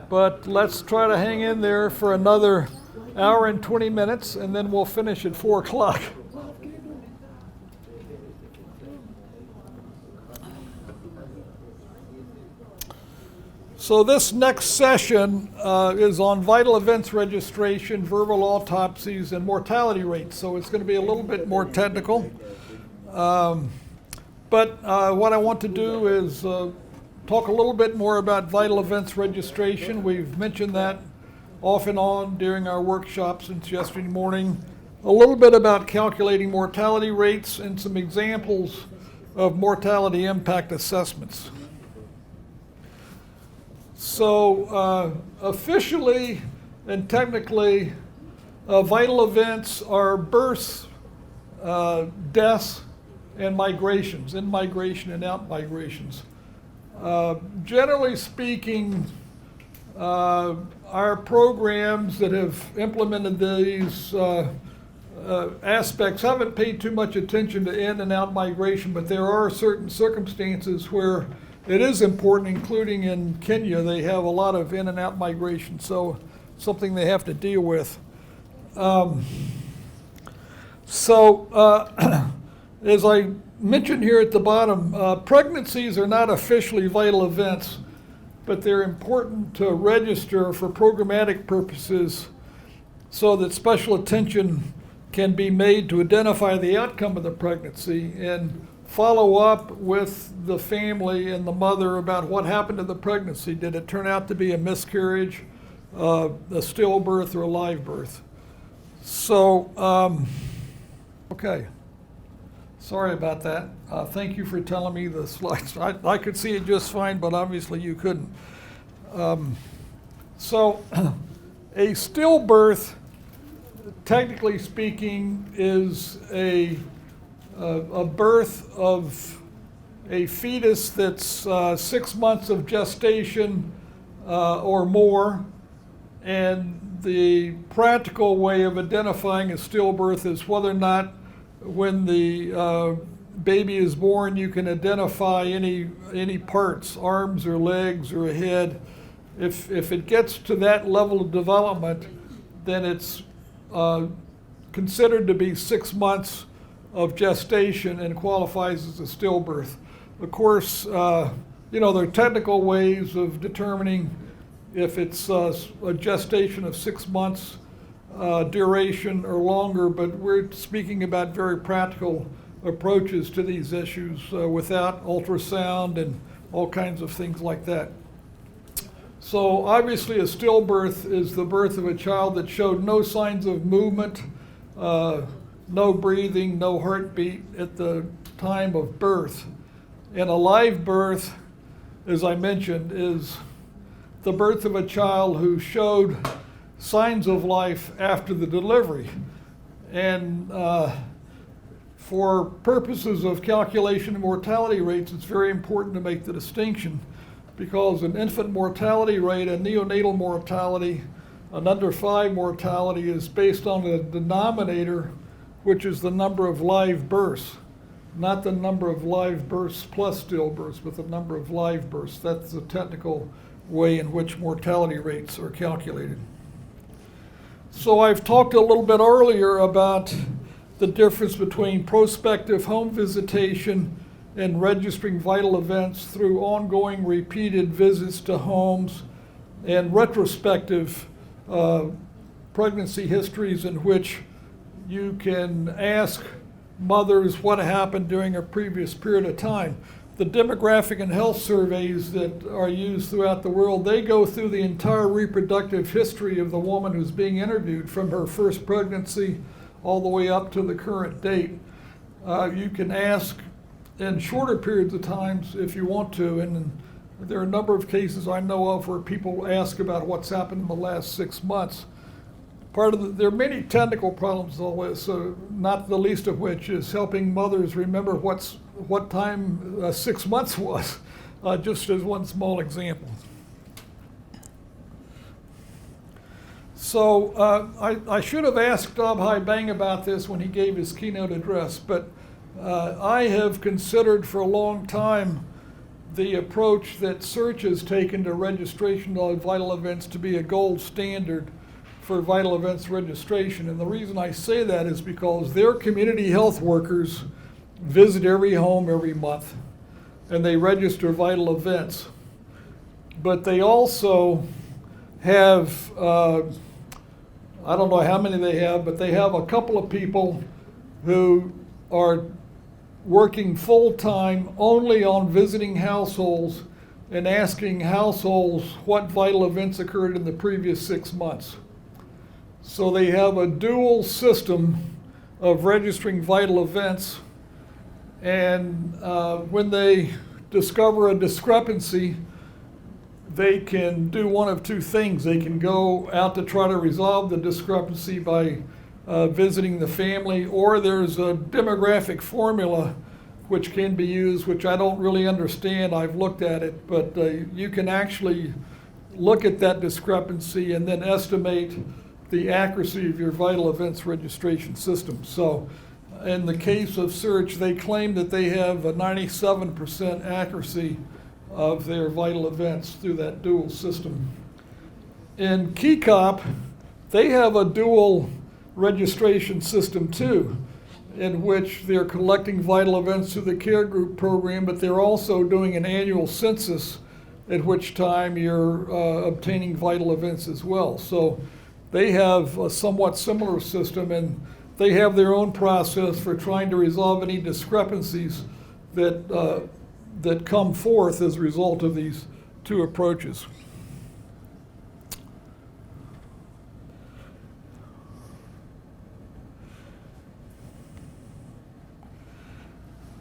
Speaker 1: but let's try to hang in there for another hour and 20 minutes, and then we'll finish at 4 o'clock. So this next session is on vital events registration, verbal autopsies, and mortality rates. So it's going to be a little bit more technical. But what I want to do is talk a little bit more about vital events registration. We've mentioned that off and on during our workshop since yesterday morning. A little bit about calculating mortality rates and some examples of mortality impact assessments. So officially and technically, vital events are births, deaths, and migrations, in-migration and out-migrations. Generally speaking, our programs that have implemented these aspects haven't paid too much attention to in and out migration, but there are certain circumstances where it is important, including in Kenya. They have a lot of in and out migration, so something they have to deal with. As I mentioned here at the bottom, pregnancies are not officially vital events, but they're important to register for programmatic purposes so that special attention can be made to identify the outcome of the pregnancy and follow up with the family and the mother about what happened to the pregnancy. Did it turn out to be a miscarriage, a stillbirth, or a live birth? So, okay. Sorry about that. Thank you for telling me the slides. I could see it just fine, but obviously you couldn't. So a stillbirth, technically speaking, is a birth of a fetus that's 6 months of gestation or more. And the practical way of identifying a stillbirth is whether or not when the baby is born, you can identify any parts, arms or legs or a head. If it gets to that level of development, then it's considered to be 6 months of gestation and qualifies as a stillbirth. Of course, there are technical ways of determining if it's a gestation of 6 months duration or longer, but we're speaking about very practical approaches to these issues without ultrasound and all kinds of things like that. So obviously a stillbirth is the birth of a child that showed no signs of movement, no breathing, no heartbeat at the time of birth. And a live birth, as I mentioned, is the birth of a child who showed signs of life after the delivery. And for purposes of calculation of mortality rates, it's very important to make the distinction, because an infant mortality rate, a neonatal mortality, an under 5 mortality is based on the denominator, which is the number of live births, not the number of live births plus stillbirths, but the number of live births. That's the technical way in which mortality rates are calculated. So I've talked a little bit earlier about the difference between prospective home visitation and registering vital events through ongoing repeated visits to homes and retrospective pregnancy histories in which you can ask mothers what happened during a previous period of time. The demographic and health surveys that are used throughout the world, they go through the entire reproductive history of the woman who's being interviewed from her first pregnancy all the way up to the current date. You can ask in shorter periods of times if you want to, and there are a number of cases I know of where people ask about what's happened in the last 6 months. There are many technical problems with all this, not the least of which is helping mothers remember what time 6 months was, just as one small example. So I should have asked Abhay Bang about this when he gave his keynote address, but I have considered for a long time the approach that Search has taken to registration of vital events to be a gold standard for vital events registration. And the reason I say that is because their community health workers visit every home every month and they register vital events. But they also have, I don't know how many they have, but they have a couple of people who are working full-time only on visiting households and asking households what vital events occurred in the previous 6 months. So they have a dual system of registering vital events, and when they discover a discrepancy, they can do one of two things. They can go out to try to resolve the discrepancy by visiting the family, or there's a demographic formula which can be used, which I don't really understand. I've looked at it, but you can actually look at that discrepancy and then estimate the accuracy of your vital events registration system. So in the case of Search, they claim that they have a 97% accuracy of their vital events through that dual system. In KeyCop, they have a dual registration system too, in which they're collecting vital events through the care group program, but they're also doing an annual census at which time you're obtaining vital events as well. So they have a somewhat similar system, and they have their own process for trying to resolve any discrepancies that that come forth as a result of these two approaches.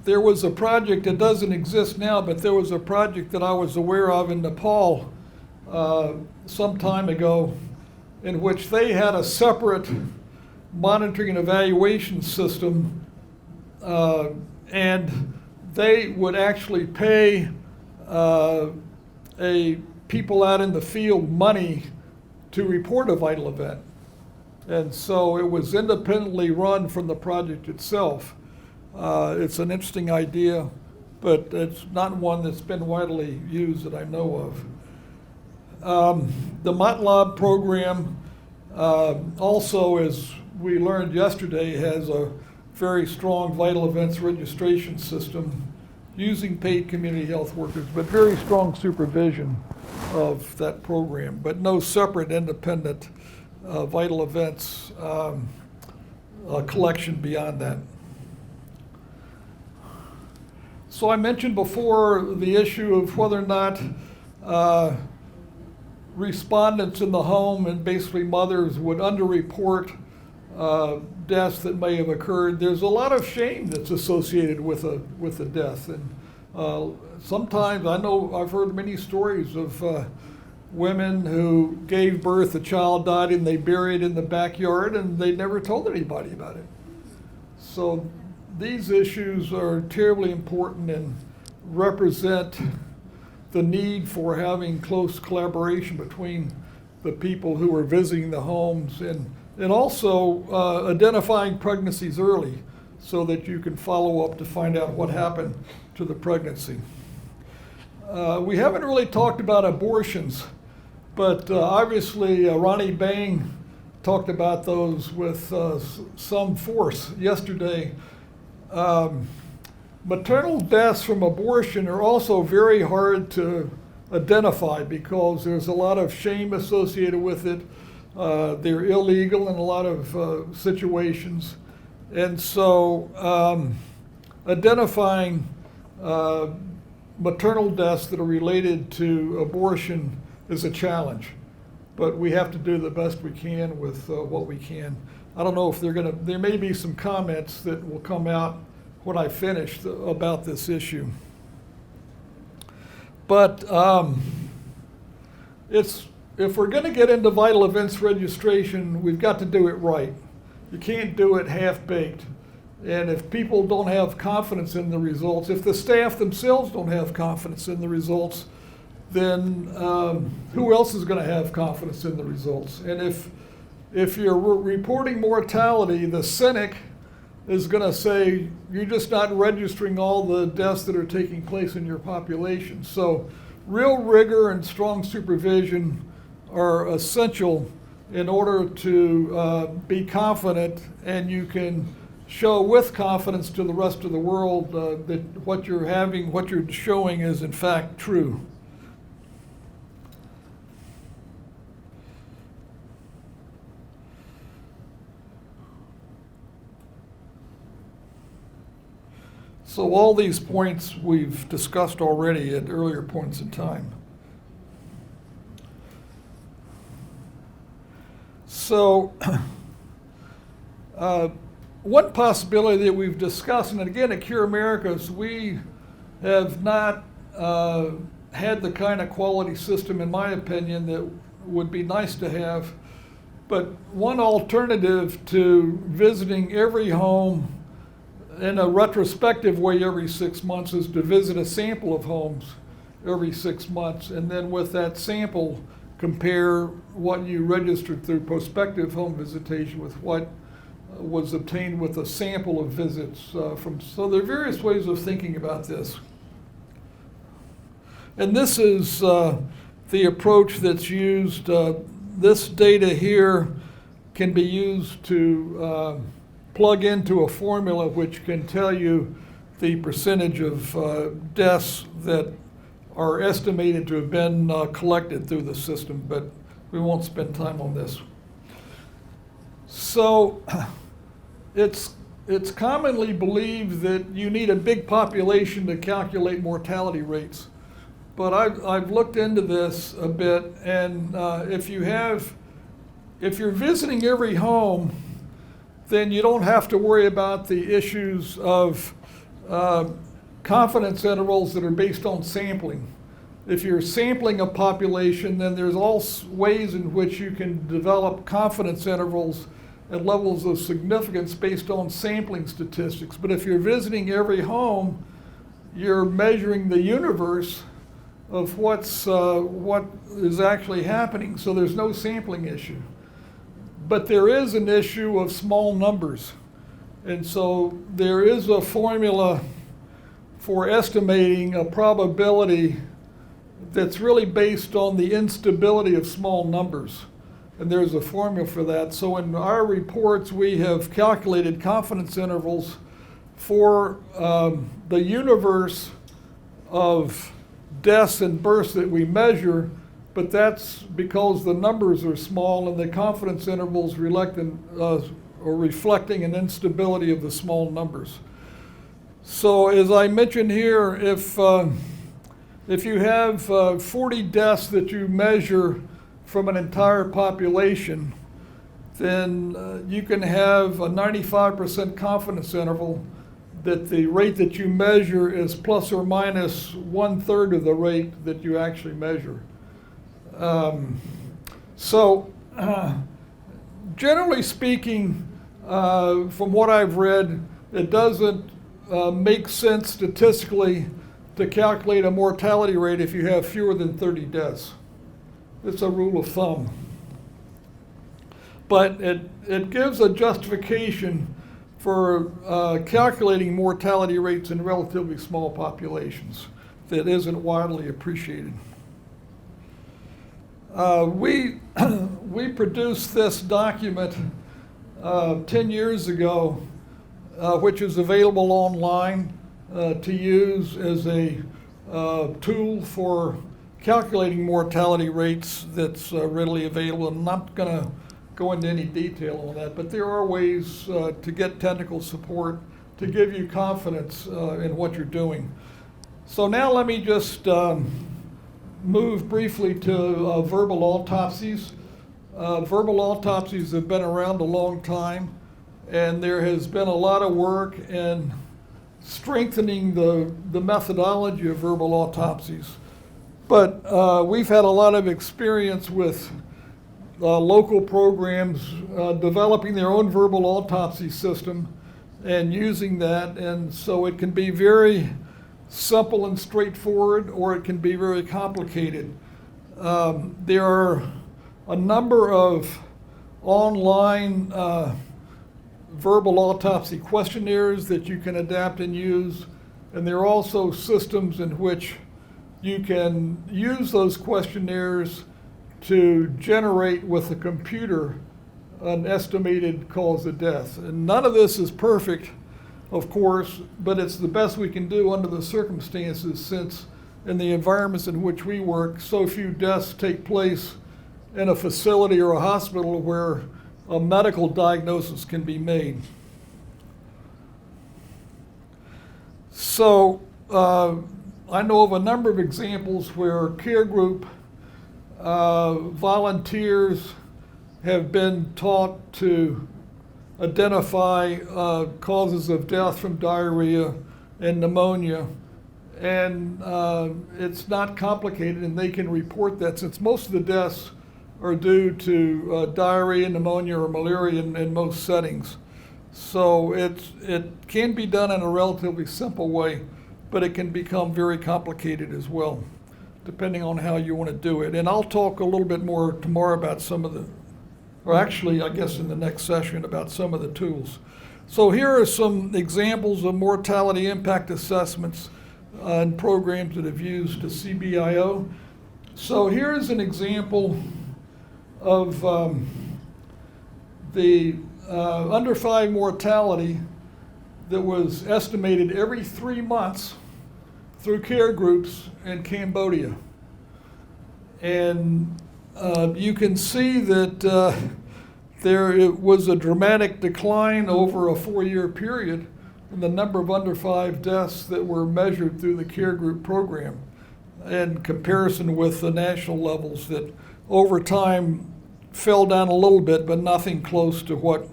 Speaker 1: there was a project that doesn't exist now, but there was a project that I was aware of in Nepal some time ago, in which they had a separate monitoring and evaluation system, and they would actually pay people out in the field money to report a vital event. And so it was independently run from the project itself. It's an interesting idea, but it's not one that's been widely used that I know of. The MATLAB program also, as we learned yesterday, has a very strong vital events registration system using paid community health workers, but very strong supervision of that program, but no separate independent vital events collection beyond that. So I mentioned before the issue of whether or not respondents in the home and basically mothers would underreport deaths that may have occurred. There's a lot of shame that's associated with a death, and sometimes I know I've heard many stories of women who gave birth, a child died, and they buried it in the backyard, and they never told anybody about it. So these issues are terribly important and represent the need for having close collaboration between the people who are visiting the homes, and also identifying pregnancies early so that you can follow up to find out what happened to the pregnancy. We haven't really talked about abortions, but obviously Ronnie Bang talked about those with some force yesterday. Maternal deaths from abortion are also very hard to identify because there's a lot of shame associated with it. They're illegal in a lot of situations. And so identifying maternal deaths that are related to abortion is a challenge. But we have to do the best we can with what we can. I don't know if there may be some comments that will come out when I finish about this issue. But if we're going to get into vital events registration, we've got to do it right. You can't do it half-baked. And if people don't have confidence in the results, if the staff themselves don't have confidence in the results, then who else is going to have confidence in the results? And if you're reporting mortality, the cynic is going to say, you're just not registering all the deaths that are taking place in your population. So real rigor and strong supervision are essential in order to be confident, and you can show with confidence to the rest of the world that what you're showing is in fact true. So all these points we've discussed already at earlier points in time. So one possibility that we've discussed, and again at Cure Americas, we have not had the kind of quality system, in my opinion, that would be nice to have. But one alternative to visiting every home in a retrospective way every 6 months is to visit a sample of homes every 6 months, and then with that sample compare what you registered through prospective home visitation with what was obtained with a sample of visits from. So there are various ways of thinking about this. And this is the approach that's used. This data here can be used to plug into a formula which can tell you the percentage of deaths that are estimated to have been collected through the system, but we won't spend time on this. So it's commonly believed that you need a big population to calculate mortality rates. But I've looked into this a bit, and if you're visiting every home, then you don't have to worry about the issues of confidence intervals that are based on sampling. If you're sampling a population, then there's all ways in which you can develop confidence intervals and levels of significance based on sampling statistics. But if you're visiting every home, you're measuring the universe of what is actually happening, so there's no sampling issue. But there is an issue of small numbers. And so there is a formula for estimating a probability that's really based on the instability of small numbers. And there's a formula for that. So in our reports, we have calculated confidence intervals for the universe of deaths and births that we measure, but that's because the numbers are small and the confidence intervals reflecting an instability of the small numbers. So as I mentioned here, if you have 40 deaths that you measure from an entire population, then you can have a 95% confidence interval that the rate that you measure is plus or minus 1/3 of the rate that you actually measure. Generally speaking, from what I've read, it doesn't make sense statistically to calculate a mortality rate if you have fewer than 30 deaths. It's a rule of thumb. But it gives a justification for calculating mortality rates in relatively small populations that isn't widely appreciated. We produced this document 10 years ago, which is available online to use as a tool for calculating mortality rates that's readily available. I'm not going to go into any detail on that, but there are ways to get technical support to give you confidence in what you're doing. So now let me just move briefly to verbal autopsies. Verbal autopsies have been around a long time, and there has been a lot of work in strengthening the methodology of verbal autopsies. But we've had a lot of experience with local programs developing their own verbal autopsy system and using that, and so it can be very simple and straightforward, or it can be very complicated. There are a number of online verbal autopsy questionnaires that you can adapt and use, and there are also systems in which you can use those questionnaires to generate with a computer an estimated cause of death. And none of this is perfect, of course, but it's the best we can do under the circumstances, since in the environments in which we work, so few deaths take place in a facility or a hospital where a medical diagnosis can be made. So I know of a number of examples where care group volunteers have been taught to identify causes of death from diarrhea and pneumonia, and it's not complicated, and they can report that, since most of the deaths are due to diarrhea, pneumonia, or malaria in most settings. So it can be done in a relatively simple way, but it can become very complicated as well, depending on how you want to do it. And I'll talk a little bit more tomorrow about some of the, or actually, I guess in the next session, about some of the tools. So here are some examples of mortality impact assessments and programs that have used the CBIO. So here's an example of the under 5 mortality that was estimated every 3 months through care groups in Cambodia. And you can see that there was a dramatic decline over a 4-year period in the number of under 5 deaths that were measured through the care group program, in comparison with the national levels that over time fell down a little bit, but nothing close to what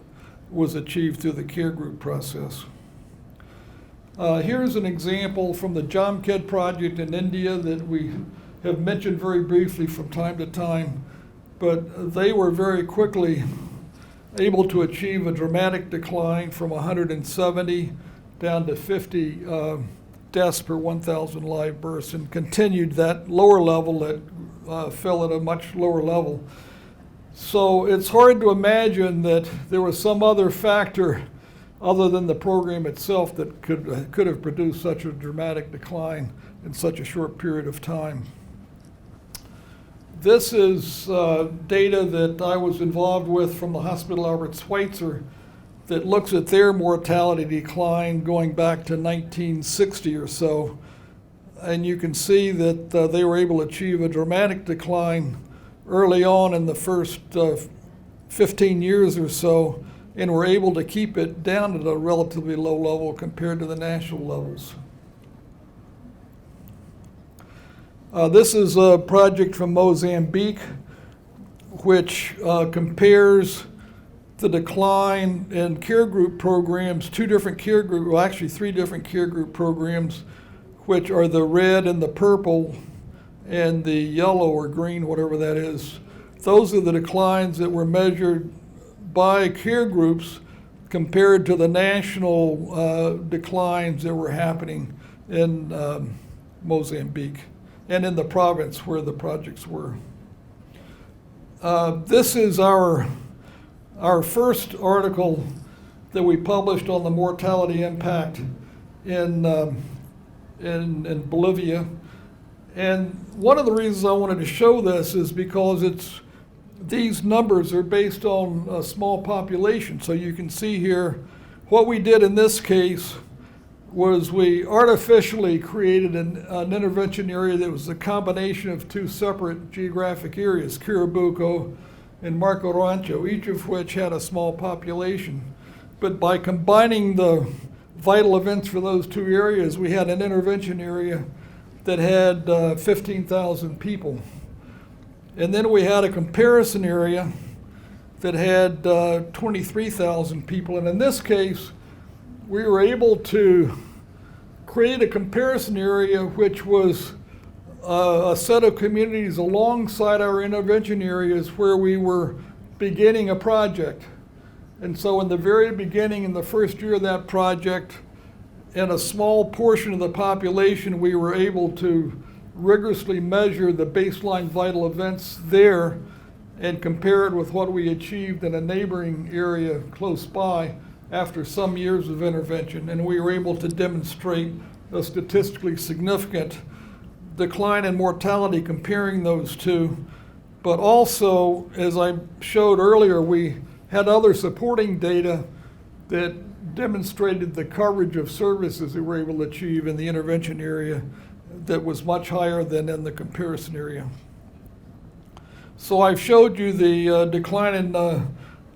Speaker 1: was achieved through the care group process. Here's an example from the Jamkhed project in India that we have mentioned very briefly from time to time, but they were very quickly able to achieve a dramatic decline from 170 down to 50 deaths per 1,000 live births, and continued that lower level that fell at a much lower level. So it's hard to imagine that there was some other factor other than the program itself that could have produced such a dramatic decline in such a short period of time. This is data that I was involved with from the Hospital Albert Schweitzer that looks at their mortality decline going back to 1960 or so. And you can see that they were able to achieve a dramatic decline early on in the first 15 years or so, and were able to keep it down at a relatively low level compared to the national levels. This is a project from Mozambique, which compares the decline in care group programs, three different care group programs, which are the red and the purple and the yellow or green, whatever that is. Those are the declines that were measured by care groups compared to the national declines that were happening in Mozambique and in the province where the projects were. This is our first article that we published on the mortality impact in Bolivia. And one of the reasons I wanted to show this is because these numbers are based on a small population. So you can see here, what we did in this case was we artificially created an intervention area that was a combination of two separate geographic areas, Carabuco and Marco Rancho, each of which had a small population. But by combining the vital events for those two areas, we had an intervention area that had 15,000 people. And then we had a comparison area that had 23,000 people. And in this case, we were able to create a comparison area which was a set of communities alongside our intervention areas where we were beginning a project. And so in the very beginning, in the first year of that project, in a small portion of the population, we were able to rigorously measure the baseline vital events there and compare it with what we achieved in a neighboring area close by after some years of intervention. And we were able to demonstrate a statistically significant decline in mortality comparing those two. But also, as I showed earlier, we had other supporting data that demonstrated the coverage of services that we were able to achieve in the intervention area that was much higher than in the comparison area. So I've showed you the decline in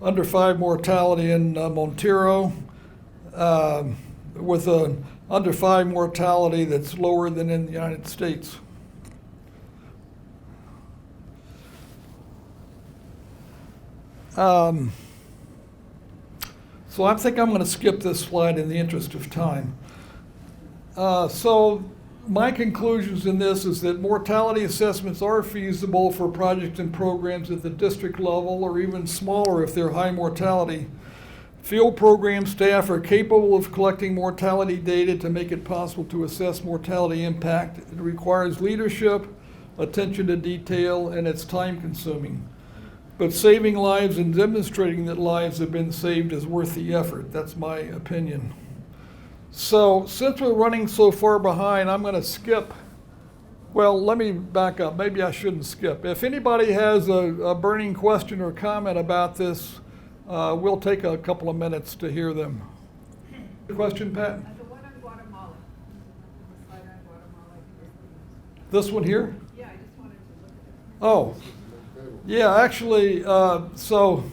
Speaker 1: under 5 mortality in Montero with an under 5 mortality that's lower than in the United States. So I think I'm going to skip this slide in the interest of time. So my conclusions in this is that mortality assessments are feasible for projects and programs at the district level, or even smaller if they're high mortality. Field program staff are capable of collecting mortality data to make it possible to assess mortality impact. It requires leadership, attention to detail, and it's time consuming. But saving lives and demonstrating that lives have been saved is worth the effort. That's my opinion. So since we're running so far behind, I'm going to skip. Well, let me back up. Maybe I shouldn't skip. If anybody has a burning question or comment about this, we'll take a couple of minutes to hear them. Question, Pat?
Speaker 8: The one on Guatemala. The slide on Guatemala.
Speaker 1: This one here?
Speaker 8: Yeah, I just wanted to look at it.
Speaker 1: Oh. Yeah, actually, so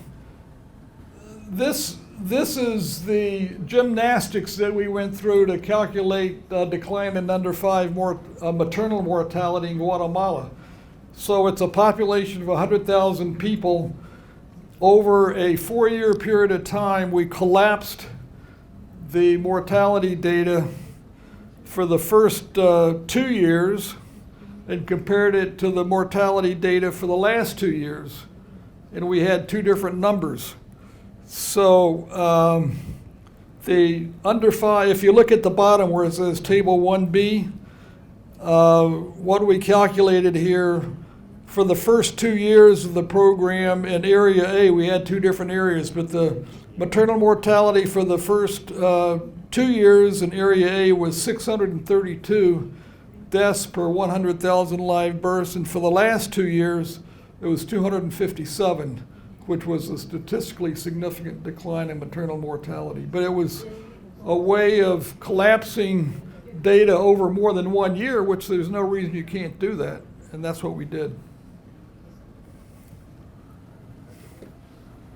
Speaker 1: this is the gymnastics that we went through to calculate decline in under 5 maternal mortality in Guatemala. So it's a population of 100,000 people. Over a 4-year period of time, we collapsed the mortality data for the first 2 years and compared it to the mortality data for the last 2 years. And we had two different numbers. So the under 5, if you look at the bottom where it says table 1B, what we calculated here for the first 2 years of the program in area A, we had two different areas, but the maternal mortality for the first 2 years in area A was 632 deaths per 100,000 live births, and for the last 2 years, it was 257, which was a statistically significant decline in maternal mortality. But it was a way of collapsing data over more than 1 year, which there's no reason you can't do that, and that's what we did.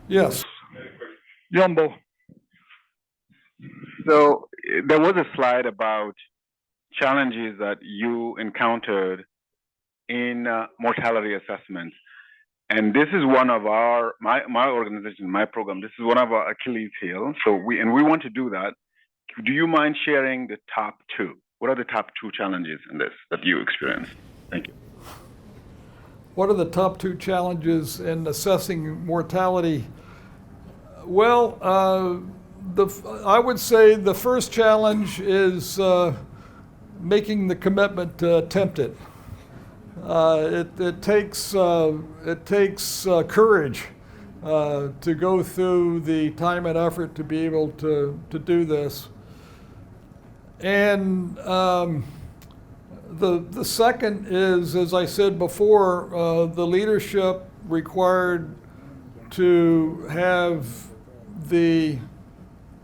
Speaker 1: Yes.
Speaker 9: Jumbo.
Speaker 2: So there was a slide about challenges that you encountered in mortality assessment. And this is one of my organization, my program, this is one of our Achilles heel. So we want to do that. Do you mind sharing the top two? What are the top two challenges in this that you experienced? Thank you.
Speaker 1: What are the top two challenges in assessing mortality? Well, I would say the first challenge is making the commitment to attempt it. It takes courage to go through the time and effort to be able to do this. And the second is, as I said before, the leadership required to have the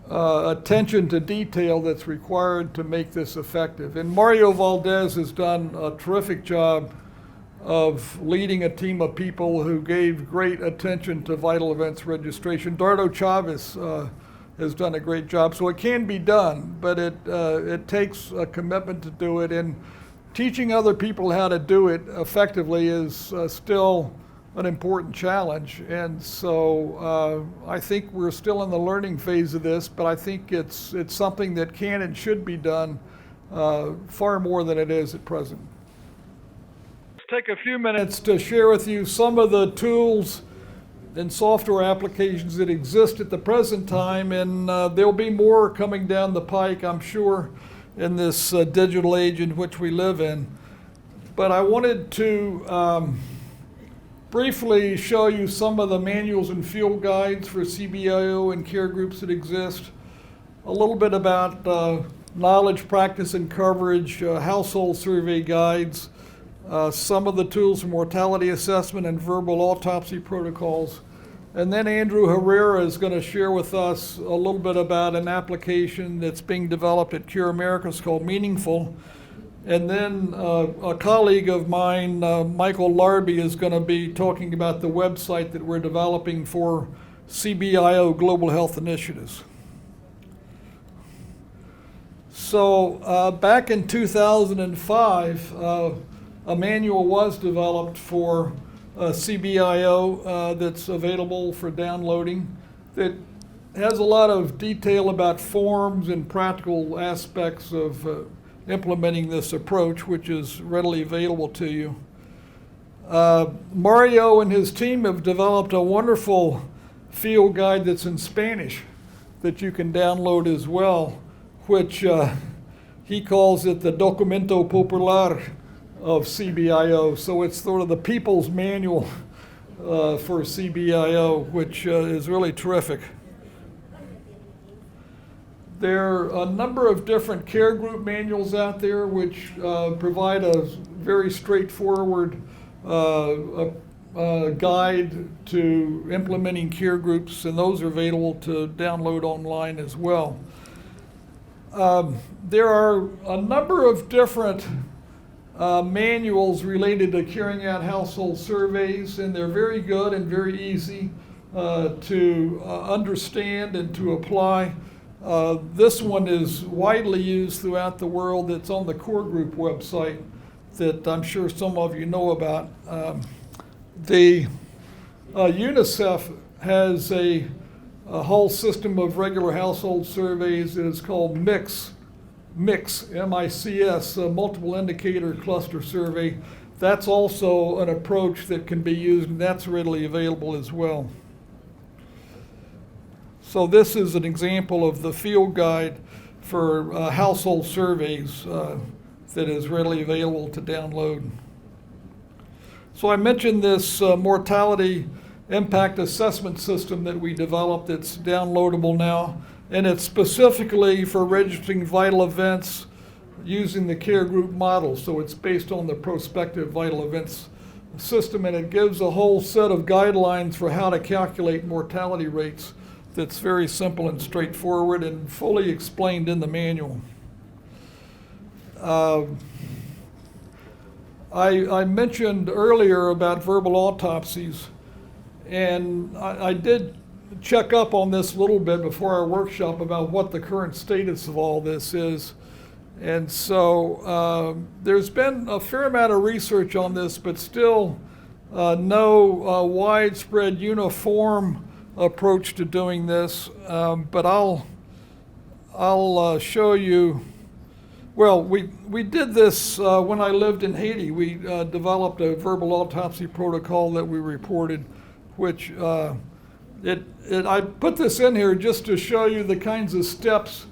Speaker 1: attention to detail that's required to make this effective. And Mario Valdez has done a terrific job of leading a team of people who gave great attention to vital events registration. Dardo Chavez has done a great job. So it can be done, but it takes a commitment to do it. And teaching other people how to do it effectively is still an important challenge. And so I think we're still in the learning phase of this, but I think it's something that can and should be done far more than it is at present. Let's take a few minutes to share with you some of the tools and software applications that exist at the present time, and there'll be more coming down the pike, I'm sure, in this digital age in which we live in. But I wanted to briefly show you some of the manuals and field guides for CBIO and care groups that exist, a little bit about knowledge, practice, and coverage, household survey guides, some of the tools for mortality assessment and verbal autopsy protocols. And then Andrew Herrera is going to share with us a little bit about an application that's being developed at Cure Americas called Meaningful. And then a colleague of mine, Michael Larby, is going to be talking about the website that we're developing for CBIO Global Health Initiatives. So back in 2005, a manual was developed for CBIO that's available for downloading that has a lot of detail about forms and practical aspects of implementing this approach, which is readily available to you. Mario and his team have developed a wonderful field guide that's in Spanish that you can download as well, which he calls it the Documento Popular of CBIO. So it's sort of the people's manual for CBIO, which is really terrific. There are a number of different care group manuals out there which provide a very straightforward guide to implementing care groups, and those are available to download online as well. There are a number of different manuals related to carrying out household surveys, and they're very good and very easy to understand and to apply. This one is widely used throughout the world. It's on the core group website that I'm sure some of you know about. The UNICEF has a whole system of regular household surveys that is called MIX, MICS, M-I-C-S, Multiple Indicator Cluster Survey. That's also an approach that can be used, and that's readily available as well. So this is an example of the field guide for household surveys that is readily available to download. So I mentioned this mortality impact assessment system that we developed. It's downloadable now, and it's specifically for registering vital events using the care group model. So it's based on the prospective vital events system, and it gives a whole set of guidelines for how to calculate mortality rates that's very simple and straightforward and fully explained in the manual. I mentioned earlier about verbal autopsies, and I did check up on this a little bit before our workshop about what the current status of all this is. And so there's been a fair amount of research on this, but still no widespread uniform approach to doing this. But I'll show you. Well, we did this when I lived in Haiti. We developed a verbal autopsy protocol that we reported, which I put this in here just to show you the kinds of steps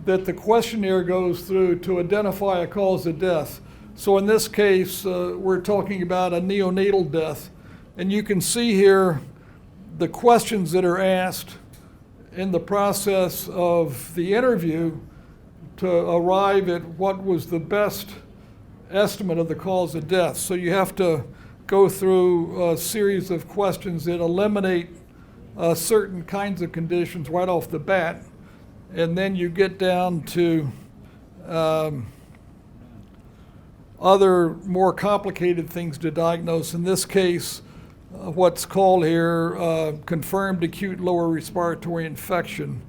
Speaker 1: that the questionnaire goes through to identify a cause of death. So in this case, we're talking about a neonatal death. And you can see here the questions that are asked in the process of the interview to arrive at what was the best estimate of the cause of death. So you have to go through a series of questions that eliminate certain kinds of conditions right off the bat. And then you get down to other more complicated things to diagnose. In this case, what's called here confirmed acute lower respiratory infection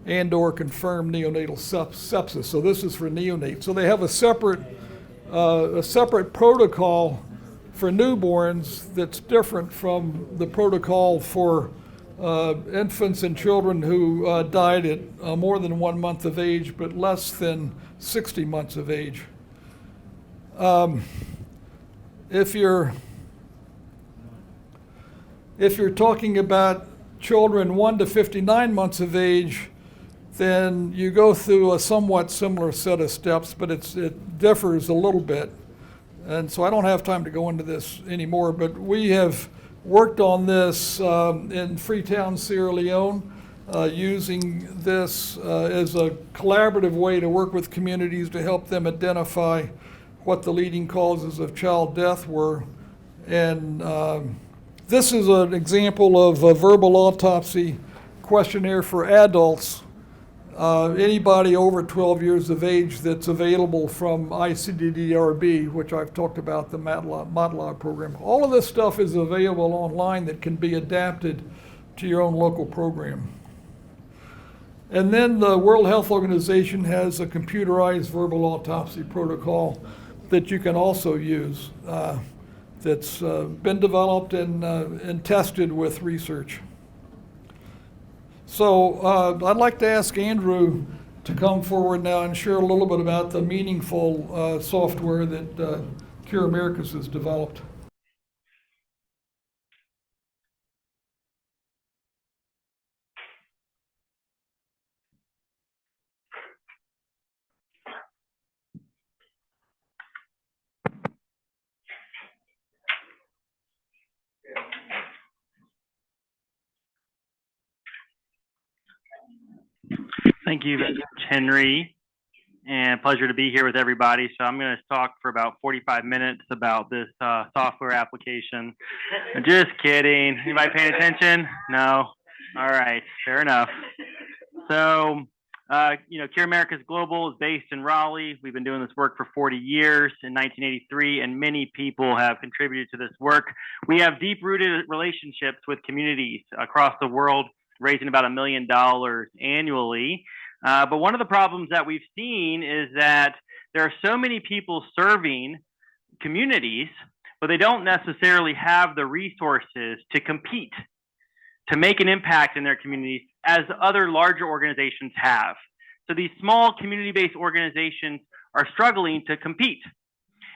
Speaker 1: and or confirmed neonatal sepsis. So this is for neonates. So they have a separate protocol for newborns that's different from the protocol for infants and children who died at more than 1 month of age, but less than 60 months of age. If you're talking about children 1 to 59 months of age, then you go through a somewhat similar set of steps, but it differs a little bit. And so I don't have time to go into this anymore, but we have worked on this in Freetown, Sierra Leone, using this as a collaborative way to work with communities to help them identify what the leading causes of child death were. And this is an example of a verbal autopsy questionnaire for adults. Anybody over 12 years of age that's available from ICDDRB, which I've talked about, the MATLAB program. All of this stuff is available online that can be adapted to your own local program. And then the World Health Organization has a computerized verbal autopsy protocol that you can also use that's been developed and tested with research. So I'd like to ask Andrew to come forward now and share a little bit about the meaningful software that Cure Americas has developed.
Speaker 17: Thank you very much, Henry, and pleasure to be here with everybody. So I'm going to talk for about 45 minutes about this software application. Just kidding. Anybody paying attention? No? All right, fair enough. So, Cure Americas Global is based in Raleigh. We've been doing this work for 40 years in 1983, and many people have contributed to this work. We have deep-rooted relationships with communities across the world, raising about $1 million annually. But one of the problems that we've seen is that there are so many people serving communities, but they don't necessarily have the resources to compete, to make an impact in their communities as other larger organizations have. So these small community-based organizations are struggling to compete.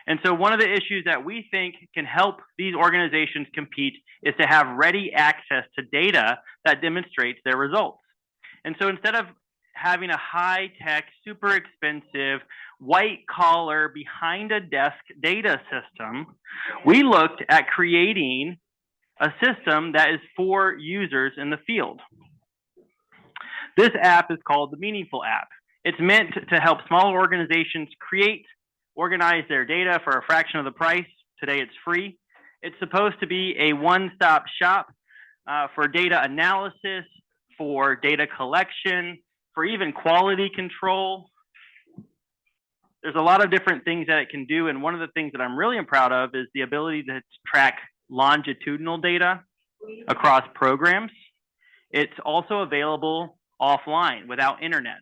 Speaker 17: And so one of the issues that we think can help these organizations compete is to have ready access to data that demonstrates their results. And so instead of having a high-tech, super expensive, white-collar, behind-a-desk data system, we looked at creating a system that is for users in the field. This app is called the Meaningful app. It's meant to help small organizations organize their data for a fraction of the price. Today it's free. It's supposed to be a one-stop shop for data analysis, for data collection, for even quality control. There's a lot of different things that it can do, and one of the things that I'm really proud of is the ability to track longitudinal data across programs. It's also available offline without internet,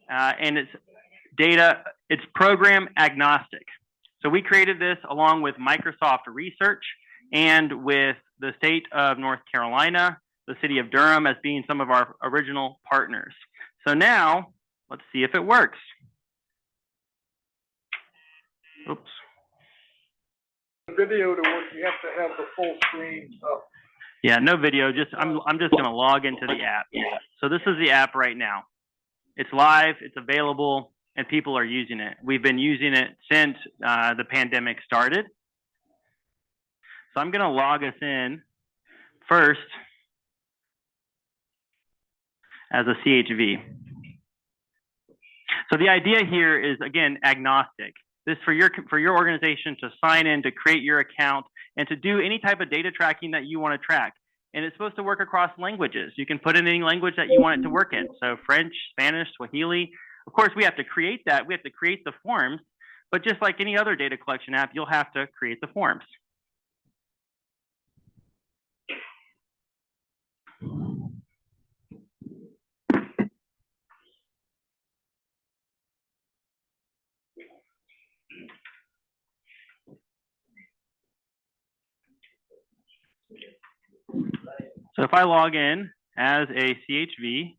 Speaker 17: and it's program agnostic. So we created this along with Microsoft Research and with the state of North Carolina, the city of Durham as being some of our original partners. So now let's see if it works. Oops.
Speaker 9: The video to work, you have to have the full screen up.
Speaker 17: Yeah, no video. I'm just going to log into the app. So this is the app right now. It's live. It's available, and people are using it. We've been using it since the pandemic started. So I'm going to log us in first as a CHV. So the idea here is, again, agnostic. This for your organization to sign in, to create your account, and to do any type of data tracking that you want to track. And it's supposed to work across languages. You can put in any language that you want it to work in. So French, Spanish, Swahili. Of course, we have to create that. We have to create the forms. But just like any other data collection app, you'll have to create the forms. So if I log in as a CHV,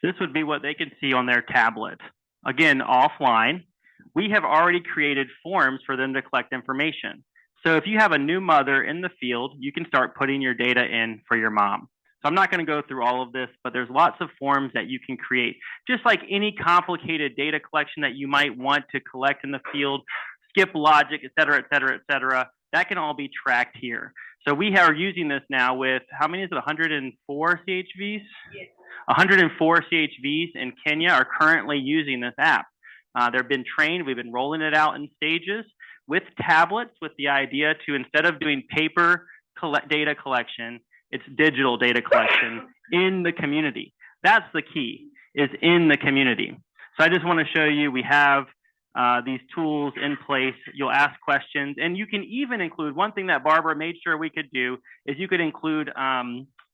Speaker 17: this would be what they can see on their tablet. Again, offline, we have already created forms for them to collect information. So if you have a new mother in the field, you can start putting your data in for your mom. So I'm not going to go through all of this, but there's lots of forms that you can create. Just like any complicated data collection that you might want to collect in the field, skip logic, et cetera, et cetera, et cetera, that can all be tracked here. So we are using this now with, how many is it, 104 CHVs? Yes. 104 CHVs in Kenya are currently using this app. They've been trained. We've been rolling it out in stages with tablets, with the idea to, instead of doing paper data collection, it's digital data collection in the community. That's the key, is in the community. So I just want to show you, we have these tools in place. You'll ask questions, and you can even include, one thing that Barbara made sure we could do is you could include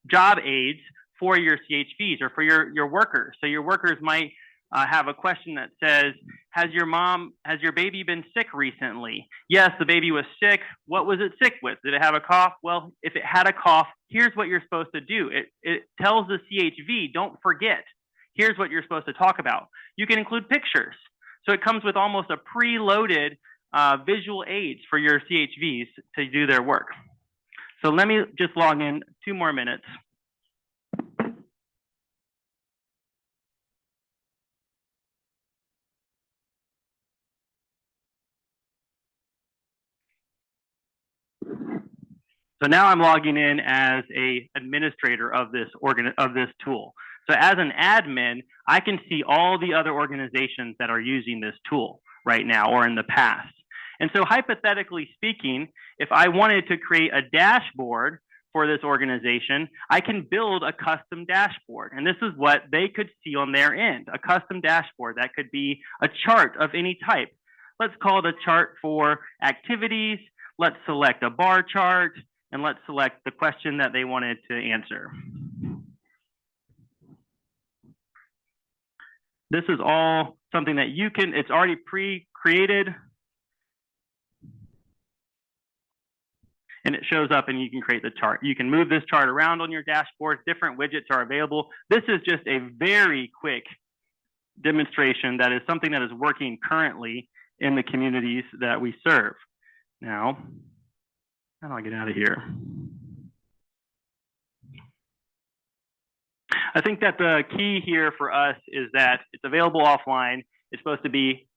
Speaker 17: job aids for your CHVs or for your workers. So your workers might have a question that says, has your baby been sick recently? Yes, the baby was sick. What was it sick with? Did it have a cough? Well, if it had a cough, here's what you're supposed to do. It tells the CHV, don't forget. Here's what you're supposed to talk about. You can include pictures. So it comes with almost a preloaded visual aids for your CHVs to do their work. So let me just log in 2 more minutes. So now I'm logging in as an administrator of this tool. So as an admin, I can see all the other organizations that are using this tool right now or in the past. And so hypothetically speaking, if I wanted to create a dashboard for this organization, I can build a custom dashboard. And this is what they could see on their end, a custom dashboard. That could be a chart of any type. Let's call it a chart for activities. Let's select a bar chart, and let's select the question that they wanted to answer. This is all something that you can, it's already pre-created. And it shows up and you can create the chart. You can move this chart around on your dashboard. Different widgets are available. This is just a very quick demonstration that is something that is working currently in the communities that we serve. Now, how do I get out of here? I think that the key here for us is that it's available offline. It's supposed to be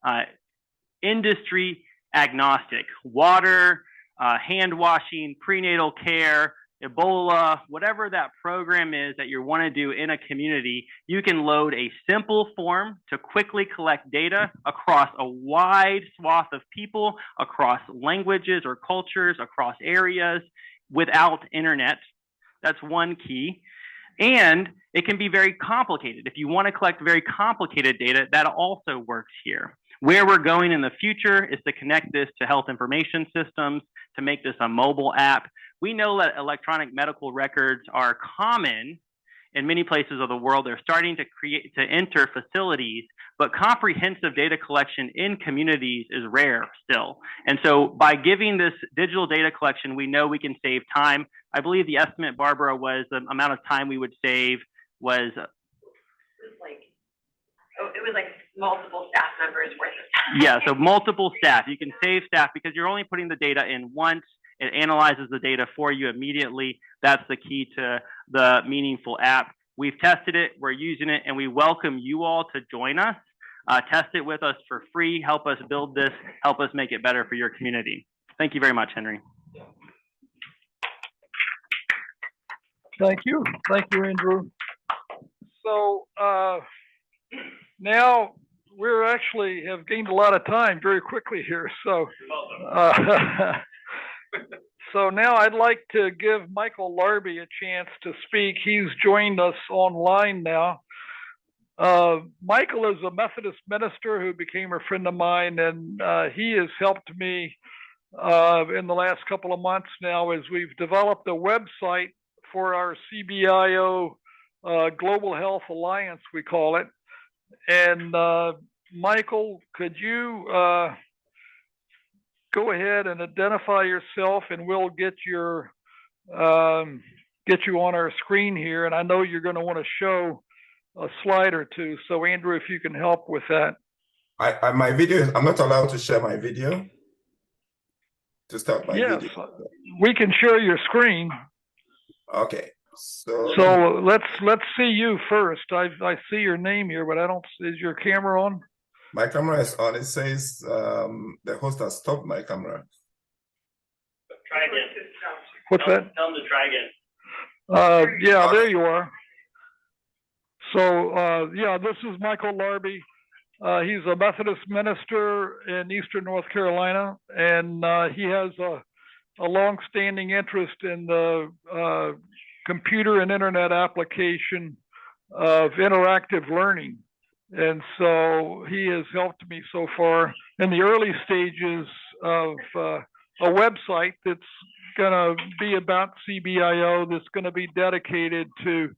Speaker 17: industry agnostic. Water, hand washing, prenatal care, Ebola, whatever that program is that you want to do in a community, you can load a simple form to quickly collect data across a wide swath of people, across languages or cultures, across areas without internet. That's one key. And it can be very complicated. If you want to collect very complicated data, that also works here. Where we're going in the future is to connect this to health information systems, to make this a mobile app. We know that electronic medical records are common in many places of the world. They're starting to enter facilities, but comprehensive data collection in communities is rare still. And so by giving this digital data collection, we know we can save time. I believe the estimate, Barbara, was the amount of time we would save was
Speaker 4: it was like multiple staff members worth of time.
Speaker 17: Yeah, so multiple staff. You can save staff because you're only putting the data in once. It analyzes the data for you immediately. That's the key to the meaningful app. We've tested it, we're using it, and we welcome you all to join us. Test it with us for free. Help us build this. Help us make it better for your community. Thank you very much, Henry.
Speaker 9: Thank you. Thank you, Andrew. So now we're actually have gained a lot of time very quickly here. So, so now I'd like to give Michael Larby a chance to speak. He's joined us online now. Michael is a Methodist minister who became a friend of mine, and he has helped me in the last couple of months now as we've developed a website for our CBIO Global Health Alliance, we call it. And Michael, could you go ahead and identify yourself, and we'll get your get you on our screen here. And I know you're going to want to show a slide or two. So Andrew, if you can help with that.
Speaker 21: My video, I'm not allowed to share my video to start my video.
Speaker 9: Yes, we can share your screen.
Speaker 21: Okay.
Speaker 9: So let's see you first. I see your name here, but I don't. Is your camera on?
Speaker 21: My camera is on. It says the host has stopped my camera.
Speaker 17: Try again.
Speaker 9: What's that?
Speaker 17: Tell them to try again.
Speaker 9: Yeah, there you are. So yeah, this is Michael Larby. He's a Methodist minister in Eastern North Carolina, and he has a long-standing interest in the computer and internet application of interactive learning. And so he has helped me so far in the early stages of a website that's going to be about CBIO, that's going to be dedicated to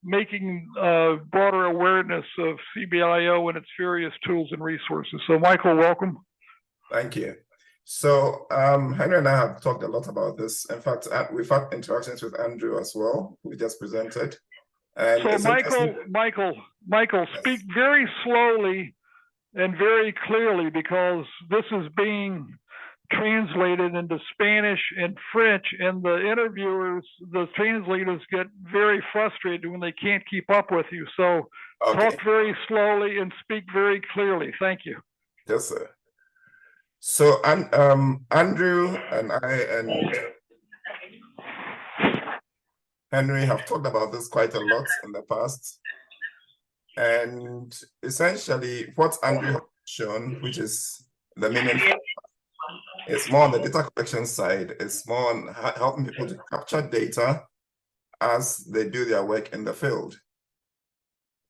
Speaker 9: making broader awareness of CBIO and its various tools and resources. So Michael, welcome.
Speaker 21: Thank you. So Henry and I have talked a lot about this. In fact, we've had interactions with Andrew as well, who just presented. And
Speaker 9: so Michael, speak very slowly and very clearly, because this is being translated into Spanish and French, and the interviewers, the translators, get very frustrated when they can't keep up with you. So talk very slowly and speak very clearly. Thank you.
Speaker 21: Yes, sir. So Andrew and I and Henry have talked about this quite a lot in the past. And essentially what Andrew has shown, which is the meaning It's more on the data collection side. It's more on helping people to capture data as they do their work in the field.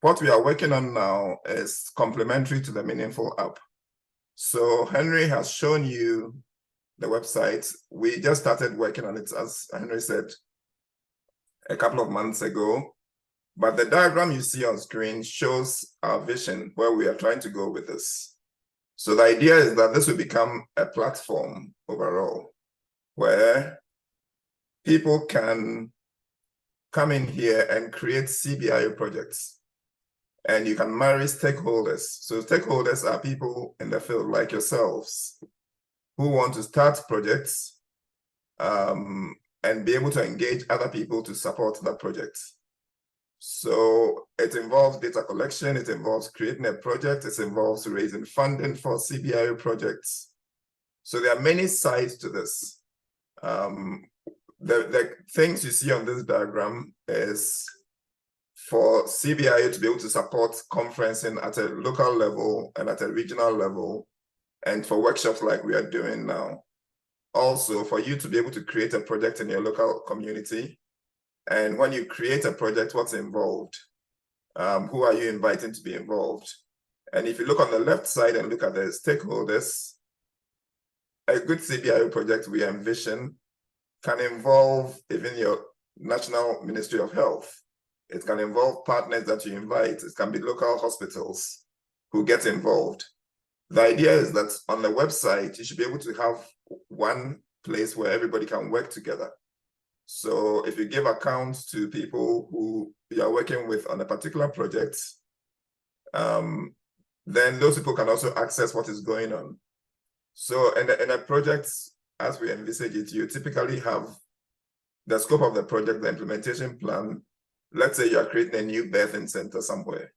Speaker 21: What we are working on now is complementary to the Meaningful app. So Henry has shown you the website. We just started working on it, as Henry said, a couple of months ago. But the diagram you see on screen shows our vision, where we are trying to go with this. So the idea is that this will become a platform overall, where people can come in here and create CBIO projects. And you can marry stakeholders. So stakeholders are people in the field like yourselves who want to start projects and be able to engage other people to support that project. So it involves data collection, it involves creating a project, it involves raising funding for CBIO projects. So there are many sides to this. The things you see on this diagram is for CBIO to be able to support conferencing at a local level and at a regional level, and for workshops like we are doing now. Also, for you to be able to create a project in your local community. And when you create a project, what's involved? Who are you inviting to be involved? And if you look on the left side and look at the stakeholders, a good CBIO project we envision can involve even your National Ministry of Health. It can involve partners that you invite. It can be local hospitals who get involved. The idea is that on the website, you should be able to have one place where everybody can work together. So if you give accounts to people who you are working with on a particular project, then those people can also access what is going on. So in a project, as we envisage it, you typically have the scope of the project, the implementation plan. Let's say you are creating a new birthing center somewhere,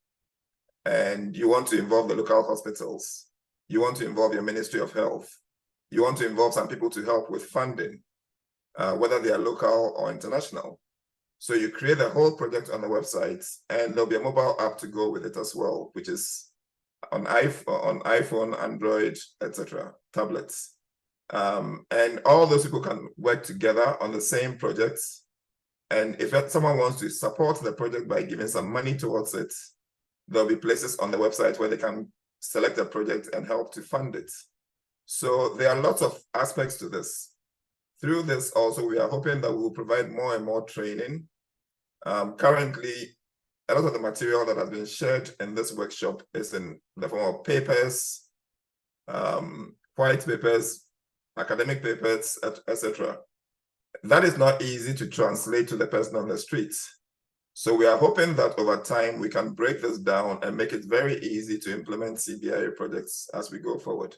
Speaker 21: and you want to involve the local hospitals. You want to involve your Ministry of Health. You want to involve some people to help with funding, whether they are local or international. So you create the whole project on the website, and there'll be a mobile app to go with it as well, which is on iPhone, Android, etc., tablets. And all those people can work together on the same projects. And if someone wants to support the project by giving some money towards it, there'll be places on the website where they can select a project and help to fund it. So there are lots of aspects to this. Through this also, we are hoping that we will provide more and more training. Currently, a lot of the material that has been shared in this workshop is in the form of papers, white papers, academic papers, etc. That is not easy to translate to the person on the streets. So we are hoping that over time, we can break this down and make it very easy to implement CBIO projects as we go forward.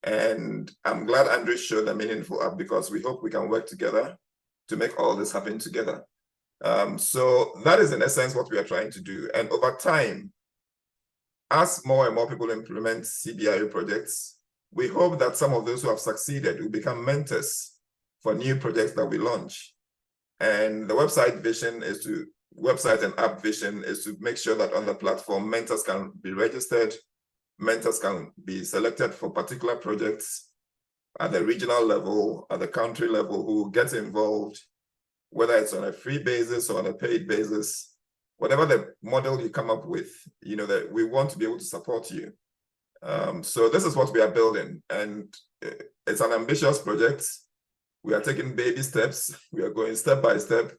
Speaker 21: And I'm glad Andrew showed the Meaningful app, because we hope we can work together to make all this happen together. So that is in essence what we are trying to do. And over time, as more and more people implement CBIO projects, we hope that some of those who have succeeded will become mentors for new projects that we launch. And the website and app vision is to make sure that on the platform, mentors can be registered, mentors can be selected for particular projects at the regional level, at the country level, who get involved, whether it's on a free basis or on a paid basis, whatever the model you come up with, that we want to be able to support you. So this is what we are building, and it's an ambitious project. We are taking baby steps. We are going step by step.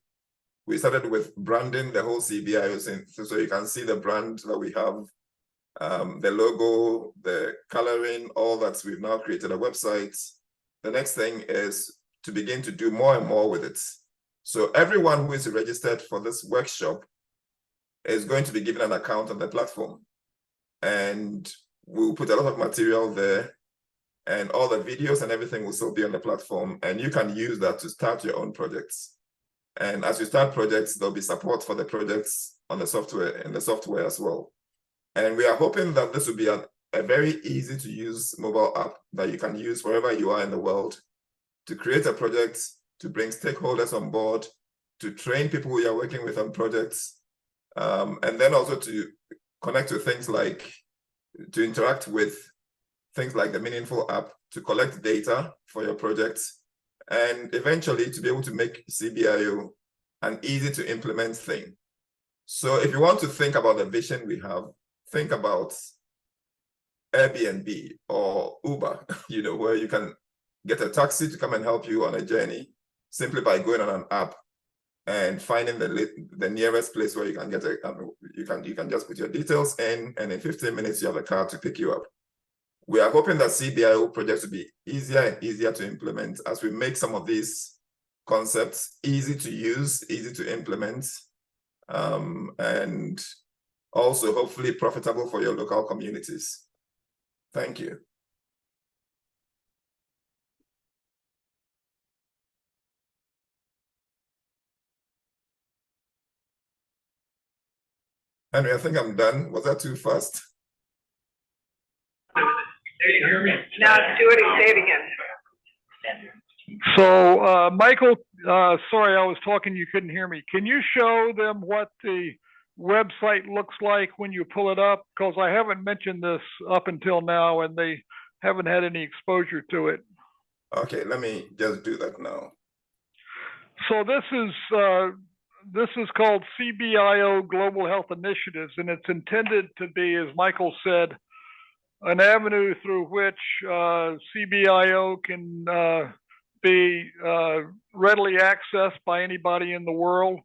Speaker 21: We started with branding the whole CBIO, so you can see the brand that we have, the logo, the coloring, all that. We've now created a website. The next thing is to begin to do more and more with it. So everyone who is registered for this workshop is going to be given an account on the platform. And we'll put a lot of material there, and all the videos and everything will still be on the platform. And you can use that to start your own projects. And as you start projects, there'll be support for the projects on the software, in the software as well. And we are hoping that this will be a very easy to use mobile app that you can use wherever you are in the world to create a project, to bring stakeholders on board, to train people you are working with on projects, and then also to connect with things like, to interact with things like the Meaningful app to collect data for your projects, and eventually to be able to make CBIO an easy to implement thing. So if you want to think about the vision we have, think about Airbnb or Uber, where you can get a taxi to come and help you on a journey simply by going on an app and finding the nearest place where you can get you can just put your details in, and in 15 minutes you have a car to pick you up. We are hoping that CBIO projects will be easier and easier to implement as we make some of these concepts easy to use, easy to implement, and also hopefully profitable for your local communities. Thank you. Henry, I think I'm done. Was that too fast?
Speaker 7: Now, Stuart, say it again.
Speaker 9: So, Michael, sorry, I was talking, you couldn't hear me. Can you show them what the website looks like when you pull it up? Because I haven't mentioned this up until now, and they haven't had any exposure to it.
Speaker 21: Okay, let me just do that now.
Speaker 9: So this is called CBIO Global Health Initiatives, and it's intended to be, as Michael said, an avenue through which CBIO can be readily accessed by anybody in the world.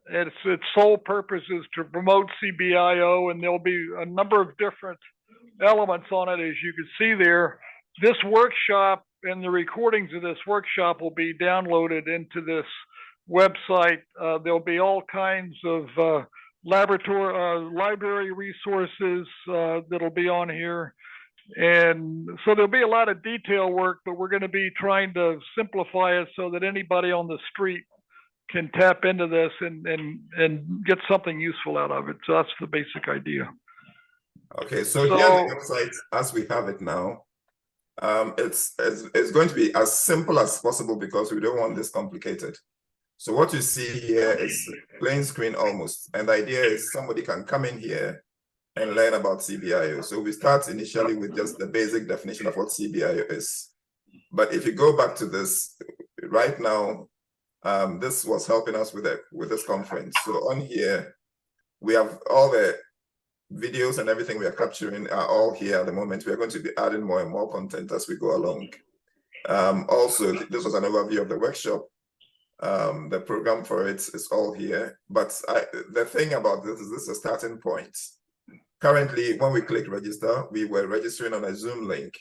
Speaker 9: Its sole purpose is to promote CBIO, and there'll be a number of different elements on it, as you can see there. This workshop and the recordings of this workshop will be downloaded into this website. There'll be all kinds of library resources that'll be on here. And so there'll be a lot of detail work, but we're going to be trying to simplify it so that anybody on the street can tap into this and get something useful out of it. So that's the basic idea.
Speaker 21: Okay, so here's the website as we have it now. It's going to be as simple as possible because we don't want this complicated. So what you see here is plain screen almost. And the idea is somebody can come in here and learn about CBIO. So we start initially with just the basic definition of what CBIO is. But if you go back to this, right now, this was helping us with this conference. So on here, we have all the videos and everything we are capturing are all here at the moment. We are going to be adding more and more content as we go along. Also, this was an overview of the workshop. The program for it is all here. But the thing about this is a starting point. Currently, when we click register, we were registering on a Zoom link.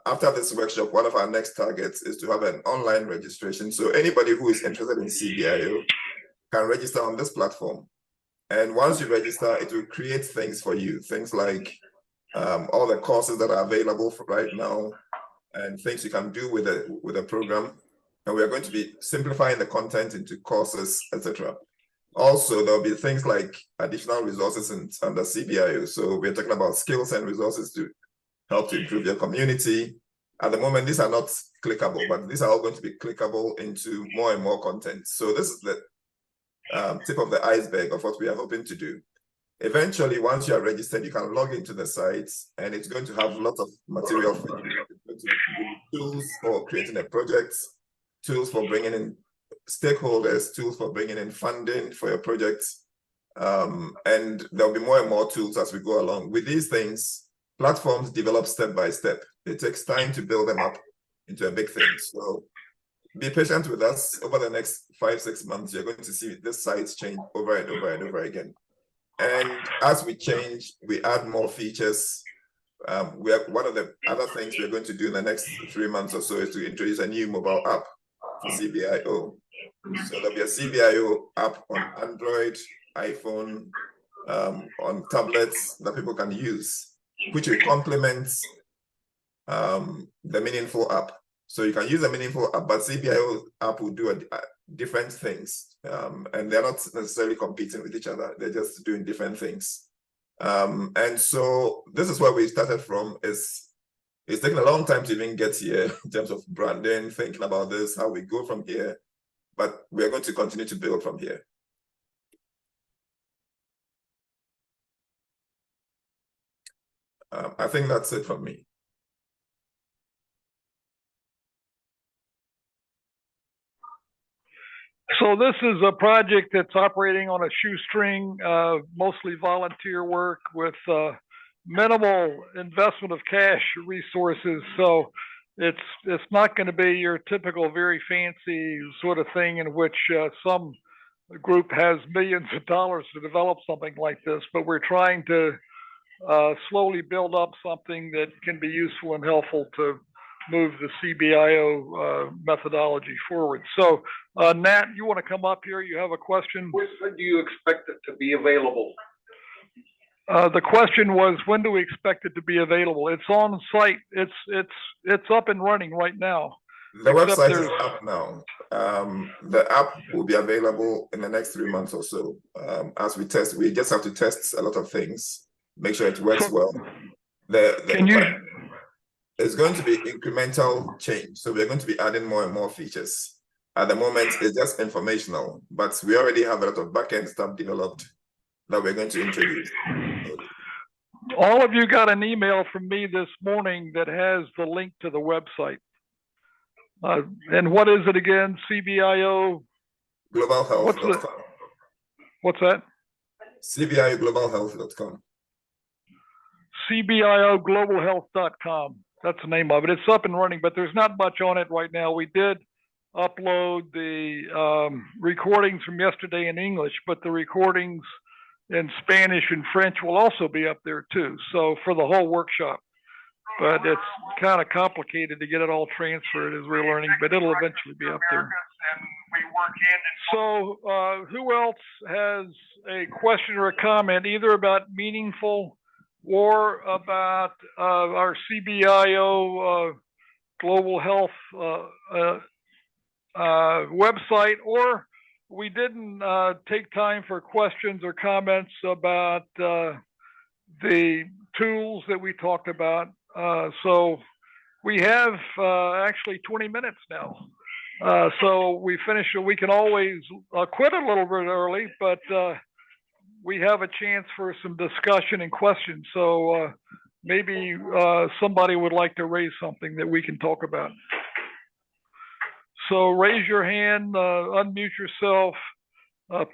Speaker 21: After this workshop, one of our next targets is to have an online registration. So anybody who is interested in CBIO can register on this platform. And once you register, it will create things for you. Things like all the courses that are available for right now and things you can do with the program. And we're going to be simplifying the content into courses, etc. Also, there'll be things like additional resources under CBIO. So we're talking about skills and resources to help to improve your community. At the moment, these are not clickable, but these are all going to be clickable into more and more content. So this is the tip of the iceberg of what we are hoping to do. Eventually, once you are registered, you can log into the site, and it's going to have lots of material for you. It's going to give tools for creating a project, tools for bringing in stakeholders, tools for bringing in funding for your projects. And there'll be more and more tools as we go along. With these things, platforms develop step by step. It takes time to build them up into a big thing. So be patient with us. Over the next 5-6 months, you're going to see this site change over and over and over again. And as we change, we add more features. One of the other things we're going to do in the next 3 months or so is to introduce a new mobile app for CBIO. So there'll be a CBIO app on Android, iPhone, on tablets that people can use, which will complement the Meaningful app. So you can use a Meaningful app, but CBIO app will do different things. And they're not necessarily competing with each other. They're just doing different things. And so this is where we started from. It's taken a long time to even get here in terms of branding, thinking about this, how we go from here. But we're going to continue to build from here. I think that's it from me.
Speaker 9: So this is a project that's operating on a shoestring, mostly volunteer work with minimal investment of cash resources. So it's not going to be your typical very fancy sort of thing in which some group has millions of dollars to develop something like this. But we're trying to slowly build up something that can be useful and helpful to move the CBIO methodology forward. So, Nat, you want to come up here? You have a question?
Speaker 18: When do you expect it to be available?
Speaker 9: The question was, when do we expect it to be available? It's on site. It's up and running right now.
Speaker 21: The website is up now. The app will be available in the next 3 months or so. As we test, we just have to test a lot of things, make sure it works well. It's going to be incremental change. So we're going to be adding more and more features. At the moment, it's just informational, but we already have a lot of backend stuff developed that we're going to introduce.
Speaker 9: All of you got an email from me this morning that has the link to the website. And what is it again? CBIO?
Speaker 21: Globalhealth.com.
Speaker 9: What's that?
Speaker 21: CBIOglobalhealth.com.
Speaker 9: CBIOglobalhealth.com. That's the name of it. It's up and running, but there's not much on it right now. We did upload the recordings from yesterday in English, but the recordings in Spanish and French will also be up there too. So for the whole workshop, but it's kind of complicated to get it all transferred as we're learning, but it'll eventually be up there. So who else has a question or a comment, either about meaningful or about our CBIO global health website, or we didn't take time for questions or comments about the tools that we talked about. So we have actually 20 minutes now. So we finished. We can always quit a little bit early, but we have a chance for some discussion and questions. So maybe somebody would like to raise something that we can talk about. So raise your hand, unmute yourself,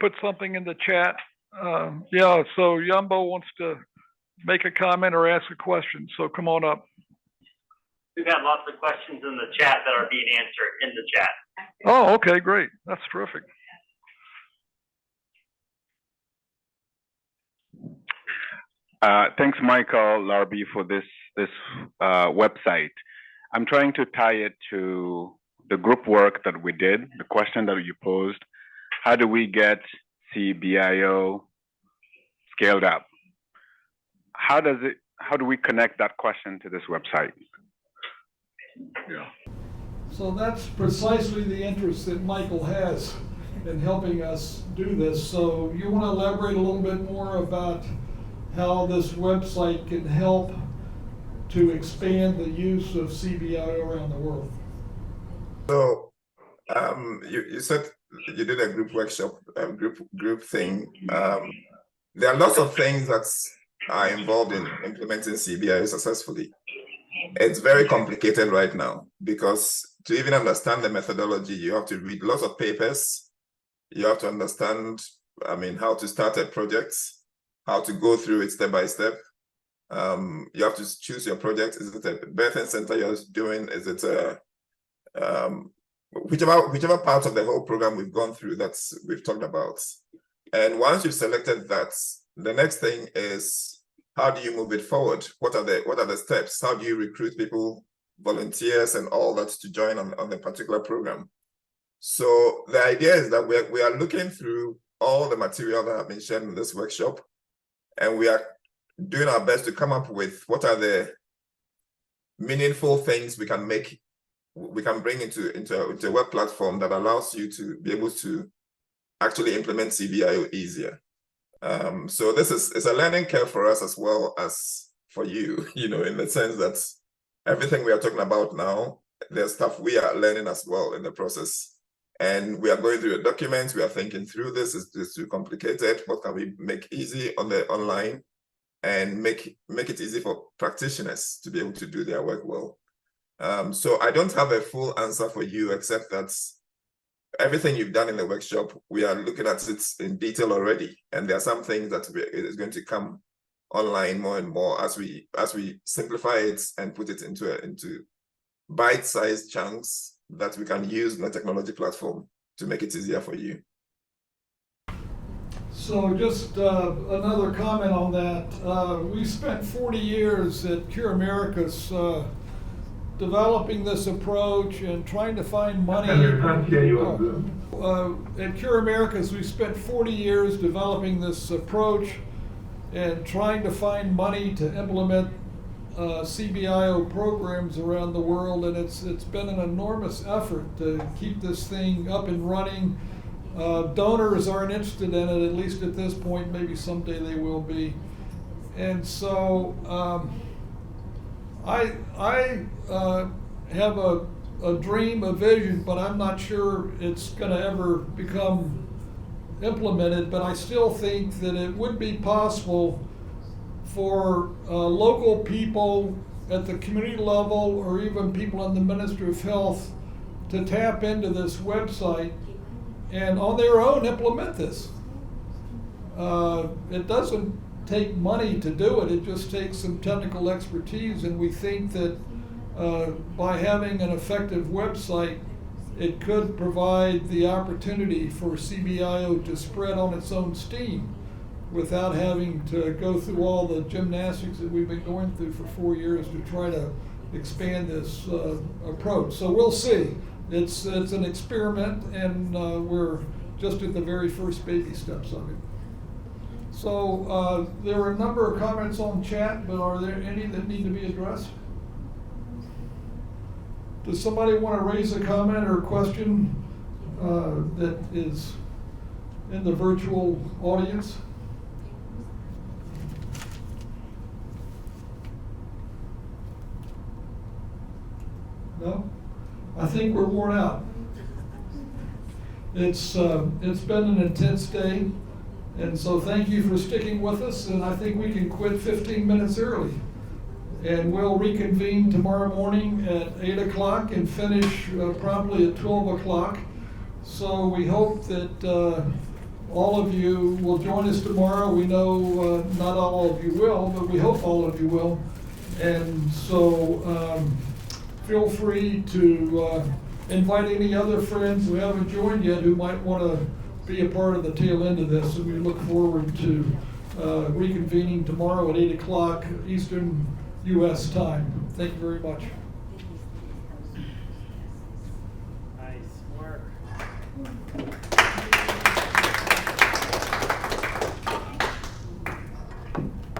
Speaker 9: put something in the chat. Yeah, so Yumbo wants to make a comment or ask a question. So come on up.
Speaker 11: We've had lots of questions in the chat that are being answered in the chat.
Speaker 9: Oh, okay, great. That's terrific.
Speaker 2: Thanks, Michael Larby, for this website. I'm trying to tie it to the group work that we did, the question that you posed. How do we get CBIO scaled up? How do we connect that question to this website?
Speaker 1: Yeah. So that's precisely the interest that Michael has in helping us do this. So you want to elaborate a little bit more about how this website can help to expand the use of CBIO around the world?
Speaker 21: So you said you did a group workshop, group thing. There are lots of things that are involved in implementing CBIO successfully. It's very complicated right now because to even understand the methodology, you have to read lots of papers. You have to understand, how to start a project, how to go through it step by step. You have to choose your project. Is it a birthing center you're doing? Is it whichever part of the whole program we've gone through that we've talked about. And once you've selected that, the next thing is, how do you move it forward? What are the steps? How do you recruit people, volunteers, and all that to join on the particular program? So the idea is that we are looking through all the material that have been shared in this workshop, and we are doing our best to come up with what are the meaningful things we can bring into a web platform that allows you to be able to actually implement CBIO easier. So it's a learning curve for us as well as for you, in the sense that everything we are talking about now, there's stuff we are learning as well in the process. And we are going through a document, we are thinking through this, is this too complicated? What can we make easy on the online and make it easy for practitioners to be able to do their work well? So I don't have a full answer for you, except that everything you've done in the workshop, we are looking at it in detail already. And there are some things that is going to come online more and more as we simplify it and put it into bite-sized chunks that we can use in the technology platform to make it easier for you.
Speaker 1: So just another comment on that. We spent 40 years at Cure Americas developing this approach and trying to find money. At Cure Americas, we spent 40 years developing this approach and trying to find money to implement CBIO programs around the world, and it's been an enormous effort to keep this thing up and running. Donors aren't interested in it, at least at this point. Maybe someday they will be. And so I have a dream, a vision, but I'm not sure it's going to ever become implemented. But I still think that it would be possible for local people at the community level, or even people in the Ministry of Health, to tap into this website and on their own implement this. It doesn't take money to do it, it just takes some technical expertise, and we think that by having an effective website, it could provide the opportunity for CBIO to spread on its own steam without having to go through all the gymnastics that we've been going through for 4 years to try to expand this approach. So we'll see. It's an experiment, and we're just at the very first baby steps of it. So there were a number of comments on chat, but are there any that need to be addressed? Does somebody want to raise a comment or a question that is in the virtual audience? No? I think we're worn out. It's been an intense day, and so thank you for sticking with us, and I think we can quit 15 minutes early. And we'll reconvene tomorrow morning at 8 o'clock and finish promptly at 12 o'clock. So we hope that all of you will join us tomorrow. We know not all of you will, but we hope all of you will. And so feel free to invite any other friends who haven't joined yet who might want to be a part of the tail end of this. And we look forward to reconvening tomorrow at 8 o'clock Eastern U.S. time. Thank you very much.